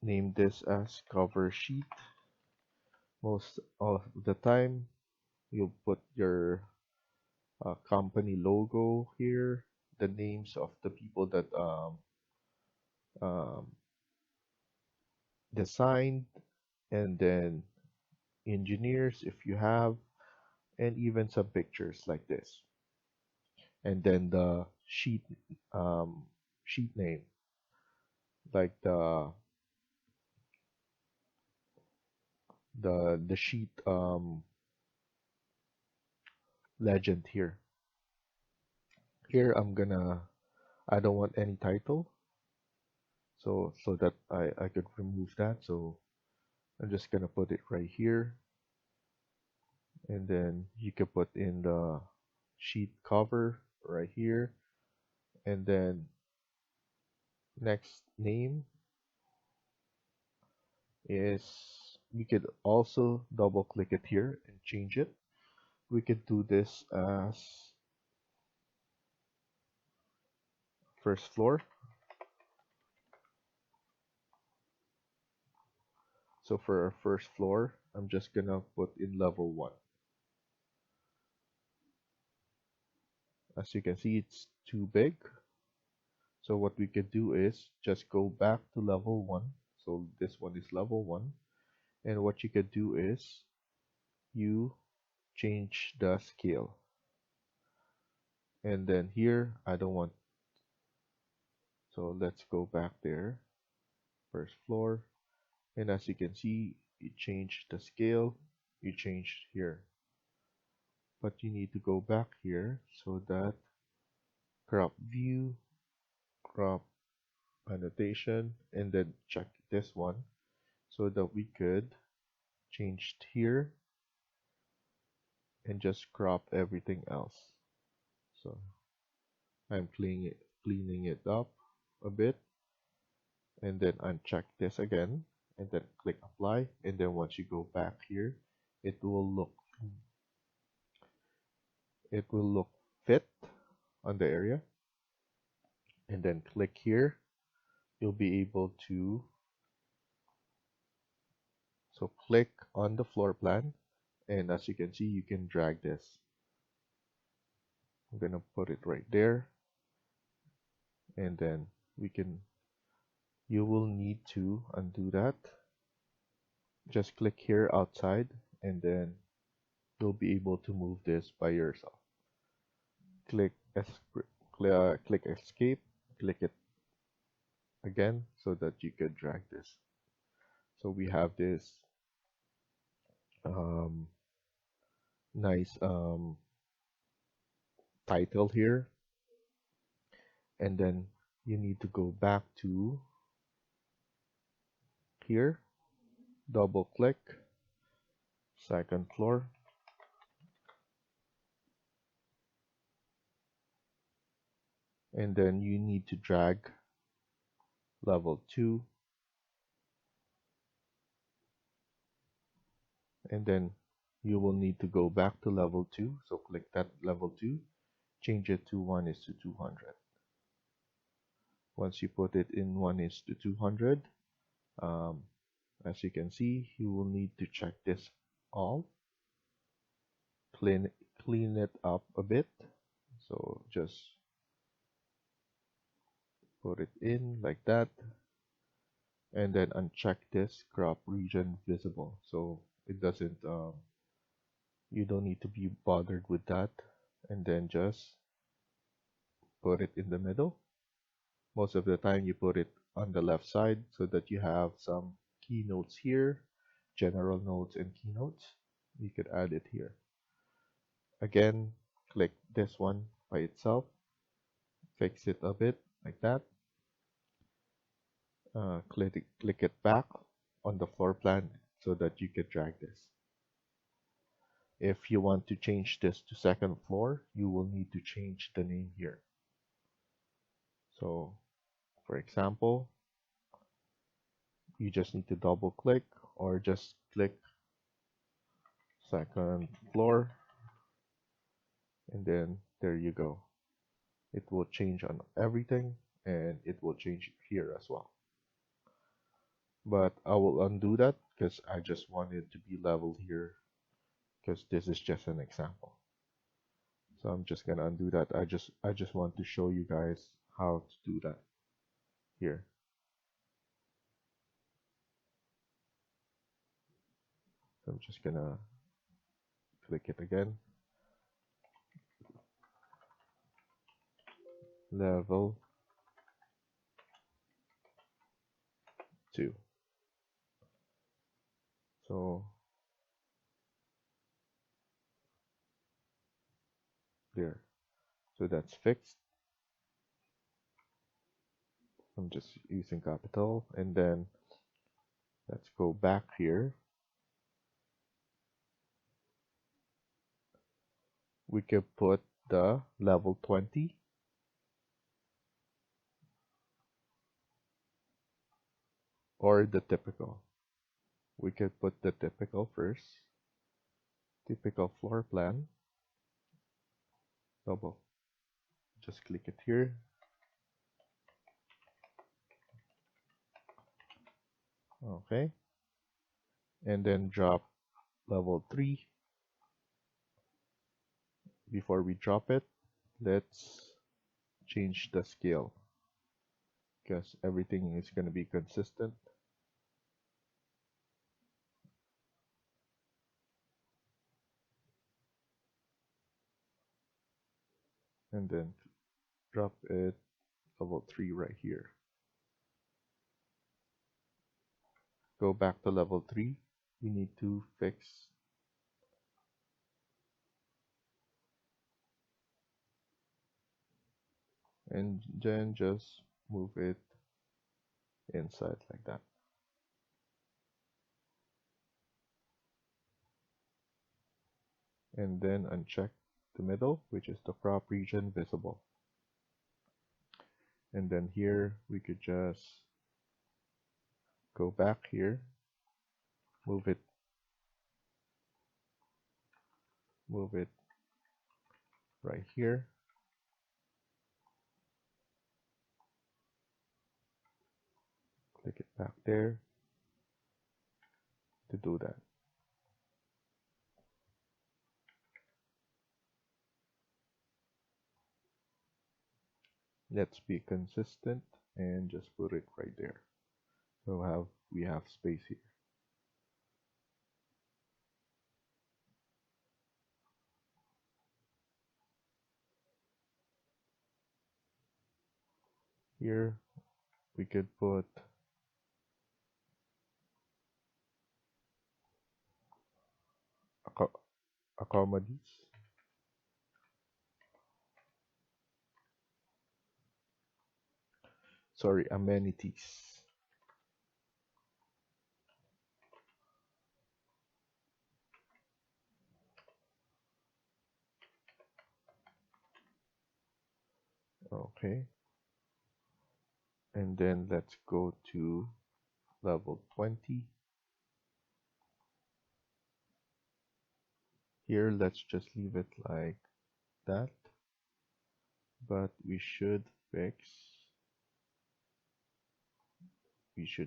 name this as cover sheet. Most of the time you'll put your company logo here, the names of the people that um, designed, and then engineers if you have, and even some pictures like this, and then the sheet name, like the sheet legend here. Here I don't want any title, so that I could remove that. So I'm just gonna put it right here, and then you can put in the sheet cover right here, and then next name is, we could also double click it here and change it. We could do this as first floor. So for our first floor, I'm just gonna put in level 1. As you can see, it's too big. So what we could do is just go back to level 1. So this one is level 1. And what you could do is you change the scale. And then here, I don't want, so let's go back there, first floor. And as you can see, you change the scale, you changed here. But you need to go back here so that crop view, crop annotation, and then check this one so that we could change here and just crop everything else. So I'm cleaning it up a bit, and then uncheck this again, and then click apply, and then once you go back here, it will look fit on the area, and then click here. You'll be able to, so click on the floor plan, and as you can see, you can drag this. I'm gonna put it right there, and then you will need to undo that. Just click here outside, and then you'll be able to move this by yourself. Click click escape, click it again so that you can drag this. So we have this um, nice title here, and then you need to go back to here, double click, second floor, and then you need to drag level 2, and then you will need to go back to level 2. So click that level 2, change it to 1:200. Once you put it in 1:200, um, as you can see, you will need to check this all, clean, clean it up a bit. So just put it in like that, and then uncheck this crop region visible. So it doesn't, you don't need to be bothered with that. And then just put it in the middle. Most of the time you put it on the left side so that you have some keynotes here, general notes and keynotes. You could add it here. Again, click this one by itself, fix it a bit like that. Click it back on the floor plan so that you can drag this. If you want to change this to second floor, you will need to change the name here. So, for example, you just need to double click or just click second floor, and then there you go. It will change on everything, and it will change here as well. But I will undo that because I just want it to be level here, because this is just an example. So I'm just gonna undo that. I just want to show you guys how to do that here. So I'm just gonna click it again. Level 2. So there. So that's fixed. I'm just using capital, and then let's go back here. We could put the level 20 or the typical. We could put the typical first. Typical floor plan. Double. Just click it here. Okay. And then drop level 3. Before we drop it, let's change the scale because everything is going to be consistent. And then drop it level 3 right here. Go back to level 3. We need to fix and then just move it inside like that. And then uncheck the middle, which is the crop region visible. And then here we could just go back here, move it right here, click it back there to do that. Let's be consistent and just put it right there. So we have space here. Here we could put accommodates. Sorry, amenities. Okay. And then let's go to level 20. Here, let's just leave it like that. But we should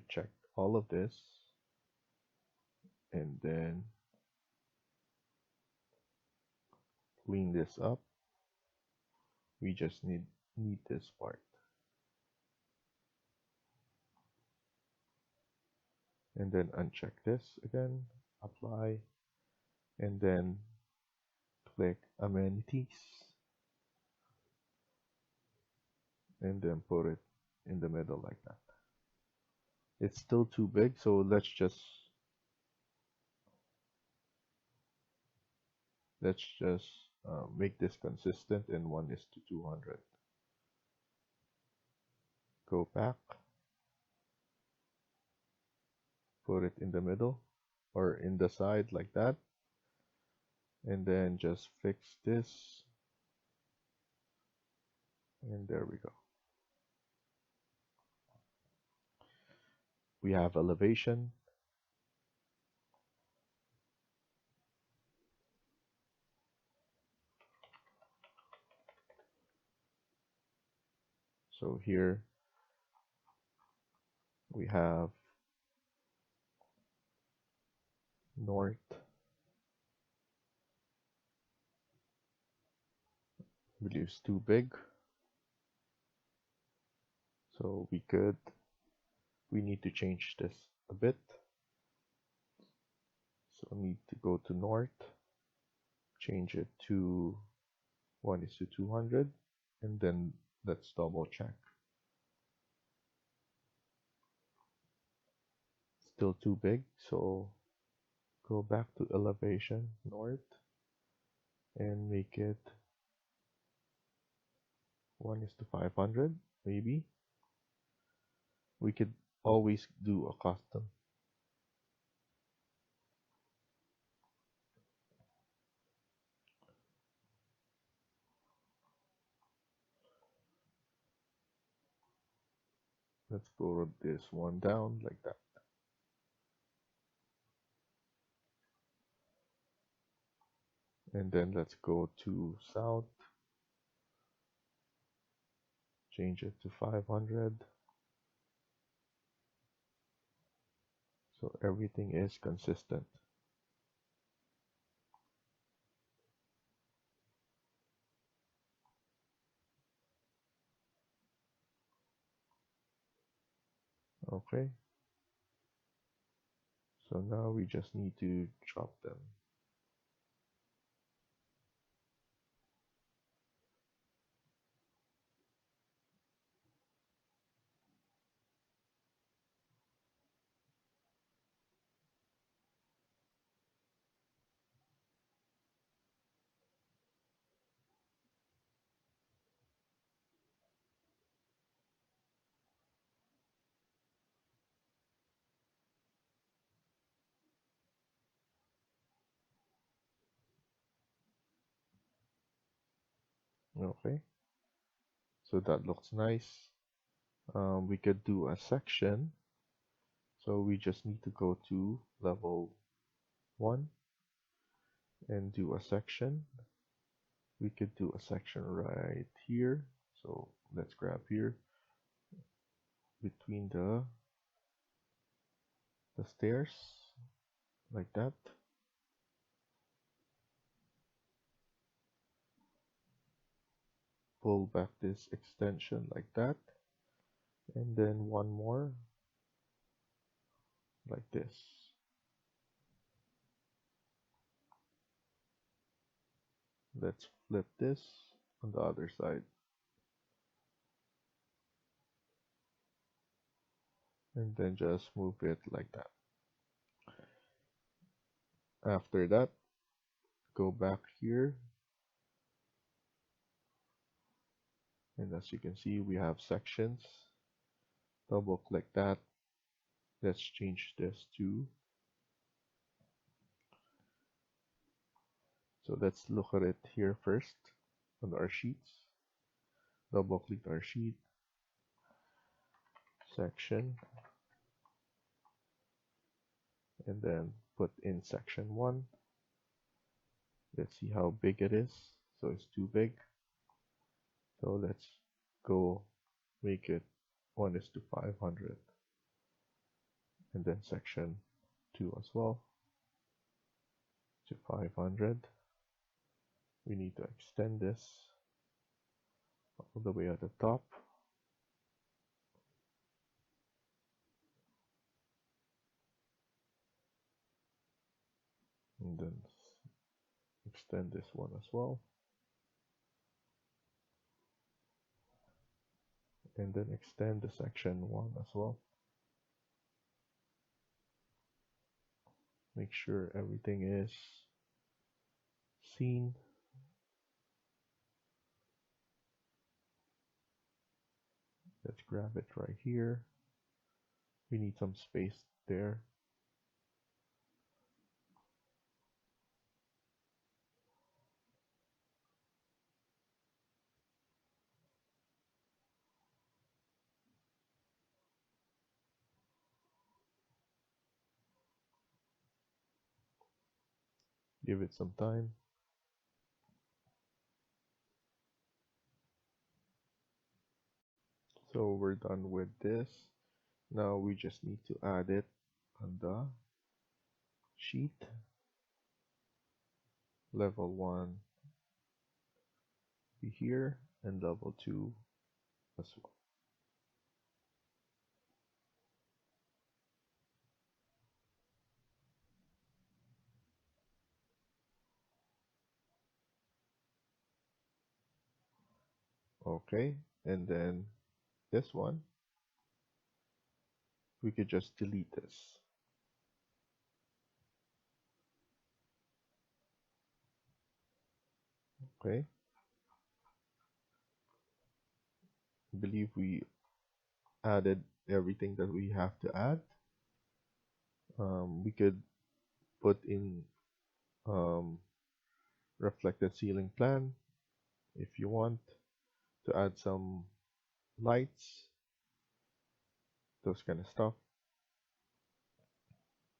check all of this, and then clean this up. We just need this part. And then uncheck this again, apply, and then click amenities, and then put it in the middle like that. It's still too big, so let's just make this consistent in 1:200. Go back, put it in the middle or in the side like that, and then just fix this, and there we go. We have elevation. So here we have north. I believe it's too big, so we need to change this a bit. So I need to go to north, change it to 1:200, and then let's double check. Still too big, so go back to elevation north and make it 1:500 maybe. We could always do a custom. Let's go this one down like that. And then let's go to south, change it to 500. So everything is consistent. Okay. So now we just need to chop them. Okay. So that looks nice. We could do a section. So we just need to go to level 1 and do a section. We could do a section right here. So let's grab here between the stairs like that. Pull back this extension like that, and then one more like this. Let's flip this on the other side, and then just move it like that. After that, go back here, and as you can see, we have sections. Double click that. Let's change this to, so let's look at it here first on our sheets. double click our sheet, section, and then put in section 1. Let's see how big it is. So it's too big. So let's go make it 1:500. And then section 2 as well to 500. We need to extend this all the way at the top. And then extend this one as well. And then extend the section 1 as well. Make sure everything is seen. Let's grab it right here. We need some space there. Give it some time. So we're done with this. Now we just need to add it on the sheet. Level 1 be here and level 2 as well. Okay, and then this one, we could just delete this. Okay, I believe we added everything that we have to add. We could put in reflected ceiling plan if you want to add some lights, those kind of stuff.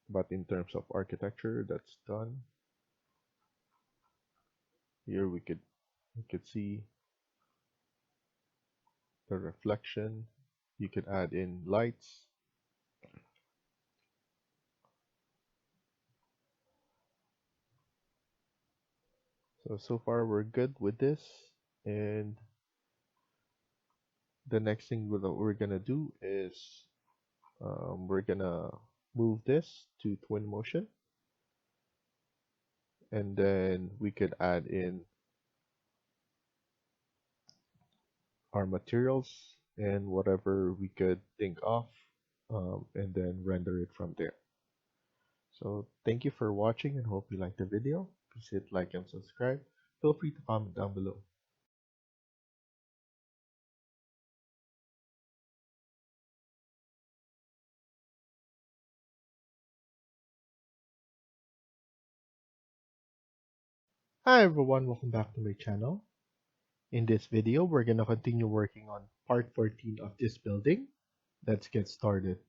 But in terms of architecture, that's done. Here we could see the reflection. You could add in lights. So far we're good with this, and the next thing that we're gonna do is we're gonna move this to Twinmotion, and then we could add in our materials and whatever we could think of, and then render it from there. So thank you for watching and hope you liked the video. Please hit like and subscribe. Feel free to comment down below. Hi everyone, welcome back to my channel. In this video, we're going to continue working on part 14 of this building. Let's get started.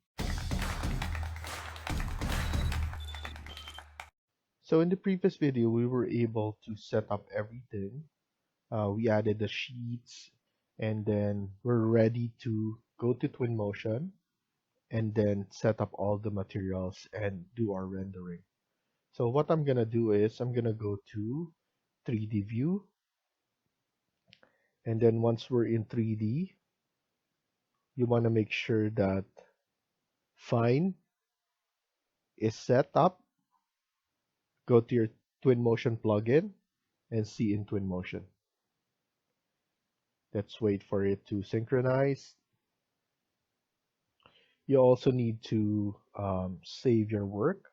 So in the previous video, we were able to set up everything. We added the sheets, and then we're ready to go to Twinmotion and then set up all the materials and do our rendering. So what I'm going to do is I'm going to go to 3D view. And then once we're in 3D, you want to make sure that Fine is set up. Go to your Twinmotion plugin and see in Twinmotion. Let's wait for it to synchronize. You also need to save your work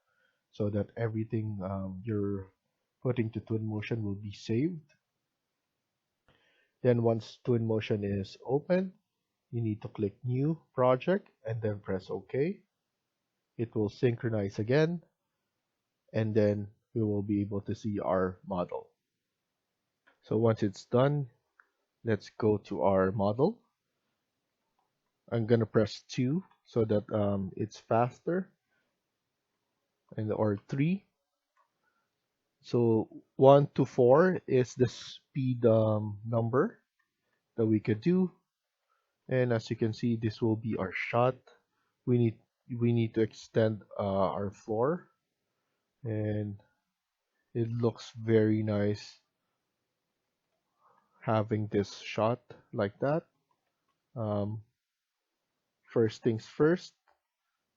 so that everything you're putting to Twinmotion will be saved. Then once Twinmotion is open, you need to click New Project and then press OK. It will synchronize again, and then we will be able to see our model. So once it's done, Let's go to our model. I'm gonna press 2 so that it's faster, and or 3. So 1 to 4 is the speed number that we could do. And as you can see, this will be our shot. We need we need to extend our floor, and it looks very nice having this shot like that. Um, First things first,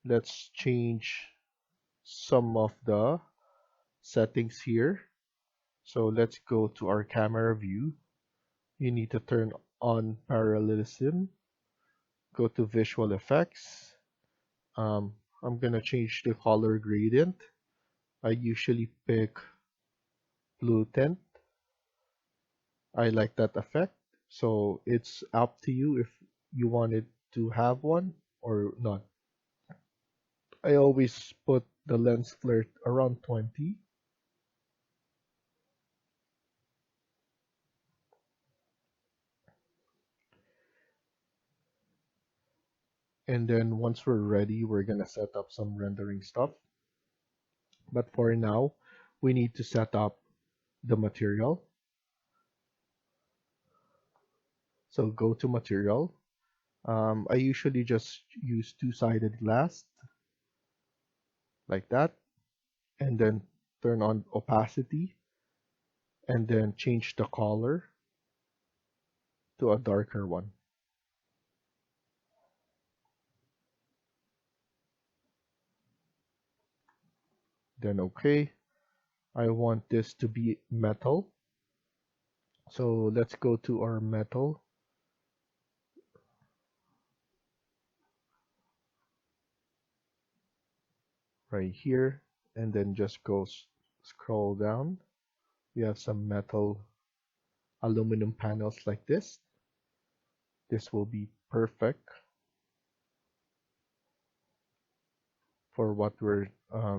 let's change some of the settings here. So let's go to our camera view. You need to turn on parallelism, go to visual effects. I'm gonna change the color gradient. I usually pick blue tint. I like that effect. So it's up to you if you wanted to have one or not. I always put the lens flare around 20. And then once we're ready, we're gonna set up some rendering stuff. But for now, we need to set up the material. So go to material. I usually just use two-sided glass like that, and then turn on opacity, and then change the color to a darker one. Then okay, I want this to be metal. So let's go to our metal. Right here, and then just go scroll down. We have some metal aluminum panels like this. This will be perfect for what we're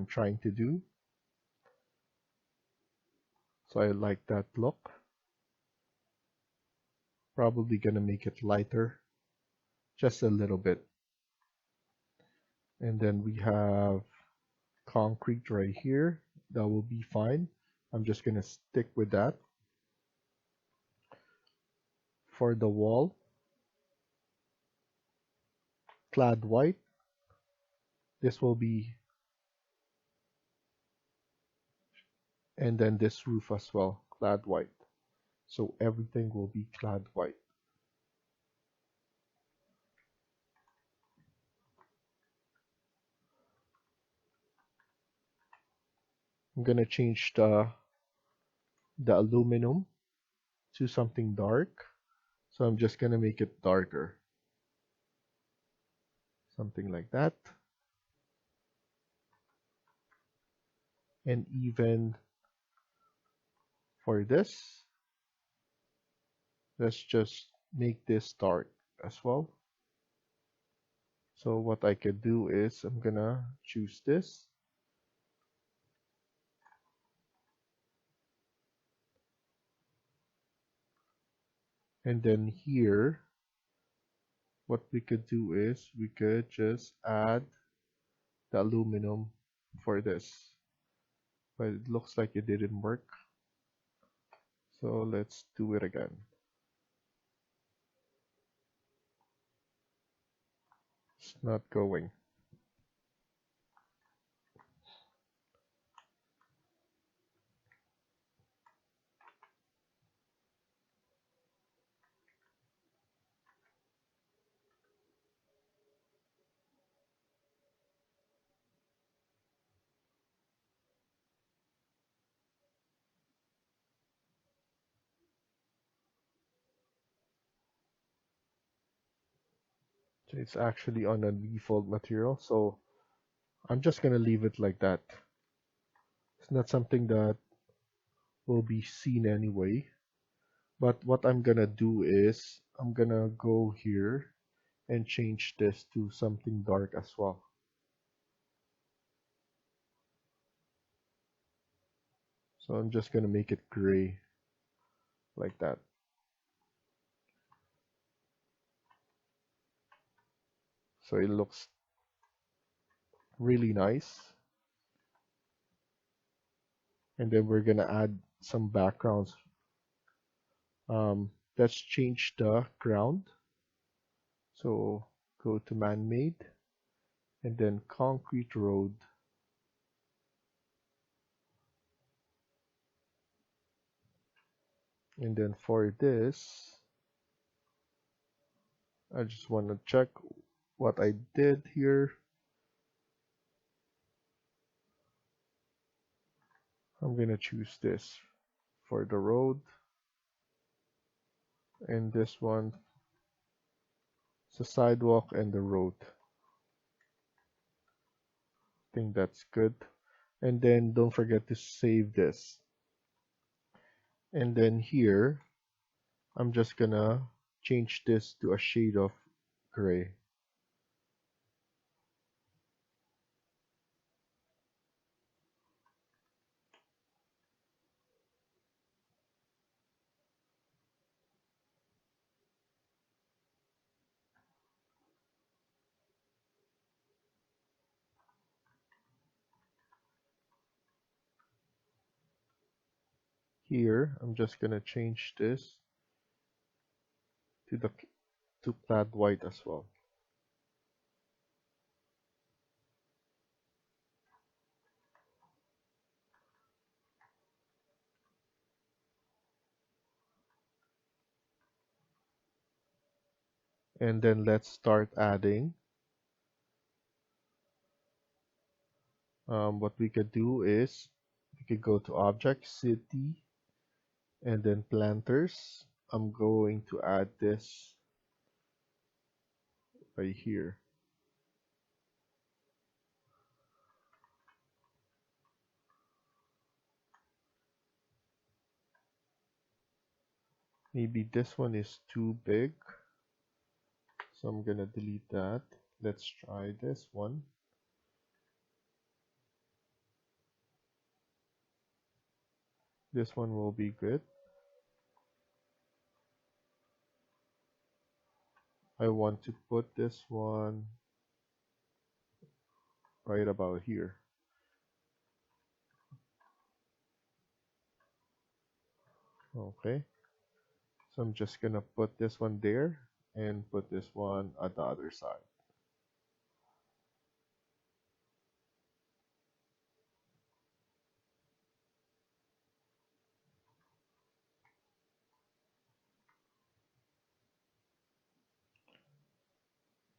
trying to do. So I like that look. Probably gonna make it lighter, just a little bit. And then we have concrete right here. That will be fine. I'm just gonna stick with that. For the wall, clad white. This will be, and then this roof as well, clad white. So everything will be clad white. I'm gonna change the aluminum to something dark. So I'm just gonna make it darker. Something like that. And even for this, let's just make this dark as well. So what I could do is I'm gonna choose this. And then here, what we could do is we could just add the aluminum for this. But it looks like it didn't work. So let's do it again. It's not going. So it's actually on a default material. So I'm just gonna leave it like that. It's not something that will be seen anyway. But what I'm gonna do is I'm gonna go here and change this to something dark as well. So I'm just gonna make it gray like that. So it looks really nice. And then we're gonna add some backgrounds. Let's change the ground. So go to man-made and then concrete road. And then for this, I just want to check what I did here. I'm gonna choose this for the road, and this one is the sidewalk and the road. I think that's good. And then don't forget to save this. And then here, I'm just gonna change this to a shade of gray. Here, I'm just gonna change this to the to clad white as well. And then let's start adding. What we could do is we could go to Object, City, and then Planters. I'm going to add this right here. Maybe this one is too big, so I'm gonna delete that. Let's try this one. This one will be good. I want to put this one right about here. Okay, so I'm just gonna put this one there and put this one at the other side.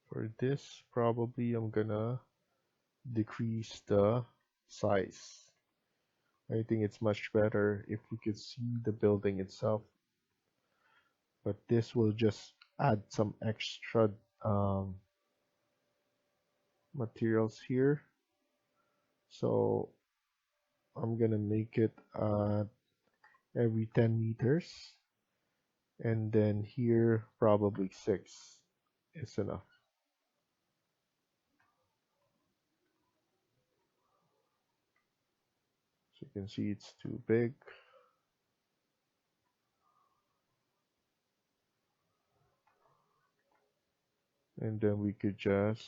For this, probably I'm gonna decrease the size. I think it's much better if we could see the building itself, but this will just add some extra materials here. So I'm gonna make it every 10 meters, and then here probably 6 is enough. So you can see it's too big. And then we could just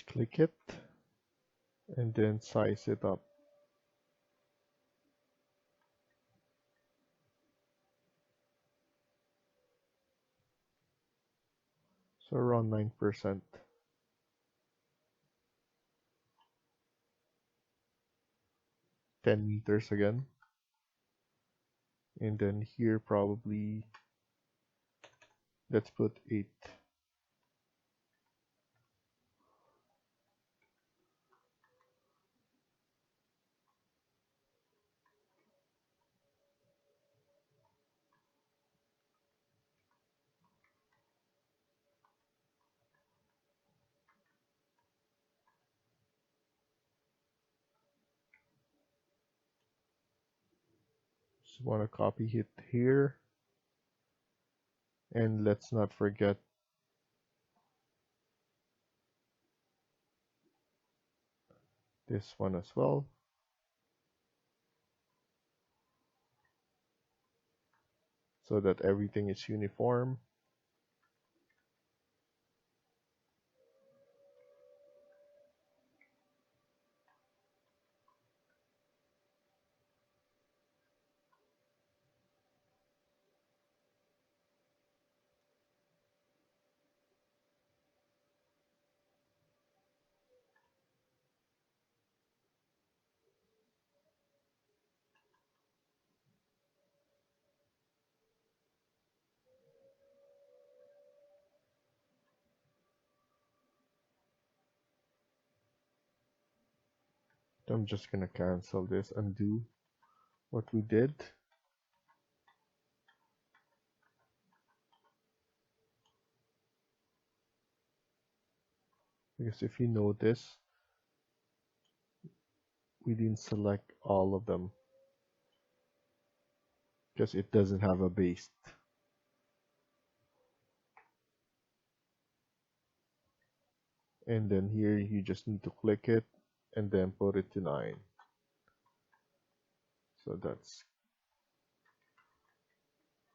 click it and then size it up. So around 9%. 10 meters again. And then here probably, let's put 8. Just want to copy it here. And let's not forget this one as well. So that everything is uniform. I'm just gonna cancel this, undo what we did. Because if you notice, we didn't select all of them because it doesn't have a base. And then here you just need to click it and then put it to 9. So that's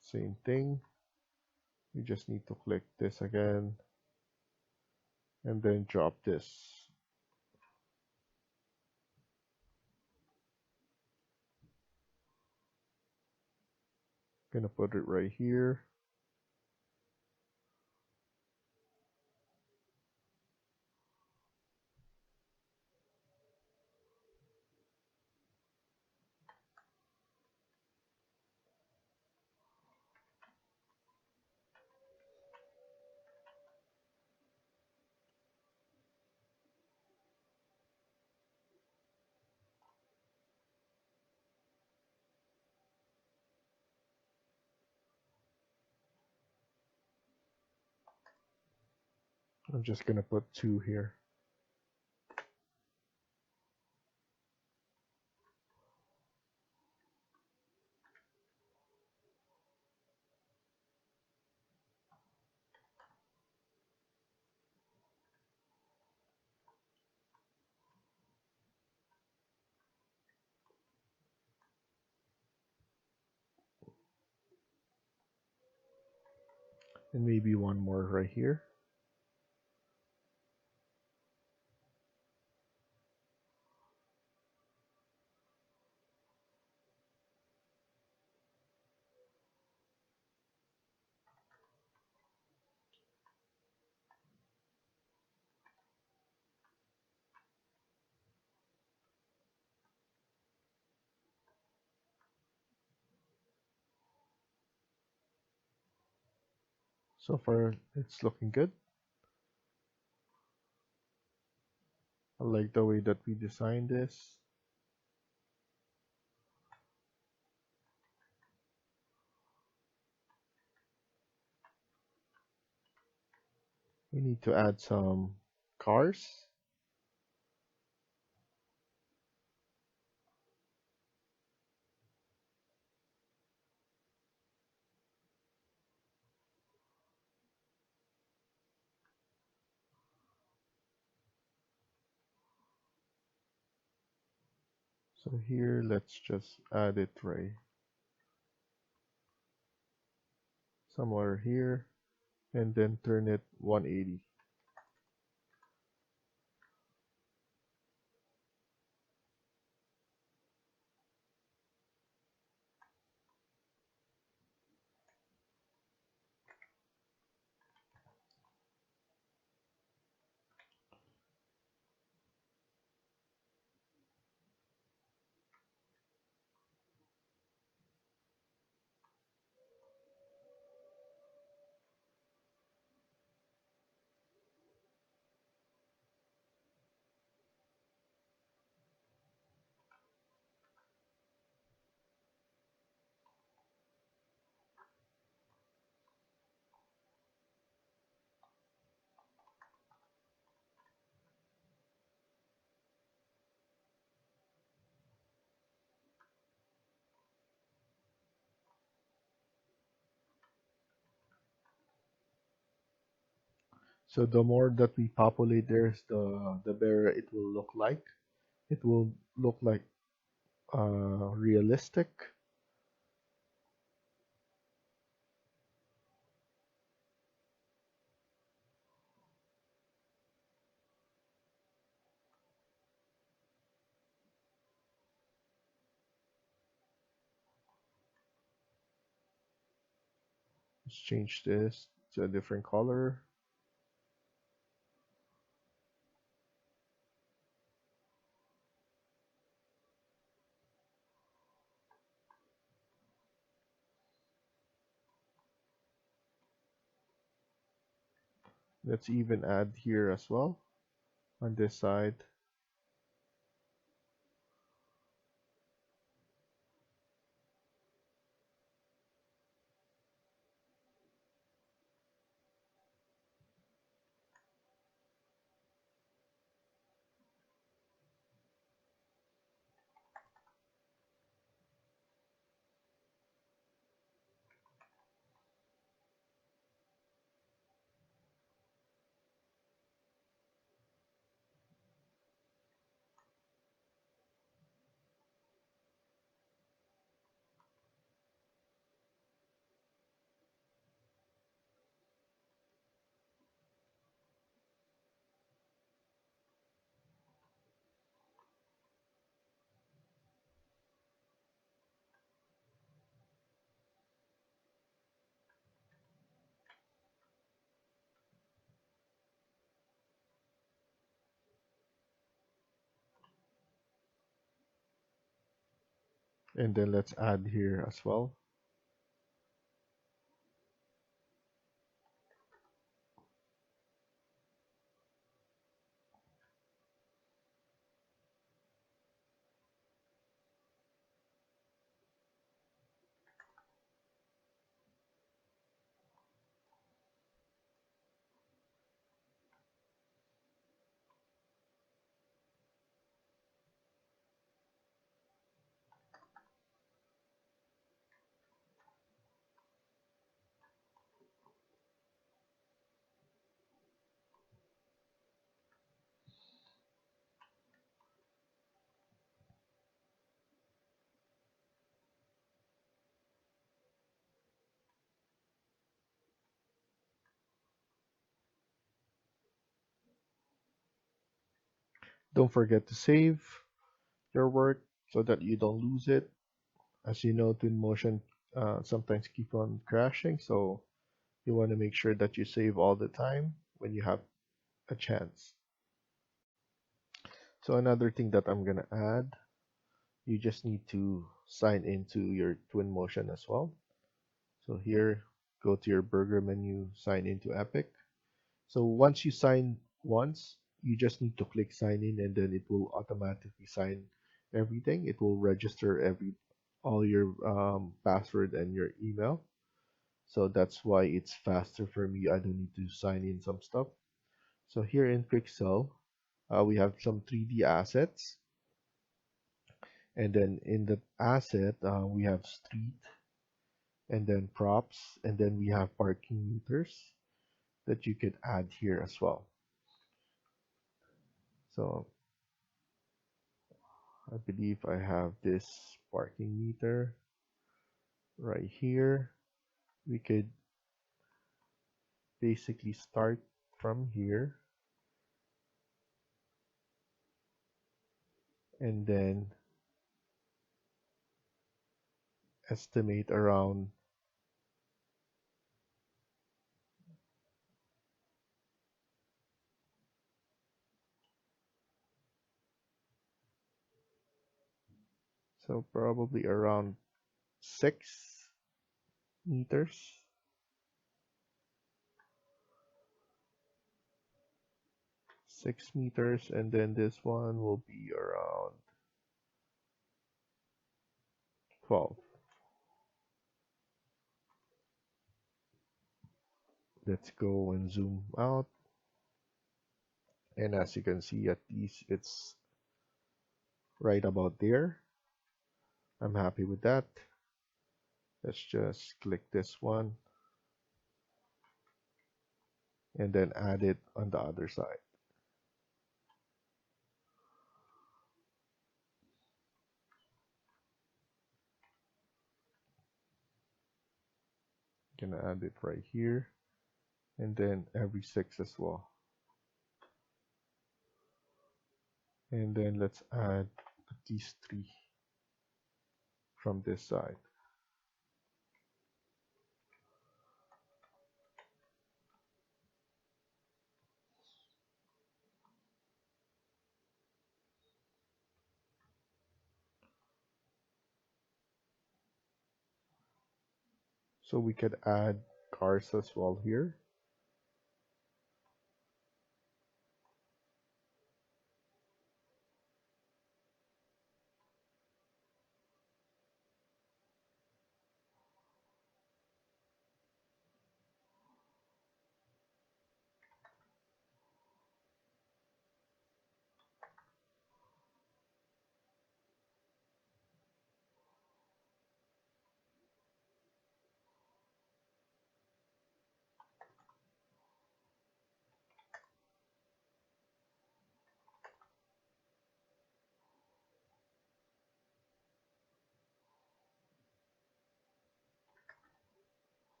same thing. You just need to click this again and then drop this. Gonna put it right here. I'm just gonna put 2 here. And maybe one more right here. So far, it's looking good. I like the way that we designed this. We need to add some cars. So here, let's just add it right somewhere here and then turn it 180. So the more that we populate there's the better it will look like. It will look like realistic. Let's change this to a different color. Let's even add here as well on this side. And then let's add here as well. Don't forget to save your work so that you don't lose it. As you know, Twinmotion sometimes keep on crashing, so you want to make sure that you save all the time when you have a chance. So another thing that I'm gonna add, you just need to sign into your Twinmotion as well. So here, go to your burger menu, sign into Epic. So once you sign once, you just need to click sign in and then it will automatically sign everything. It will register all your password and your email. So that's why it's faster for me. I don't need to sign in some stuff. So here in Pixel, we have some 3D assets. And then in the asset, we have street and then props. And then we have parking meters that you could add here as well. So I believe I have this parking meter right here. We could basically start from here and then estimate around, so probably around 6 meters. 6 meters, and then this one will be around 12. Let's go and zoom out. And as you can see, at least it's right about there. I'm happy with that. Let's just click this one and then add it on the other side. Gonna add it right here, and then every 6 as well. And then let's add at least 3 from this side. So we could add cars as well here.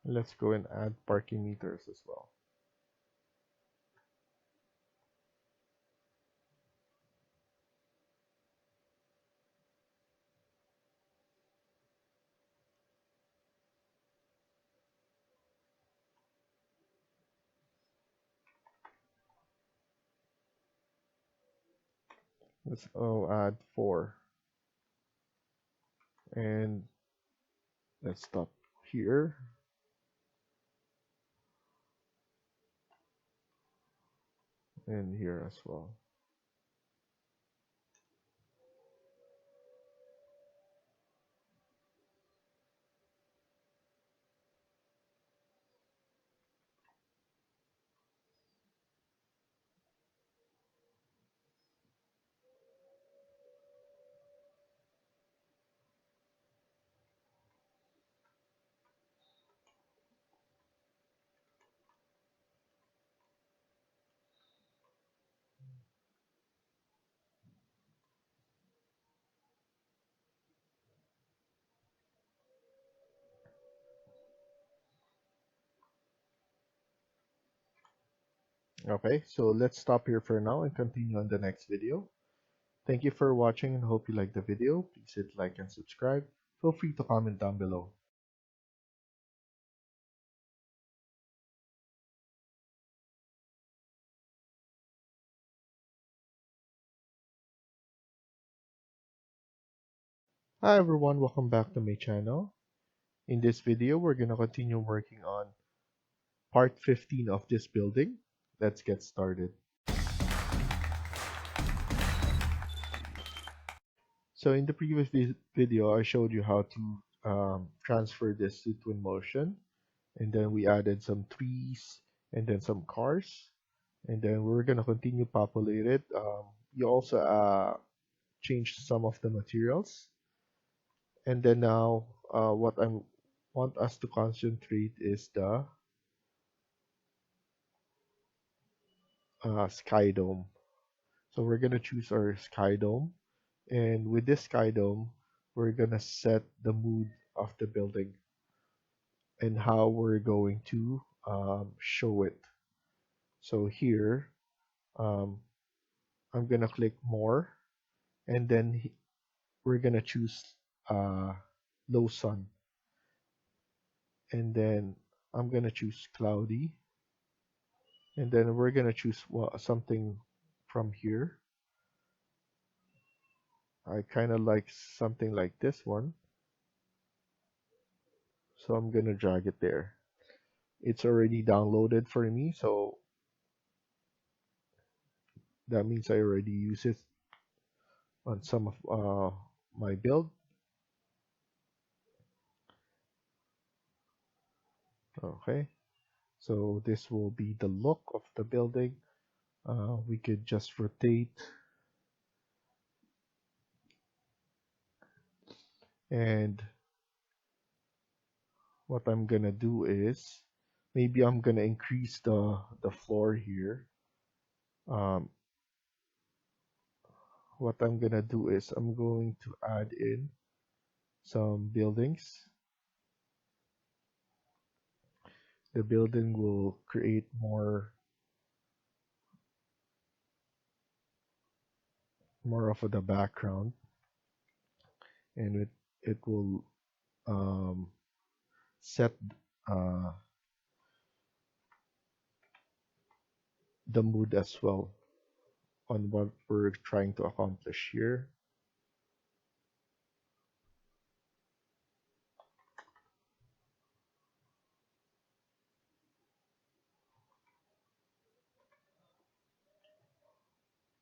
Let's go and add parking meters as well. Let's add 4. And let's stop here and here as well. Okay, so let's stop here for now and continue on the next video. Thank you for watching and hope you liked the video. Please hit like and subscribe. Feel free to comment down below. Hi everyone, welcome back to my channel. In this video, we're going to continue working on part 15 of this building. Let's get started. So in the previous video, I showed you how to transfer this to Twinmotion. And then we added some trees and then some cars. And then we're going to continue populate it. You also changed some of the materials. And then now what I want us to concentrate is the sky dome. So we're going to choose our sky dome. And with this sky dome, we're going to set the mood of the building and how we're going to show it. So here, um, I'm going to click more, and then we're going to choose low sun. And then I'm going to choose cloudy. And then we're going to choose something from here. I kind of like something like this one. So I'm going to drag it there. It's already downloaded for me, so that means I already use it on some of my build. Okay, so this will be the look of the building. We could just rotate, and what I'm gonna do is maybe I'm gonna increase the floor here. Um, what I'm gonna do is I'm going to add in some buildings. The building will create more of the background, and it will um, set uh, the mood as well on what we're trying to accomplish here.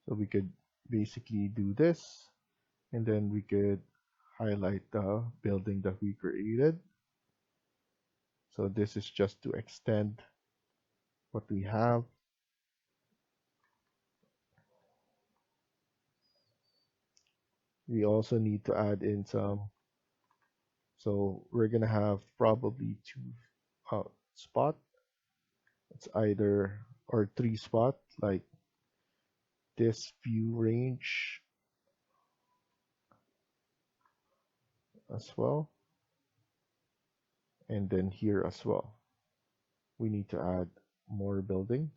So we could basically do this, and then we could highlight the building that we created. So this is just to extend what we have. We also need to add in some, so we're gonna have probably two spot. It's either or three spot like this view range as well, and then here as well. We need to add more building.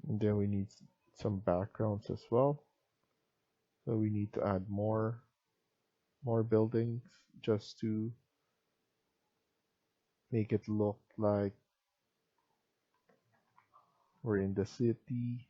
And then we need some backgrounds as well. So we need to add more buildings just to make it look like we're in the city.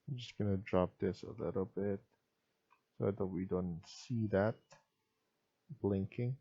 I'm just gonna drop this a little bit so that we don't see that blinking.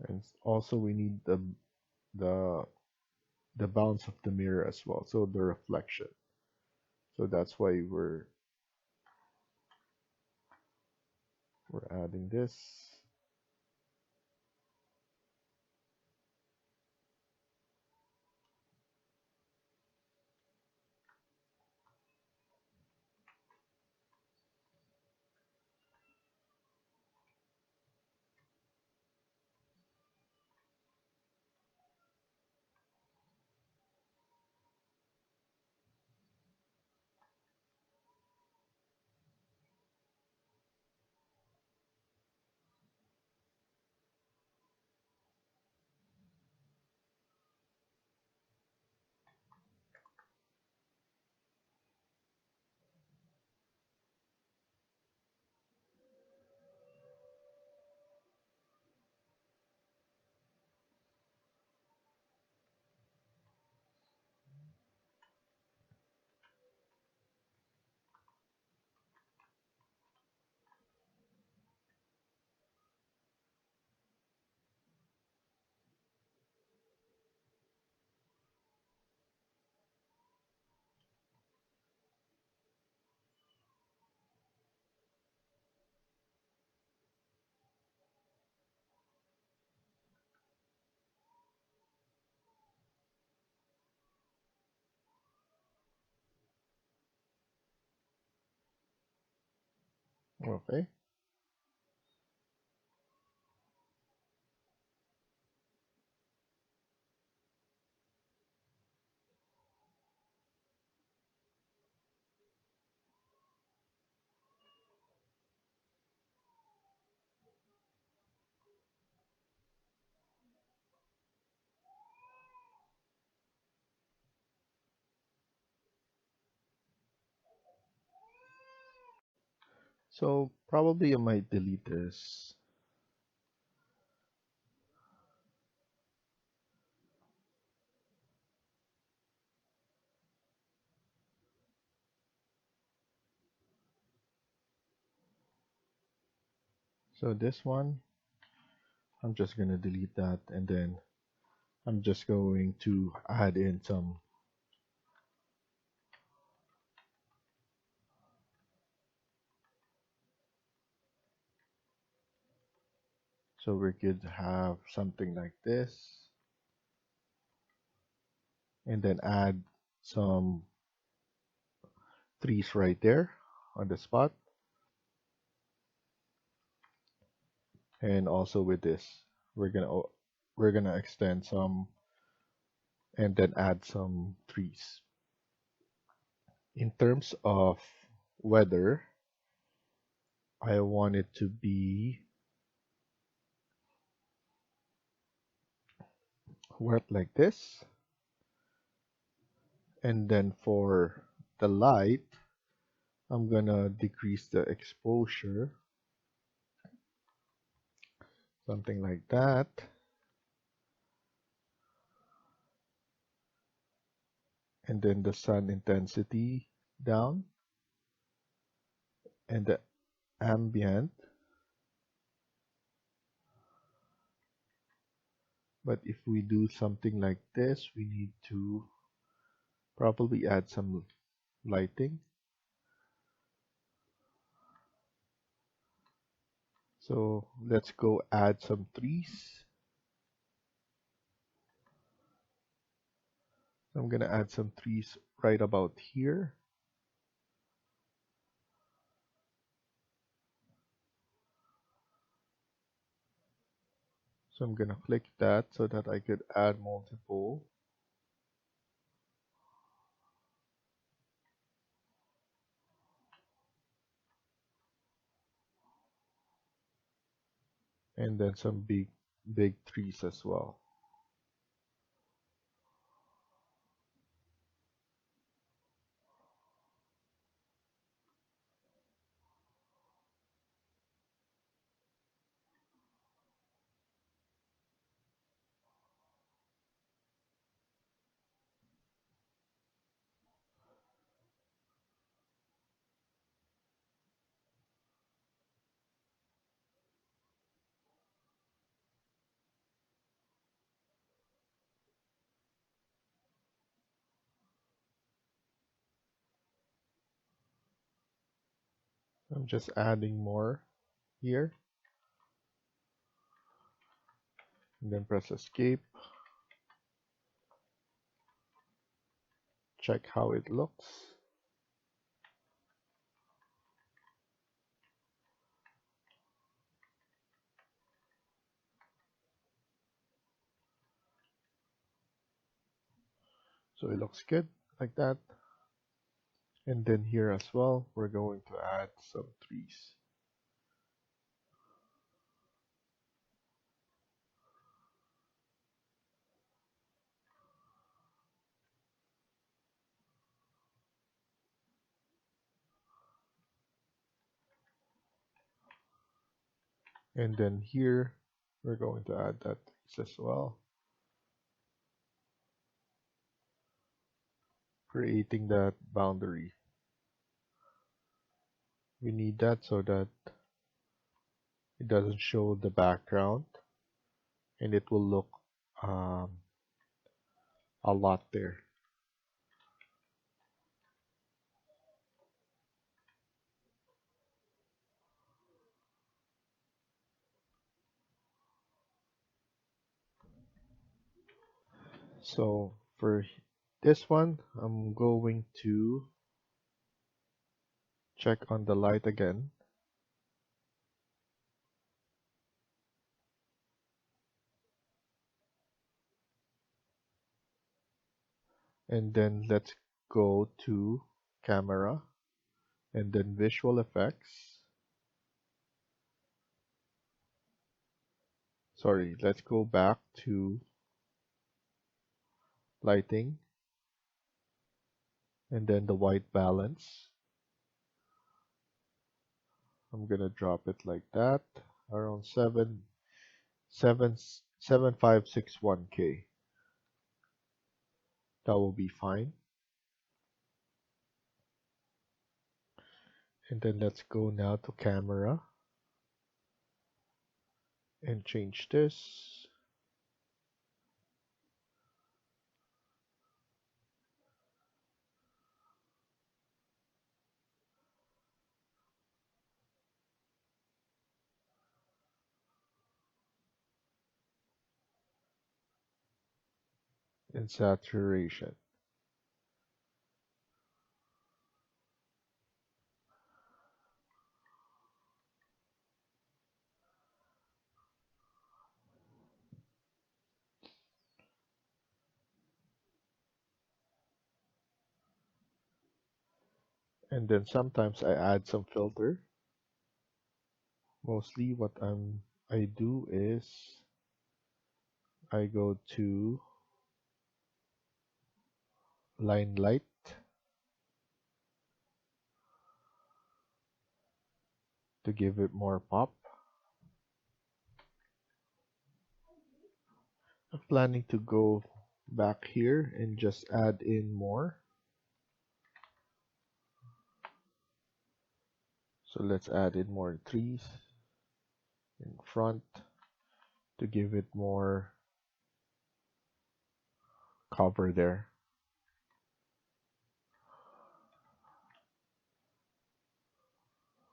And also we need the the bounce of the mirror as well, so the reflection. So that's why we're adding this. Okay. So probably I might delete this. So this one, I'm just gonna delete that, and then I'm just going to add in some. So we could have something like this, and then add some trees right there on the spot, and also with this, we're gonna we're gonna extend some, and then add some trees. In terms of weather, I want it to be wet like this, and then for the light, I'm gonna decrease the exposure, something like that. And then the sun intensity down, and the ambient. But if we do something like this, we need to probably add some lighting. So let's go add some trees. I'm gonna add some trees right about here. So I'm gonna click that so that I could add multiple. And then some big trees as well. I'm just adding more here, and then press escape. Check how it looks. So it looks good like that. And then here as well, we're going to add some trees. And then here, we're going to add that trees as well, creating that boundary. We need that so that it doesn't show the background, and it will look um, a lot there. So for this one, I'm going to check on the light again. And then let's go to camera and then visual effects. Sorry, let's go back to lighting and then the white balance. I'm gonna drop it like that, around 7561K. That will be fine. And then let's go now to camera and change this. And saturation. And then sometimes I add some filter. Mostly what I do is I go to line light to give it more pop. I'm planning to go back here and just add in more. So let's add in more trees in front to give it more cover there.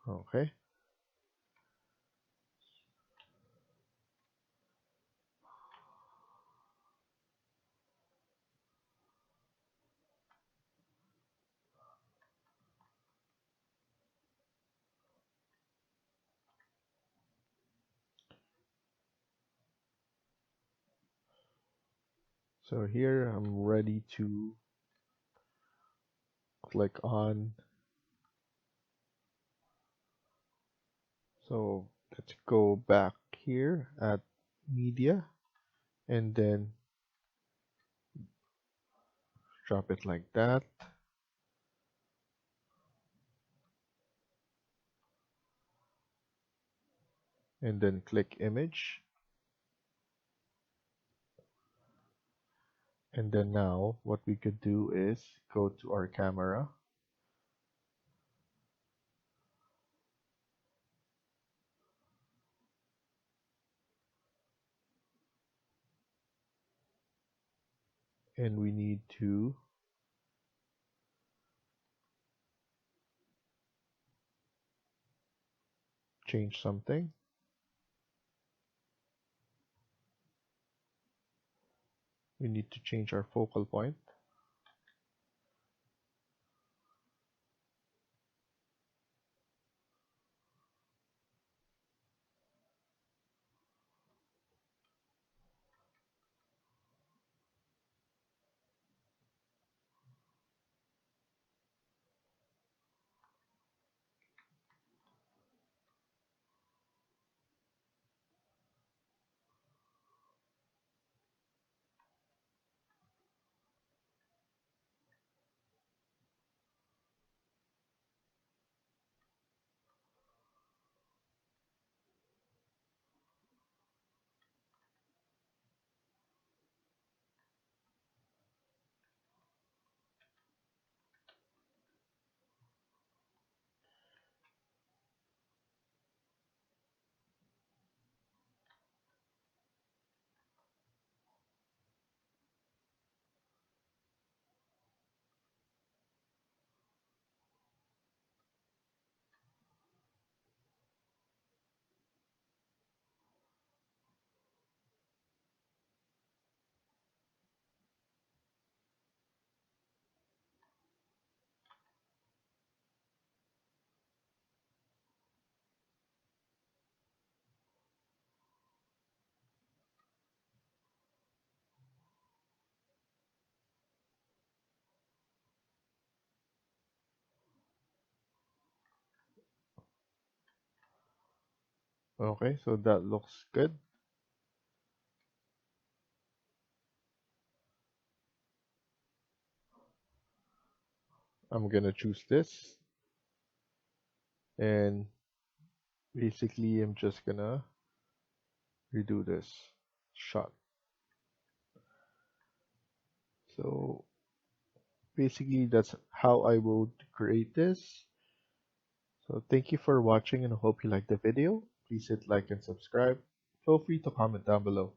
Okay. So here I'm ready to click on. So let's go back here at media and then drop it like that. And then click image. And then now what we could do is go to our camera and we need to change something. We need to change our focal point. Okay, so that looks good. I'm gonna choose this, and basically I'm just gonna redo this shot. So basically that's how I would create this. So thank you for watching and I hope you liked the video. Please hit like and subscribe. Feel free to comment down below.